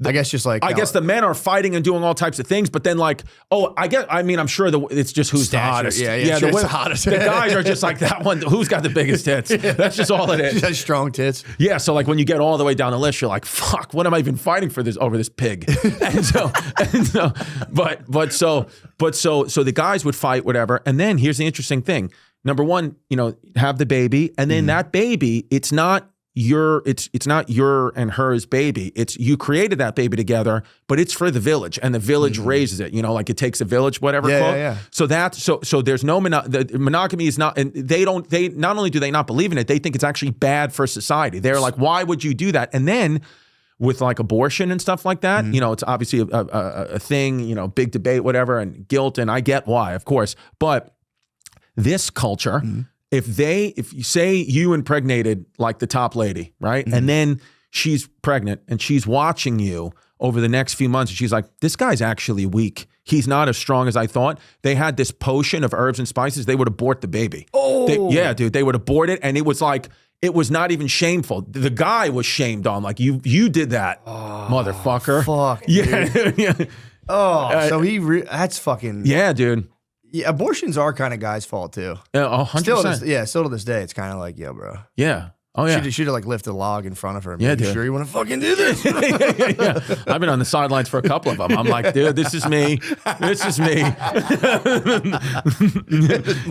[SPEAKER 1] I guess just like
[SPEAKER 5] I guess the men are fighting and doing all types of things, but then like, I'm sure it's just who's the
[SPEAKER 1] Stature.
[SPEAKER 5] hottest.
[SPEAKER 1] Yeah,
[SPEAKER 5] the
[SPEAKER 1] sure, it's
[SPEAKER 5] women-
[SPEAKER 1] the hottest.
[SPEAKER 5] The guys are just like that one. Who's got the biggest tits? That's just all it
[SPEAKER 1] she
[SPEAKER 5] is.
[SPEAKER 1] has strong tits.
[SPEAKER 5] Yeah, so like when you get all the way down the list, you're like, fuck, what am I even fighting for over this pig? So the guys would fight, whatever. And then here's the interesting thing. Number one, have the baby, and then that baby, it's not your and hers baby. It's you created that baby together, but it's for the village, and the village raises it. Like it takes a village, whatever.
[SPEAKER 1] Yeah,
[SPEAKER 5] quote.
[SPEAKER 1] yeah.
[SPEAKER 5] So there's no the monogamy is not, and they not only do they not believe in it, they think it's actually bad for society. They're like, why would you do that? And then with like abortion and stuff like that, it's obviously a thing, big debate, whatever, and guilt, and I get why, of course, but this culture. If you say you impregnated like the top lady, right? And then she's pregnant and she's watching you over the next few months, and she's like, this guy's actually weak. He's not as strong as I thought. They had this potion of herbs and spices. They would abort the baby. Oh. Yeah, dude. They would abort it, and it was like, it was not even shameful. The guy was shamed on, like, you did that, motherfucker.
[SPEAKER 1] Fuck.
[SPEAKER 5] Yeah. Yeah.
[SPEAKER 1] Oh, so that's fucking.
[SPEAKER 5] Yeah, dude.
[SPEAKER 1] Yeah, abortions are kind of guys' fault too.
[SPEAKER 5] 100%.
[SPEAKER 1] Still to this day, it's kind of like, yo, bro.
[SPEAKER 5] Yeah. Oh yeah.
[SPEAKER 1] She'd have like lifted a log in front of her. And
[SPEAKER 5] Yeah,
[SPEAKER 1] be,
[SPEAKER 5] dude.
[SPEAKER 1] Sure, you want to fucking do this?
[SPEAKER 5] Yeah. I've been on the sidelines for a couple of them. I'm like, dude, this is me. This is me.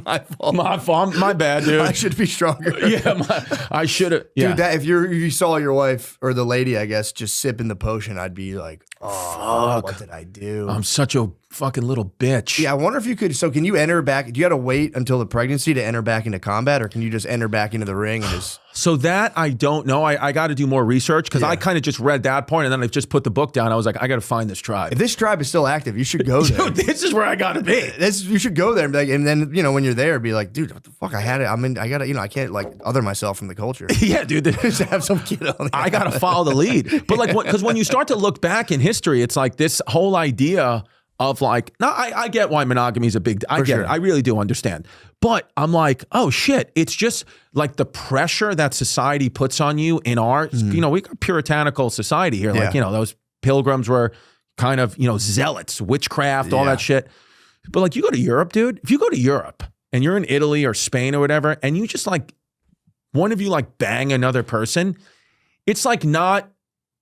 [SPEAKER 1] My fault.
[SPEAKER 5] My fault. My bad, dude.
[SPEAKER 1] I should be stronger.
[SPEAKER 5] Yeah, I should have. Yeah.
[SPEAKER 1] Dude, that if you saw your wife or the lady, I guess, just sipping the potion, I'd be like, oh, what did I do?
[SPEAKER 5] I'm such a fucking little bitch.
[SPEAKER 1] Yeah, I wonder if you could. So, can you enter back? Do you have to wait until the pregnancy to enter back into combat, or can you just enter back into the ring and just?
[SPEAKER 5] So that I don't know. I got to do more research because I kind of just read that point and then I just put the book down. I was like, I got to find this tribe.
[SPEAKER 1] If this tribe is still active, you should go there.
[SPEAKER 5] Dude, this is where I got to be.
[SPEAKER 1] You should go there and be like, and then when you're there, be like, dude, what the fuck? I had it. I mean, I gotta, I can't like other myself from the culture.
[SPEAKER 5] Yeah, dude.
[SPEAKER 1] Just have some kid on there.
[SPEAKER 5] I got to follow the lead. But like, because when you start to look back in history, it's like this whole idea of like, no, I get why monogamy is a big, I get it. I really do understand. But I'm like, oh shit, it's just like the pressure that society puts on you in our, we got puritanical society here. Like, those pilgrims were kind of, zealots, witchcraft, all that shit. But like you go to Europe, dude, if you go to Europe and you're in Italy or Spain or whatever, and you just like, one of you like bang another person, it's like not,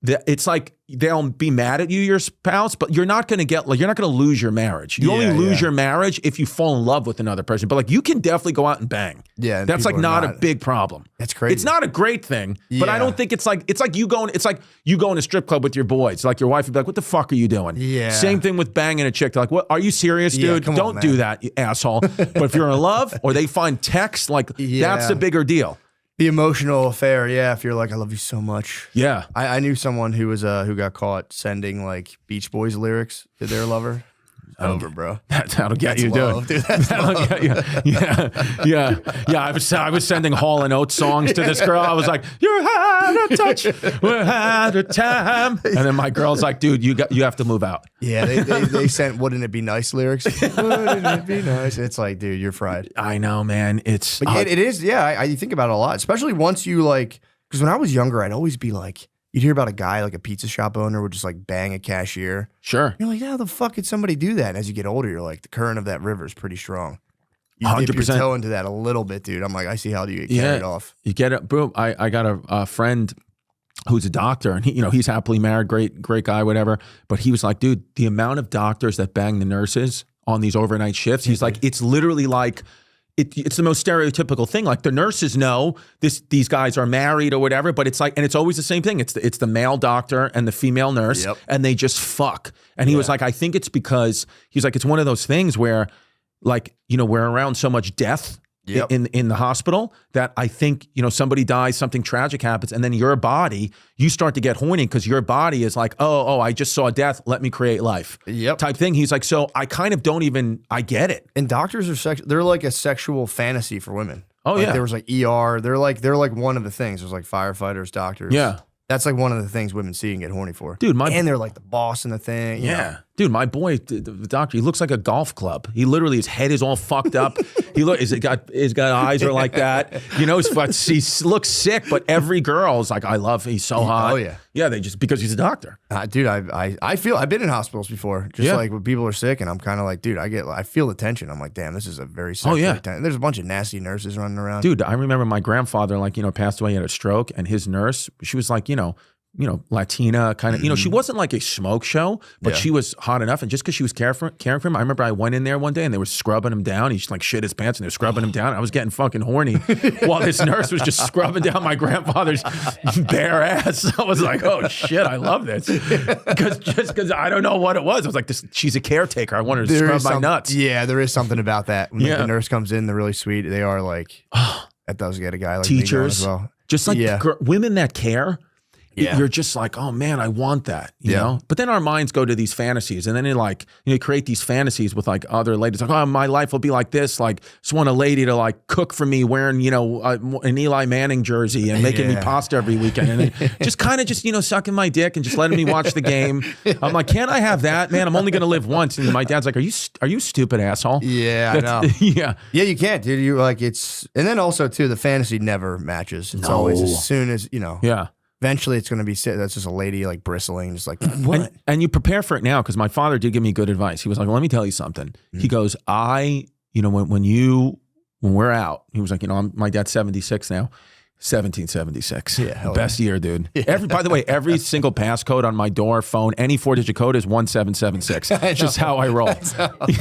[SPEAKER 5] it's like they'll be mad at you, your spouse, but you're not going to get like, you're not going to lose your marriage. You only lose your marriage if you fall in love with another person. But like you can definitely go out and bang.
[SPEAKER 1] Yeah.
[SPEAKER 5] That's like not a big problem.
[SPEAKER 1] That's crazy.
[SPEAKER 5] It's not a great thing, but I don't think it's like you going to strip club with your boys. Like your wife would be like, what the fuck are you doing?
[SPEAKER 1] Yeah.
[SPEAKER 5] Same thing with banging a chick. They're like, what, are you serious, dude?
[SPEAKER 1] come
[SPEAKER 5] Don't
[SPEAKER 1] on,
[SPEAKER 5] do
[SPEAKER 1] man.
[SPEAKER 5] that, you asshole. But if you're in love or they find text, like that's the bigger deal.
[SPEAKER 1] The emotional affair, if you're like, I love you so much.
[SPEAKER 5] Yeah.
[SPEAKER 1] I knew someone who was who got caught sending like Beach Boys lyrics to their lover. Over, bro.
[SPEAKER 5] That'll get
[SPEAKER 1] That's
[SPEAKER 5] you,
[SPEAKER 1] love,
[SPEAKER 5] dude.
[SPEAKER 1] That's
[SPEAKER 5] That'll
[SPEAKER 1] love.
[SPEAKER 5] get you. Yeah. I was sending Hall and Oates songs to this girl. I was like, "You're out of touch. We're out of time." And then my girl's like, "Dude, you have to move out."
[SPEAKER 1] Yeah, they sent "Wouldn't it be nice" lyrics. Wouldn't it be nice? It's like, dude, you're fried.
[SPEAKER 5] I know, man. It's
[SPEAKER 1] But it is. Yeah, I think about it a lot, especially once you like. Because when I was younger, I'd always be like, you'd hear about a guy like a pizza shop owner would just like bang a cashier.
[SPEAKER 5] sure.
[SPEAKER 1] You're like, how the fuck could somebody do that? And as you get older, you're like, the current of that river is pretty strong. You dip your
[SPEAKER 5] 100%.
[SPEAKER 1] toe into that a little bit, dude. I'm like, I see how you get carried off.
[SPEAKER 5] You get it, bro. I got a friend who's a doctor, and he's happily married, great guy, whatever. But he was like, dude, the amount of doctors that bang the nurses on these overnight shifts, he's like, it's literally like. It's the most stereotypical thing. Like the nurses know these guys are married or whatever, but it's like, and it's always the same thing. It's the male doctor and the female nurse, and they just fuck. And he was like, I think it's because he's like, it's one of those things where, like, we're around so much death in the hospital that I think somebody dies, something tragic happens, and then your body, you start to get horny because your body is like, oh, I just saw death, let me create life, type thing. He's like, so I kind of don't even, I get it.
[SPEAKER 1] And doctors are they're like a sexual fantasy for women.
[SPEAKER 5] Oh
[SPEAKER 1] like
[SPEAKER 5] yeah,
[SPEAKER 1] there was like ER. They're like one of the things. There's like firefighters, doctors.
[SPEAKER 5] Yeah.
[SPEAKER 1] That's like one of the things women see and get horny for.
[SPEAKER 5] Dude,
[SPEAKER 1] and they're like the boss in the thing. You know?
[SPEAKER 5] Dude, my boy, the doctor, he looks like a golf club. He literally, his head is all fucked up. His got eyes are like that. He looks sick, but every girl's like, he's so hot.
[SPEAKER 1] Oh yeah.
[SPEAKER 5] Yeah, they just, because he's a doctor.
[SPEAKER 1] Dude, I feel, I've been in hospitals before, just like when people are sick, and I'm kind of like, dude, I feel the tension. I'm like, damn, this is a very sexually tense. There's a bunch of nasty nurses running around.
[SPEAKER 5] Dude, I remember my grandfather, passed away, he had a stroke, and his nurse, she was like, Latina kind of, she wasn't like a smoke show, but she was hot enough. And just because she was caring for him, I remember I went in there one day and they were scrubbing him down. He just like shit his pants and they were scrubbing him down. I was getting fucking horny while this nurse was just scrubbing down my grandfather's bare ass. I was like, oh shit, I love this. Because I don't know what it was. I was like, she's a caretaker. I wanted her to scrub my nuts.
[SPEAKER 1] Yeah, there is something about that. When the nurse comes in, they're really sweet. They are like, that does get a guy like
[SPEAKER 5] teachers
[SPEAKER 1] me going as well.
[SPEAKER 5] Just like women that care. You're just like, oh man, I want that, you know? But then our minds go to these fantasies, and then you create these fantasies with like other ladies, like, oh, my life will be like this. Like, just want a lady to like cook for me wearing, an Eli Manning jersey and making me pasta every weekend. And then just kind of sucking my dick and just letting me watch the game. I'm like, can't I have that, man? I'm only going to live once. And my dad's like, are you stupid, asshole?
[SPEAKER 1] Yeah, I know.
[SPEAKER 5] Yeah,
[SPEAKER 1] you can't, dude. You like, it's, and then also too, the fantasy never matches. It's always as soon as,
[SPEAKER 5] Yeah.
[SPEAKER 1] Eventually, it's going to be that's just a lady like bristling, just like what?
[SPEAKER 5] And you prepare for it now, because my father did give me good advice. He was like, well, let me tell you something. He goes, when we're out, he was like, my dad's 76 now. 1776.
[SPEAKER 1] Yeah,
[SPEAKER 5] Best year, dude. By the way, every single passcode on my door, phone, any 4-digit code is 1776. It's just how I roll.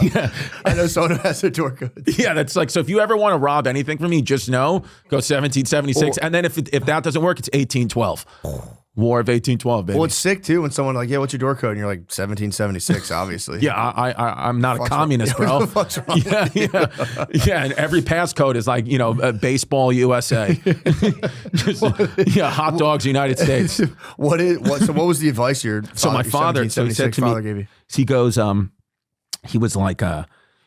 [SPEAKER 5] Yeah.
[SPEAKER 1] I know someone who has their door codes.
[SPEAKER 5] Yeah, that's like, so if you ever want to rob anything from me, just know, go 1776. And then if that doesn't work, it's 1812. War of 1812, baby.
[SPEAKER 1] Well, it's sick too when someone like, yeah, what's your door code? And you're like 1776, obviously.
[SPEAKER 5] Yeah, I'm not a communist, bro.
[SPEAKER 1] What the fuck's wrong with you?
[SPEAKER 5] Yeah, and every passcode is like, baseball USA. Just, hot dogs United States.
[SPEAKER 1] So what was the advice
[SPEAKER 5] So my father, so he said to me,
[SPEAKER 1] gave you?
[SPEAKER 5] he goes, he was like,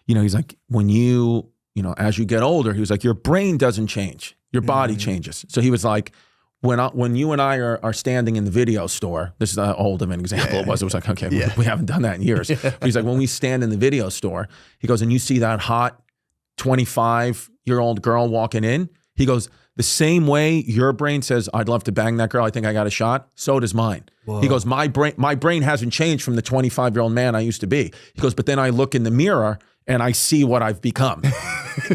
[SPEAKER 5] he's like, when you, as you get older, he was like, your brain doesn't change, your body changes. So he was like, when you and I are standing in the video store, this is how old of an example it was. It was like, okay, we haven't done that in years. But he's like, when we stand in the video store, he goes, and you see that hot 25-year-old girl walking in, he goes, the same way your brain says, I'd love to bang that girl, I think I got a shot, so does mine. Whoa. He goes, my brain hasn't changed from the 25-year-old man I used to be. He goes, but then I look in the mirror and I see what I've become.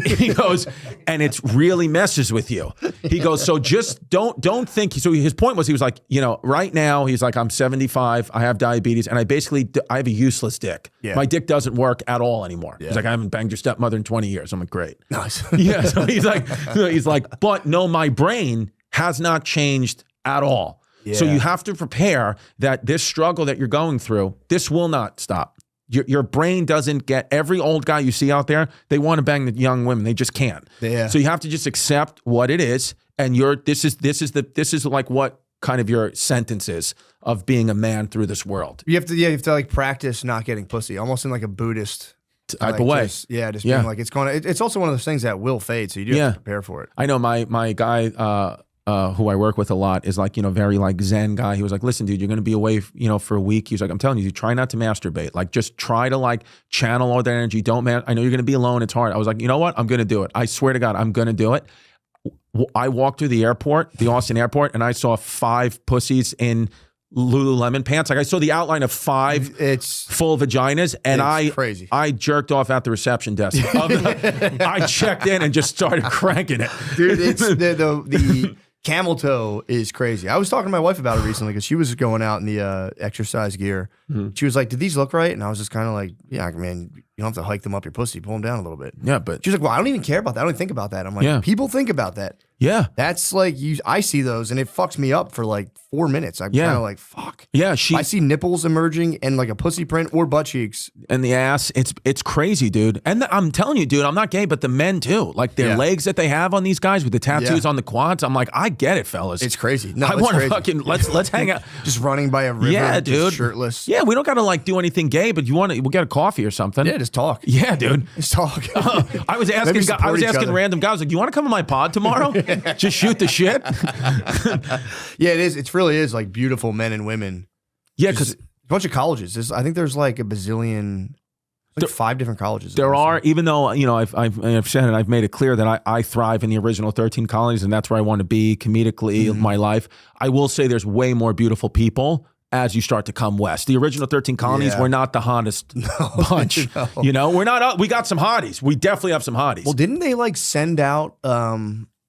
[SPEAKER 5] He goes, and it really messes with you. He goes, so just don't think. So his point was, he was like, right now, he's like, I'm 75, I have diabetes, and I have a useless dick. Yeah. My dick doesn't work at all anymore. Yeah. He's like, I haven't banged your stepmother in 20 years. I'm like, great.
[SPEAKER 1] Nice.
[SPEAKER 5] Yeah, so he's like, but no, my brain has not changed at all. Yeah. So you have to prepare that this struggle that you're going through, this will not stop. Your brain doesn't get, every old guy you see out there, they want to bang the young women. They just can't. Yeah. So you have to just accept what it is. And this is like what kind of your sentence is of being a man through this world.
[SPEAKER 1] You have to like practice not getting pussy, almost in like a Buddhist
[SPEAKER 5] type of way.
[SPEAKER 1] Being like, it's also one of those things that will fade. So you do have to prepare for it.
[SPEAKER 5] I know my guy, who I work with a lot is like, very like Zen guy. He was like, listen, dude, you're going to be away, for a week. He's like, I'm telling you, try not to masturbate. Like, just try to like channel all that energy. I know you're going to be alone. It's hard. I was like, you know what? I'm going to do it. I swear to God, I'm going to do it. I walked through the Austin airport, and I saw 5 pussies in Lululemon pants. Like, I saw the outline of 5 full vaginas, and
[SPEAKER 1] crazy.
[SPEAKER 5] I jerked off at the reception desk. I checked in and just started cranking it.
[SPEAKER 1] Dude, it's the camel toe is crazy. I was talking to my wife about it recently because she was going out in the exercise gear. She was like, did these look right? And I was just kind of like, yeah, man, you don't have to hike them up your pussy. Pull them down a little bit.
[SPEAKER 5] Yeah, but
[SPEAKER 1] she's like, well, I don't even care about that. I don't even think about that. I'm like, people think about that.
[SPEAKER 5] Yeah.
[SPEAKER 1] That's like, I see those and it fucks me up for like 4 minutes. I'm kind of like, fuck.
[SPEAKER 5] Yeah.
[SPEAKER 1] I see nipples emerging and like a pussy print or butt cheeks.
[SPEAKER 5] And the ass, it's crazy, dude. And I'm telling you, dude, I'm not gay, but the men too. Like their legs that they have on these guys with the tattoos on the quads. I'm like, I get it, fellas.
[SPEAKER 1] It's crazy. No,
[SPEAKER 5] I want to fucking, let's hang out.
[SPEAKER 1] Just running by a river.
[SPEAKER 5] Yeah, dude.
[SPEAKER 1] Shirtless.
[SPEAKER 5] Yeah, we don't got to like do anything gay, but we'll get a coffee or something.
[SPEAKER 1] Yeah, just talk.
[SPEAKER 5] Yeah, dude.
[SPEAKER 1] Just talk.
[SPEAKER 5] I was asking random guys, like, you want to come to my pod tomorrow? Just shoot the shit.
[SPEAKER 1] Yeah, it is. It really is like beautiful men and women.
[SPEAKER 5] Yeah, because
[SPEAKER 1] a bunch of colleges. I think there's like a bazillion, like 5 different colleges.
[SPEAKER 5] There are, even though I've said it, I've made it clear that I thrive in the original 13 colonies, and that's where I want to be comedically in my life. I will say there's way more beautiful people as you start to come west. The original 13 colonies were not the hottest bunch. No. We're not. We got some hotties. We definitely have some hotties.
[SPEAKER 1] Well, didn't they like send out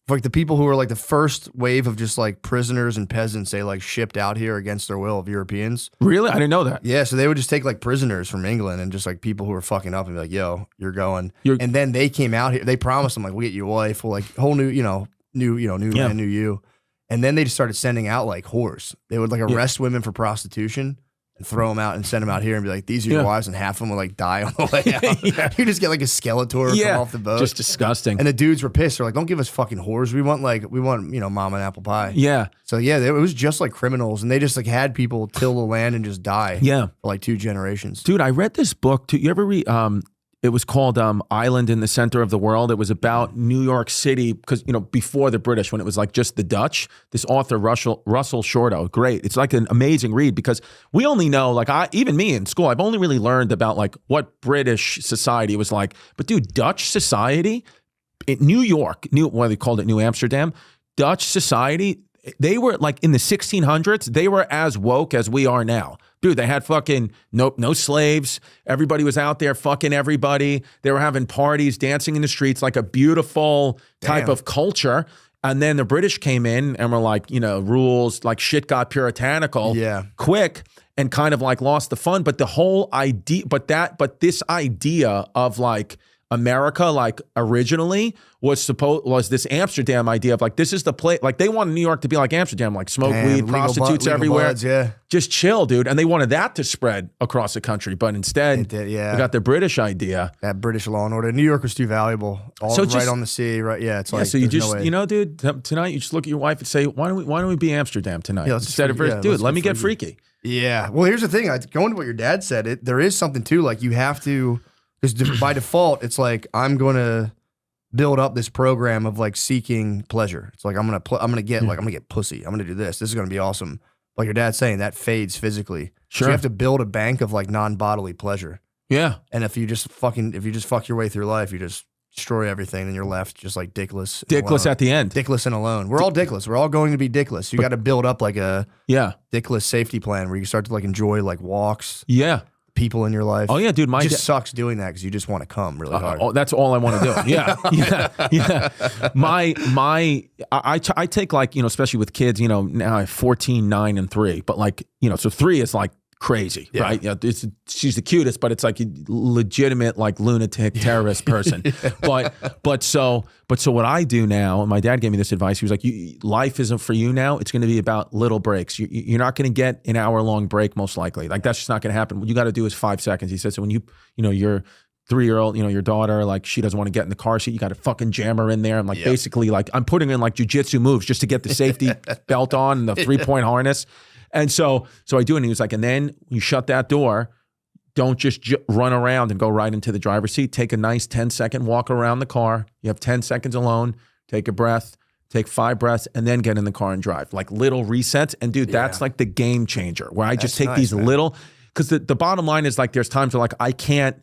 [SPEAKER 1] like the people who were like the first wave of just like prisoners and peasants they like shipped out here against their will of Europeans?
[SPEAKER 5] Really? I didn't know that.
[SPEAKER 1] Yeah, so they would just take like prisoners from England and just like people who were fucking up and be like, yo, you're going. And then they came out here. They promised them like, we'll get you a wife. We'll like whole new land, new you. And then they just started sending out like whores. They would like arrest women for prostitution and throw them out and send them out here and be like, these are your wives, and half of them will like die on the way out. You just get like a Skeletor come off the boat.
[SPEAKER 5] Just disgusting.
[SPEAKER 1] And the dudes were pissed. They're like, don't give us fucking whores. We want mama and apple pie.
[SPEAKER 5] Yeah.
[SPEAKER 1] So yeah, it was just like criminals, and they just like had people till the land and just die.
[SPEAKER 5] Yeah.
[SPEAKER 1] For like 2 generations.
[SPEAKER 5] Dude, I read this book too. You ever read it was called Island in the Center of the World. It was about New York City because, before the British, when it was like just the Dutch, this author, Russell Shorto, great. It's like an amazing read because we only know, like even me in school, I've only really learned about like what British society was like. But dude, Dutch society in New York, what they called it, New Amsterdam, Dutch society, they were like in the 1600s, they were as woke as we are now. Dude, they had fucking no slaves. Everybody was out there fucking everybody. They were having parties, dancing in the streets, like a beautiful type of culture. And then the British came in and were like, rules, like shit got puritanical quick and kind of like lost the fun. But the whole idea, but this idea of like America, like originally was this Amsterdam idea of like, this is the place, like they wanted New York to be like Amsterdam, like smoke weed, prostitutes everywhere.
[SPEAKER 1] Buds,
[SPEAKER 5] just chill, dude. And they wanted that to spread across the country. But instead, they got the British idea.
[SPEAKER 1] That British law and order. New York was too valuable. Right on the sea, right? Yeah, it's like,
[SPEAKER 5] so you just, dude, tonight you just look at your wife and say, why don't we be Amsterdam tonight? Instead of, dude, let me get freaky.
[SPEAKER 1] Yeah. Well, here's the thing. Going to what your dad said, there is something too, like you have to, because by default, it's like, I'm going to build up this program of like seeking pleasure. It's like, I'm going to get pussy. I'm going to do this. This is going to be awesome. Like your dad's saying, that fades physically.
[SPEAKER 5] Sure.
[SPEAKER 1] So you have to build a bank of like non-bodily pleasure.
[SPEAKER 5] Yeah.
[SPEAKER 1] And if you just fuck your way through life, you just destroy everything and you're left just like dickless.
[SPEAKER 5] Dickless at the end.
[SPEAKER 1] Dickless and alone. We're all dickless. We're all going to be dickless. You got to build up like a dickless safety plan where you start to like enjoy like walks.
[SPEAKER 5] Yeah.
[SPEAKER 1] People in your life.
[SPEAKER 5] Oh yeah, dude.
[SPEAKER 1] It just sucks doing that because you just want to come really hard.
[SPEAKER 5] That's all I want to do. Yeah, yeah. I take like, especially with kids, now I have 14, 9, and 3. But like, so 3 is like crazy, right? Yeah, she's the cutest, but it's like a legitimate like lunatic terrorist person. But so what I do now, and my dad gave me this advice. He was like, life isn't for you now. It's going to be about little breaks. You're not going to get an hour-long break most likely. Like that's just not going to happen. What you got to do is 5 seconds. He said, so when your 3-year-old, your daughter, like she doesn't want to get in the car seat, you got to fucking jam her in there. I'm like, basically like I'm putting in like jujitsu moves just to get the safety belt on and the 3-point harness. And so I do it, and he was like, and then you shut that door, don't just run around and go right into the driver's seat. Take a nice 10-second walk around the car. You have 10 seconds alone. Take a breath, take 5 breaths, and then get in the car and drive. Like little resets. And dude, that's like the game changer where I just take these little, because the bottom line is like there's times where like I can't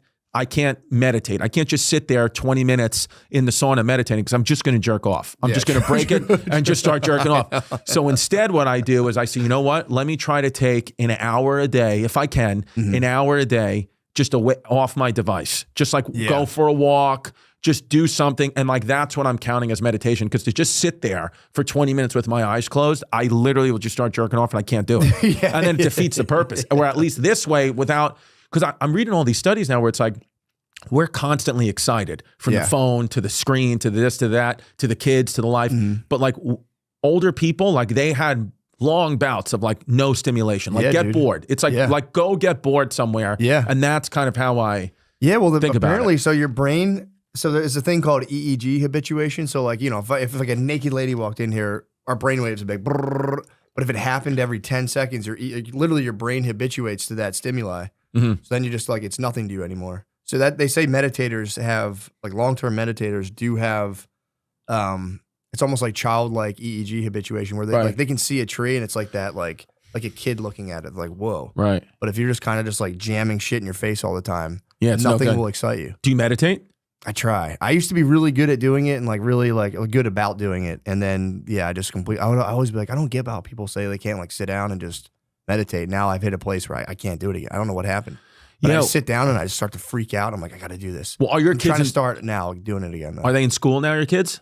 [SPEAKER 5] meditate. I can't just sit there 20 minutes in the sauna meditating because I'm just going to jerk off. I'm just going to break it and just start jerking off. So instead what I do is I say, you know what? Let me try to take an hour a day, if I can, an hour a day just off my device. Just like go for a walk, just do something. And like that's what I'm counting as meditation, because to just sit there for 20 minutes with my eyes closed, I literally will just start jerking off and I can't do it. And then it defeats the purpose. Or at least this way without... Because I'm reading all these studies now where it's like, we're constantly excited from the phone to the screen to this to that to the kids to the life. But like older people, like they had long bouts of like no stimulation, like get bored. It's like go get bored somewhere. Yeah. And that's kind of how I think
[SPEAKER 1] apparently,
[SPEAKER 5] about it.
[SPEAKER 1] So your brain, so there's a thing called EEG habituation. So like, if like a naked lady walked in here, our brain waves would be like, brrr, but if it happened every 10 seconds, literally your brain habituates to that stimuli. So then you just like, it's nothing to you anymore. So that they say meditators have, like long-term meditators do have, it's almost like childlike EEG habituation where they like they can see a tree and it's like that, like a kid looking at it, like, whoa. Right. But if you're just kind of just like jamming shit in your face all the time, nothing will excite you.
[SPEAKER 5] Do you meditate?
[SPEAKER 1] I try. I used to be really good at doing it and like really like good about doing it. And then, I just I would always be like, I don't get how people say they can't like sit down and just meditate. Now I've hit a place where I can't do it again. I don't know what happened. But I just sit down and I just start to freak out. I'm like, I got to do this.
[SPEAKER 5] Well, are your kids
[SPEAKER 1] trying to start now doing it again? Though.
[SPEAKER 5] Are they in school now, your kids?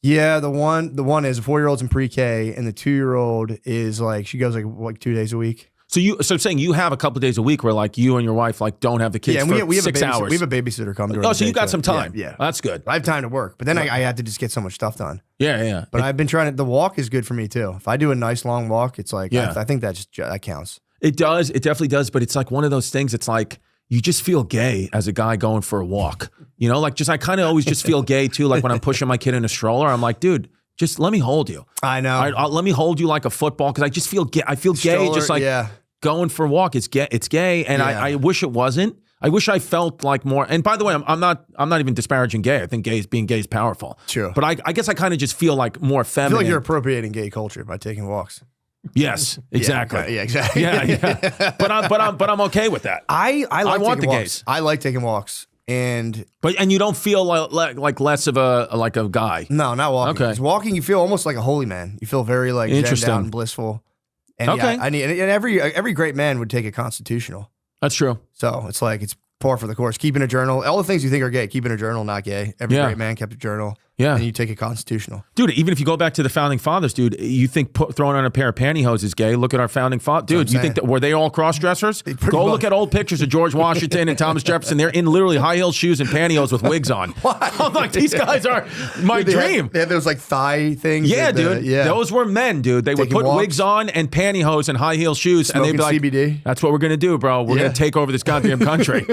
[SPEAKER 1] Yeah, the one is a 4-year-old's in pre-K and the 2-year-old is like, she goes like 2 days a week.
[SPEAKER 5] So I'm saying you have a couple of days a week where like you and your wife like don't have the kids for
[SPEAKER 1] we have
[SPEAKER 5] 6 hours.
[SPEAKER 1] We have a babysitter come during
[SPEAKER 5] the
[SPEAKER 1] day.
[SPEAKER 5] So you got some time.
[SPEAKER 1] Yeah.
[SPEAKER 5] Well, that's good.
[SPEAKER 1] I have time to work. But then I had to just get so much stuff done.
[SPEAKER 5] Yeah.
[SPEAKER 1] But I've been trying to, the walk is good for me too. If I do a nice long walk, it's like, I think that counts.
[SPEAKER 5] It does. It definitely does. But it's like one of those things, it's like, you just feel gay as a guy going for a walk. Like I kind of always just feel gay too. Like when I'm pushing my kid in a stroller, I'm like, dude, just let me hold you.
[SPEAKER 1] I know.
[SPEAKER 5] Let me hold you like a football because I just feel gay. I feel gay just like going for a walk. It's gay. It's gay. And I wish it wasn't. I wish I felt like more. And by the way, I'm not even disparaging gay. I think being gay is powerful. True. But I guess I kind of just feel like more feminine.
[SPEAKER 1] I feel like you're appropriating gay culture by taking walks.
[SPEAKER 5] Yes, exactly.
[SPEAKER 1] Yeah, exactly.
[SPEAKER 5] Yeah. But I'm okay with that.
[SPEAKER 1] I want the
[SPEAKER 5] walks.
[SPEAKER 1] Gays. I like taking walks, and
[SPEAKER 5] you don't feel like less of a guy.
[SPEAKER 1] No, not walking.
[SPEAKER 5] Okay,
[SPEAKER 1] because walking, you feel almost like a holy man. You feel very like zen out and blissful. And I need, and every great man would take a constitutional.
[SPEAKER 5] That's true.
[SPEAKER 1] So it's par for the course. Keeping a journal, all the things you think are gay. Keeping a journal, not gay. Every great man kept a journal.
[SPEAKER 5] Yeah.
[SPEAKER 1] And you take a constitutional.
[SPEAKER 5] Dude, even if you go back to the founding fathers, dude, you think throwing on a pair of pantyhose is gay? Look at our founding fathers. Dude, you think that were they all cross-dressers? Go look at old pictures of George Washington and Thomas Jefferson. They're in literally high-heel shoes and pantyhose with wigs on. Why? I'm like, these guys are my dream.
[SPEAKER 1] They had those like thigh things.
[SPEAKER 5] Yeah, dude. Those were men, dude. They would put wigs on and pantyhose and high-heel shoes.
[SPEAKER 1] Smoking
[SPEAKER 5] and they'd be like,
[SPEAKER 1] CBD.
[SPEAKER 5] That's what we're going to do, bro. We're going to take over this goddamn country.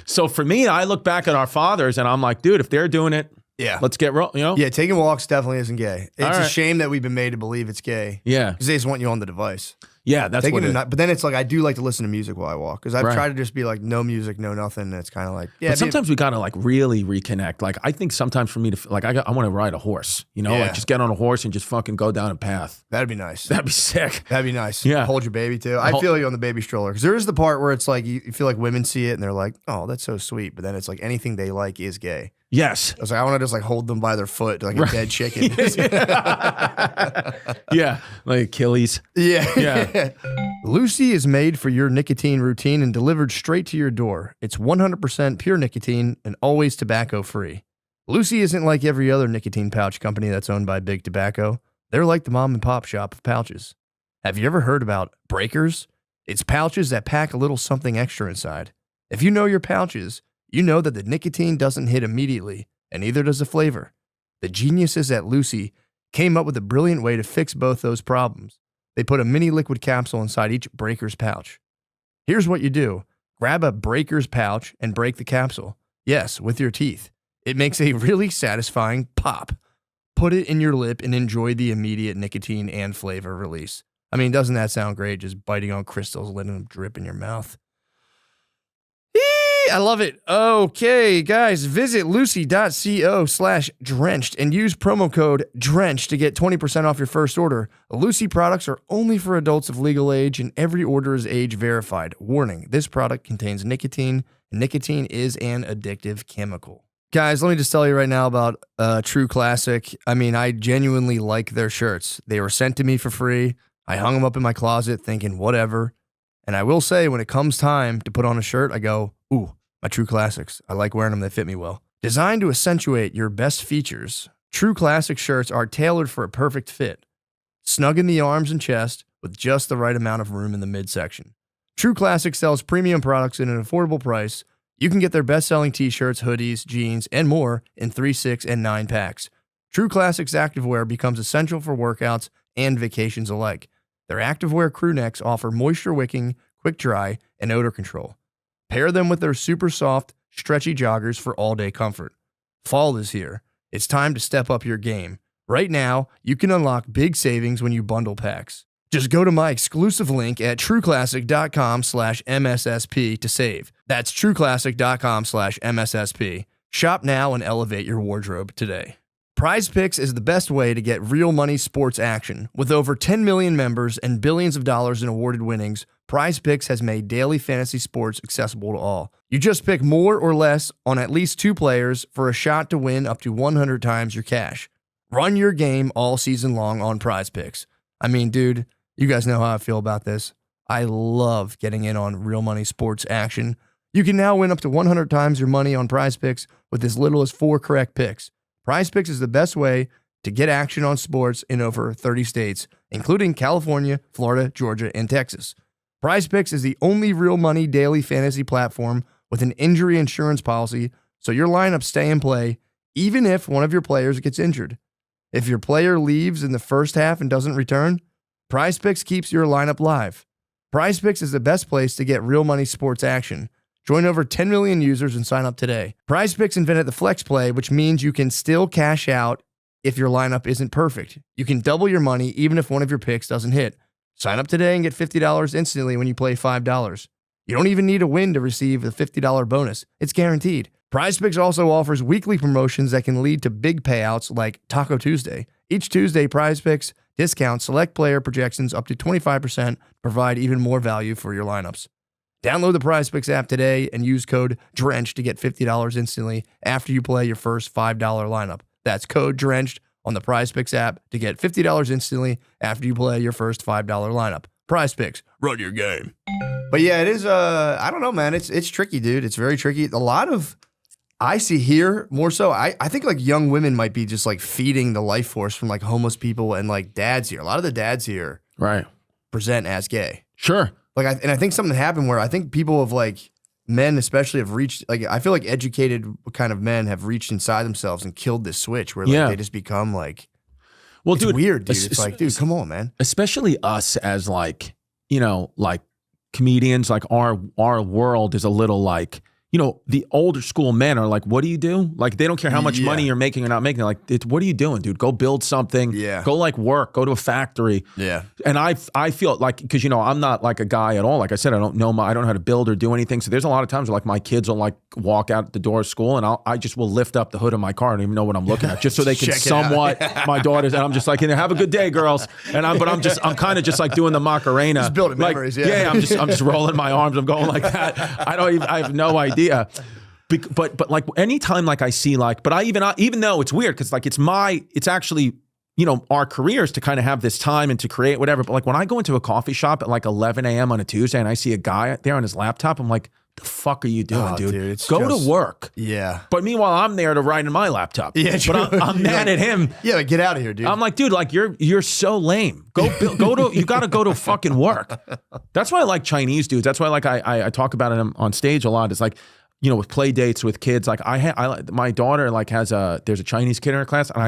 [SPEAKER 5] So for me, I look back at our fathers and I'm like, dude, if they're doing it,
[SPEAKER 1] yeah,
[SPEAKER 5] let's get real, you know?
[SPEAKER 1] Yeah, taking walks definitely isn't gay. It's
[SPEAKER 5] right.
[SPEAKER 1] a shame that we've been made to believe it's gay.
[SPEAKER 5] Yeah.
[SPEAKER 1] Because they just want you on the device.
[SPEAKER 5] Yeah, that's what it is.
[SPEAKER 1] But then it's like, I do like to listen to music while I walk. Because I've tried to just be like, no music, no nothing. And it's kind of like, yeah.
[SPEAKER 5] But sometimes we got to like really reconnect. Like, I think sometimes for me to, like, I want to ride a horse, you know? Like, just get on a horse and just fucking go down a path.
[SPEAKER 1] That'd be nice.
[SPEAKER 5] That'd be sick.
[SPEAKER 1] That'd be nice.
[SPEAKER 5] Yeah.
[SPEAKER 1] Hold your baby too. I feel you on the baby stroller. Because there is the part where it's like, you feel like women see it and they're like, oh, that's so sweet. But then it's like anything they like is gay.
[SPEAKER 5] Yes.
[SPEAKER 1] I was like, I want to just like hold them by their foot like a dead chicken.
[SPEAKER 5] Yeah. Like Achilles.
[SPEAKER 1] Yeah. Lucy is made for your nicotine routine and delivered straight to your door. It's 100% pure nicotine and always tobacco free. Lucy isn't like every other nicotine pouch company that's owned by Big Tobacco. They're like the mom and pop shop of pouches. Have you ever heard about breakers? It's pouches that pack a little something extra inside. If you know your pouches, you know that the nicotine doesn't hit immediately, and neither does the flavor. The geniuses at Lucy came up with a brilliant way to fix both those problems. They put a mini liquid capsule inside each Breakers pouch. Here's what you do. Grab a Breakers pouch and break the capsule. Yes, with your teeth. It makes a really satisfying pop. Put it in your lip and enjoy the immediate nicotine and flavor release. I mean, doesn't that sound great? Just biting on crystals, letting them drip in your mouth. I love it. Okay, guys, visit lucy.co/drenched and use promo code DRENCHED to get 20% off your first order. Lucy products are only for adults of legal age, and every order is age verified. Warning, this product contains nicotine, and nicotine is an addictive chemical. Guys, let me just tell you right now about True Classic. I mean, I genuinely like their shirts. They were sent to me for free. I hung them up in my closet thinking, whatever. And I will say, when it comes time to put on a shirt, I go, ooh, my True Classics. I like wearing them. They fit me well. Designed to accentuate your best features, True Classic shirts are tailored for a perfect fit. Snug in the arms and chest with just the right amount of room in the midsection. True Classic sells premium products at an affordable price. You can get their best-selling t-shirts, hoodies, jeans, and more in 3, 6, and 9 packs. True Classics activewear becomes essential for workouts and vacations alike. Their activewear crew necks offer moisture-wicking, quick dry, and odor control. Pair them with their super soft, stretchy joggers for all-day comfort. Fall is here. It's time to step up your game. Right now, you can unlock big savings when you bundle packs. Just go to my exclusive link at trueclassic.com/MSSP to save. That's trueclassic.com/MSSP. Shop now and elevate your wardrobe today. Prize Picks is the best way to get real money sports action. With over 10 million members and billions of dollars in awarded winnings, Prize Picks has made daily fantasy sports accessible to all. You just pick more or less on at least 2 players for a shot to win up to 100 times your cash. Run your game all season long on Prize Picks. I mean, dude, you guys know how I feel about this. I love getting in on real money sports action. You can now win up to 100 times your money on Prize Picks with as little as 4 correct picks. Prize Picks is the best way to get action on sports in over 30 states, including California, Florida, Georgia, and Texas. Prize Picks is the only real money daily fantasy platform with an injury insurance policy, so your lineups stay in play even if one of your players gets injured. If your player leaves in the first half and doesn't return, Prize Picks keeps your lineup live. Prize Picks is the best place to get real money sports action. Join over 10 million users and sign up today. Prize Picks invented the flex play, which means you can still cash out if your lineup isn't perfect. You can double your money even if one of your picks doesn't hit. Sign up today and get $50 instantly when you play $5. You don't even need a win to receive a $50 bonus. It's guaranteed. Prize Picks also offers weekly promotions that can lead to big payouts like Taco Tuesday. Each Tuesday, Prize Picks discounts select player projections up to 25% to provide even more value for your lineups. Download the Prize Picks app today and use code DRENCHED to get $50 instantly after you play your first $5 lineup. That's code DRENCHED on the Prize Picks app to get $50 instantly after you play your first $5 lineup. Prize Picks, run your game. But yeah, it is, I don't know, man. It's tricky, dude. It's very tricky. I see here more so. I think like young women might be just like feeding the life force from like homeless people and like dads here. A lot of the dads here
[SPEAKER 5] Right.
[SPEAKER 1] present as gay.
[SPEAKER 5] Sure.
[SPEAKER 1] Like, I think something happened where I think people have like men especially have reached like I feel like educated kind of men have reached inside themselves and killed this switch where like they just become like.
[SPEAKER 5] Well,
[SPEAKER 1] it's
[SPEAKER 5] dude,
[SPEAKER 1] weird, dude. It's like, dude, come on, man.
[SPEAKER 5] Especially us as like, you know, like comedians, like our world is a little like, you know, the older school men are like, what do you do? Like, they don't care how much money you're making or not making. Like, what are you doing, dude? Go build something.
[SPEAKER 1] Yeah.
[SPEAKER 5] Go like work. Go to a factory.
[SPEAKER 1] Yeah.
[SPEAKER 5] And I feel like, because, you know, I'm not like a guy at all. Like I said, I don't know how to build or do anything. So there's a lot of times where like my kids will like walk out the door of school and I just will lift up the hood of my car. I don't even know what I'm looking at, just so they can somewhat, my daughters, and I'm just like, have a good day, girls. And I'm kind of just like doing the Macarena.
[SPEAKER 1] Just building
[SPEAKER 5] like,
[SPEAKER 1] memories.
[SPEAKER 5] I'm just rolling my arms. I'm going like that. I have no idea. But like anytime like I see like, but I even though it's weird because like it's actually, you know, our careers to kind of have this time and to create whatever. But like when I go into a coffee shop at like 11 a.m. on a Tuesday and I see a guy there on his laptop, I'm like, the fuck are you doing, dude? Go to work.
[SPEAKER 1] Yeah.
[SPEAKER 5] But meanwhile, I'm there to write in my laptop.
[SPEAKER 1] Yeah,
[SPEAKER 5] but I'm mad at him.
[SPEAKER 1] Yeah, like, get out of here, dude.
[SPEAKER 5] I'm like, dude, like you're so lame. You got to go to fucking work. That's why I like Chinese dudes. That's why like I talk about it on stage a lot. It's like, you know, with play dates with kids, like my daughter like there's a Chinese kid in her class, and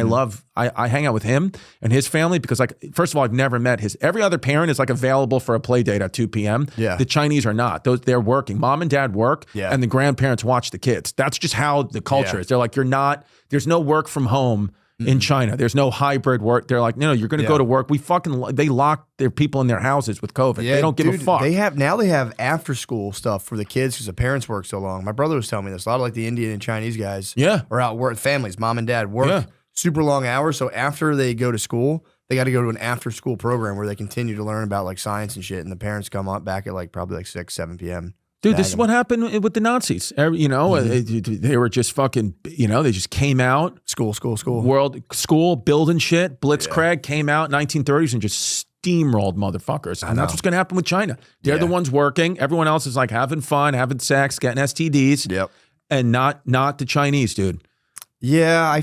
[SPEAKER 5] I hang out with him and his family because like, first of all, I've never met every other parent is like available for a play date at 2 p.m.
[SPEAKER 1] Yeah.
[SPEAKER 5] The Chinese are not. They're working. Mom and dad work,
[SPEAKER 1] Yeah.
[SPEAKER 5] and the grandparents watch the kids. That's just how the culture is. They're like, there's no work from home in China. There's no hybrid work. They're like, no, you're going to go to work. They lock their people in their houses with COVID.
[SPEAKER 1] Yeah,
[SPEAKER 5] they don't give a fuck.
[SPEAKER 1] They have after school stuff for the kids because the parents work so long. My brother was telling me this. A lot of like the Indian and Chinese guys are out work, families, mom and dad work super long hours. So after they go to school, they got to go to an after school program where they continue to learn about like science and shit. And the parents come up back at like probably like 6, 7 p.m.
[SPEAKER 5] Dude, this is what happened with the Nazis. You know, they were just fucking, you know, they just came out.
[SPEAKER 1] School.
[SPEAKER 5] Building shit. Blitzkrieg came out 1930s and just steamrolled motherfuckers. And that's what's going to happen with China. They're the ones working. Everyone else is like having fun, having sex, getting STDs.
[SPEAKER 1] Yep.
[SPEAKER 5] And not the Chinese, dude.
[SPEAKER 1] Yeah,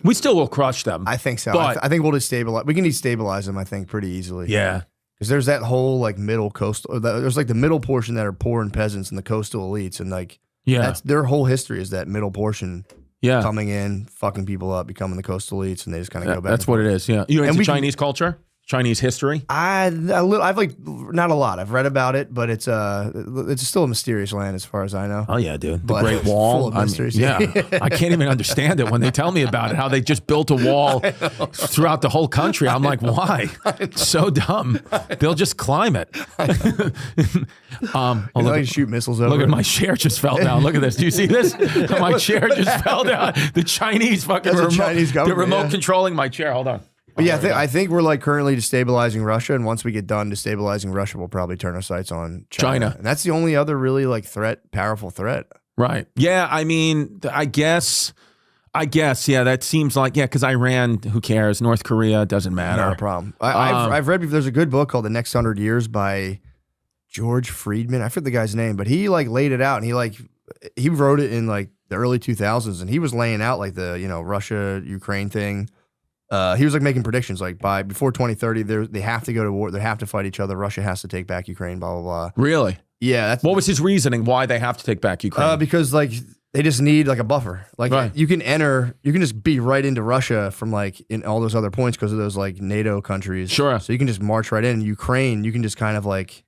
[SPEAKER 5] we still will crush them.
[SPEAKER 1] I think so.
[SPEAKER 5] But
[SPEAKER 1] I think we'll destabilize. We can destabilize them, I think, pretty easily.
[SPEAKER 5] Yeah.
[SPEAKER 1] Because there's that whole like middle coastal, there's like the middle portion that are poor and peasants and the coastal elites. And like, that's their whole history is that middle portion coming in, fucking people up, becoming the coastal elites. And they just kind of go back.
[SPEAKER 5] That's what it is. Yeah. You into Chinese culture? Chinese history?
[SPEAKER 1] I've like not a lot. I've read about it, but it's still a mysterious land as far as I know.
[SPEAKER 5] Oh yeah, dude. The Great Wall.
[SPEAKER 1] Full of mysteries.
[SPEAKER 5] I can't even understand it when they tell me about it. How they just built a wall throughout the whole country. I'm like, why? It's so dumb. They'll just climb it.
[SPEAKER 1] They shoot missiles over.
[SPEAKER 5] Look at my chair just fell down. Look at this. Do you see this? My chair just fell down. The Chinese fucking the remote controlling my chair. Hold on.
[SPEAKER 1] But yeah, I think we're like currently destabilizing Russia, and once we get done destabilizing Russia, we'll probably turn our sights on China. And that's the only other really like powerful threat.
[SPEAKER 5] Right. Yeah. I mean, I guess. Yeah. That seems like because Iran. Who cares? North Korea doesn't matter.
[SPEAKER 1] Not a problem. I've read. There's a good book called The Next 100 Years by George Friedman. I forget the guy's name, but he like laid it out, and he wrote it in like the early 2000s, and he was laying out like the Russia Ukraine thing. He was like making predictions like before 2030, they have to go to war. They have to fight each other. Russia has to take back Ukraine, blah, blah, blah.
[SPEAKER 5] Really?
[SPEAKER 1] Yeah.
[SPEAKER 5] What was his reasoning why they have to take back Ukraine?
[SPEAKER 1] Because like they just need like a buffer. Like you can just be right into Russia from like in all those other points because of those like NATO countries.
[SPEAKER 5] Sure.
[SPEAKER 1] So you can just march right in. Ukraine, you can just kind of like,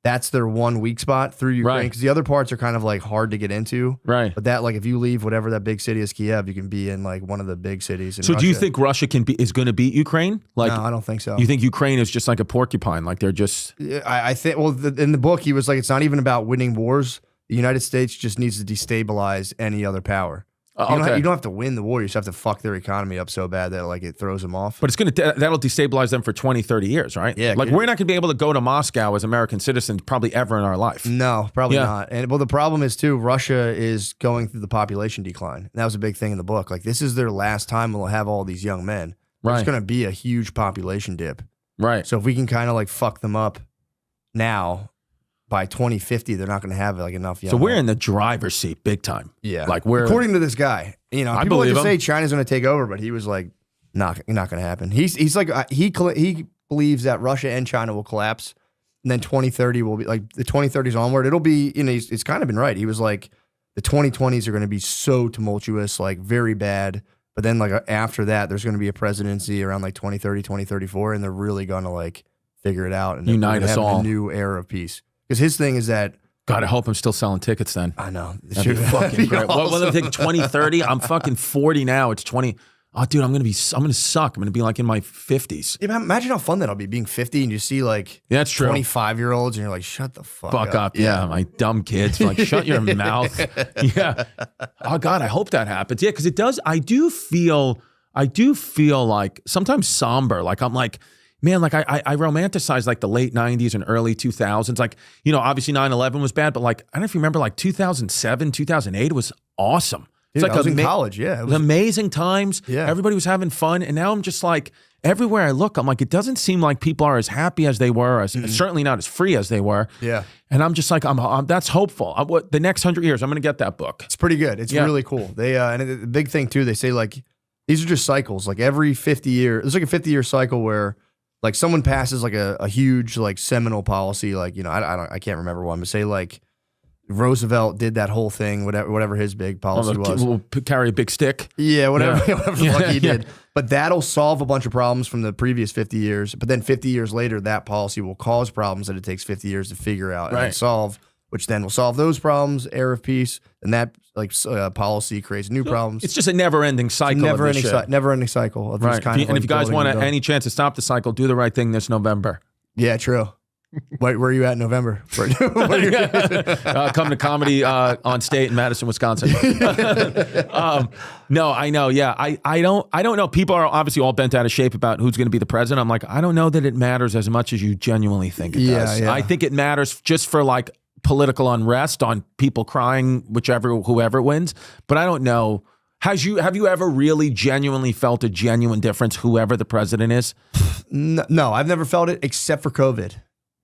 [SPEAKER 1] that's their one weak spot through Ukraine because the other parts are kind of like hard to get into.
[SPEAKER 5] Right.
[SPEAKER 1] But that like if you leave whatever that big city is, Kiev, you can be in like one of the big cities.
[SPEAKER 5] So do you think Russia is going to beat Ukraine? Like,
[SPEAKER 1] no, I don't think so.
[SPEAKER 5] You think Ukraine is just like a porcupine? Like they're just.
[SPEAKER 1] I think. Well, in the book, he was like, it's not even about winning wars. The United States just needs to destabilize any other power. You don't have to win the war. You just have to fuck their economy up so bad that like it throws them off.
[SPEAKER 5] But that'll destabilize them for 20, 30 years, right?
[SPEAKER 1] Yeah.
[SPEAKER 5] Like we're not going to be able to go to Moscow as American citizens probably ever in our life.
[SPEAKER 1] No, probably not. And well, the problem is too, Russia is going through the population decline. And that was a big thing in the book. Like this is their last time we'll have all these young men. There's going to be a huge population dip.
[SPEAKER 5] Right.
[SPEAKER 1] So if we can kind of like fuck them up now by 2050 they're not going to have like enough young.
[SPEAKER 5] So we're in the driver's seat big time.
[SPEAKER 1] Yeah.
[SPEAKER 5] Like we're
[SPEAKER 1] according to this guy. You know,
[SPEAKER 5] I
[SPEAKER 1] people like
[SPEAKER 5] believe
[SPEAKER 1] to
[SPEAKER 5] him.
[SPEAKER 1] say China's going to take over, but he was like, not going to happen. He's like he believes that Russia and China will collapse, and then 2030 will be like the 2030s onward. It'll be, you know, he's kind of been right. He was like, the 2020s are going to be so tumultuous, like very bad. But then like after that, there's going to be a presidency around like 2030, 2034, and they're really going to like figure it out and
[SPEAKER 5] Unite us all.
[SPEAKER 1] a new era of peace. Because his thing is that,
[SPEAKER 5] God, I hope I'm still selling tickets then.
[SPEAKER 1] I know.
[SPEAKER 5] That'd be fucking great. What will it take? 2030? I'm fucking 40 now. It's 20. Oh, dude, I'm gonna suck. I'm gonna be like in my 50s.
[SPEAKER 1] Yeah, imagine how fun that'll be being 50 and you see like
[SPEAKER 5] Yeah, that's true.
[SPEAKER 1] 25-year-olds and you're like, shut the fuck
[SPEAKER 5] up. Yeah, my dumb kids. Like, shut your mouth. Yeah. Oh God, I hope that happens. Yeah, because it does. I do feel like sometimes somber. Like I'm like, man, like I romanticize like the late 90s and early 2000s. Like, you know, obviously 9/11 was bad, but like, I don't know if you remember like 2007, 2008 was awesome. It's
[SPEAKER 1] Dude,
[SPEAKER 5] like
[SPEAKER 1] I was in college, yeah.
[SPEAKER 5] It was amazing times.
[SPEAKER 1] Yeah.
[SPEAKER 5] Everybody was having fun. And now I'm just like, everywhere I look, I'm like, it doesn't seem like people are as happy as they were, as certainly not as free as they were.
[SPEAKER 1] Yeah.
[SPEAKER 5] And I'm just like, I'm that's hopeful. The next 100 years, I'm going to get that book.
[SPEAKER 1] It's pretty good. It's really cool. They and the big thing too, they say like these are just cycles. Like every 50 years, there's like a 50-year cycle where like someone passes like a huge like seminal policy. Like, you know, I can't remember one, but say like Roosevelt did that whole thing, whatever his big policy was.
[SPEAKER 5] We'll carry a big stick.
[SPEAKER 1] Yeah, whatever the fuck he did.
[SPEAKER 5] Yeah.
[SPEAKER 1] But that'll solve a bunch of problems from the previous 50 years. But then 50 years later, that policy will cause problems that it takes 50 years to figure out and then solve, which then will solve those problems, era of peace, and that like policy creates new problems.
[SPEAKER 5] It's just a never-ending cycle.
[SPEAKER 1] Never-ending cycle of these kind of.
[SPEAKER 5] And if you guys want
[SPEAKER 1] building.
[SPEAKER 5] any chance to stop the cycle, do the right thing this November.
[SPEAKER 1] Yeah, true. Where are you at in November?
[SPEAKER 5] Come to comedy on State in Madison, Wisconsin. No, I know. Yeah, I don't know. People are obviously all bent out of shape about who's going to be the president. I'm like, I don't know that it matters as much as you genuinely think it does.
[SPEAKER 1] Yeah.
[SPEAKER 5] I think it matters just for like political unrest on people crying, whoever wins. But I don't know. Have you ever really genuinely felt a genuine difference, whoever the president is?
[SPEAKER 1] No, I've never felt it except for COVID.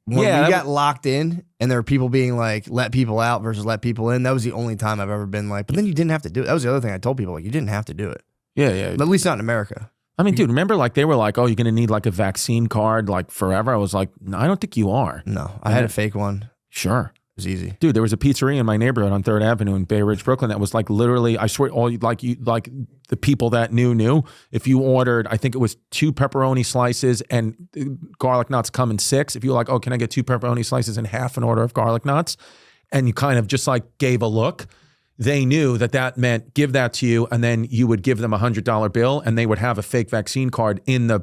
[SPEAKER 1] When we got locked in and there were people being like, let people out versus let people in, that was the only time I've ever been like, but then you didn't have to do it. That was the other thing I told people, like, you didn't have to do it.
[SPEAKER 5] Yeah.
[SPEAKER 1] At least not in America.
[SPEAKER 5] I mean, dude, remember like they were like, oh, you're going to need like a vaccine card like forever? I was like, no, I don't think you are.
[SPEAKER 1] No, I had a fake one.
[SPEAKER 5] Sure.
[SPEAKER 1] It was easy.
[SPEAKER 5] Dude, there was a pizzeria in my neighborhood on 3rd Avenue in Bay Ridge, Brooklyn that was like literally, I swear, all like the people that knew. If you ordered, I think it was 2 pepperoni slices and garlic knots come in 6. If you were like, oh, can I get 2 pepperoni slices and half an order of garlic knots? And you kind of just like gave a look. They knew that meant give that to you, and then you would give them $100 bill, and they would have a fake vaccine card in the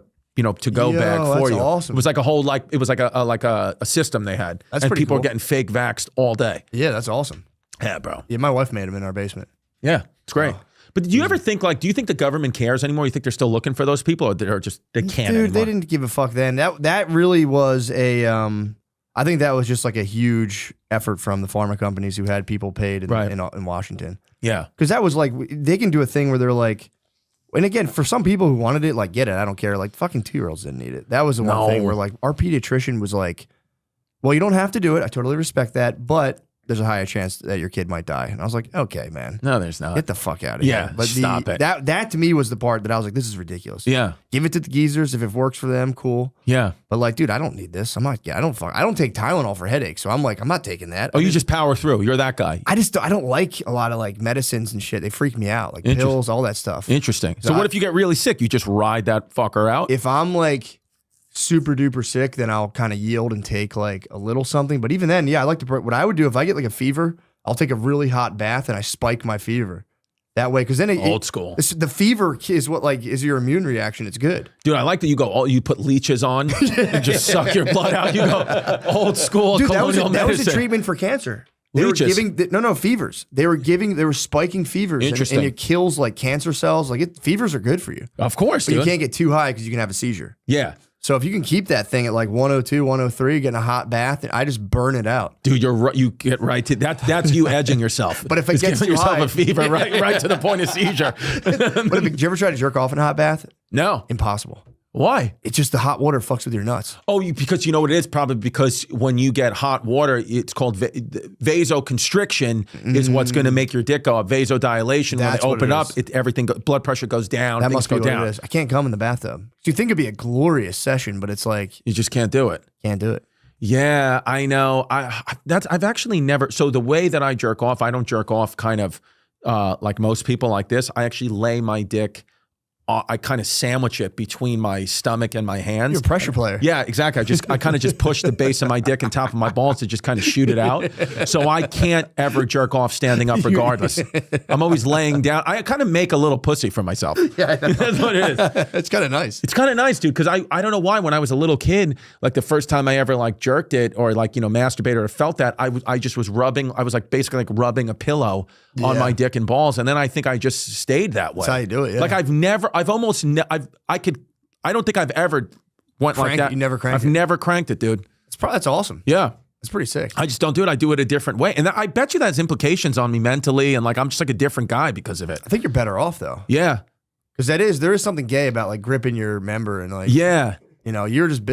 [SPEAKER 5] to-go bag for you.
[SPEAKER 1] Awesome.
[SPEAKER 5] It was like a whole it was like a system they had.
[SPEAKER 1] That's
[SPEAKER 5] and
[SPEAKER 1] pretty
[SPEAKER 5] people
[SPEAKER 1] cool.
[SPEAKER 5] were getting fake vaxxed all day.
[SPEAKER 1] Yeah, that's awesome.
[SPEAKER 5] Yeah, bro.
[SPEAKER 1] Yeah, my wife made them in our basement.
[SPEAKER 5] Yeah, it's great. But do you ever think do you think the government cares anymore? You think they're still looking for those people, or they're just they can't
[SPEAKER 1] Dude,
[SPEAKER 5] anymore?
[SPEAKER 1] they didn't give a fuck then. That really was I think that was just like a huge effort from the pharma companies who had people paid in Washington.
[SPEAKER 5] Yeah.
[SPEAKER 1] Because that was like, they can do a thing where they're like, and again, for some people who wanted it, like, get it, I don't care. Like, fucking 2-year-olds didn't need it. That was the one thing where like our pediatrician was like, well, you don't have to do it. I totally respect that, but there's a higher chance that your kid might die. And I was like, okay, man.
[SPEAKER 5] No, there's not.
[SPEAKER 1] Get the fuck out of here.
[SPEAKER 5] Yeah,
[SPEAKER 1] But
[SPEAKER 5] stop it.
[SPEAKER 1] That to me was the part that I was like, this is ridiculous.
[SPEAKER 5] Yeah.
[SPEAKER 1] Give it to the geezers. If it works for them, cool.
[SPEAKER 5] Yeah.
[SPEAKER 1] But like, dude, I don't need this. I don't take Tylenol for headaches. So I'm like, I'm not taking that.
[SPEAKER 5] Oh, you just power through. You're that guy.
[SPEAKER 1] I don't like a lot of like medicines and shit. They freak me out. Like pills, all that stuff.
[SPEAKER 5] Interesting. So what if you get really sick? You just ride that fucker out?
[SPEAKER 1] If I'm like super duper sick, then I'll kind of yield and take like a little something. But even then, yeah, I like to, what I would do if I get like a fever, I'll take a really hot bath and I spike my fever. That way, because then
[SPEAKER 5] old school.
[SPEAKER 1] The fever is what like is your immune reaction. It's good.
[SPEAKER 5] Dude, I like that you put leeches on and just suck your blood out. You go old school
[SPEAKER 1] Dude,
[SPEAKER 5] colonial
[SPEAKER 1] that was a
[SPEAKER 5] medicine.
[SPEAKER 1] treatment for cancer. They
[SPEAKER 5] Leeches.
[SPEAKER 1] were giving fevers. They were spiking fevers.
[SPEAKER 5] Interesting.
[SPEAKER 1] And it kills like cancer cells. Like fevers are good for you.
[SPEAKER 5] Of course,
[SPEAKER 1] But
[SPEAKER 5] dude.
[SPEAKER 1] you can't get too high because you can have a seizure.
[SPEAKER 5] Yeah.
[SPEAKER 1] So if you can keep that thing at like 102, 103, getting a hot bath, I just burn it out.
[SPEAKER 5] Dude, you get right to that. That's you edging yourself.
[SPEAKER 1] But if it
[SPEAKER 5] Just
[SPEAKER 1] gets
[SPEAKER 5] giving
[SPEAKER 1] too
[SPEAKER 5] yourself
[SPEAKER 1] high-
[SPEAKER 5] a fever, right to the point of seizure.
[SPEAKER 1] But did you ever try to jerk off in a hot bath?
[SPEAKER 5] No.
[SPEAKER 1] Impossible.
[SPEAKER 5] Why?
[SPEAKER 1] It's just the hot water fucks with your nuts.
[SPEAKER 5] Oh, because you know what it is? Probably because when you get hot water, it's called vasoconstriction is what's going to make your dick go up. Vasodilation,
[SPEAKER 1] That's
[SPEAKER 5] when
[SPEAKER 1] what
[SPEAKER 5] they open
[SPEAKER 1] it
[SPEAKER 5] up,
[SPEAKER 1] is.
[SPEAKER 5] everything, blood pressure goes down,
[SPEAKER 1] That
[SPEAKER 5] things
[SPEAKER 1] must be
[SPEAKER 5] go
[SPEAKER 1] what
[SPEAKER 5] down.
[SPEAKER 1] it is. I can't come in the bathtub. You think it'd be a glorious session, but it's like,
[SPEAKER 5] You just can't do it.
[SPEAKER 1] can't do it.
[SPEAKER 5] Yeah, I know. I've actually never. So the way that I jerk off, I don't jerk off kind of like most people like this. I actually lay my dick. I kind of sandwich it between my stomach and my hands.
[SPEAKER 1] You're a pressure player.
[SPEAKER 5] Yeah, exactly. I kind of just push the base of my dick and top of my balls to just kind of shoot it out. So I can't ever jerk off standing up regardless. I'm always laying down. I kind of make a little pussy for myself. Yeah, that's what it is.
[SPEAKER 1] It's kind of nice.
[SPEAKER 5] It's kind of nice, dude, because I don't know why when I was a little kid, like the first time I ever like jerked it or like, you know, masturbated or felt that, I just was rubbing, I was like basically like rubbing a pillow on my dick and balls. And then I think I just stayed that way.
[SPEAKER 1] That's how you do it, yeah.
[SPEAKER 5] Like I don't think I've ever went like
[SPEAKER 1] Crank it?
[SPEAKER 5] that.
[SPEAKER 1] You never cranked
[SPEAKER 5] I've
[SPEAKER 1] it?
[SPEAKER 5] never cranked it, dude.
[SPEAKER 1] That's awesome.
[SPEAKER 5] Yeah.
[SPEAKER 1] It's pretty sick.
[SPEAKER 5] I just don't do it. I do it a different way. And I bet you that has implications on me mentally. And like, I'm just like a different guy because of it.
[SPEAKER 1] I think you're better off though.
[SPEAKER 5] Yeah.
[SPEAKER 1] Because there is something gay about like gripping your member and like,
[SPEAKER 5] Yeah.
[SPEAKER 1] you know, you're just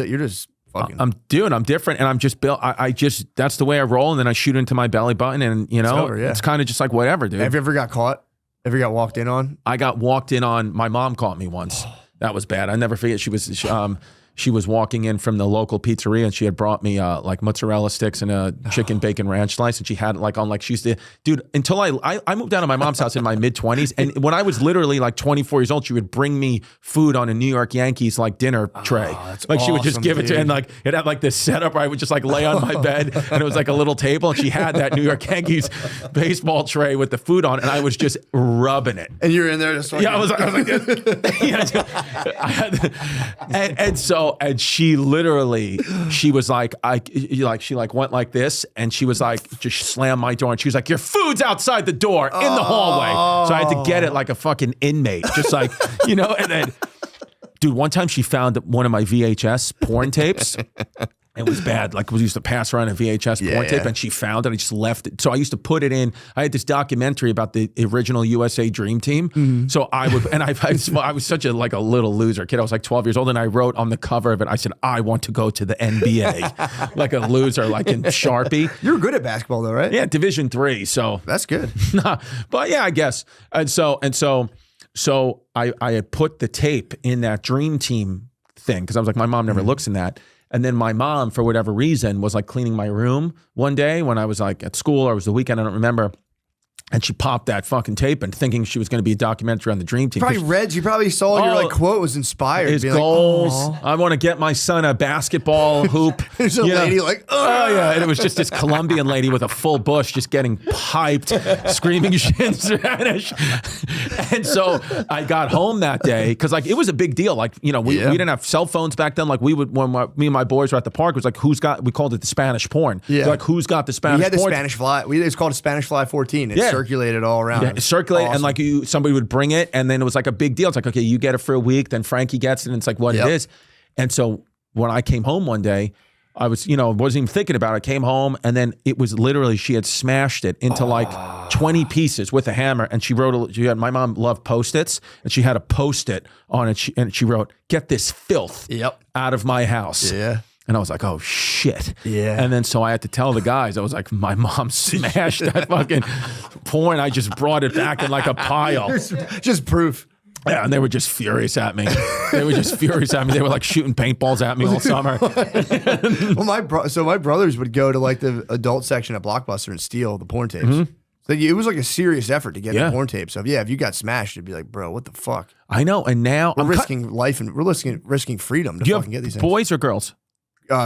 [SPEAKER 1] fucking.
[SPEAKER 5] I'm different and I'm just built. I just, that's the way I roll. And then I shoot into my belly button and you know,
[SPEAKER 1] over, yeah.
[SPEAKER 5] it's kind of just like whatever, dude.
[SPEAKER 1] Have you ever got caught? Ever got walked in on?
[SPEAKER 5] I got walked in on, my mom caught me once. That was bad. I never forget. She was walking in from the local pizzeria and she had brought me like mozzarella sticks and a chicken bacon ranch slice. And she had it like on like, she used to, dude, until I moved down to my mom's house in my mid-20s. And when I was literally like 24 years old, she would bring me food on a New York Yankees like dinner tray. Like she would just
[SPEAKER 1] awesome,
[SPEAKER 5] give it to,
[SPEAKER 1] dude.
[SPEAKER 5] and like it had like this setup where I would just like lay on my bed and it was like a little table and she had that New York Yankees baseball tray with the food on and I was just rubbing it.
[SPEAKER 1] And you're in there just like,
[SPEAKER 5] Yeah, I was like this. And she literally, she was like, she went like this and she was like, just slammed my door and she was like, your food's outside the door in the hallway. So I had to get it like a fucking inmate, just like, you know, and then, dude, one time she found one of my VHS porn tapes. It was bad. Like we used to pass around a VHS porn tape and she found it. I just left it. So I used to put it in. I had this documentary about the original USA Dream Team. So I would, and I was such a little loser kid. I was like 12 years old and I wrote on the cover of it, I said, I want to go to the NBA. Like a loser, like in Sharpie.
[SPEAKER 1] You're good at basketball though, right?
[SPEAKER 5] Yeah, Division III. So
[SPEAKER 1] That's good.
[SPEAKER 5] but yeah, I guess. And so I had put the tape in that Dream Team thing because I was like, my mom never looks in that. And then my mom, for whatever reason, was like cleaning my room one day when I was like at school or it was the weekend, I don't remember. And she popped that fucking tape and thinking she was going to be a documentary on the Dream Team.
[SPEAKER 1] You probably saw your like quote was inspired.
[SPEAKER 5] His
[SPEAKER 1] being
[SPEAKER 5] goals.
[SPEAKER 1] Like,
[SPEAKER 5] I want to get my son a basketball hoop.
[SPEAKER 1] there's a
[SPEAKER 5] You know?
[SPEAKER 1] lady like,
[SPEAKER 5] Oh yeah, and it was just this Colombian lady with a full bush just getting piped, screaming shit in Spanish. And so I got home that day because like it was a big deal. Like, you know, we didn't have cell phones back then. Like we would, when me and my boys were at the park, it was like, we called it the Spanish porn.
[SPEAKER 1] Yeah.
[SPEAKER 5] Like who's got the Spanish
[SPEAKER 1] we had the
[SPEAKER 5] porn?
[SPEAKER 1] Spanish fly. It's called a Spanish Fly 14. It circulated all around.
[SPEAKER 5] Yeah, it circulated, and
[SPEAKER 1] Awesome.
[SPEAKER 5] like somebody would bring it, and then it was like a big deal. It's like, okay, you get it for a week, then Frankie gets it, and it's like what it is. And so when I came home one day, I was, you know, wasn't even thinking about it. I came home, and then it was literally she had smashed it into like 20 pieces with a hammer, and she wrote. My mom loved Post-its, and she had a Post-it on it, and she wrote, "Get this filth out of my house."
[SPEAKER 1] Yeah.
[SPEAKER 5] And I was like, oh, shit.
[SPEAKER 1] Yeah.
[SPEAKER 5] And then so I had to tell the guys, I was like, my mom smashed that fucking porn. I just brought it back in like a pile.
[SPEAKER 1] Just proof.
[SPEAKER 5] Yeah, and they were just furious at me. They were just furious at me. They were like shooting paintballs at me all summer.
[SPEAKER 1] Well, so my brothers would go to like the adult section at Blockbuster and steal the porn tapes. So it was like a serious effort to get the porn tape. So if you got smashed, it'd be like, bro, what the fuck?
[SPEAKER 5] I know. And now
[SPEAKER 1] We're risking life and we're risking freedom to
[SPEAKER 5] Do you
[SPEAKER 1] fucking get these
[SPEAKER 5] have
[SPEAKER 1] things.
[SPEAKER 5] boys or girls?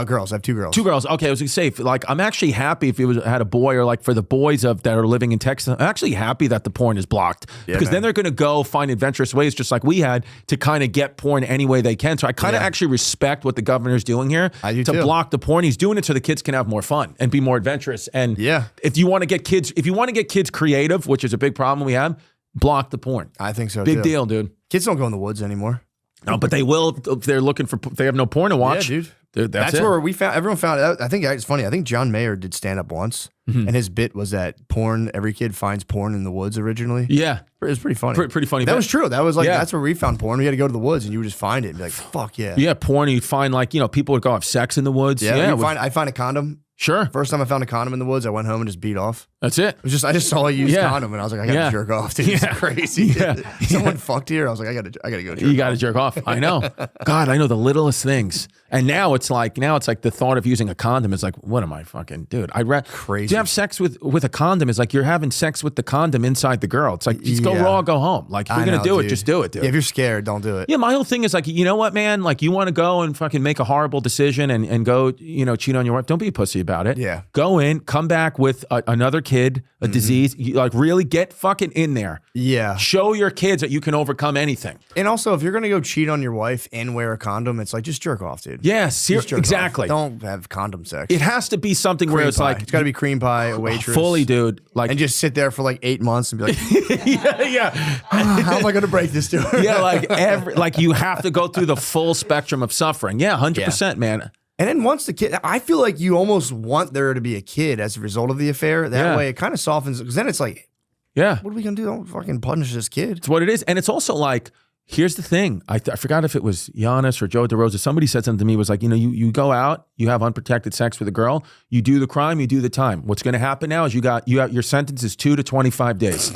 [SPEAKER 1] Girls. I have two girls.
[SPEAKER 5] Two girls. Okay, I was gonna say, like, I'm actually happy if you had a boy, or like for the boys that are living in Texas. I'm actually happy that the porn is blocked because then they're gonna go find adventurous ways, just like we had, to kind of get porn any way they can. So I kind of actually respect what the governor's doing here
[SPEAKER 1] to
[SPEAKER 5] block the porn. He's doing it so the kids can have more fun and be more adventurous. And if you want to get kids creative, which is a big problem we have, block the porn.
[SPEAKER 1] I think so.
[SPEAKER 5] Big deal, dude.
[SPEAKER 1] Kids don't go in the woods anymore.
[SPEAKER 5] No, but they will if they're looking for. They have no porn to watch.
[SPEAKER 1] Yeah, dude.
[SPEAKER 5] Dude,
[SPEAKER 1] That's
[SPEAKER 5] it.
[SPEAKER 1] where we found. Everyone found out. I think it's funny. I think John Mayer did stand up once, and his bit was that porn. Every kid finds porn in the woods originally.
[SPEAKER 5] Yeah.
[SPEAKER 1] It was pretty funny.
[SPEAKER 5] Pretty funny.
[SPEAKER 1] That
[SPEAKER 5] bit.
[SPEAKER 1] was true. That was like
[SPEAKER 5] Yeah.
[SPEAKER 1] that's where we found porn. We had to go to the woods, and you would just find it and be like, "Fuck yeah."
[SPEAKER 5] Yeah, porn. You'd find like people would go have sex in the woods.
[SPEAKER 1] Yeah.
[SPEAKER 5] Yeah,
[SPEAKER 1] I find a condom.
[SPEAKER 5] sure.
[SPEAKER 1] First time I found a condom in the woods, I went home and just beat off.
[SPEAKER 5] That's it.
[SPEAKER 1] It was just I just saw a used
[SPEAKER 5] Yeah.
[SPEAKER 1] condom, and I was like, I gotta
[SPEAKER 5] Yeah.
[SPEAKER 1] jerk off, dude. It's
[SPEAKER 5] Yeah.
[SPEAKER 1] crazy.
[SPEAKER 5] Yeah.
[SPEAKER 1] Someone fucked here. I was like, I gotta go.
[SPEAKER 5] You got to jerk off. I know. God, I know the littlest things. And now it's like the thought of using a condom is like, what am I fucking, dude?
[SPEAKER 1] Crazy.
[SPEAKER 5] To have sex with a condom is like you're having sex with the condom inside the girl. It's like just go
[SPEAKER 1] Yeah.
[SPEAKER 5] raw, go home. Like if you're gonna do it, just do it, dude.
[SPEAKER 1] Yeah, if you're scared, don't do it.
[SPEAKER 5] Yeah, my whole thing is like, you know what, man? Like, you want to go and fucking make a horrible decision and go, cheat on your wife. Don't be a pussy about it.
[SPEAKER 1] Yeah.
[SPEAKER 5] Go in, come back with another kid, a disease. You, like, really get fucking in there.
[SPEAKER 1] Yeah.
[SPEAKER 5] Show your kids that you can overcome anything.
[SPEAKER 1] And also, if you're gonna go cheat on your wife and wear a condom, it's like just jerk off, dude.
[SPEAKER 5] Yeah,
[SPEAKER 1] Just jerk off.
[SPEAKER 5] exactly.
[SPEAKER 1] Don't have condom sex.
[SPEAKER 5] It has to be something where
[SPEAKER 1] Cream
[SPEAKER 5] it's
[SPEAKER 1] pie.
[SPEAKER 5] like
[SPEAKER 1] It's got to be cream pie, a waitress,
[SPEAKER 5] fully, dude. Like,
[SPEAKER 1] and just sit there for like 8 months and be like,
[SPEAKER 5] yeah.
[SPEAKER 1] how am I gonna break this to her?
[SPEAKER 5] Yeah, like you have to go through the full spectrum of suffering. Yeah, 100%, man.
[SPEAKER 1] And then once the kid, I feel like you almost want there to be a kid as a result of the affair. That
[SPEAKER 5] Yeah.
[SPEAKER 1] way, it kind of softens. Because then it's like,
[SPEAKER 5] Yeah.
[SPEAKER 1] what are we gonna do? Don't fucking punish this kid.
[SPEAKER 5] It's what it is. And it's also like, here's the thing. I forgot if it was Giannis or Joe DeRosa. Somebody said something to me, was like, you go out, you have unprotected sex with a girl, you do the crime, you do the time. What's going to happen now is you got your sentence is 2 to 25 days.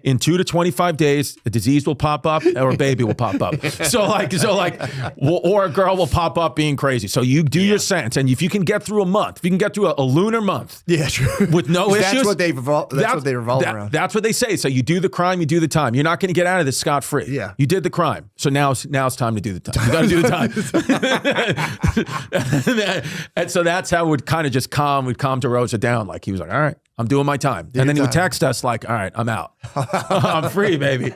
[SPEAKER 5] In 2 to 25 days, a disease will pop up or a baby will pop up. Or a girl will pop up being crazy. So you do your sentence. And if you can get through a month, if you can get through a lunar month,
[SPEAKER 1] Yeah, true.
[SPEAKER 5] with no issues.
[SPEAKER 1] That's what they revolve around.
[SPEAKER 5] That's what they say. So you do the crime, you do the time. You're not going to get out of this scot free.
[SPEAKER 1] Yeah.
[SPEAKER 5] You did the crime. So now it's time to do the time. You got to do the time. And so that's how it would kind of just calm DeRosa down. Like he was like, all right, I'm doing my time. And then he would text us like, all right, I'm out. I'm free, baby.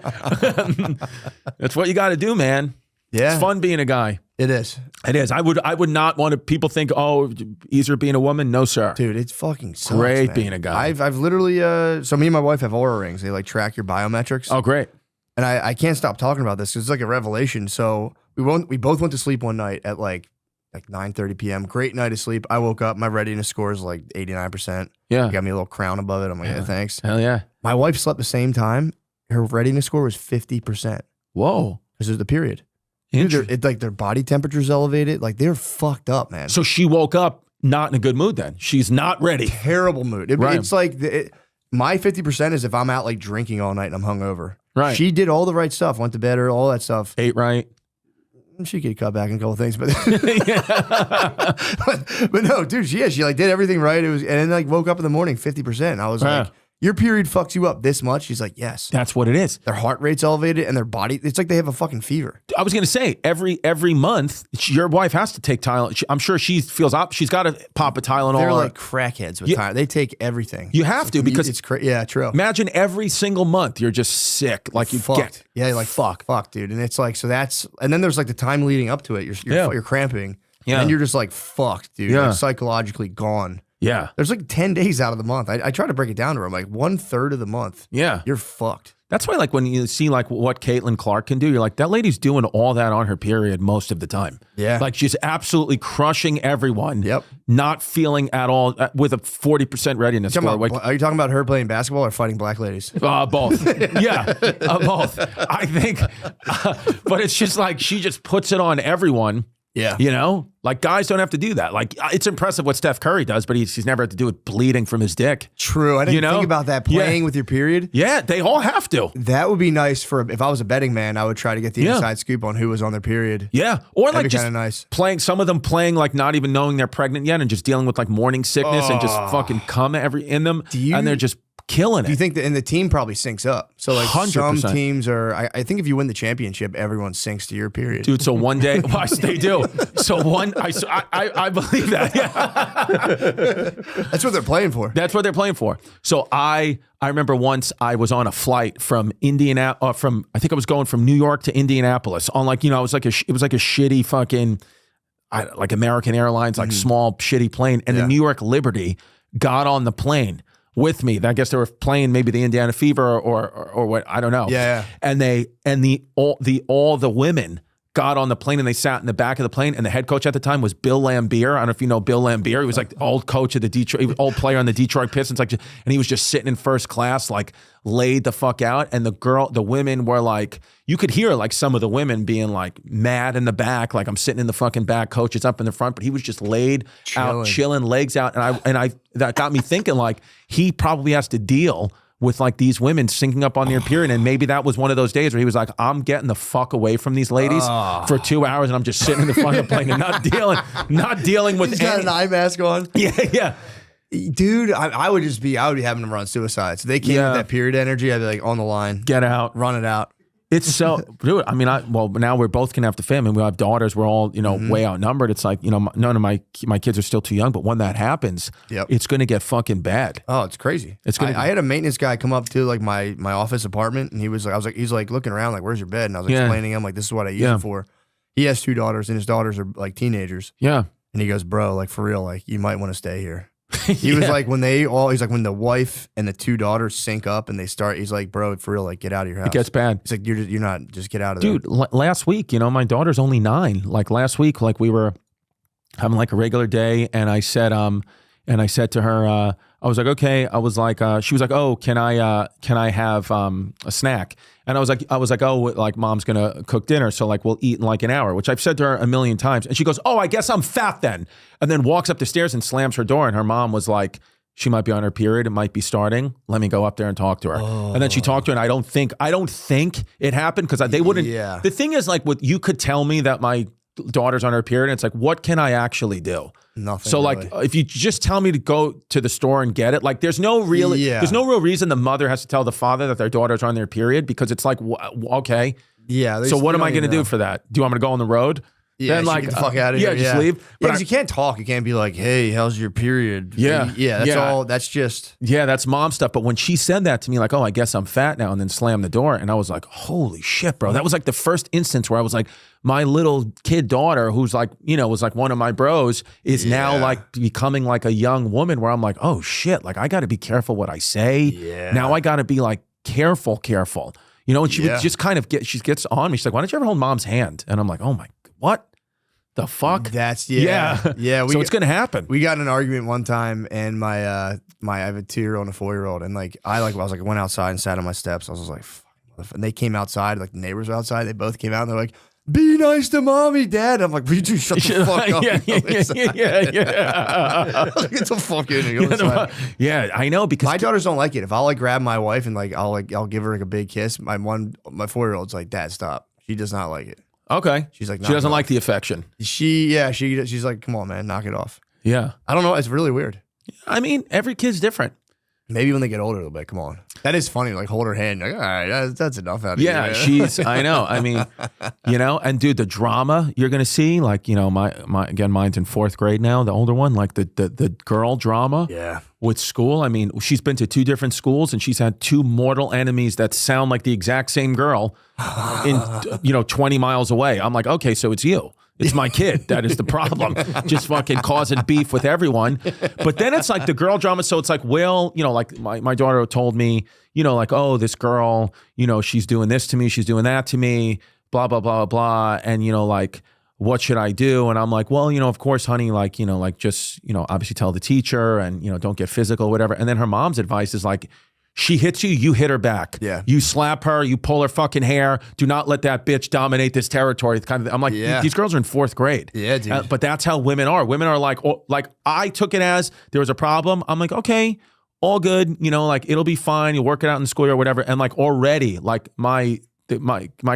[SPEAKER 5] That's what you got to do, man.
[SPEAKER 1] Yeah,
[SPEAKER 5] It's fun being a guy.
[SPEAKER 1] It is,
[SPEAKER 5] It is. I would not want to. People think, oh, easier being a woman. No, sir.
[SPEAKER 1] dude. It's fucking sucks,
[SPEAKER 5] Great
[SPEAKER 1] man.
[SPEAKER 5] being a guy.
[SPEAKER 1] I've literally. So me and my wife have Aura rings. They like track your biometrics.
[SPEAKER 5] Oh, great.
[SPEAKER 1] And I can't stop talking about this because it's like a revelation. So we both went to sleep one night at like 9:30 p.m. Great night of sleep. I woke up. My readiness score is like 89%.
[SPEAKER 5] Yeah.
[SPEAKER 1] Got me a little crown above it. I'm like, yeah, thanks.
[SPEAKER 5] Hell yeah.
[SPEAKER 1] My wife slept the same time. Her readiness score was 50%
[SPEAKER 5] Whoa.
[SPEAKER 1] because of the period. Dude,
[SPEAKER 5] Interesting.
[SPEAKER 1] it's like their body temperature's elevated. Like they're fucked up, man.
[SPEAKER 5] So she woke up not in a good mood then. She's not ready.
[SPEAKER 1] Terrible mood.
[SPEAKER 5] Right.
[SPEAKER 1] It's like my 50% is if I'm out like drinking all night and I'm hungover.
[SPEAKER 5] Right.
[SPEAKER 1] She did all the right stuff. Went to bed early, all that stuff.
[SPEAKER 5] Ate right.
[SPEAKER 1] She could cut back on a couple things, but but no, dude, she like did everything right. It was, and then like woke up in the morning 50%. And I was like, your period fucks you up this much? She's like, yes.
[SPEAKER 5] That's what it is.
[SPEAKER 1] Their heart rate's elevated and their body, it's like they have a fucking fever.
[SPEAKER 5] I was going to say every month your wife has to take Tylenol. I'm sure she feels she's got to pop a Tylenol.
[SPEAKER 1] They're like crackheads with time. They take everything.
[SPEAKER 5] You have to because
[SPEAKER 1] it's yeah, true.
[SPEAKER 5] Imagine every single month you're just sick, like you
[SPEAKER 1] Fucked.
[SPEAKER 5] get.
[SPEAKER 1] Yeah, you're like fuck, dude. And it's like, so that's, and then there's like the time leading up to it. You're cramping.
[SPEAKER 5] Yeah.
[SPEAKER 1] And then you're just like fucked, dude.
[SPEAKER 5] Yeah.
[SPEAKER 1] Like psychologically gone.
[SPEAKER 5] Yeah.
[SPEAKER 1] There's like 10 days out of the month. I try to break it down to her. I'm like 1/3 of the month.
[SPEAKER 5] Yeah.
[SPEAKER 1] You're fucked.
[SPEAKER 5] That's why, like, when you see like what Caitlin Clark can do, you're like, that lady's doing all that on her period most of the time.
[SPEAKER 1] Yeah.
[SPEAKER 5] Like she's absolutely crushing everyone.
[SPEAKER 1] Yep.
[SPEAKER 5] Not feeling at all with a 40% readiness score.
[SPEAKER 1] Are you talking about her playing basketball or fighting black ladies?
[SPEAKER 5] Both. Yeah, both. I think, but it's just like she just puts it on everyone.
[SPEAKER 1] Yeah.
[SPEAKER 5] You know, like guys don't have to do that. Like it's impressive what Steph Curry does, but he's never had to do it bleeding from his dick.
[SPEAKER 1] True. I didn't think about that, playing with your period.
[SPEAKER 5] Yeah, they all have to.
[SPEAKER 1] That would be nice for, if I was a betting man, I would try to get the inside scoop on who was on their period.
[SPEAKER 5] Yeah. Or
[SPEAKER 1] That'd
[SPEAKER 5] like
[SPEAKER 1] be
[SPEAKER 5] just
[SPEAKER 1] kinda nice.
[SPEAKER 5] playing, some of them playing like not even knowing they're pregnant yet and just dealing with like morning sickness and just fucking cum in them. And they're just killing it.
[SPEAKER 1] Do you think that, and the team probably syncs up? So like
[SPEAKER 5] 100%.
[SPEAKER 1] some teams are, I think if you win the championship, everyone syncs to your period.
[SPEAKER 5] Dude, so one day, they do. So I believe that. Yeah.
[SPEAKER 1] That's what they're playing for.
[SPEAKER 5] That's what they're playing for. So I remember once I was on a flight from I think I was going from New York to Indianapolis on like, it was like a shitty fucking, like American Airlines, like small shitty plane. And the New York Liberty got on the plane with me. I guess they were playing maybe the Indiana Fever or what, I don't know.
[SPEAKER 1] Yeah.
[SPEAKER 5] And all the women got on the plane and they sat in the back of the plane, and the head coach at the time was Bill Lambier. I don't know if you know Bill Lambier. He was like the old coach of the Detroit, he was old player on the Detroit Pistons, like, and he was just sitting in first class, like laid the fuck out. And the women were like, you could hear like some of the women being like mad in the back, like I'm sitting in the fucking back, coach is up in the front, but he was just laid out, chilling, legs out. And I that got me thinking like he probably has to deal with like these women syncing up on their period. And maybe that was one of those days where he was like, I'm getting the fuck away from these ladies for 2 hours, and I'm just sitting in the front of the plane and not dealing with
[SPEAKER 1] He's got an eye mask on.
[SPEAKER 5] Yeah.
[SPEAKER 1] Dude, I would be having them run suicide. So they came with that period energy. I'd be like, on the line.
[SPEAKER 5] Get out.
[SPEAKER 1] Run it out.
[SPEAKER 5] It's so, dude, I mean, well, now we're both going to have to family. We have daughters. We're all, way outnumbered. It's like, none of my kids are still too young, but when that happens, it's going to get fucking bad.
[SPEAKER 1] Oh, it's crazy. I had a maintenance guy come up to like my office apartment, and he's like looking around like, where's your bed? And I was explaining to him like, this is what I use it for. He has 2 daughters, and his daughters are like teenagers.
[SPEAKER 5] Yeah.
[SPEAKER 1] And he goes, bro, like for real, like you might want to stay here. He was like, when the wife and the 2 daughters sync up and they start, he's like, bro, for real, like get out of your house.
[SPEAKER 5] It gets bad.
[SPEAKER 1] It's like, you're not, just get out of there.
[SPEAKER 5] Dude, last week, my daughter's only 9. Like last week, like we were having like a regular day, and I said to her, I was like, okay. I was like, she was like, oh, can I have a snack? And I was like, oh, like mom's gonna cook dinner, so like we'll eat in like an hour, which I've said to her a million times. And she goes, oh, I guess I'm fat then. And then walks up the stairs and slams her door. And her mom was like, she might be on her period. It might be starting. Let me go up there and talk to her. And then she talked to her, and I don't think it happened because they wouldn't.
[SPEAKER 1] Yeah.
[SPEAKER 5] The thing is, like, you could tell me that my daughter's on her period, and it's like, what can I actually do?
[SPEAKER 1] Nothing.
[SPEAKER 5] So
[SPEAKER 1] really.
[SPEAKER 5] like, if you just tell me to go to the store and get it, like there's no real reason the mother has to tell the father that their daughter's on their period, because it's like, okay.
[SPEAKER 1] Yeah.
[SPEAKER 5] So what am I going to do for that? Do you want me to go on the road?
[SPEAKER 1] Yeah,
[SPEAKER 5] then like,
[SPEAKER 1] get the fuck out of here.
[SPEAKER 5] Yeah, just leave.
[SPEAKER 1] But because you can't talk. You can't be like, hey, how's your period?
[SPEAKER 5] Yeah.
[SPEAKER 1] Yeah, that's all. That's just.
[SPEAKER 5] Yeah, that's mom stuff. But when she said that to me, like, oh, I guess I'm fat now, and then slammed the door, and I was like, holy shit, bro. That was like the first instance where I was like, my little kid daughter, who's like, was like one of my bros, is now like becoming like a young woman, where I'm like, oh shit, like I got to be careful what I say. Yeah. Now I got to be like careful. And she would just kind of she gets on me. She's like, why don't you ever hold mom's hand? And I'm like, oh my, what the fuck?
[SPEAKER 1] That's yeah.
[SPEAKER 5] So it's gonna happen.
[SPEAKER 1] We got in an argument one time, and I have a 2-year-old and a 4-year-old, and I went outside and sat on my steps. I was like, fuck. And they came outside, like the neighbors were outside. They both came out, and they're like, be nice to mommy, dad. I'm like, will you two shut the fuck up? Get the fuck in here.
[SPEAKER 5] Yeah, I know, because
[SPEAKER 1] my daughters don't like it. If I'll like grab my wife and like I'll give her like a big kiss, my 4-year-old's like, dad, stop. She does not like it.
[SPEAKER 5] Okay.
[SPEAKER 1] She's like,
[SPEAKER 5] she doesn't like the affection.
[SPEAKER 1] She's like, come on, man, knock it off.
[SPEAKER 5] Yeah.
[SPEAKER 1] I don't know. It's really weird.
[SPEAKER 5] I mean, every kid's different.
[SPEAKER 1] Maybe when they get older, they'll be like, come on. That is funny. Like, hold her hand. Like, all right, that's enough out of you.
[SPEAKER 5] Yeah, I know. I mean, and dude, the drama you're going to see, like, mine's in 4th grade now, the older one, like the girl drama with school. I mean, she's been to 2 different schools, and she's had 2 mortal enemies that sound like the exact same girl in, 20 miles away. I'm like, okay, so it's you. It's my kid. That is the problem. Just fucking causing beef with everyone. But then it's like the girl drama. So it's like, well, like my daughter told me, like, oh, this girl, she's doing this to me. She's doing that to me, blah, blah, blah, blah. And, like, what should I do? And I'm like, well, of course, honey, like, just, obviously tell the teacher and, don't get physical, whatever. And then her mom's advice is like, she hits you, you hit her back. Yeah. You slap her, you pull her fucking hair. Do not let that bitch dominate this territory. I'm like, these girls are in 4th grade. Yeah, dude. But that's how women are. Women are like, I took it as there was a problem. I'm like, okay, all good. Like, it'll be fine. You work it out in the school year or whatever. And like already, like my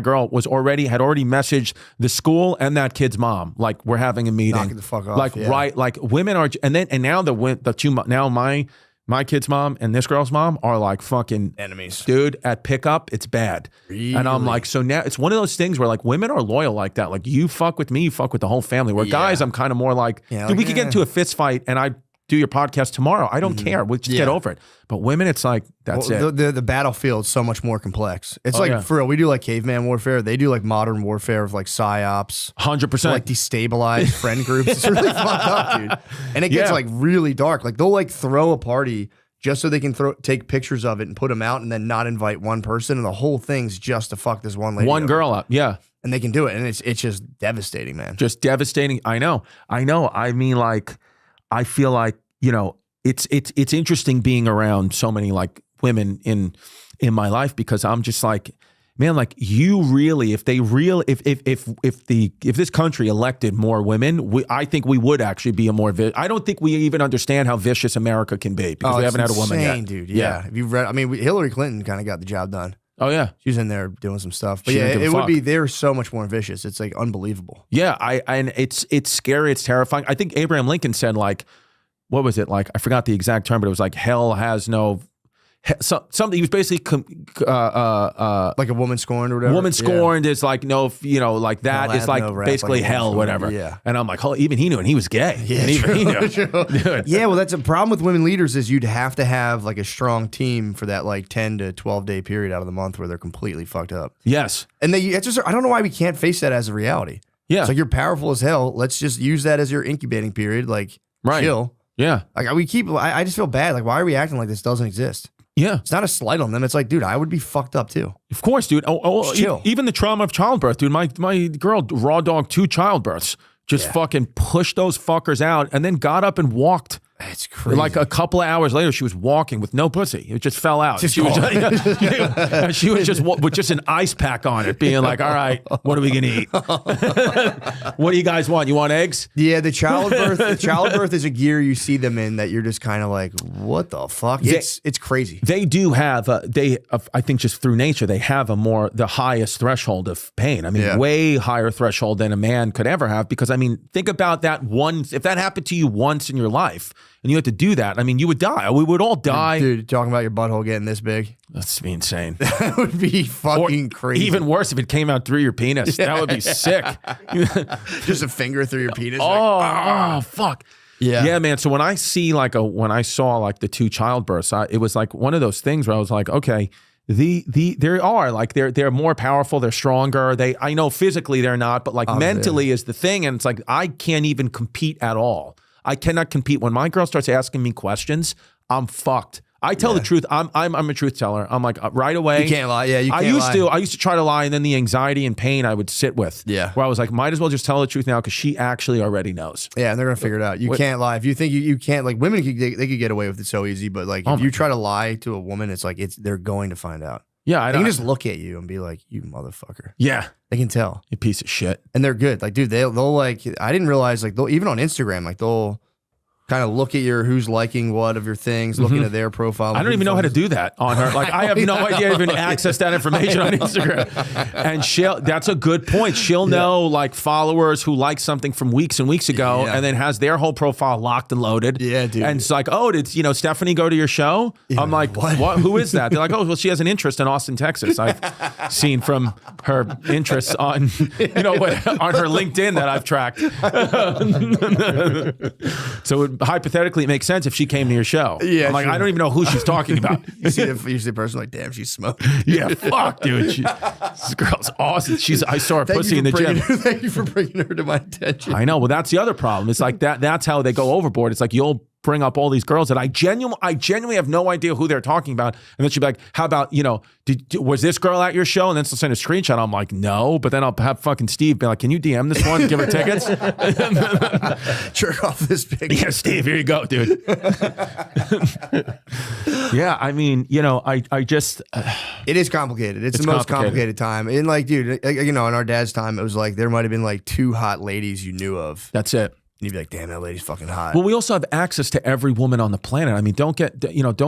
[SPEAKER 5] girl had already messaged the school and that kid's mom. Like, we're having a meeting.
[SPEAKER 1] Knocking the fuck off.
[SPEAKER 5] Like, right. Like, women are, and now my kid's mom and this girl's mom are like fucking
[SPEAKER 1] enemies. Dude,
[SPEAKER 5] at pickup, it's bad.
[SPEAKER 1] Really?
[SPEAKER 5] And I'm like, so now it's one of those things where like women are loyal like that. Like, you fuck with me, you fuck with the whole family. Where guys, I'm kind of more like, dude, we could get into a fist fight and I do your podcast tomorrow. I don't care. We'll just get over it. But women, it's like, that's it.
[SPEAKER 1] The battlefield's so much more complex. It's for real. We do like caveman warfare. They do like modern warfare of like psyops.
[SPEAKER 5] 100%.
[SPEAKER 1] Like destabilized friend groups. It's really fucked up, dude. And it gets like really dark. Like they'll like throw a party just so they can take pictures of it and put them out and then not invite one person. And the whole thing's just to fuck this one lady.
[SPEAKER 5] One girl up. Yeah.
[SPEAKER 1] And they can do it. And it's just devastating, man.
[SPEAKER 5] Just devastating. I know. I mean, like, I feel like, you know, it's interesting being around so many like women in my life, because I'm just like, man, like you really, if this country elected more women, I think we would actually be a more, I don't think we even understand how vicious America can be, because we haven't had a woman yet.
[SPEAKER 1] Dude. Yeah. If you've read, I mean, Hillary Clinton kind of got the job done.
[SPEAKER 5] Oh yeah.
[SPEAKER 1] She was in there doing some stuff. But
[SPEAKER 5] She
[SPEAKER 1] yeah,
[SPEAKER 5] didn't give a
[SPEAKER 1] it would
[SPEAKER 5] fuck.
[SPEAKER 1] be, they're so much more vicious. It's like unbelievable.
[SPEAKER 5] Yeah. And it's scary. It's terrifying. I think Abraham Lincoln said, like, what was it? Like, I forgot the exact term, but it was like, hell has no, something. He was basically
[SPEAKER 1] Like a woman scorned or whatever.
[SPEAKER 5] woman scorned is like, no, you know, like that
[SPEAKER 1] Hell
[SPEAKER 5] is
[SPEAKER 1] hath
[SPEAKER 5] like
[SPEAKER 1] no wrath
[SPEAKER 5] basically
[SPEAKER 1] like a woman
[SPEAKER 5] hell,
[SPEAKER 1] scorned.
[SPEAKER 5] whatever.
[SPEAKER 1] Yeah.
[SPEAKER 5] And I'm like, oh, even he knew, and he was gay. Yeah, and even he knew. Dude.
[SPEAKER 1] Yeah, well, that's a problem with women leaders is you'd have to have like a strong team for that like 10 to 12 day period out of the month where they're completely fucked up.
[SPEAKER 5] Yes.
[SPEAKER 1] And it's just, I don't know why we can't face that as a reality.
[SPEAKER 5] Yeah.
[SPEAKER 1] It's like you're powerful as hell. Let's just use that as your incubating period. Like,
[SPEAKER 5] Right.
[SPEAKER 1] chill.
[SPEAKER 5] Yeah.
[SPEAKER 1] Like I just feel bad. Like, why are we acting like this doesn't exist?
[SPEAKER 5] Yeah.
[SPEAKER 1] It's not a slight on them. It's like, dude, I would be fucked up too.
[SPEAKER 5] Of course, dude.
[SPEAKER 1] Just chill.
[SPEAKER 5] Even the trauma of childbirth, dude. My girl raw dog 2 childbirths. Just fucking pushed those fuckers out and then got up and walked.
[SPEAKER 1] It's crazy.
[SPEAKER 5] Like a couple of hours later, she was walking with no pussy. It just fell out.
[SPEAKER 1] Just
[SPEAKER 5] She was just with just an ice pack on it, being like, "All right, what are we gonna eat? What do you guys want? You want eggs?"
[SPEAKER 1] Yeah, the childbirth is a gear you see them in that you're just kind of like, what the fuck? It's crazy.
[SPEAKER 5] They do have I think just through nature they have the highest threshold of pain. I mean, way higher threshold than a man could ever have, because I mean, think about that if that happened to you once in your life and you had to do that, I mean, you would die. We would all die.
[SPEAKER 1] Dude, talking about your butthole getting this big.
[SPEAKER 5] That's be insane.
[SPEAKER 1] That would be fucking crazy.
[SPEAKER 5] Even worse if it came out through your penis. That would be sick.
[SPEAKER 1] Just a finger through your penis.
[SPEAKER 5] Oh, fuck.
[SPEAKER 1] Yeah.
[SPEAKER 5] Yeah, man. So when I saw like the 2 childbirths, it was like one of those things where I was like, okay, they're more powerful, they're stronger. I know physically they're not, but like mentally is the thing. And it's like, I can't even compete at all. I cannot compete. When my girl starts asking me questions, I'm fucked. I tell the truth. I'm a truth teller. I'm like right away.
[SPEAKER 1] You can't lie. Yeah, you can't
[SPEAKER 5] I used to try to lie, and then the anxiety and pain I would sit with.
[SPEAKER 1] Yeah.
[SPEAKER 5] Where I was like, might as well just tell the truth now, because she actually already knows.
[SPEAKER 1] Yeah, and they're gonna figure it out. You can't lie. If you think you can't, like women, they could get away with it so easy, but like if you try to lie to a woman, it's like they're going to find out.
[SPEAKER 5] Yeah, I
[SPEAKER 1] They can just look at you and be like, you motherfucker.
[SPEAKER 5] Yeah.
[SPEAKER 1] They can tell.
[SPEAKER 5] You piece of shit.
[SPEAKER 1] And they're good. Like, dude, they'll like, I didn't realize, like, even on Instagram, like, they'll kind of look at who's liking what of your things, looking at their profile.
[SPEAKER 5] I don't even know how to do that on her. Like, I have no idea even access that information on Instagram. And that's a good point. She'll know like followers who like something from weeks and weeks ago, and then has their whole profile locked and loaded.
[SPEAKER 1] Yeah, dude.
[SPEAKER 5] And it's like, oh, did Stephanie go to your show?
[SPEAKER 1] Yeah,
[SPEAKER 5] I'm like, what? Who is that? They're like, oh, well, she has an interest in Austin, Texas. I've seen from her interests on, on her LinkedIn that I've tracked. So hypothetically, it makes sense if she came to your show.
[SPEAKER 1] Yeah,
[SPEAKER 5] I'm like,
[SPEAKER 1] sure.
[SPEAKER 5] I don't even know who she's talking about.
[SPEAKER 1] You see the person like, damn, she's smoking.
[SPEAKER 5] Yeah, fuck, dude. This girl's awesome. I saw her pussy in the gym.
[SPEAKER 1] Thank you for bringing her to my attention.
[SPEAKER 5] I know. Well, that's the other problem. It's like that's how they go overboard. It's like you'll bring up all these girls that I genuinely have no idea who they're talking about, and then she'll be like, "How about was this girl at your show?" And then she'll send a screenshot. I'm like, "No," but then I'll have fucking Steve be like, "Can you DM this one? Give her tickets."
[SPEAKER 1] Jerk off this picture.
[SPEAKER 5] Yeah, Steve, here you go, dude. Yeah, I mean, I just
[SPEAKER 1] it is complicated. It's the most complicated time. And like, dude, in our dad's time, it was like there might have been like 2 hot ladies you knew of.
[SPEAKER 5] That's it.
[SPEAKER 1] And you'd be like, damn, that lady's fucking hot.
[SPEAKER 5] Well, we also have access to every woman on the planet. I mean, don't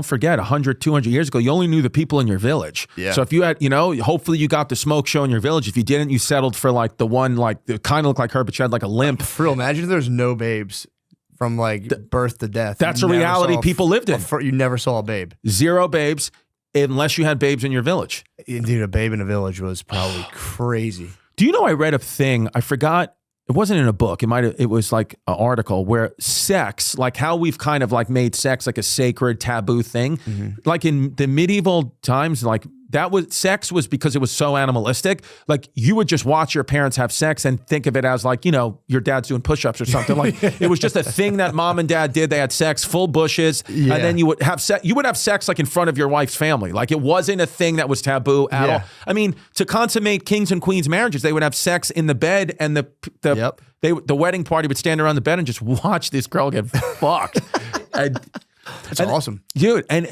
[SPEAKER 5] forget 100, 200 years ago, you only knew the people in your village.
[SPEAKER 1] Yeah.
[SPEAKER 5] So if you had, hopefully you got the smoke show in your village. If you didn't, you settled for like the one, like that kind of looked like her, but she had like a limp.
[SPEAKER 1] For real, imagine if there's no babes from like birth to death.
[SPEAKER 5] That's
[SPEAKER 1] You
[SPEAKER 5] a
[SPEAKER 1] never
[SPEAKER 5] reality
[SPEAKER 1] saw
[SPEAKER 5] people lived in.
[SPEAKER 1] You never saw a babe.
[SPEAKER 5] 0 babes, unless you had babes in your village.
[SPEAKER 1] Dude, a babe in a village was probably crazy.
[SPEAKER 5] Do you know I read a thing, I forgot, it wasn't in a book. It was like an article where sex, like how we've kind of like made sex like a sacred taboo thing. Mm-hmm. Like in the medieval times, like sex was because it was so animalistic. Like you would just watch your parents have sex and think of it as like, you know, your dad's doing push-ups or something. Like it was just a thing that mom and dad did. They had sex, full bushes, and then you would have sex like in front of your wife's family. Like it wasn't a thing that was taboo at all. I mean, to consummate kings and queens marriages, they would have sex in the bed, and the wedding party would stand around the bed and just watch this girl get fucked.
[SPEAKER 1] That's awesome.
[SPEAKER 5] Dude, and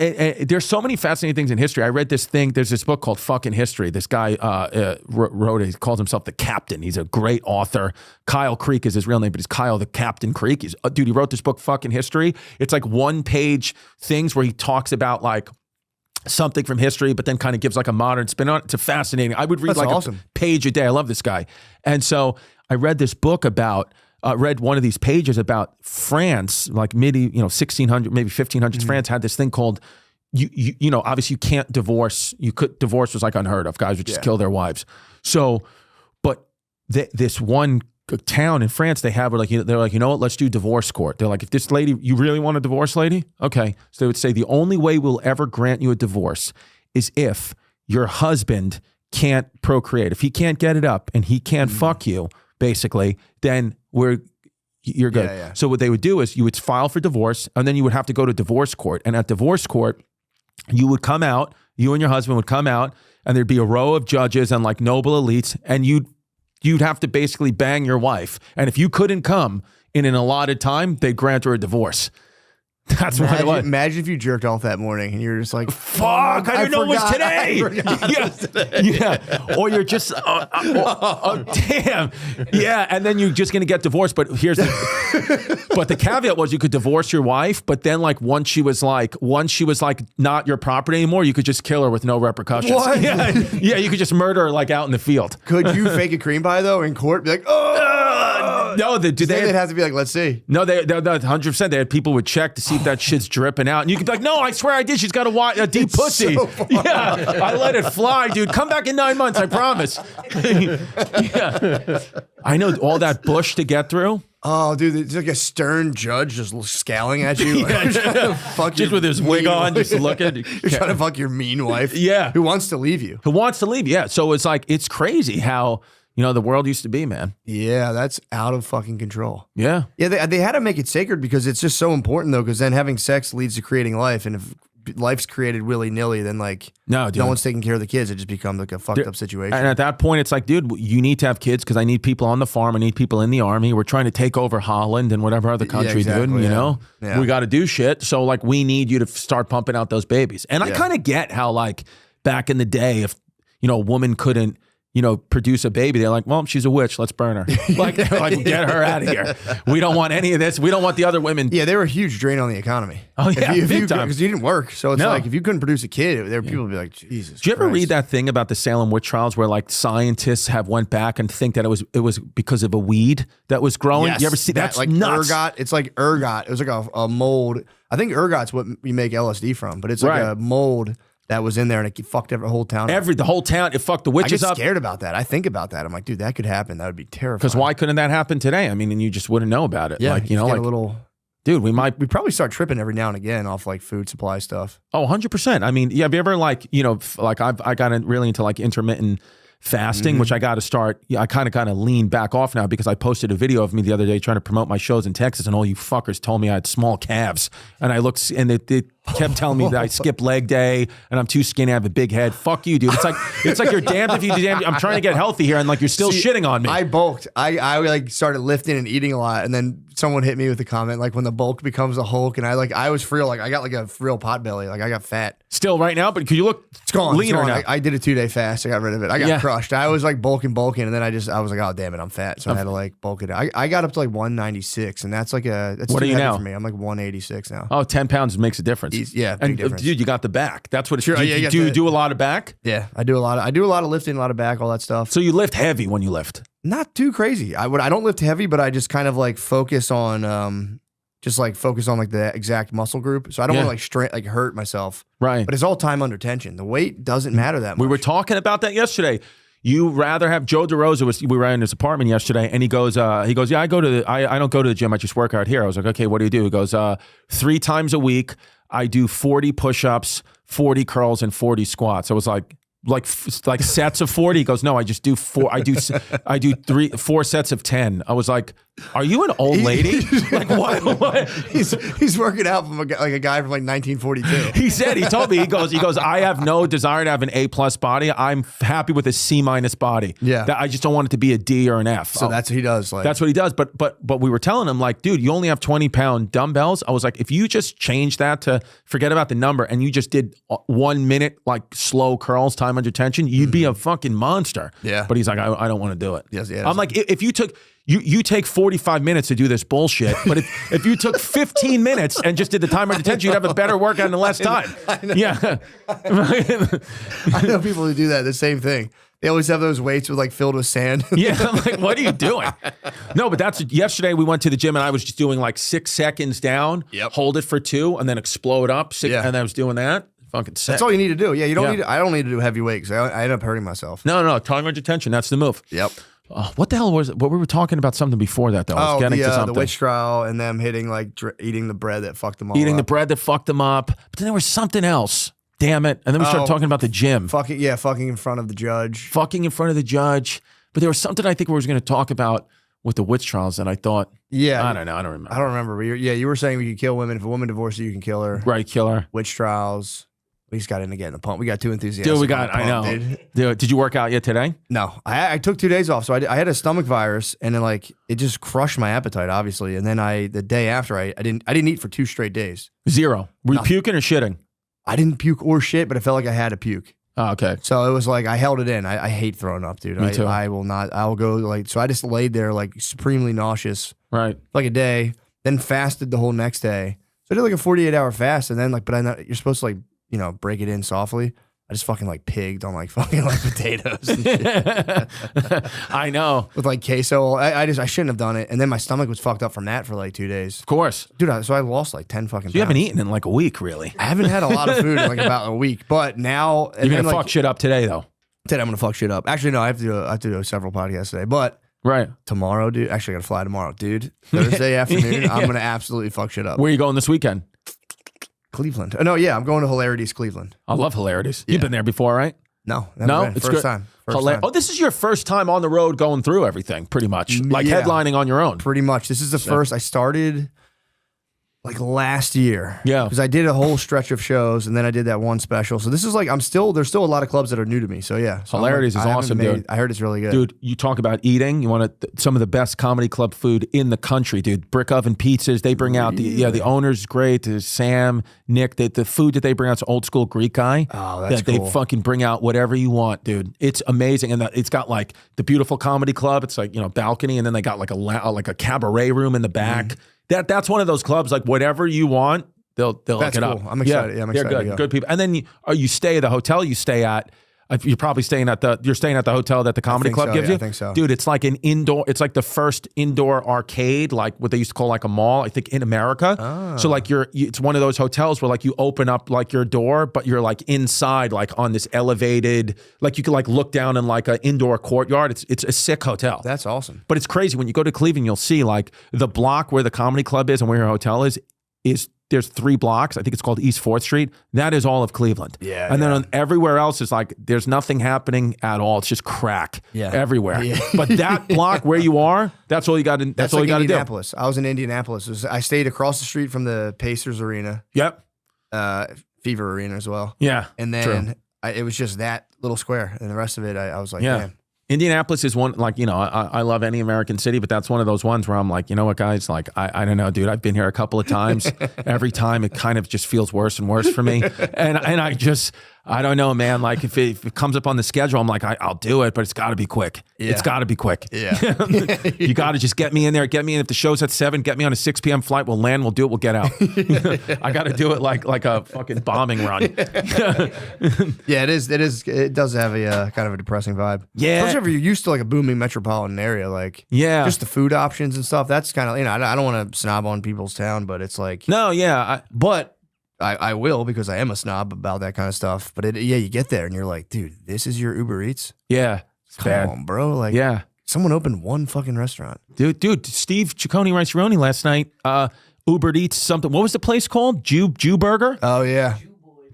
[SPEAKER 5] there's so many fascinating things in history. I read this thing. There's this book called Fucking History. This guy wrote it. He calls himself the Captain. He's a great author. Kyle Creek is his real name, but he's Kyle the Captain Creek. Dude, he wrote this book, Fucking History. It's like 1-page things where he talks about like something from history, but then kind of gives like a modern spin on it. It's fascinating. I would read a page a day. I love this guy. And so I read this book about read one of these pages about France, like 1600, maybe 1500s. France had this thing called, you know, obviously you can't divorce. Divorce was like unheard of. Guys would just kill their wives. So, but this one town in France, they have like, they're like, you know what, let's do divorce court. They're like, if this lady, you really want a divorce, lady? Okay. So they would say the only way we'll ever grant you a divorce is if your husband can't procreate. If he can't get it up and he can't fuck you, basically, then you're good.
[SPEAKER 1] Yeah.
[SPEAKER 5] So what they would do is you would file for divorce, and then you would have to go to divorce court. And at divorce court, you would come out, you and your husband would come out, and there'd be a row of judges and like noble elites, and you'd have to basically bang your wife. And if you couldn't come in an allotted time, they'd grant her a divorce. That's what it was.
[SPEAKER 1] Imagine if you jerked off that morning and you're just like,
[SPEAKER 5] fuck, I didn't know it was today. Yeah. Or you're just, damn. Yeah. And then you're just going to get divorced. But here's but the caveat was you could divorce your wife, but then like once she was like not your property anymore, you could just kill her with no repercussions.
[SPEAKER 1] What?
[SPEAKER 5] Yeah. Yeah. You could just murder her like out in the field.
[SPEAKER 1] Could you fake a cream pie though in court? Be like,
[SPEAKER 5] no, they'd
[SPEAKER 1] have to be like, let's see.
[SPEAKER 5] No, they're 100%. They had people would check to see if that shit's dripping out, and you could be like, "No, I swear I did. She's got a deep pussy."
[SPEAKER 1] So
[SPEAKER 5] yeah, I let it fly, dude. Come back in 9 months, I promise. Yeah, I know all that bush to get through.
[SPEAKER 1] Oh, dude, it's like a stern judge just scowling at you. Fuck
[SPEAKER 5] just with his wig on, just looking.
[SPEAKER 1] You're trying to fuck your mean wife.
[SPEAKER 5] Yeah,
[SPEAKER 1] who wants to leave you?
[SPEAKER 5] Who wants to leave? Yeah. So it's like it's crazy how. You know, the world used to be, man.
[SPEAKER 1] Yeah, that's out of fucking control.
[SPEAKER 5] Yeah.
[SPEAKER 1] Yeah, they had to make it sacred because it's just so important, though, because then having sex leads to creating life. And if life's created willy-nilly, then, like, no one's taking care of the kids. It just becomes, like, a fucked up situation.
[SPEAKER 5] And at that point, it's like, dude, you need to have kids because I need people on the farm. I need people in the army. We're trying to take over Holland and whatever other country, dude, you know? Yeah. We got to do shit. So, like, we need you to start pumping out those babies. And I kind of get how, like, back in the day, if, you know, a woman couldn't, you know, produce a baby, they're like, well, she's a witch. Let's burn her. Like, get her out of here. We don't want any of this. We don't want the other women.
[SPEAKER 1] Yeah, they were a huge drain on the economy.
[SPEAKER 5] Oh, yeah, big time.
[SPEAKER 1] Because you didn't work. So it's like, if you couldn't produce a kid, there people would be like, Jesus
[SPEAKER 5] Did you ever
[SPEAKER 1] Christ.
[SPEAKER 5] read that thing about the Salem witch trials where, like, scientists have went back and think that it was because of a weed that was growing?
[SPEAKER 1] Yes,
[SPEAKER 5] You ever see that's
[SPEAKER 1] like
[SPEAKER 5] nuts.
[SPEAKER 1] ergot? It's like ergot. It was like a mold. I think ergot's what you make LSD from, but it's like a mold that was in there, and it fucked every whole town up.
[SPEAKER 5] The whole town, it fucked the witches up.
[SPEAKER 1] I get scared about that. I think about that. I'm like, dude, that could happen. That would be terrifying.
[SPEAKER 5] Because why couldn't that happen today? I mean, and you just wouldn't know about it.
[SPEAKER 1] Yeah,
[SPEAKER 5] like, you know, like
[SPEAKER 1] a little.
[SPEAKER 5] Dude, we
[SPEAKER 1] probably start tripping every now and again off like food supply stuff.
[SPEAKER 5] Oh, 100%. I mean, yeah, have you ever like, you know, like I got really into like intermittent fasting, which I got to start. I kind of lean back off now because I posted a video of me the other day trying to promote my shows in Texas, and all you fuckers told me I had small calves, and I looked and they kept telling me that I skipped leg day and I'm too skinny, I have a big head. Fuck you, dude. It's like you're damned if you do damned. I'm trying to get healthy here, and like you're still shitting on me.
[SPEAKER 1] I bulked. I like started lifting and eating a lot, and then someone hit me with a comment like when the bulk becomes a Hulk, and I was for real, like I got like a real pot belly, like I got fat.
[SPEAKER 5] Still right now, but could you look
[SPEAKER 1] it's gone,
[SPEAKER 5] leaner
[SPEAKER 1] it's gone.
[SPEAKER 5] now?
[SPEAKER 1] I did a 2-day fast. I got rid of it. I got crushed. I was like bulking, and then I was like, oh damn it, I'm fat, so I had to like bulk it. I got up to like 196, and that's what
[SPEAKER 5] are you now?
[SPEAKER 1] for me? I'm like 186 now.
[SPEAKER 5] Oh, 10 pounds makes a difference.
[SPEAKER 1] Yeah, big difference.
[SPEAKER 5] Dude, you got the back. That's what it's.
[SPEAKER 1] Sure,
[SPEAKER 5] do you do a lot of back?
[SPEAKER 1] Yeah, I do a lot of lifting, a lot of back, all that stuff.
[SPEAKER 5] So you lift heavy when you lift?
[SPEAKER 1] Not too crazy. I don't lift heavy, but I just kind of like focus on like the exact muscle group. So I don't want to like hurt myself.
[SPEAKER 5] Right.
[SPEAKER 1] But it's all time under tension. The weight doesn't matter that much.
[SPEAKER 5] We were talking about that yesterday. You rather have Joe DeRosa we were in his apartment yesterday, and he goes, yeah, I don't go to the gym. I just work out here. I was like, okay, what do you do? He goes, 3 times a week, I do 40 push-ups, 40 curls, and 40 squats. I was like, like sets of 40? He goes, no, I just do 4. I do 4 sets of 10. I was like, are you an old lady? Like what?
[SPEAKER 1] He's working out from like a guy from like 1942.
[SPEAKER 5] He told me, he goes, I have no desire to have an A+ body. I'm happy with a C- body.
[SPEAKER 1] Yeah.
[SPEAKER 5] That I just don't want it to be a D or an F.
[SPEAKER 1] So that's what he does. Like,
[SPEAKER 5] that's what he does. But we were telling him, like, dude, you only have 20-pound dumbbells. I was like, if you just change that to forget about the number and you just did 1 minute like slow curls, time under tension, you'd be a fucking monster.
[SPEAKER 1] Yeah.
[SPEAKER 5] But he's like, I don't want to do it.
[SPEAKER 1] Yes, yeah.
[SPEAKER 5] I'm like, if you took you take 45 minutes to do this bullshit, but if you took 15 minutes and just did the time under tension, you'd have a better workout in less time.
[SPEAKER 1] I know.
[SPEAKER 5] Yeah.
[SPEAKER 1] I know people who do that. The same thing. They always have those weights with like filled with sand.
[SPEAKER 5] Yeah, I'm like, what are you doing? No, but that's yesterday we went to the gym and I was just doing like 6 seconds down, hold it for 2, and then explode up. And then I was doing that. Fucking sick.
[SPEAKER 1] That's all you need to do. Yeah, you don't need to, I don't need to do heavy weight because I end up hurting myself.
[SPEAKER 5] No, time under tension. That's the move.
[SPEAKER 1] Yep.
[SPEAKER 5] What the hell was it? What we were talking about something before that though. I was getting to something.
[SPEAKER 1] The witch trial and them hitting like eating the bread that fucked them all
[SPEAKER 5] Eating
[SPEAKER 1] up.
[SPEAKER 5] the bread that fucked them up. But then there was something else. Damn it. And then we started talking about the gym.
[SPEAKER 1] Fucking in front of the judge.
[SPEAKER 5] Fucking in front of the judge. But there was something I think we were going to talk about with the witch trials that I thought.
[SPEAKER 1] Yeah.
[SPEAKER 5] I don't know. I don't remember.
[SPEAKER 1] I don't remember. But you were saying we could kill women. If a woman divorces you, you can kill her.
[SPEAKER 5] Right, kill her.
[SPEAKER 1] Witch trials. We just got into getting the pump. We got too enthusiastic.
[SPEAKER 5] Dude, I know. Dude, did you work out yet today?
[SPEAKER 1] No. I took 2 days off. So I had a stomach virus and then like it just crushed my appetite, obviously. And then the day after I didn't eat for 2 straight days.
[SPEAKER 5] 0. Were you puking or shitting?
[SPEAKER 1] I didn't puke or shit, but I felt like I had to puke.
[SPEAKER 5] Oh, okay.
[SPEAKER 1] So it was like I held it in. I hate throwing up, dude.
[SPEAKER 5] Me too.
[SPEAKER 1] I will not. I will go like so. I just laid there like supremely nauseous,
[SPEAKER 5] Right.
[SPEAKER 1] like a day. Then fasted the whole next day. So I did like a 48-hour fast, and then like, but I know you're supposed to like break it in softly. I just fucking like pigged on like fucking like potatoes and shit.
[SPEAKER 5] I know.
[SPEAKER 1] With like queso. I shouldn't have done it. And then my stomach was fucked up from that for like 2 days.
[SPEAKER 5] Of course.
[SPEAKER 1] Dude, so I lost like 10 fucking pounds.
[SPEAKER 5] You haven't eaten in like a week, really.
[SPEAKER 1] I haven't had a lot of food in like about a week. But now
[SPEAKER 5] you're gonna fuck shit up today though.
[SPEAKER 1] Today I'm gonna fuck shit up. Actually, no, I have to do several podcasts today. But
[SPEAKER 5] right.
[SPEAKER 1] Tomorrow, dude. Actually I gotta fly tomorrow, dude. Thursday afternoon, I'm gonna absolutely fuck shit up.
[SPEAKER 5] Where are you going this weekend?
[SPEAKER 1] Cleveland. No, yeah, I'm going to Hilarities, Cleveland.
[SPEAKER 5] I love Hilarities.
[SPEAKER 1] Yeah.
[SPEAKER 5] You've been there before, right?
[SPEAKER 1] No,
[SPEAKER 5] No,
[SPEAKER 1] it's first time. First time.
[SPEAKER 5] Oh, this is your first time on the road going through everything, pretty much. Like headlining on your own.
[SPEAKER 1] Pretty much. This is the first. I started like last year.
[SPEAKER 5] Yeah.
[SPEAKER 1] Because I did a whole stretch of shows and then I did that one special. So this is like, there's still a lot of clubs that are new to me. So yeah. So
[SPEAKER 5] Hilarities is awesome, dude.
[SPEAKER 1] I heard it's really good.
[SPEAKER 5] Dude, you talk about eating. You want some of the best comedy club food in the country, dude. Brick oven pizzas. They bring out the owner's great. There's Sam, Nick. The food that they bring out is old school Greek guy.
[SPEAKER 1] Oh, that's
[SPEAKER 5] cool.
[SPEAKER 1] cool.
[SPEAKER 5] They fucking bring out whatever you want, dude. It's amazing. And it's got like the beautiful comedy club. It's like, balcony. And then they got like a cabaret room in the back. That's one of those clubs, like whatever you want, they'll hook it up.
[SPEAKER 1] I'm excited. Yeah, I'm excited.
[SPEAKER 5] They're good. Good people. And then you stay at the hotel you stay at. You're probably staying at the hotel that the comedy club gives you.
[SPEAKER 1] I think so.
[SPEAKER 5] Dude, it's like it's like the first indoor arcade, like what they used to call like a mall, I think in America. Oh. So like it's one of those hotels where like you open up like your door, but you're like inside, like on this elevated, like you can like look down in like an indoor courtyard. It's a sick hotel.
[SPEAKER 1] That's awesome.
[SPEAKER 5] But it's crazy when you go to Cleveland, you'll see like the block where the comedy club is and where your hotel is there's 3 blocks. I think it's called East 4th Street. That is all of Cleveland.
[SPEAKER 1] Yeah.
[SPEAKER 5] And then everywhere else is like, there's nothing happening at all. It's just crack everywhere. Yeah. But that block where you are, that's all you got to, that's all
[SPEAKER 1] like
[SPEAKER 5] you got to do.
[SPEAKER 1] Indianapolis. I was in Indianapolis. I stayed across the street from the Pacers arena.
[SPEAKER 5] Yep.
[SPEAKER 1] Fever arena as well.
[SPEAKER 5] Yeah.
[SPEAKER 1] And then it was just that little square. And the rest of it, I was like, man.
[SPEAKER 5] Indianapolis is one, like, I love any American city, but that's one of those ones where I'm like, you know what, guys, like, I don't know, dude, I've been here a couple of times. Every time it kind of just feels worse and worse for me. And I don't know, man. Like if it comes up on the schedule, I'm like, I'll do it, but it's got to be quick. Yeah. It's got to be quick.
[SPEAKER 1] Yeah.
[SPEAKER 5] You got to just get me in there. Get me in. If the show's at 7, get me on a 6 p.m. flight. We'll land. We'll do it. We'll get out. I got to do it like a fucking bombing run.
[SPEAKER 1] Yeah, it is. It does have a kind of a depressing vibe.
[SPEAKER 5] Yeah.
[SPEAKER 1] Especially if you're used to like a booming metropolitan area, like just the food options and stuff. That's kind of, I don't want to snob on people's town, but it's like,
[SPEAKER 5] no, yeah.
[SPEAKER 1] I will because I am a snob about that kind of stuff. But you get there and you're like, dude, this is your Uber Eats?
[SPEAKER 5] Yeah.
[SPEAKER 1] Come on, bro. Like, someone opened one fucking restaurant.
[SPEAKER 5] Dude, Steve Ciccone Rice-Roni last night, Uber Eats something. What was the place called? Jew Burger?
[SPEAKER 1] Oh, yeah.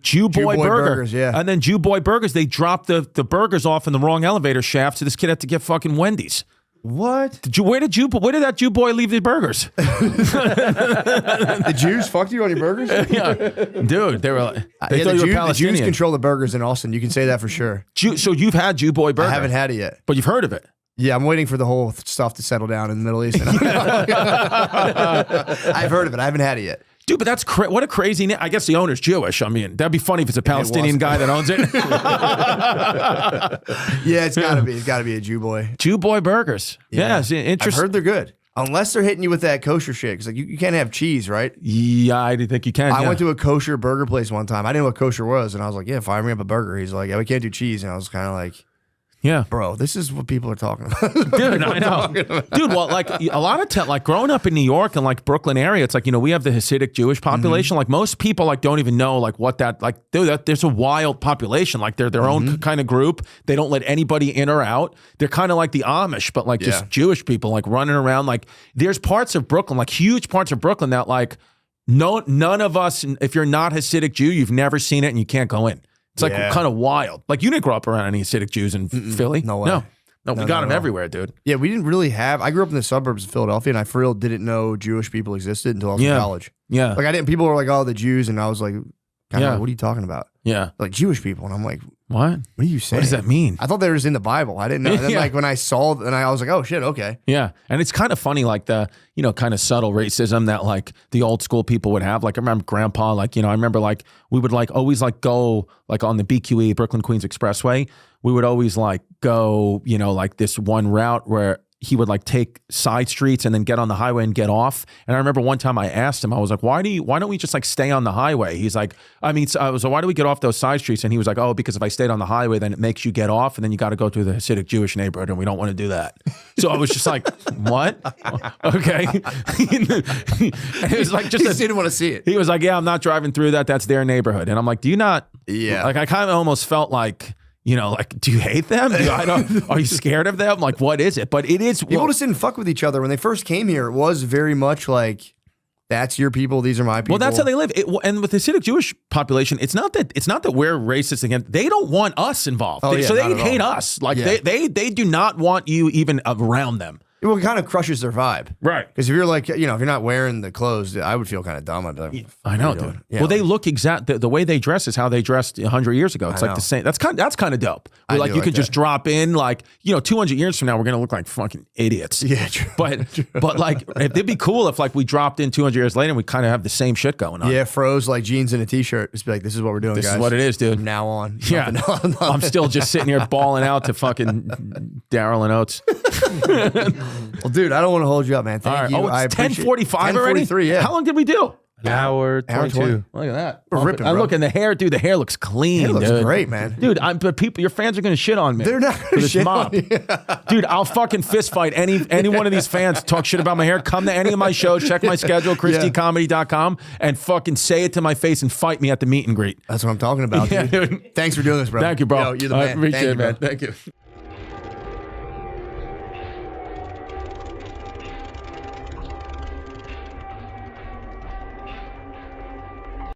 [SPEAKER 5] Jew Boy Burger.
[SPEAKER 1] Burgers, yeah.
[SPEAKER 5] And then Jew Boy Burgers, they dropped the burgers off in the wrong elevator shaft, so this kid had to get fucking Wendy's.
[SPEAKER 1] What?
[SPEAKER 5] Where did that Jew boy leave the burgers?
[SPEAKER 1] The Jews fucked you on your burgers?
[SPEAKER 5] Yeah, dude, they thought you were
[SPEAKER 1] the Jews
[SPEAKER 5] Palestinian.
[SPEAKER 1] control the burgers in Austin. You can say that for sure.
[SPEAKER 5] So you've had Jew Boy Burger?
[SPEAKER 1] I haven't had it yet.
[SPEAKER 5] But you've heard of it.
[SPEAKER 1] Yeah, I'm waiting for the whole stuff to settle down in the Middle East. I've heard of it. I haven't had it yet.
[SPEAKER 5] Dude, but that's what a crazy name. I guess the owner's Jewish. I mean, that'd be funny if it's a Palestinian guy that owns it.
[SPEAKER 1] Yeah, it's gotta be. It's gotta be a Jew boy.
[SPEAKER 5] Jew Boy Burgers. Yeah, it's
[SPEAKER 1] I've
[SPEAKER 5] interesting.
[SPEAKER 1] heard they're good. Unless they're hitting you with that kosher shit. Because like, you can't have cheese, right?
[SPEAKER 5] Yeah, I didn't think you can.
[SPEAKER 1] I went to a kosher burger place one time. I didn't know what kosher was. And I was like, yeah, fire me up a burger. He's like, yeah, we can't do cheese. And I was kind of like,
[SPEAKER 5] yeah.
[SPEAKER 1] bro, this is what people are talking about.
[SPEAKER 5] Dude, I know. Dude, well, like a lot of like growing up in New York and like Brooklyn area, it's like, we have the Hasidic Jewish population. Like most people like don't even know like what that, like, dude, there's a wild population. Like they're their own kind of group. They don't let anybody in or out. They're kind of like the Amish, but like just Jewish people like running around. Like there's parts of Brooklyn, like huge parts of Brooklyn that like none of us, if you're not Hasidic Jew, you've never seen it and you can't go in. It's like kind of wild. Like you didn't grow up around any Hasidic Jews in Philly.
[SPEAKER 1] No way.
[SPEAKER 5] No, we got them everywhere, dude.
[SPEAKER 1] Yeah, we didn't really have. I grew up in the suburbs of Philadelphia, and I for real didn't know Jewish people existed until I was in college.
[SPEAKER 5] Yeah.
[SPEAKER 1] Like I didn't. People were like, "Oh, the Jews," and I was like, kind of like, "What are you talking about?"
[SPEAKER 5] Yeah.
[SPEAKER 1] Like Jewish people, and I'm like,
[SPEAKER 5] What?
[SPEAKER 1] "What are you saying?"
[SPEAKER 5] What does that mean?
[SPEAKER 1] I thought they were just in the Bible. I didn't know. And then like when I saw, and I was like, "Oh shit, okay."
[SPEAKER 5] Yeah. And it's kind of funny, like the, kind of subtle racism that like the old school people would have. Like I remember grandpa, like, I remember like we would like always like go like on the BQE, Brooklyn Queens Expressway. We would always like go, like this one route where he would like take side streets and then get on the highway and get off. And I remember one time I asked him, I was like, why don't we just like stay on the highway? He's like, so why do we get off those side streets? And he was like, oh, because if I stayed on the highway, then it makes you get off and then you got to go through the Hasidic Jewish neighborhood and we don't want to do that. So I was just like, what? Okay. And it was like, just
[SPEAKER 1] didn't want to see it.
[SPEAKER 5] He was like, yeah, I'm not driving through that. That's their neighborhood. And I'm like, do you not?
[SPEAKER 1] Yeah.
[SPEAKER 5] Like I kind of almost felt like, like, do you hate them? Are you scared of them? Like, what is it? But it is.
[SPEAKER 1] People just didn't fuck with each other when they first came here. It was very much like, that's your people, these are my people.
[SPEAKER 5] Well, that's how they live. And with the Hasidic Jewish population, it's not that we're racist against. They don't want us involved.
[SPEAKER 1] Oh, yeah,
[SPEAKER 5] so they
[SPEAKER 1] not at
[SPEAKER 5] hate
[SPEAKER 1] all.
[SPEAKER 5] us. Like they do not want you even around them.
[SPEAKER 1] It kind of crushes their vibe.
[SPEAKER 5] Right.
[SPEAKER 1] Because if you're like, if you're not wearing the clothes, I would feel kind of dumb. I'd be like,
[SPEAKER 5] I know, dude. Well, they look the way they dress is how they dressed 100 years ago. It's like the same. That's kind of dope. Where like you could just drop in, like 200 years from now, we're gonna look like fucking idiots.
[SPEAKER 1] Yeah, true.
[SPEAKER 5] But like it'd be cool if like we dropped in 200 years later and we kind of have the same shit going on.
[SPEAKER 1] Yeah, froze like jeans and a t-shirt. Just be like, this is what we're doing, guys.
[SPEAKER 5] This is what it is, dude.
[SPEAKER 1] From now on.
[SPEAKER 5] Yeah,
[SPEAKER 1] Nothing.
[SPEAKER 5] I'm still just sitting here bawling out to fucking Daryl and Oates.
[SPEAKER 1] Well, dude, I don't want to hold you up, man. Thank you.
[SPEAKER 5] Oh, it's 10:45 already?
[SPEAKER 1] 10:43, yeah.
[SPEAKER 5] How long did we do?
[SPEAKER 4] An hour 22.
[SPEAKER 5] Look at that.
[SPEAKER 1] We're ripping,
[SPEAKER 5] I'm
[SPEAKER 1] bro.
[SPEAKER 5] looking the hair, dude. The hair looks clean.
[SPEAKER 1] It looks
[SPEAKER 5] dude.
[SPEAKER 1] great, man.
[SPEAKER 5] Dude, but people, your fans are gonna shit on me.
[SPEAKER 1] They're not
[SPEAKER 5] for
[SPEAKER 1] gonna
[SPEAKER 5] this
[SPEAKER 1] shit
[SPEAKER 5] mop.
[SPEAKER 1] on you.
[SPEAKER 5] Dude, I'll fucking fist fight any one of these fans talk shit about my hair. Come to any of my shows, check my schedule, ChristyComedy.com, and fucking say it to my face and fight me at the meet and greet.
[SPEAKER 1] That's what I'm talking about,
[SPEAKER 5] Yeah,
[SPEAKER 1] dude.
[SPEAKER 5] dude.
[SPEAKER 1] Thanks for doing this, bro.
[SPEAKER 5] Thank you, bro.
[SPEAKER 1] Yo, you're the
[SPEAKER 5] I
[SPEAKER 1] man.
[SPEAKER 5] appreciate
[SPEAKER 1] Thank you,
[SPEAKER 5] it, man.
[SPEAKER 1] bro.
[SPEAKER 5] Thank you.